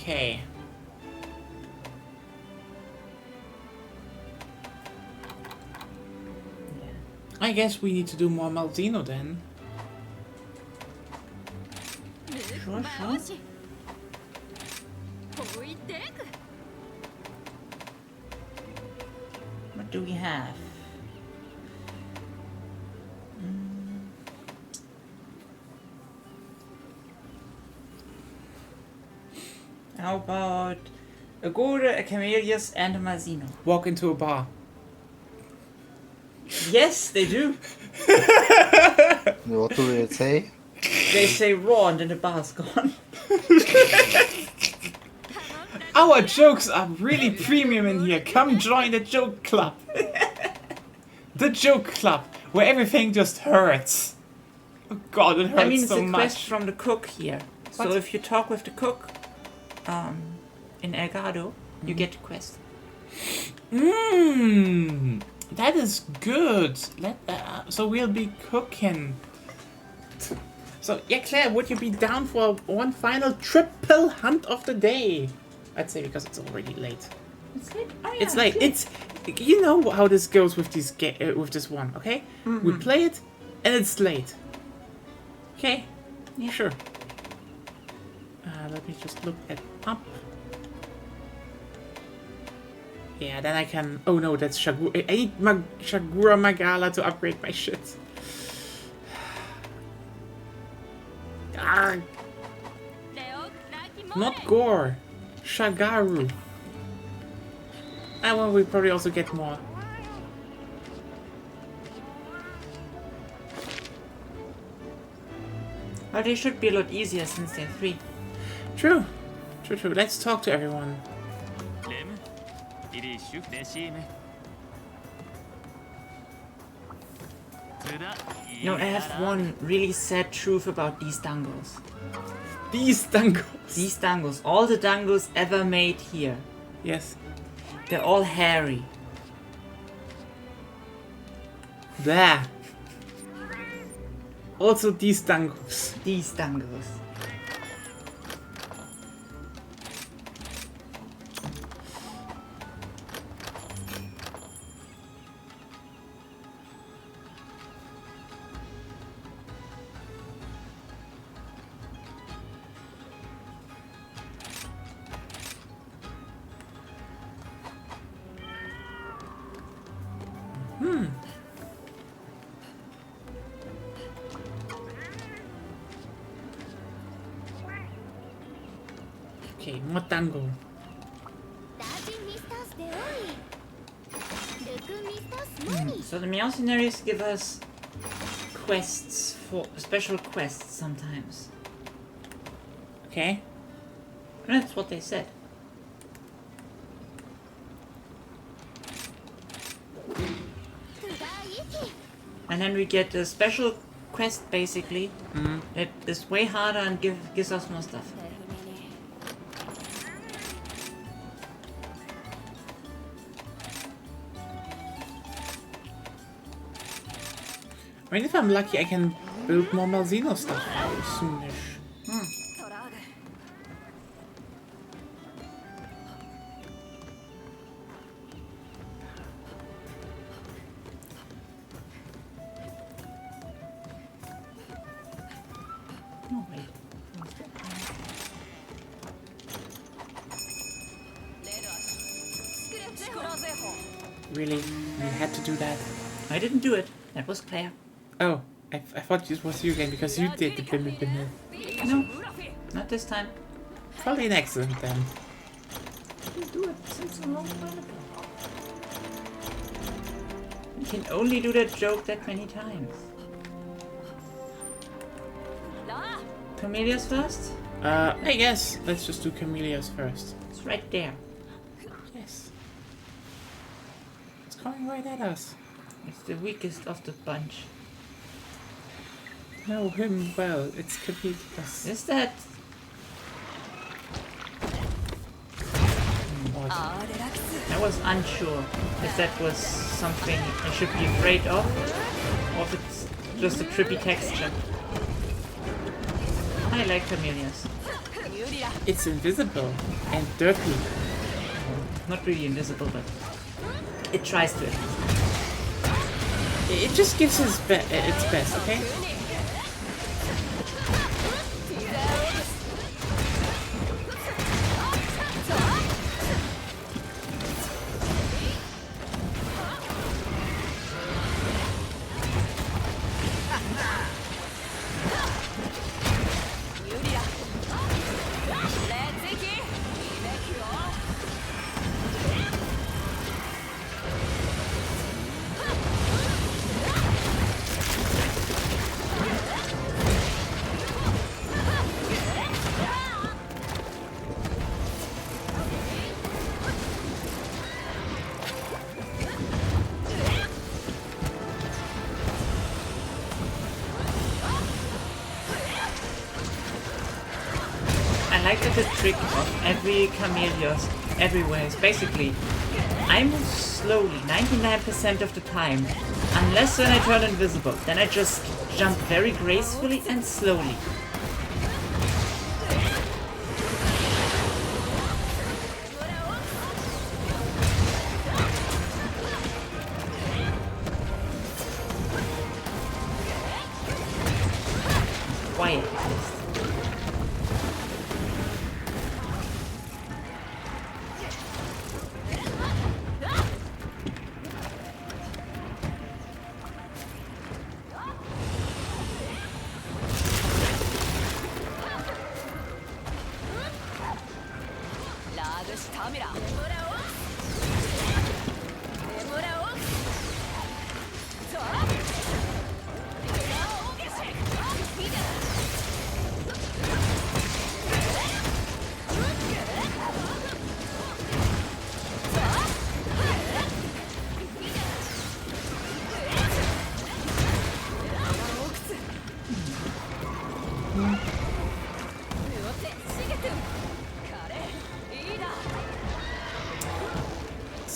S1: Okay. I guess we need to do more Malzeno then.
S2: Sure, sure. What do we have? How about a Gore, a Camellias, and a Malzeno?
S1: Walk into a bar.
S2: Yes, they do.
S3: What do they say?
S2: They say raw and then the bar's gone.
S1: Our jokes are really premium in here. Come join the joke club. The joke club, where everything just hurts. Oh god, it hurts
S2: I mean, it's
S1: so
S2: a
S1: much.
S2: quest from the cook here. So if you talk with the cook in Elgado, you get the quest.
S1: That is good. So we'll be cooking. So yeah, Claire, would you be down for one final triple hunt of the day? I'd say because it's already late.
S2: It's late. Oh, yeah,
S1: It's late. It's you know how this goes with these with this one, okay? We play it, and it's late. Okay.
S2: Yeah.
S1: Sure. Let me just look it up. Yeah, then I can... Oh no, that's Shagura. I need Shagura Magala to upgrade my shit. Arrgh. Not Gore. Shagaru. Well, we probably also get more.
S2: But they should be a lot easier since they're 3.
S1: True. True. Let's talk to everyone.
S2: No, I have one really sad truth about these dangles.
S1: These dangles.
S2: These dangos, all the dangos ever made here,
S1: Yes.
S2: they're all hairy.
S1: Blah. Also these dangos.
S2: These dangos.
S1: Okay, more tango.
S7: ダージンミスタースでおいルクミスタースマニ
S2: So the mercenaries give us quests for special quests sometimes.
S1: Okay.
S2: That's what they said. And then we get a special quest basically that is way harder and gives us more stuff.
S1: I mean, if I'm lucky, I can build more Malzeno stuff soonish.
S7: トラーグ
S2: No, wait.
S7: スクレッチクラゼホ
S1: Really? You had to do that?
S2: I didn't do it. That was Claire.
S1: Oh, I thought it was you again because you did the Bimmy Bimmy.
S2: No, not this time.
S1: Probably an accident then.
S2: You do it since a long time ago. You can only do that joke that many times.
S7: ラ
S2: Camellias first?
S1: I guess let's just do Camellias first.
S2: It's right there.
S1: Yes. It's coming right at us.
S2: It's the weakest of the bunch.
S1: Know him well. It's Camellias.
S2: Is that?
S1: What?
S7: あーレラックス
S2: I was unsure if that was something I should be afraid of, or if it's just a trippy texture. I like camellias.
S7: ユリラ
S1: It's invisible and dirty.
S2: Not really invisible, but it tries to.
S1: It just gives its best, okay?
S2: I like that the trick of every camellias everywhere is basically I move slowly 99% of the time, unless when I turn invisible. Then I just jump very gracefully and slowly. Quiet.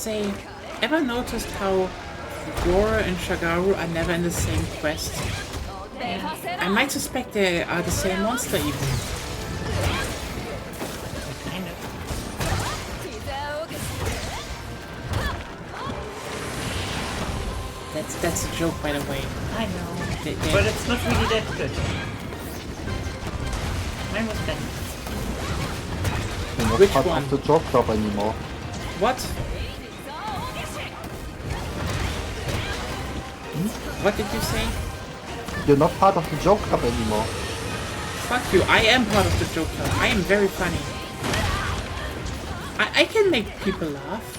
S1: say, ever noticed how Gora and Shagaru are never in the same quest? I might suspect they are the same monster even.
S2: Kind of.
S1: That's a joke, by the way.
S2: I know.
S1: They-
S2: But it's not really that good. Mine was better.
S3: You're not
S1: Which
S3: part
S1: one?
S3: of the job club anymore.
S1: What? What did you say?
S3: You're not part of the job club anymore.
S1: Fuck you, I am part of the joke club. I am very funny. I can make people laugh.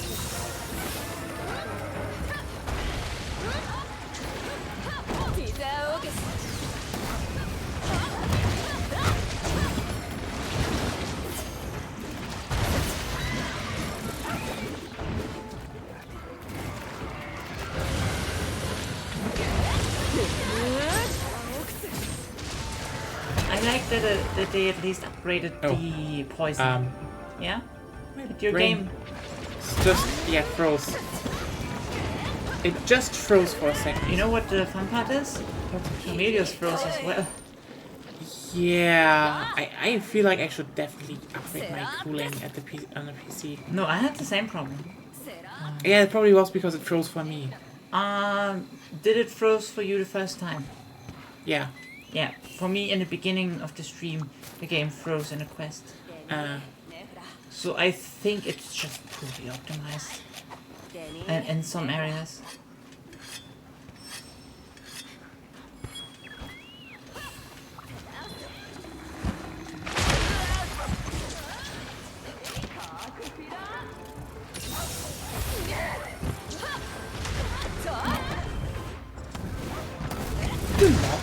S2: I like that they at least upgraded the poison. Yeah? But your
S1: brain-
S2: game...
S1: It's just, yeah, froze. It just froze for a second.
S2: You know what the fun part is? Emilio's froze as well.
S1: Yeah, I feel like I should definitely upgrade my cooling at the on the PC.
S2: No, I had the same problem.
S1: Yeah, it probably was because it froze for me.
S2: Did it froze for you the first time?
S1: Yeah.
S2: Yeah, for me in the beginning of the stream, the game froze in a quest. So I think it's just poorly optimized. And in some areas.
S1: Could you not?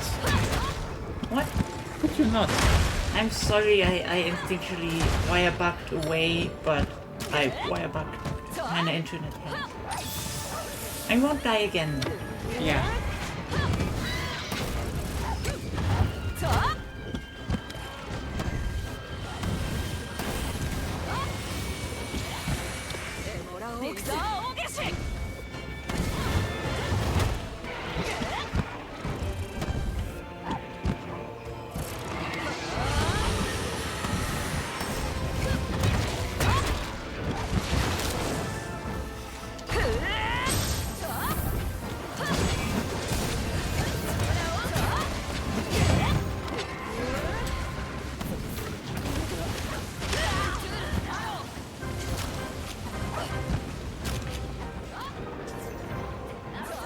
S2: What?
S1: Could you not?
S2: I'm sorry, I instinctually wire bugged away, but I wire bugged kinda into an attack. I won't die again.
S1: Yeah.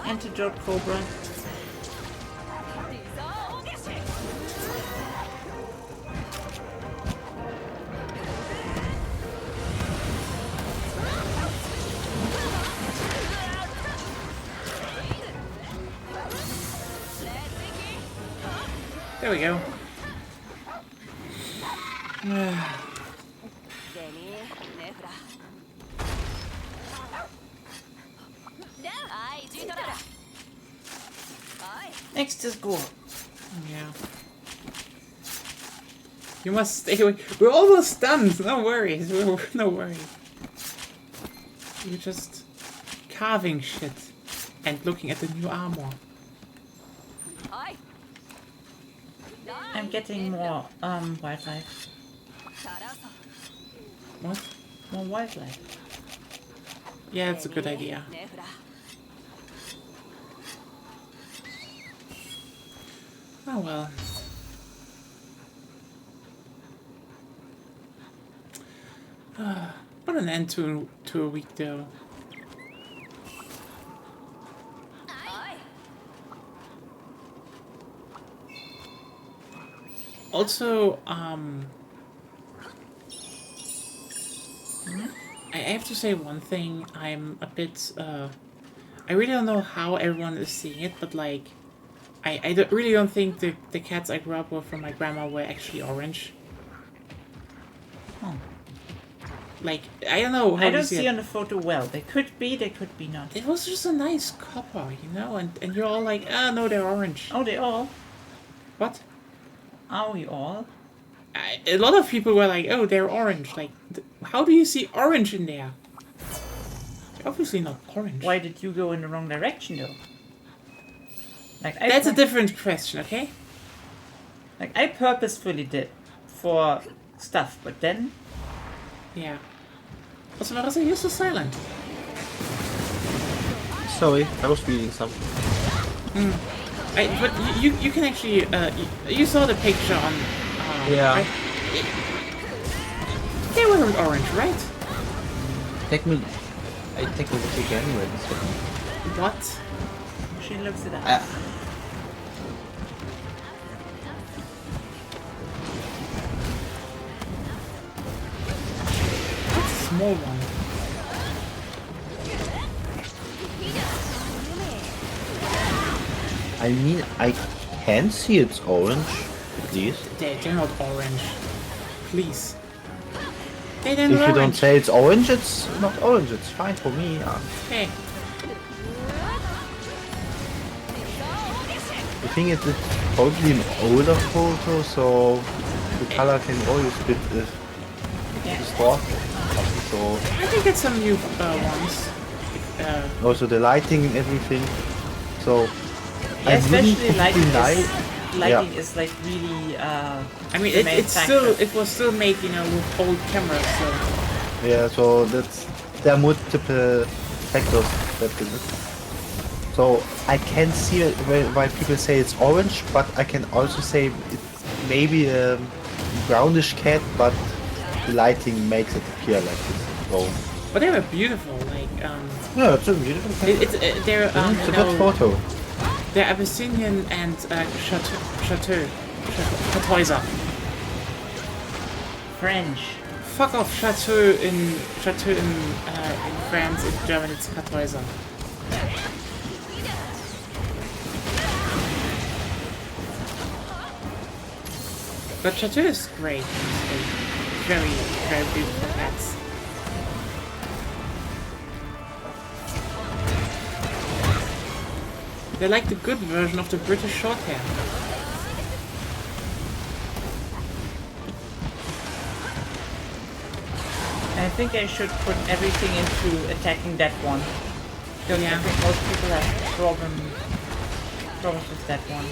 S2: Antidote Cobra.
S1: There we go.
S2: Next is Gore.
S1: Yeah. You must stay away. We're almost done. No worries. No worries. We're just carving shit and looking at the new armor.
S2: I'm getting more wildlife.
S1: What?
S2: More wildlife.
S1: Yeah, it's a good idea. Oh well. What an end to a week though. Also, I have to say one thing. I'm a bit, I really don't know how everyone is seeing it, but like, I really don't think the cats I grew up with from my grandma were actually orange.
S2: Oh.
S1: Like, I don't know how
S2: I
S1: to
S2: don't
S1: see
S2: see
S1: it.
S2: on the photo well. They could be not.
S1: It was just a nice copper, you know, and you're all like, ah, no, they're orange.
S2: Oh, they all?
S1: What?
S2: Are we all?
S1: A lot of people were like, oh, they're orange. Like, how do you see orange in there? Obviously not orange.
S2: Why did you go in the wrong direction though? Like
S1: That's a different question, okay?
S2: Like I purposefully did for stuff, but then
S1: Yeah. Also, Marissa, you're so silent.
S6: Sorry, I was reading something.
S1: But you can actually you saw the picture on
S6: Yeah.
S1: right? They weren't orange, right?
S6: I take a look again. Wait a second.
S1: What?
S2: she looks it up.
S1: That's a small one.
S6: I mean, I can see it's orange, at least.
S1: They're not orange. Please. They didn't
S6: If you don't
S1: orange.
S6: say it's orange, it's not orange. It's fine for me.
S1: Hey.
S6: The thing is, it's probably an older photo, so the color can always be distorted. So
S1: I think it's some new ones.
S6: also the lighting and everything. So
S2: Yeah, especially
S6: completely
S2: lighting is like really
S1: I mean,
S2: the main
S1: it
S2: factor.
S1: was still made, you know, with old cameras. So
S6: Yeah, so there are multiple factors that can. So I can see why people say it's orange, but I can also say it's maybe a brownish cat, but the lighting makes it appear like this. So
S1: but they were beautiful. Like
S6: yeah, it's a beautiful cat.
S1: they're
S6: It's a
S1: you
S6: good
S1: know,
S6: photo.
S1: they're Abyssinian and Chateau.
S2: French.
S1: Fuck off, Chateau in France. In German, it's Kartäuser. But Chateau is great. It's like very, very beautiful cats. They're like the good version of the British Shorthair.
S2: I think I should put everything into attacking that one. Because
S1: Yeah.
S2: I think most people have problems with that one.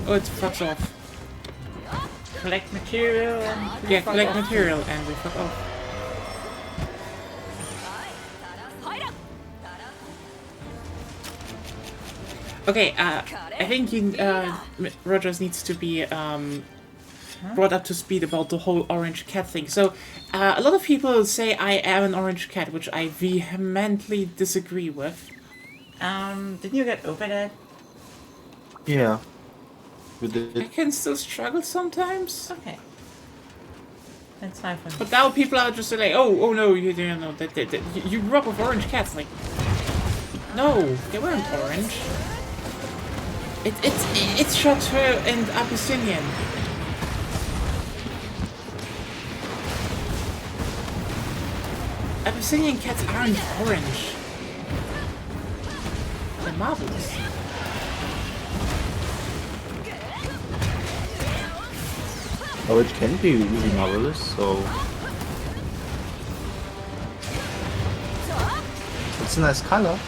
S1: Oh, it fucks off.
S2: Collect material and
S1: Yeah,
S2: fuck
S1: collect
S2: off.
S1: material and we fuck off. Okay, I think Rogers needs to be brought up to speed about the whole orange cat thing. So, a lot of people say I am an orange cat, which I vehemently disagree with.
S2: Didn't you get over that?
S6: Yeah. With
S1: I
S6: the,
S1: can still struggle sometimes.
S2: Okay. That's fine for me.
S1: But now people are just like, oh no, you don't know that you grew up with orange cats. Like, no, they weren't orange. It's Chateau and Abyssinian. Abyssinian cats aren't orange. They're marvelous.
S6: orange can be really marvelous, so it's a nice color.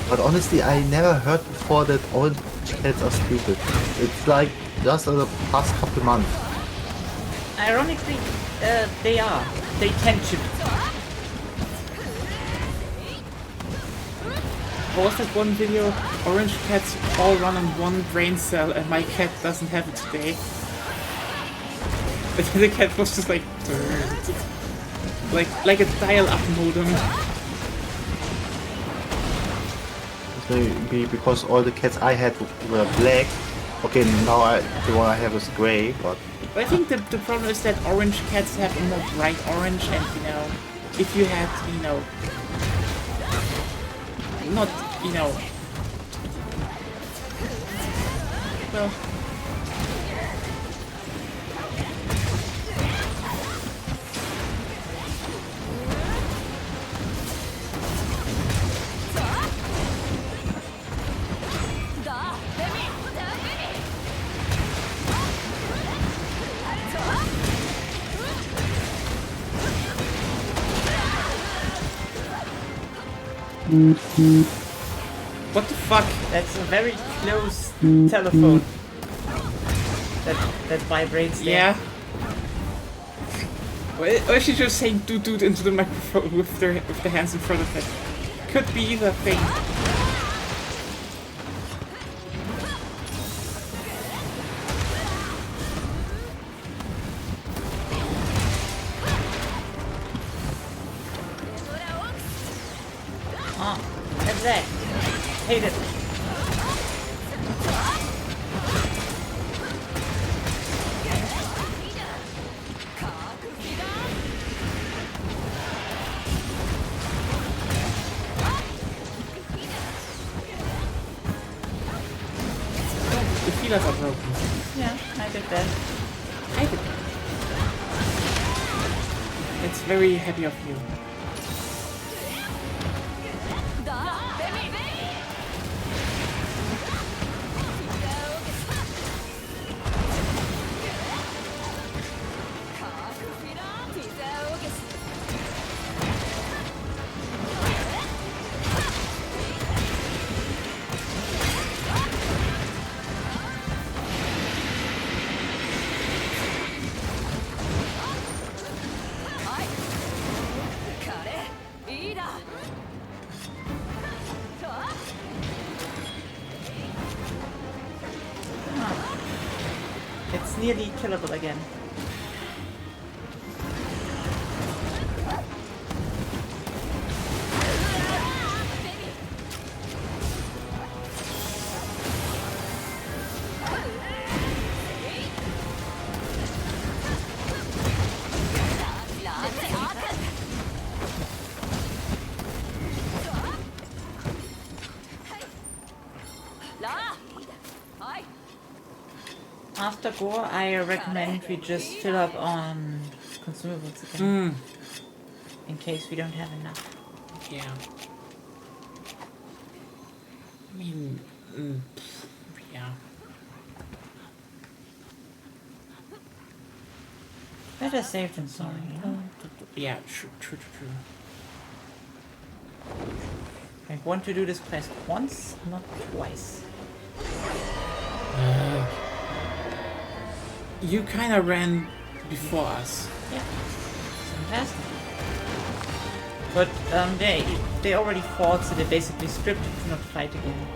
S6: But honestly, I never heard before that orange cats are stupid. It's like just in the past couple months.
S2: Ironically, they are. They tend to.
S1: What was that one video? Orange cats all run on one brain cell and my cat doesn't have it today. But the cat was just like like a dial-up modem.
S6: Maybe because all the cats I had were black. Okay, now the one I have is gray, but
S1: But I think the problem is that orange cats have a more bright orange and, you know, if you had, you know, not, you know, well, what the fuck?
S2: That's a very close telephone that vibrates there.
S1: Yeah. Or is she just saying doot doot into the microphone with the hands in front of it? Could be either thing.
S2: That's that. Hate it.
S1: The feelers are broken.
S2: Yeah, I did that.
S1: I did. It's very happy of you.
S2: It's nearly killable again. After gore, I recommend we just fill up on consumables again. In case we don't have enough.
S1: Yeah. I mean, yeah.
S2: Better safe than sorry, you know?
S1: Yeah, true.
S2: I want to do this quest once, not twice.
S1: You kind of ran before us.
S2: Yeah. Fantastic. But they already fought, so they basically scripted to not fight again.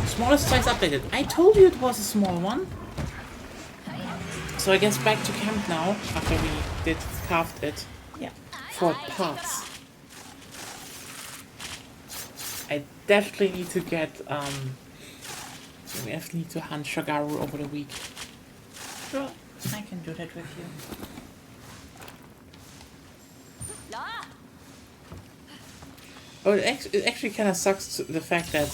S1: Smallest size updated. I told you it was a small one. So I guess back to camp now, after we did carved it.
S2: Yeah.
S1: For parts. I definitely need to get, we definitely need to hunt Shagaru over the week.
S2: Sure, I can do that with you.
S1: Oh, it actually kind of sucks the fact that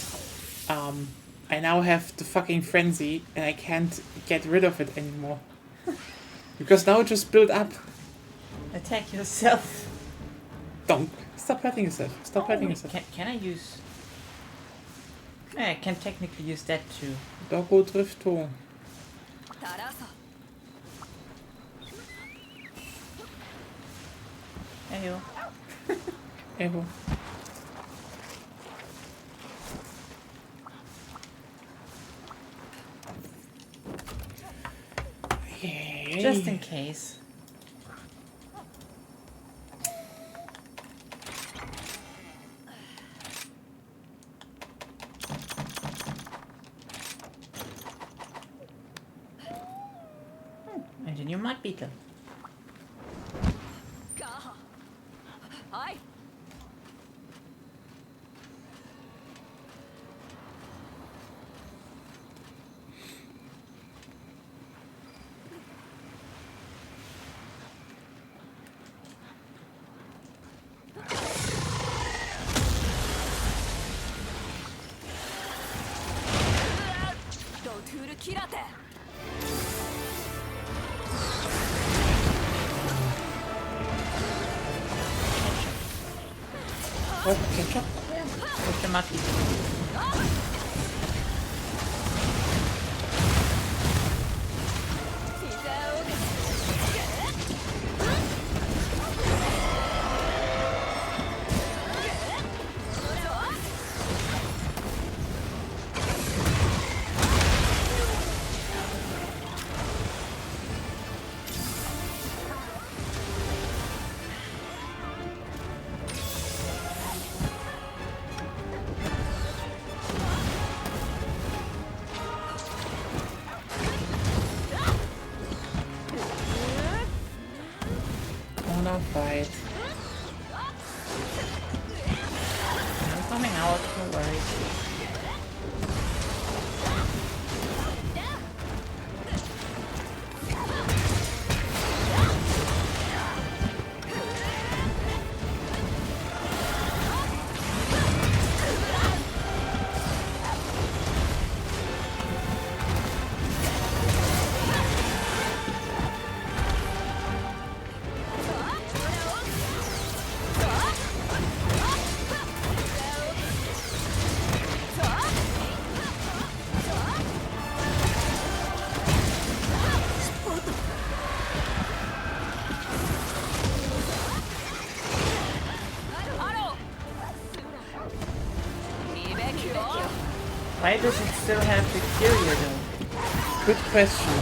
S1: I now have the fucking frenzy and I can't get rid of it anymore. Because now it just built up.
S2: Attack yourself.
S1: Don't. Stop hurting yourself. Stop hurting yourself.
S2: Can I use... I can technically use that too.
S1: Doggo Drifto.
S2: Ayo.
S1: Evo. Yay.
S2: Just in case. And a new mud beetle.
S7: はい。ロトゥールキラテ。
S1: Oh, ketchup.
S2: With the Maki.
S1: Wanna fight.
S2: I'm coming out, no worries. Why does it still have the Furia though?
S1: Good question.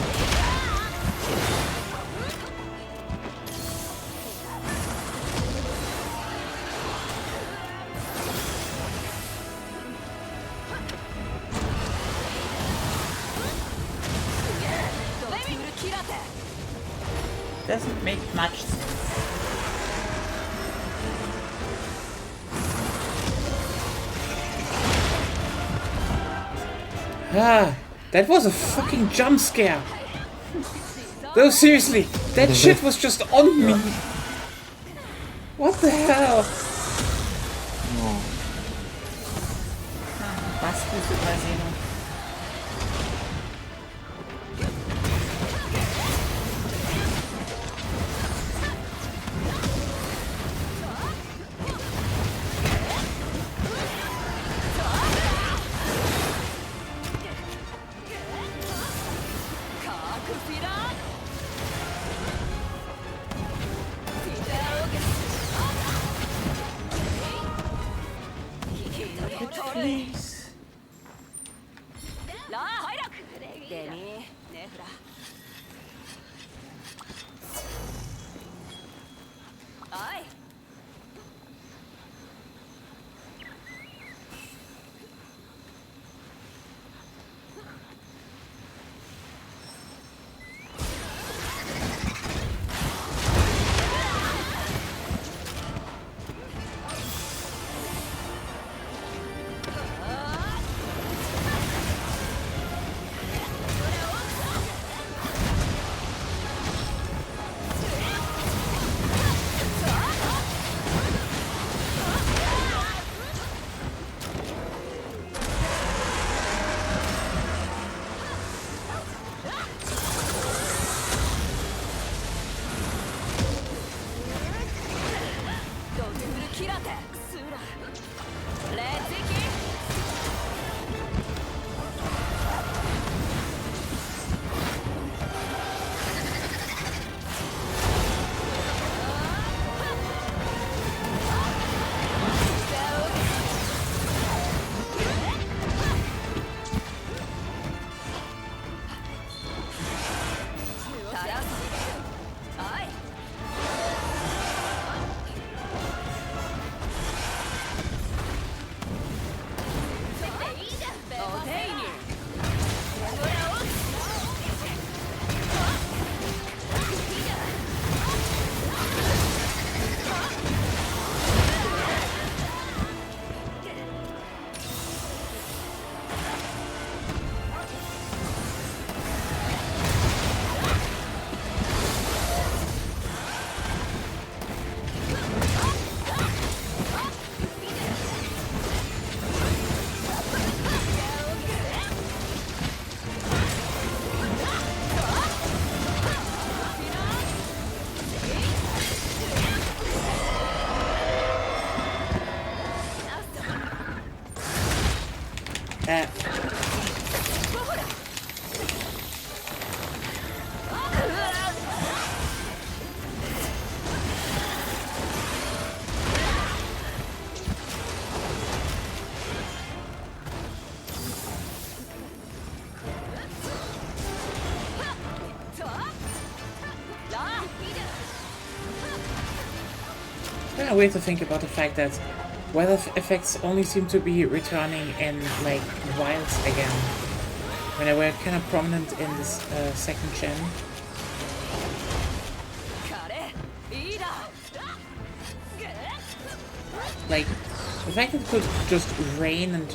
S2: Doesn't make much sense.
S1: Ah, that was a fucking jump scare. No, seriously, that shit was just on me. What the hell?
S2: Basti su Brasino. Please.
S1: Kind of weird to think about the fact that weather effects only seem to be returning in like wilds again, when they were kind of prominent in this second gen. Like the fact that it could just rain and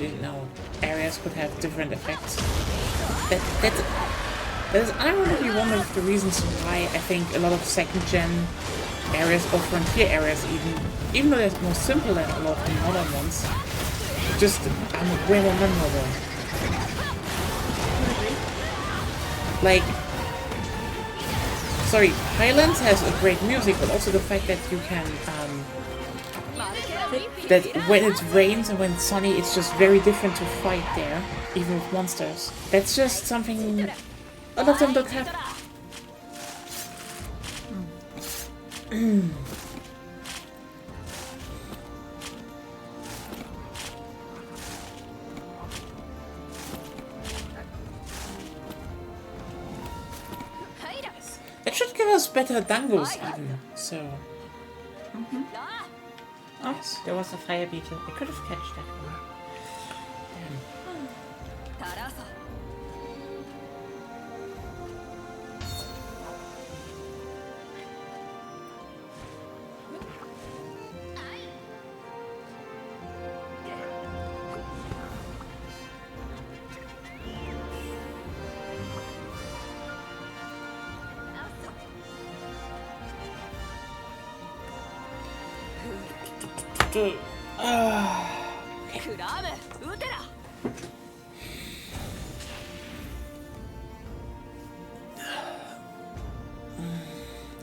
S1: areas could have different effects. That is ironically one of the reasons why I think a lot of second gen areas or frontier areas, even though they're more simple than a lot of the modern ones, just way more memorable. Like, sorry, Highlands has a great music, but also the fact that you can that when it rains and when it's sunny, it's just very different to fight there, even with monsters. That's just something a lot of them don't have. It should give us better dangos even, so...
S2: Oh, there was a fire beetle. I could have catched that one.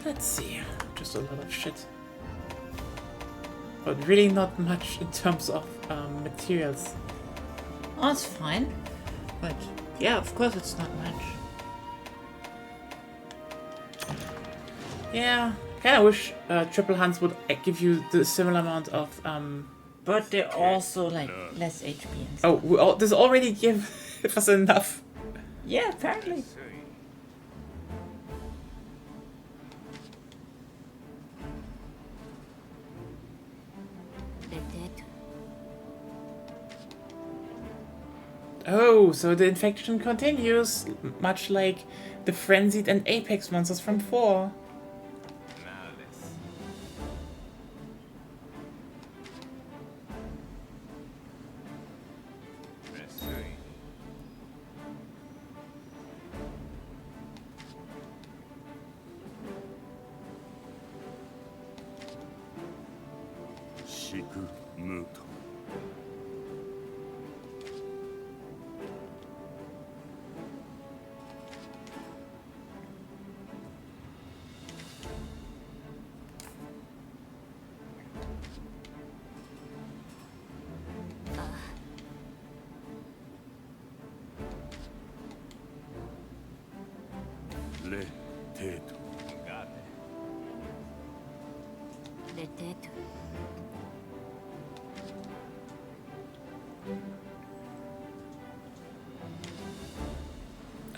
S1: Let's see, just a lot of shit. But really not much in terms of materials.
S2: Oh, it's fine. But yeah, of course it's not much.
S1: Yeah, kind of wish Triple Hunts would give you the similar amount of...
S2: But they're also like less HP and stuff.
S1: Oh, this already give us enough.
S2: Yeah, apparently.
S1: Oh, so the infection continues, much like the frenzied and apex monsters from 4.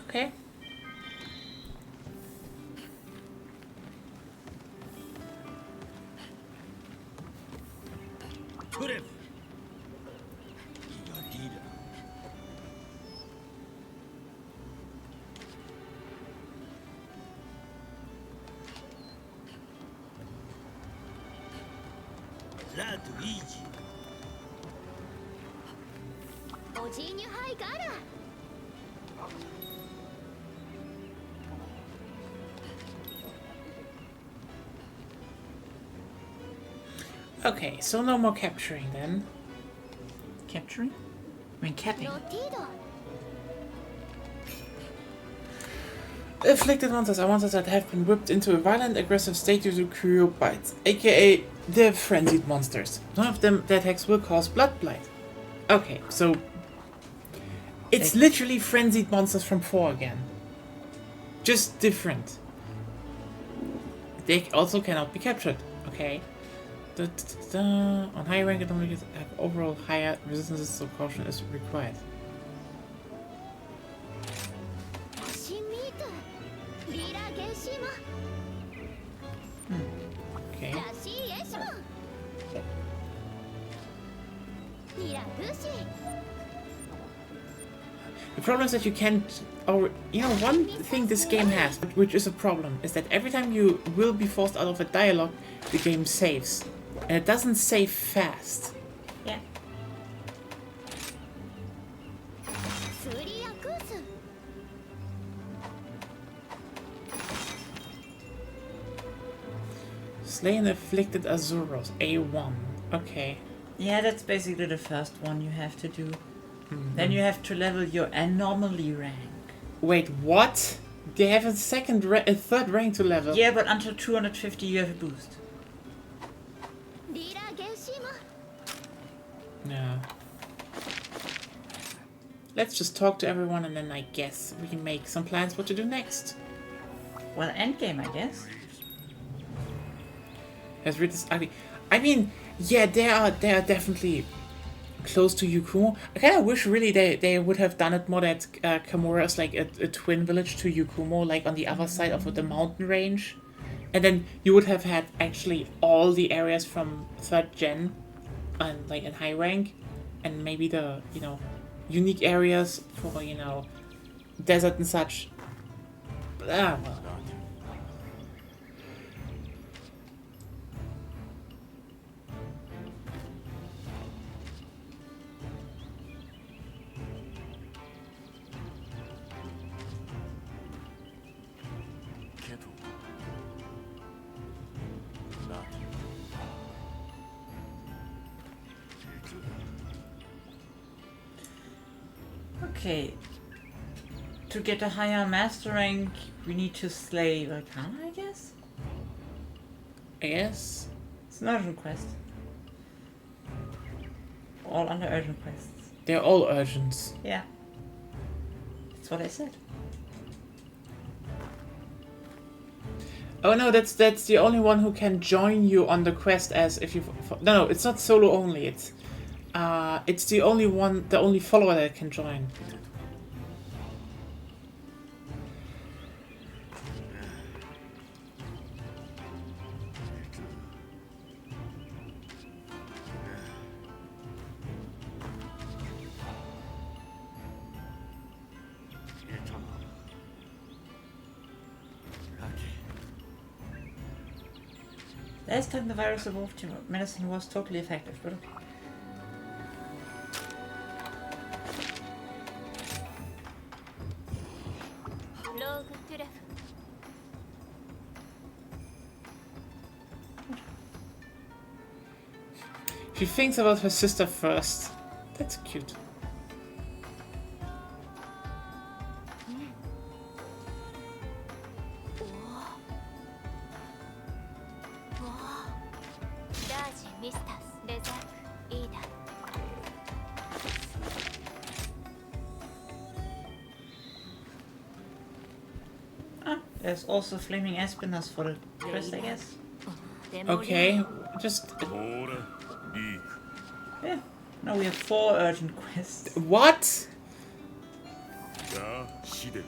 S1: Okay. Okay, so no more capturing then.
S2: Capturing? I mean capping.
S1: Afflicted monsters are monsters that have been whipped into a violent, aggressive state due to cruel bites, aka the frenzied monsters. None of them their attacks will cause blood blight. Okay, so It's literally frenzied monsters from 4 again. Just different. They also cannot be captured. Okay. On higher rank, enemies have overall higher resistances, so caution is required.
S7: シミートリラゲシマ
S1: Okay.
S7: ラシエシマリラグシ
S1: The problem is that you can't, or you know, one thing this game has, which is a problem, is that every time you will be forced out of a dialogue, the game saves. And it doesn't save fast.
S2: Yeah.
S7: スリアクース
S1: Slay and afflicted Azuros, A1. Okay.
S2: Yeah, that's basically the first one you have to do. Then you have to level your anomaly rank.
S1: Wait, what? They have a third rank to level.
S2: Yeah, but until 250 you have a boost.
S7: リラゲシマ
S1: Yeah. Let's just talk to everyone and then I guess we can make some plans what to do next.
S2: Well, endgame, I guess.
S1: Has read this ugly. I mean, yeah, they are definitely close to Yukumo. I kind of wish really they would have done it more that Kamura is like a twin village to Yukumo, like on the other side of the mountain range. And then you would have had actually all the areas from 3rd gen and like in high rank, and maybe the, you know, unique areas for, you know, desert and such. But well.
S2: Okay. To get a higher master rank, we need to slay Volcana, I guess?
S1: Yes.
S2: It's an urgent quest. All under urgent quests.
S1: They're all urgents.
S2: Yeah. That's what I said.
S1: Oh no, that's the only one who can join you on the quest as if you... No, it's not solo only. It's the only follower that can join.
S2: Last time the virus evolved to medicine was totally effective, but okay.
S1: She thinks about her sister first. That's cute.
S2: There's also flaming aspinas for the quest, I guess.
S1: Okay, just...
S5: ほらリーク
S2: Yeah. Now we have 4 urgent quests.
S1: What?
S5: じゃあ死で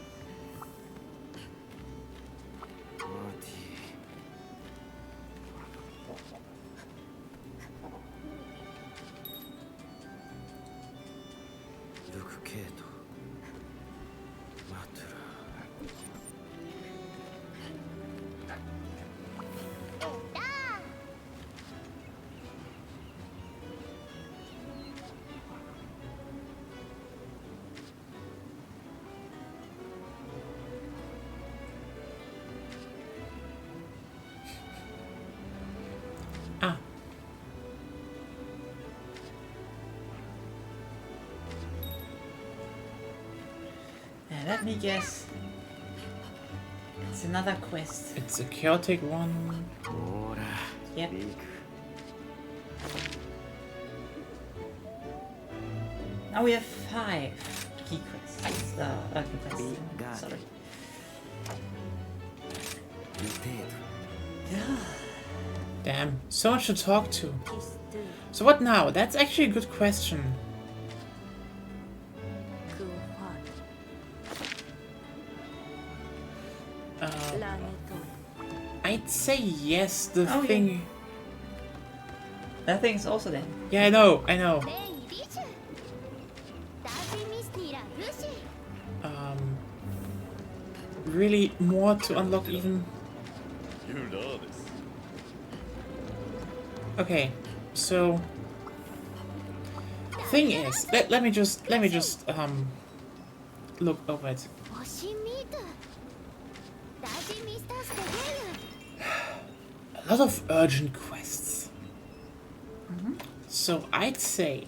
S1: Ah.
S2: Let me guess. It's another quest.
S1: It's a chaotic one.
S6: ほら
S2: Yep.
S6: リーク
S2: Now we have 5. key quests. Sorry.
S1: Damn, so much to talk to. So what now? That's actually a good question. I'd say yes, the
S2: Oh, yeah.
S1: thing...
S2: That thing's also there.
S1: Yeah, I know, I know. Really more to unlock even... Okay, so... Thing is, let me just look over it. A lot of urgent quests. So I'd say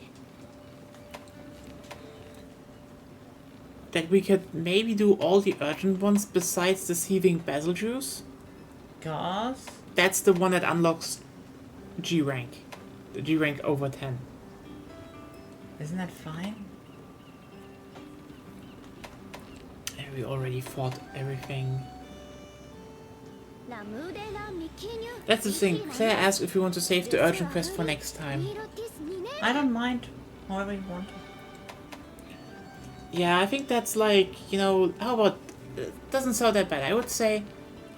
S1: that we could maybe do all the urgent ones besides the seething basil juice.
S2: Cause
S1: That's the one that unlocks G rank. The G rank over 10.
S2: isn't that fine?
S1: And we already fought everything. That's the thing. Claire asked if we want to save the urgent quest for next time.
S2: I don't mind. However you want.
S1: Yeah, I think that's like, you know, how about... It doesn't sound that bad. I would say,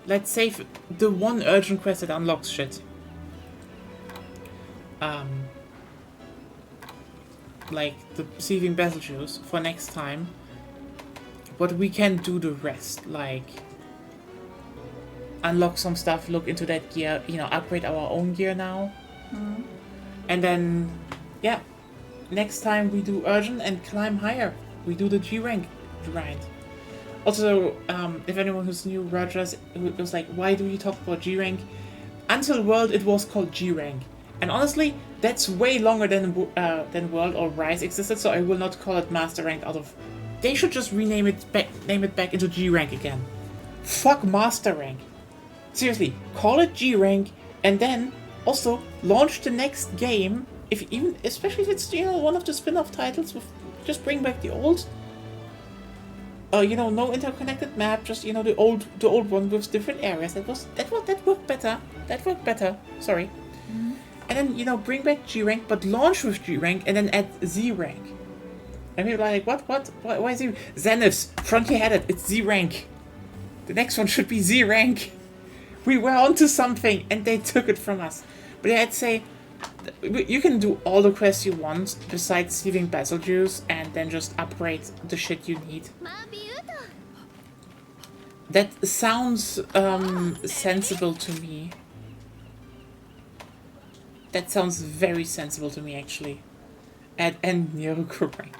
S1: let's save the one urgent quest that unlocks shit. Like the seething basil juice for next time. But we can do the rest, like... Unlock some stuff, look into that gear, you know, upgrade our own gear now. And then, yeah, next time we do urgent and climb higher. We do the G rank grind. Also, if anyone who's new, Rogers was like, why do you talk about G rank? Until World, it was called G rank, and honestly, that's way longer than World or Rise existed. So I will not call it Master rank. They should just rename it back, name it back into G rank again. Fuck Master rank. Seriously, call it G rank, and then also launch the next game. Especially if it's, you know, one of the spin-off titles, just bring back the old. You know, no interconnected map, just, you know, the old one with different areas. That worked better. That worked better. Sorry. And then, you know, bring back G rank, but launch with G rank, and then add Z rank. And people are like, what? Why Z? Zeniths, Frontier had it. It's Z rank. The next one should be Z rank. We were onto something, and they took it from us. But yeah, I'd say you can do all the quests you want besides seething basil juice, and then just upgrade the shit you need. That sounds sensible to me. That sounds very sensible to me, actually. And Nyalruko rank.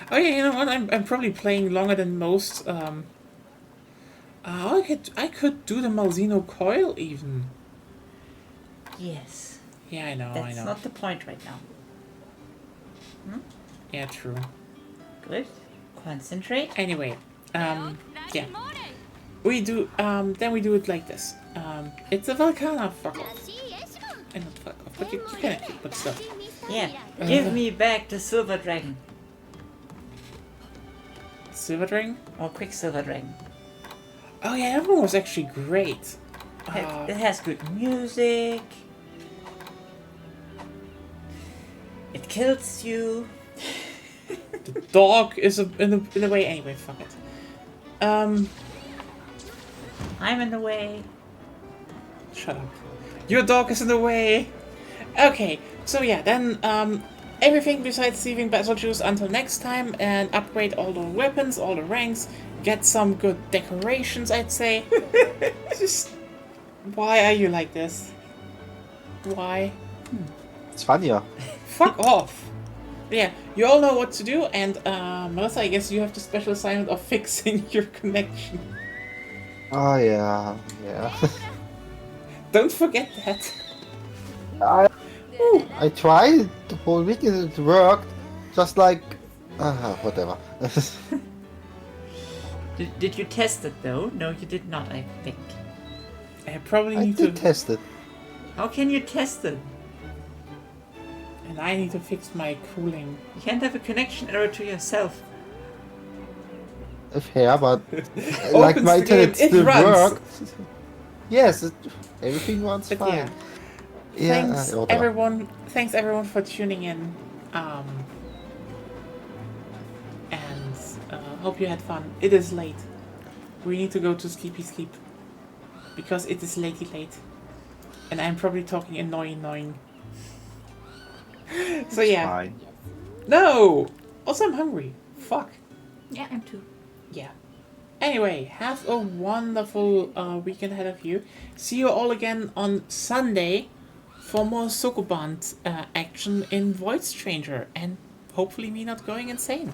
S1: Oh yeah, you know what? I'm probably playing longer than most. I could do the Malzino coil even.
S2: Yes.
S1: Yeah, I know.
S2: That's not the point right now.
S1: Yeah, true.
S2: Good. Concentrate.
S1: Anyway, yeah. We do, then we do it like this. It's a Volcana, fuck off. And not fuck off, but you can actually put stuff.
S2: Yeah. Give me back the silver dragon.
S1: Silver Dragon?
S2: Or Quicksilver dragon.
S1: Oh yeah, that one was actually great.
S2: It has good music. It kills you.
S1: The dog is in the way anyway, fuck it.
S2: I'm in the way.
S1: Shut up. Your dog is in the way. Okay, so yeah, then everything besides seething basil juice until next time, and upgrade all the weapons, all the ranks, get some good decorations, I'd say. Just why are you like this? Why?
S6: It's funnier.
S1: Fuck off. Yeah, you all know what to do, and Melissa, I guess you have the special assignment of fixing your connection.
S6: Oh yeah.
S1: Don't forget that.
S3: I tried the whole week and it worked. Just like... whatever.
S2: Did you test it though? No, you did not, I think.
S1: I probably
S3: I
S1: need
S3: did
S1: to...
S3: test it.
S2: How can you test it?
S1: And I need to fix my cooling.
S2: You can't have a connection error to yourself.
S3: fair, but like my
S1: Opens the game,
S3: internet
S1: it
S3: still
S1: runs.
S3: worked. Yes, everything runs
S1: But
S3: fine.
S1: yeah.
S3: Yeah,
S1: Thanks
S3: whatever.
S1: everyone. Thanks everyone for tuning in. And hope you had fun. It is late. We need to go to sleep because it is late, and I'm probably talking annoying. So yeah.
S6: Fine.
S1: No. Also, I'm hungry. Fuck.
S2: Yeah, I'm too.
S1: Yeah. Anyway, have a wonderful weekend ahead of you. See you all again on Sunday for more Sokoband action in Void Stranger, and hopefully me not going insane.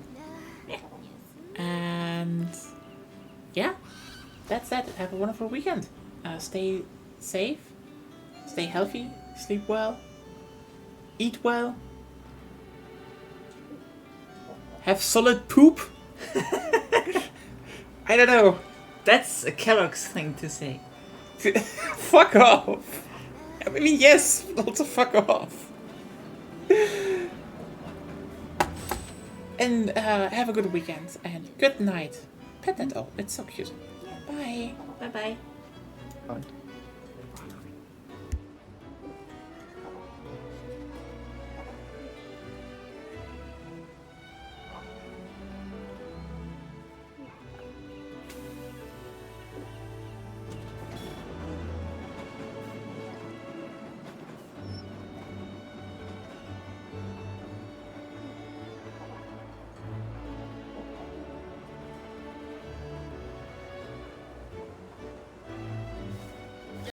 S1: And yeah, that's that. Have a wonderful weekend. Stay safe, stay healthy, sleep well, eat well, have solid poop. I don't know.
S2: That's a Kellogg's thing to say.
S1: Fuck off. I mean, yes, but also fuck off. And have a good weekend and good night. Pet that doll. It's so cute. Bye.
S2: Bye bye.
S6: Fine.